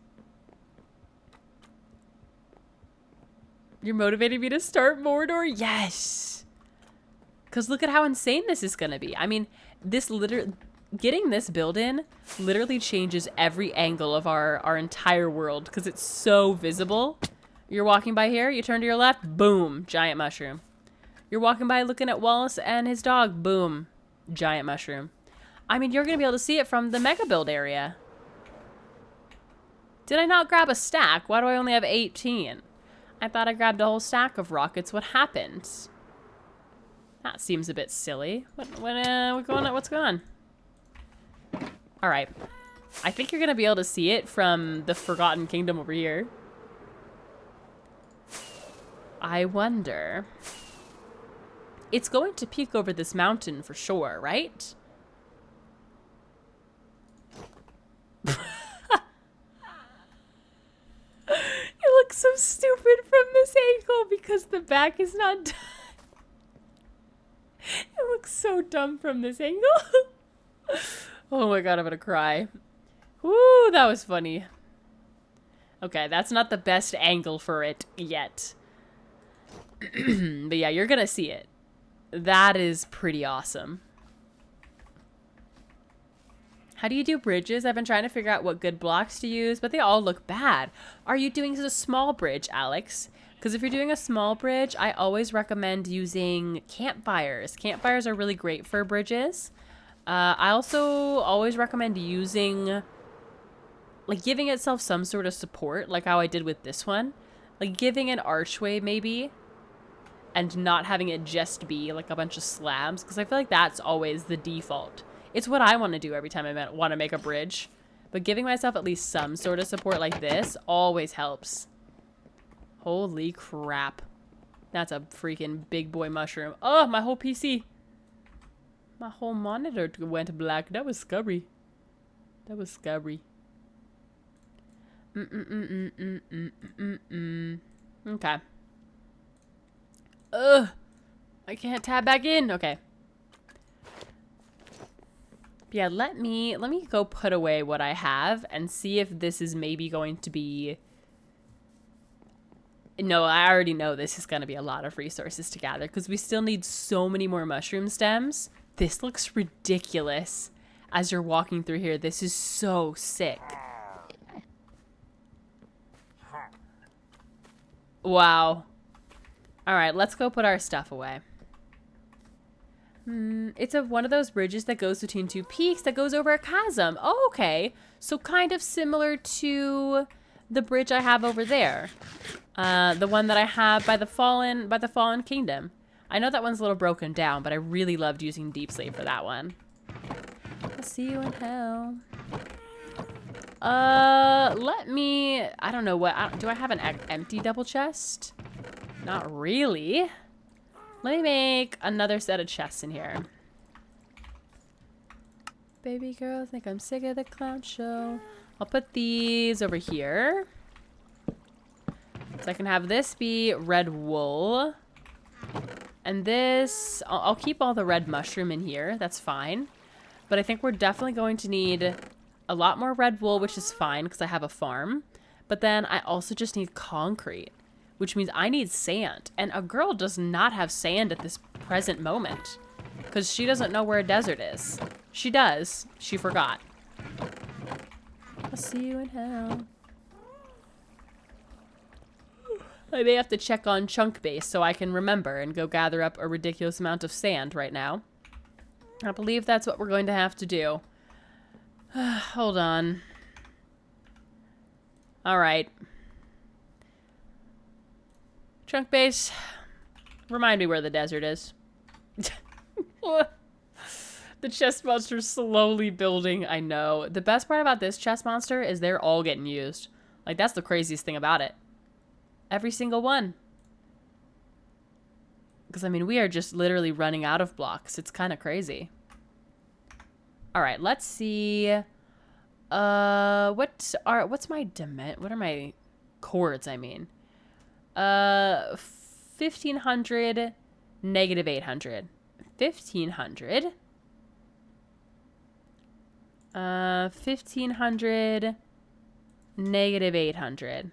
You're motivating me to start Mordor? Yes! Because look at how insane this is gonna be. I mean, getting this build in literally changes every angle of our entire world because it's so visible. You're walking by here, you turn to your left, boom, giant mushroom. You're walking by looking at Wallace and his dog, boom, giant mushroom. I mean, you're going to be able to see it from the mega build area. Did I not grab a stack? Why do I only have 18? I thought I grabbed a whole stack of rockets. What happened? That seems a bit silly. What's going on? All right. I think you're going to be able to see it from the Forgotten Kingdom over here. I wonder. It's going to peek over this mountain for sure, right? It looks so stupid from this angle because the back is not done. It looks so dumb from this angle. Oh my god, I'm gonna cry. Woo, that was funny. Okay, that's not the best angle for it yet. But yeah, you're gonna see it. That is pretty awesome. How do you do bridges? I've been trying to figure out what good blocks to use, but they all look bad. Are you doing a small bridge, Alex? Because if you're doing a small bridge, I always recommend using campfires. Campfires are really great for bridges. I also always recommend using, like, giving itself some sort of support, like how I did with this one. Like, giving an archway, maybe, and not having it just be, like, a bunch of slabs, because I feel like that's always the default. It's what I want to do every time I want to make a bridge. But giving myself at least some sort of support like this always helps. Holy crap. That's a freaking big boy mushroom. Oh, my whole PC. My whole monitor went black. That was scary. That was scary. Okay. Ugh. I can't tab back in. Okay. Yeah, let me go put away what I have and see if this is maybe going to be... No, I already know this is going to be a lot of resources to gather because we still need so many more mushroom stems. This looks ridiculous as you're walking through here. This is so sick. Wow. All right, let's go put our stuff away. It's one of those bridges that goes between two peaks that goes over a chasm. Oh, okay. So kind of similar to the bridge I have over there. The one that I have by the fallen kingdom. I know that one's a little broken down, but I really loved using Deep Slate for that one. I'll see you in hell. Let me... I don't know what... do I have an empty double chest? Not really. Let me make another set of chests in here. Baby girl, think I'm sick of the clown show. I'll put these over here. So I can have this be red wool. And this... I'll keep all the red mushroom in here. That's fine. But I think we're definitely going to need a lot more red wool, which is fine because I have a farm. But then I also just need concrete, which means I need sand. And a girl does not have sand at this present moment because she doesn't know where a desert is. She does. She forgot. I'll see you in hell. I may have to check on Chunk Base so I can remember and go gather up a ridiculous amount of sand right now. I believe that's what we're going to have to do. Hold on. All right. Chunk Base, remind me where the desert is. The chest monster's slowly building. I know. The best part about this chest monster is they're all getting used. Like, that's the craziest thing about it. Every single one. Because, I mean, we are just literally running out of blocks. It's kind of crazy. All right, let's see. What's my what are my chords, I mean? 1500, negative 800. 1500. 1500, negative 800.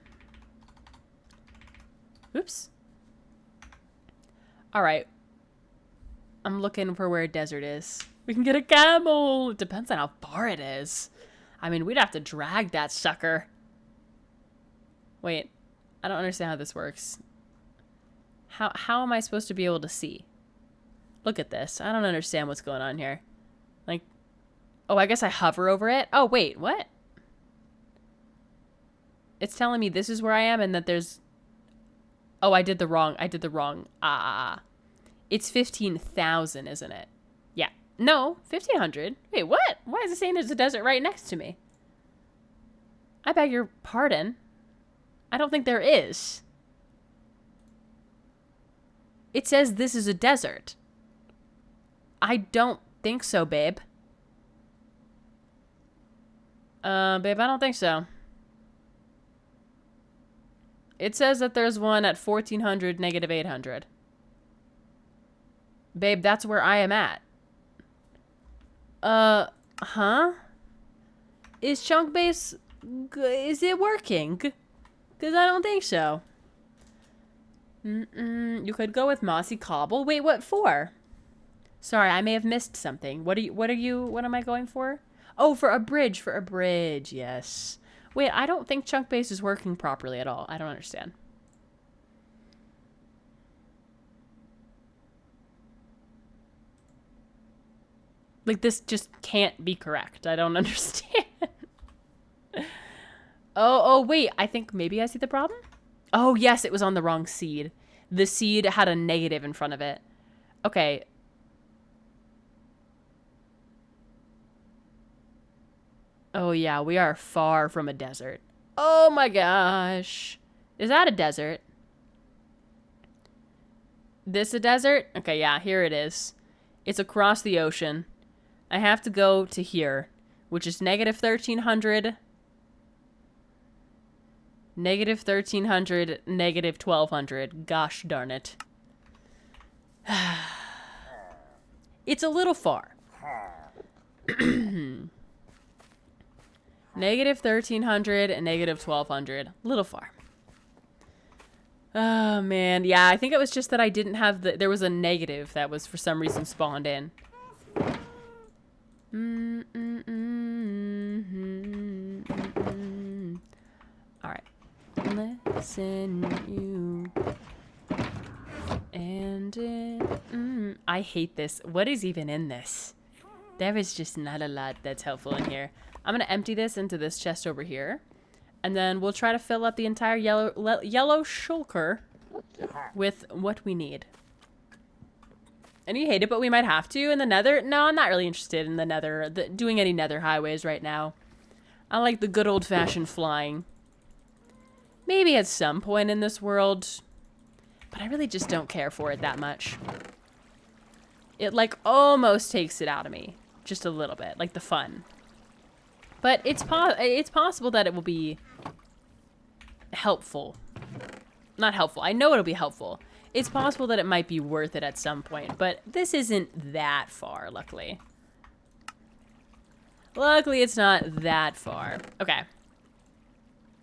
Oops. All right. I'm looking for where a desert is. We can get a camel. It depends on how far it is. I mean, we'd have to drag that sucker. Wait. I don't understand how this works. How am I supposed to be able to see? Look at this. I don't understand what's going on here. Like, oh, I guess I hover over it. Oh, wait, what? It's telling me this is where I am and that there's... Oh, I did the wrong. It's 15,000, isn't it? Yeah. No, 1,500. Wait, what? Why is it saying there's a desert right next to me? I beg your pardon. I don't think there is. It says this is a desert. I don't think so, babe. Babe, I don't think so. It says that there's one at 1,400, negative 800. Babe, that's where I am at. Huh? Is Chunk Base... Is it working? Because I don't think so. You could go with Mossy Cobble. Wait, what for? Sorry, I may have missed something. What am I going for? Oh, for a bridge, yes. Wait, I don't think Chunk Base is working properly at all. I don't understand. Like, this just can't be correct. I don't understand. Oh, wait. I think maybe I see the problem? Oh, yes, it was on the wrong seed. The seed had a negative in front of it. Okay. Oh, yeah, we are far from a desert. Oh, my gosh. Is that a desert? This a desert? Okay, yeah, here it is. It's across the ocean. I have to go to here, which is negative 1,300, negative 1,300, negative 1,200. Gosh darn it. It's a little far. Negative 1300 and negative 1200. Little far. Oh, man. Yeah, I think it was just that I didn't have the... There was a negative that was for some reason spawned in. Alright. Listen, you... And I hate this. What is even in this? There is just not a lot that's helpful in here. I'm going to empty this into this chest over here. And then we'll try to fill up the entire yellow shulker with what we need. And you hate it, but we might have to in the nether. No, I'm not really interested in the nether, doing any nether highways right now. I like the good old-fashioned flying. Maybe at some point in this world, but I really just don't care for it that much. It, like, almost takes it out of me. Just a little bit, like the fun. But it's possible that it will be helpful. Not helpful. I know it'll be helpful. It's possible that it might be worth it at some point, but this isn't that far, luckily. Luckily, it's not that far. Okay.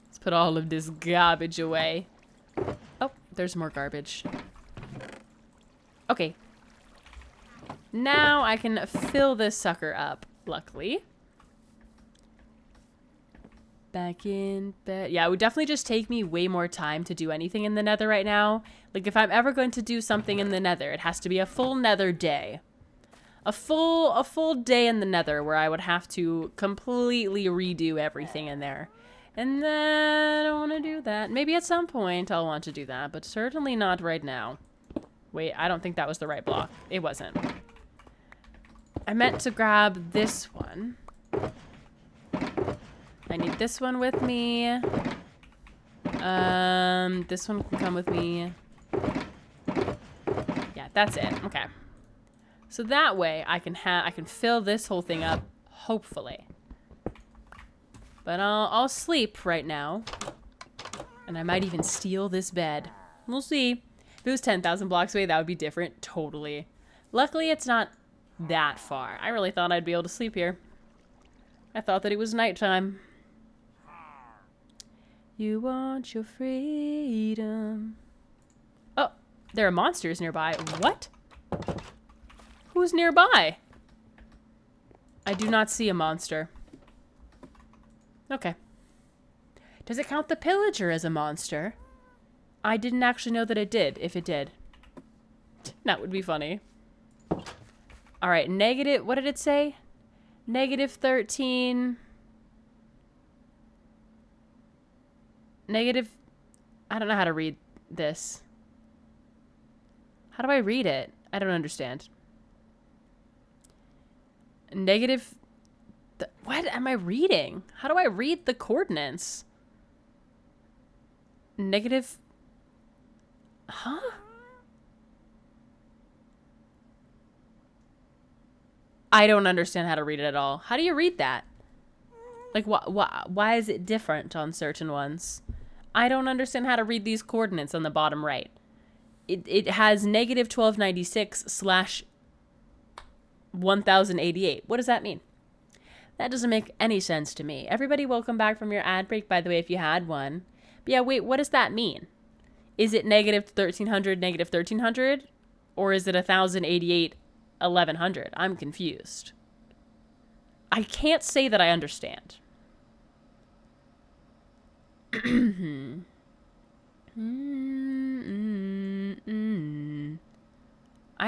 Let's put all of this garbage away. Oh, there's more garbage. Okay. Now I can fill this sucker up, luckily. Back in bed. Yeah, it would definitely just take me way more time to do anything in the nether right now. Like, if I'm ever going to do something in the nether, it has to be a full nether day. A full day in the nether where I would have to completely redo everything in there. And then I don't want to do that. Maybe at some point I'll want to do that, but certainly not right now. Wait, I don't think that was the right block. It wasn't. I meant to grab this one. I need this one with me. This one can come with me. Yeah, that's it. Okay. So that way I can fill this whole thing up, hopefully. But I'll sleep right now. And I might even steal this bed. We'll see. If it was 10,000 blocks away, that would be different. Totally. Luckily, it's not that far. I really thought I'd be able to sleep here. I thought that it was nighttime. You want your freedom. Oh, there are monsters nearby. What? Who's nearby? I do not see a monster. Okay. Does it count the pillager as a monster? I didn't actually know that it did, if it did. That would be funny. Alright, negative, what did it say? Negative 13. Negative, I don't know how to read this. How do I read it? I don't understand. Negative, what am I reading? How do I read the coordinates? Negative, huh? I don't understand how to read it at all. How do you read that? Like, why is it different on certain ones? I don't understand how to read these coordinates on the bottom right. It has negative 1296 slash 1088. What does that mean? That doesn't make any sense to me. Everybody, welcome back from your ad break, by the way, if you had one. But yeah, wait, what does that mean? Is it negative 1300, negative 1300? Or is it 1088, 1100? I'm confused. I can't say that I understand. I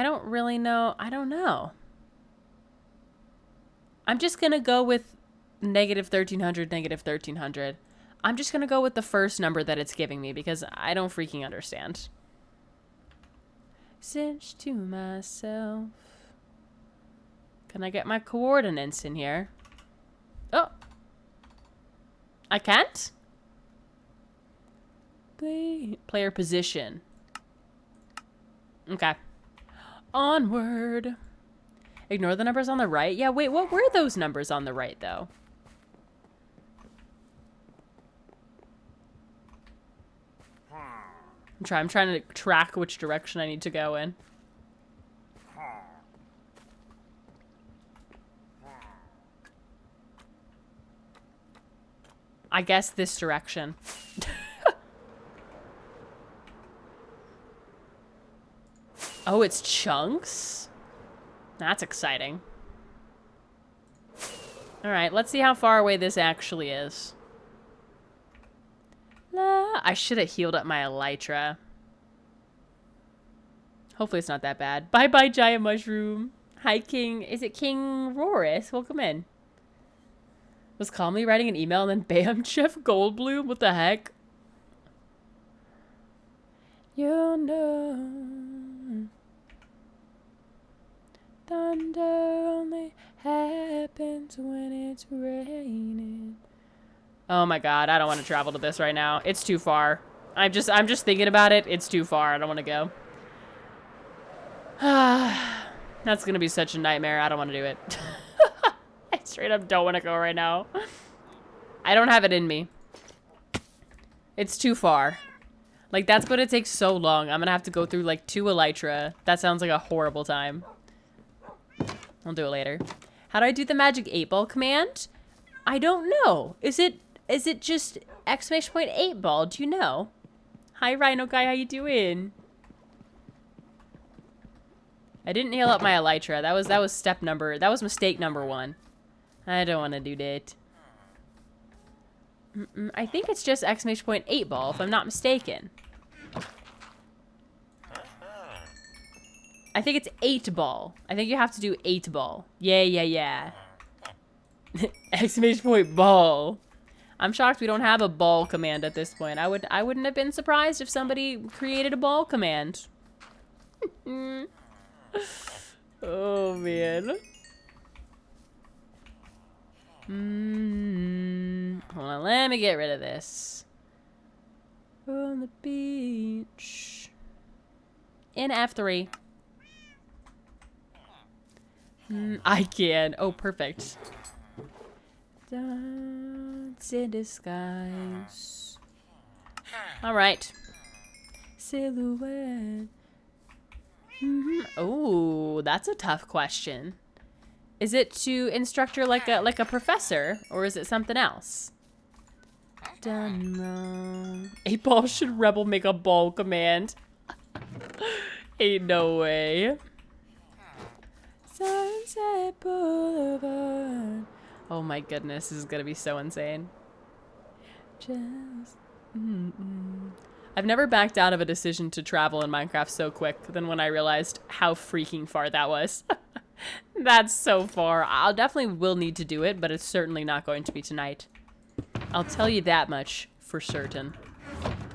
don't really know. I don't know. I'm just going to go with negative 1300, negative 1300. I'm just going to go with the first number that it's giving me because I don't freaking understand. Cinch to myself. Can I get my coordinates in here? Oh. I can't? Player position. Okay. Onward. Ignore the numbers on the right. Yeah, wait, what were those numbers on the right, though? I'm trying to track which direction I need to go in. I guess this direction. Oh, it's chunks? That's exciting. Alright, let's see how far away this actually is. I should have healed up my elytra. Hopefully it's not that bad. Bye-bye, giant mushroom. Hi, King. Is it King Roris? Welcome in. Was calmly writing an email and then bam, Jeff Goldblum. What the heck? You know, thunder only happens when it's raining. Oh my god, I don't want to travel to this right now. It's too far. I'm just thinking about it. It's too far. I don't want to go. That's gonna be such a nightmare. I don't want to do it. I straight up don't want to go right now. I don't have it in me. It's too far. Like, that's gonna take so long. I'm gonna have to go through like 2 elytra. That sounds like a horrible time. I'll do it later. How do I do the magic 8-ball command? I don't know. Is it just exclamation point 8-ball? Do you know? Hi, Rhino Guy. How you doing? I didn't heal up my elytra. That was step number. That was mistake number 1. I don't want to do that. I think it's just exclamation point 8-ball, if I'm not mistaken. I think it's 8-ball. I think you have to do 8-ball. Yeah. Exclamation point ball. I'm shocked we don't have a ball command at this point. I wouldn't have been surprised if somebody created a ball command. Oh man. Hold on, let me get rid of this. On the beach. In F3. I can. Oh, perfect. Dance in disguise. Alright. Silhouette. Oh, that's a tough question. Is it to instruct her like a professor, or is it something else? Done wrong. 8-ball should rebel make a ball command. Ain't no way. Sunset Boulevard. Oh my goodness, this is gonna be so insane. Just I've never backed out of a decision to travel in Minecraft so quick than when I realized how freaking far that was. That's so far. I'll definitely will need to do it, but it's certainly not going to be tonight. I'll tell you that much for certain.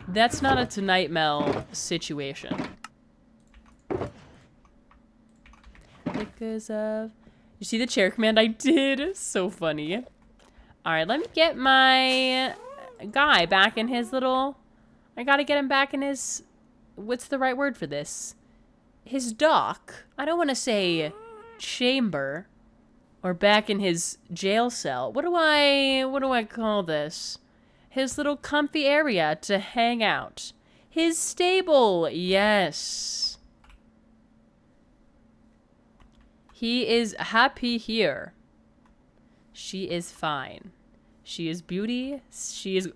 That's not a tonight Mel situation. Because of... You see the chair command I did? So funny. Alright, let me get my guy back in his little... I gotta get him back in his... What's the right word for this? His dock. I don't want to say chamber. Or back in his jail cell. What do I call this? His little comfy area to hang out. His stable. Yes. He is happy here. She is fine. She is beauty. She is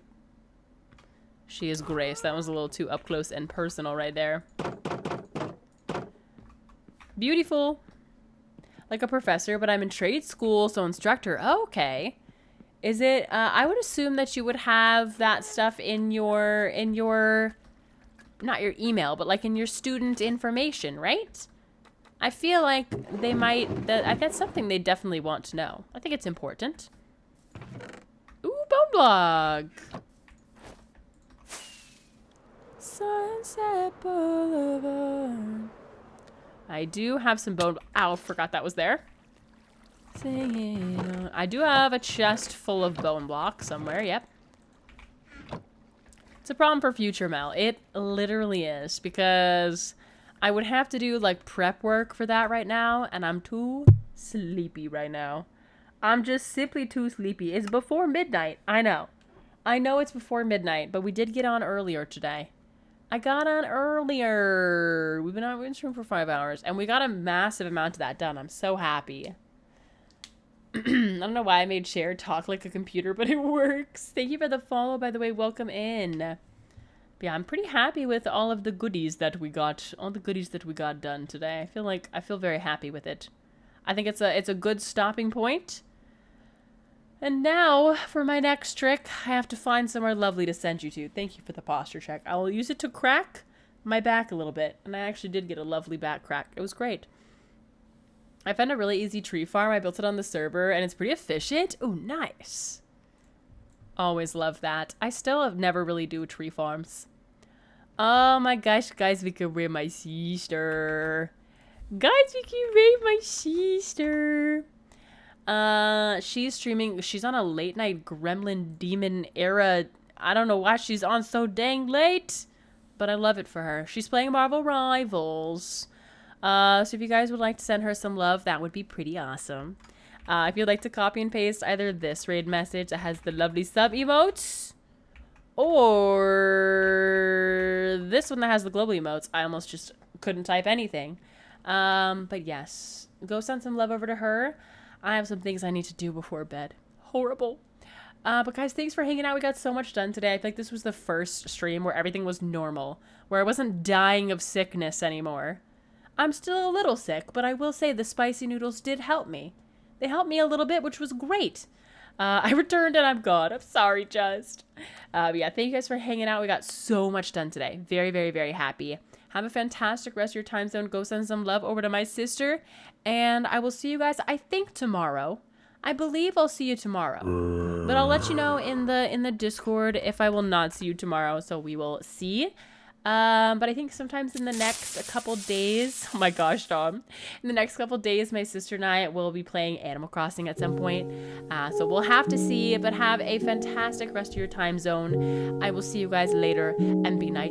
grace. That was a little too up close and personal right there. Beautiful. Like a professor, but I'm in trade school, so instructor. Oh, okay. Is it, I would assume that you would have that stuff in your, not your email, but like in your student information, right? I feel like they might, that's something they definitely want to know. I think it's important. Ooh, bone block. Sunset Boulevard. I do have some bone... Ow, forgot that was there. Singing. I do have a chest full of bone blocks somewhere, yep. It's a problem for future Mel. It literally is, because I would have to do, like, prep work for that right now, and I'm too sleepy right now. I'm just simply too sleepy. It's before midnight. I know. I know it's before midnight, but we did get on earlier today. I got on earlier. We've been on this room for 5 hours, and we got a massive amount of that done. I'm so happy. I don't know why I made share talk like a computer, but it works. Thank you for the follow, by the way. Welcome in. But yeah, I'm pretty happy with all of the goodies that we got. All the goodies that we got done today. I feel very happy with it. I think it's a good stopping point. And now, for my next trick, I have to find somewhere lovely to send you to. Thank you for the posture check. I will use it to crack my back a little bit. And I actually did get a lovely back crack. It was great. I found a really easy tree farm. I built it on the server, and it's pretty efficient. Ooh, nice. Always love that. I still have never really do tree farms. Oh my gosh, guys, we can raid my sister. Guys, we can raid my sister. She's streaming. She's on a late night Gremlin Demon era. I don't know why she's on so dang late, but I love it for her. She's playing Marvel Rivals. So if you guys would like to send her some love, that would be pretty awesome. If you'd like to copy and paste either this raid message that has the lovely sub emotes, or this one that has the global emotes. I almost just couldn't type anything. But yes, go send some love over to her. I have some things I need to do before bed. Horrible. But guys, thanks for hanging out. We got so much done today. I feel like this was the first stream where everything was normal, where I wasn't dying of sickness anymore. I'm still a little sick, but I will say the spicy noodles did help me. They helped me a little bit, which was great. I returned and I'm gone. I'm sorry, just. But yeah, thank you guys for hanging out. We got so much done today. Very, very, very happy. Have a fantastic rest of your time zone. Go send some love over to my sister. And I will see you guys, I think, tomorrow. I believe I'll see you tomorrow. But I'll let you know in the Discord if I will not see you tomorrow. So we will see. But I think sometimes in the next couple days, oh my gosh, Tom, in the next couple days, my sister and I will be playing Animal Crossing at some point. So we'll have to see, but have a fantastic rest of your time zone. I will see you guys later, and be nice.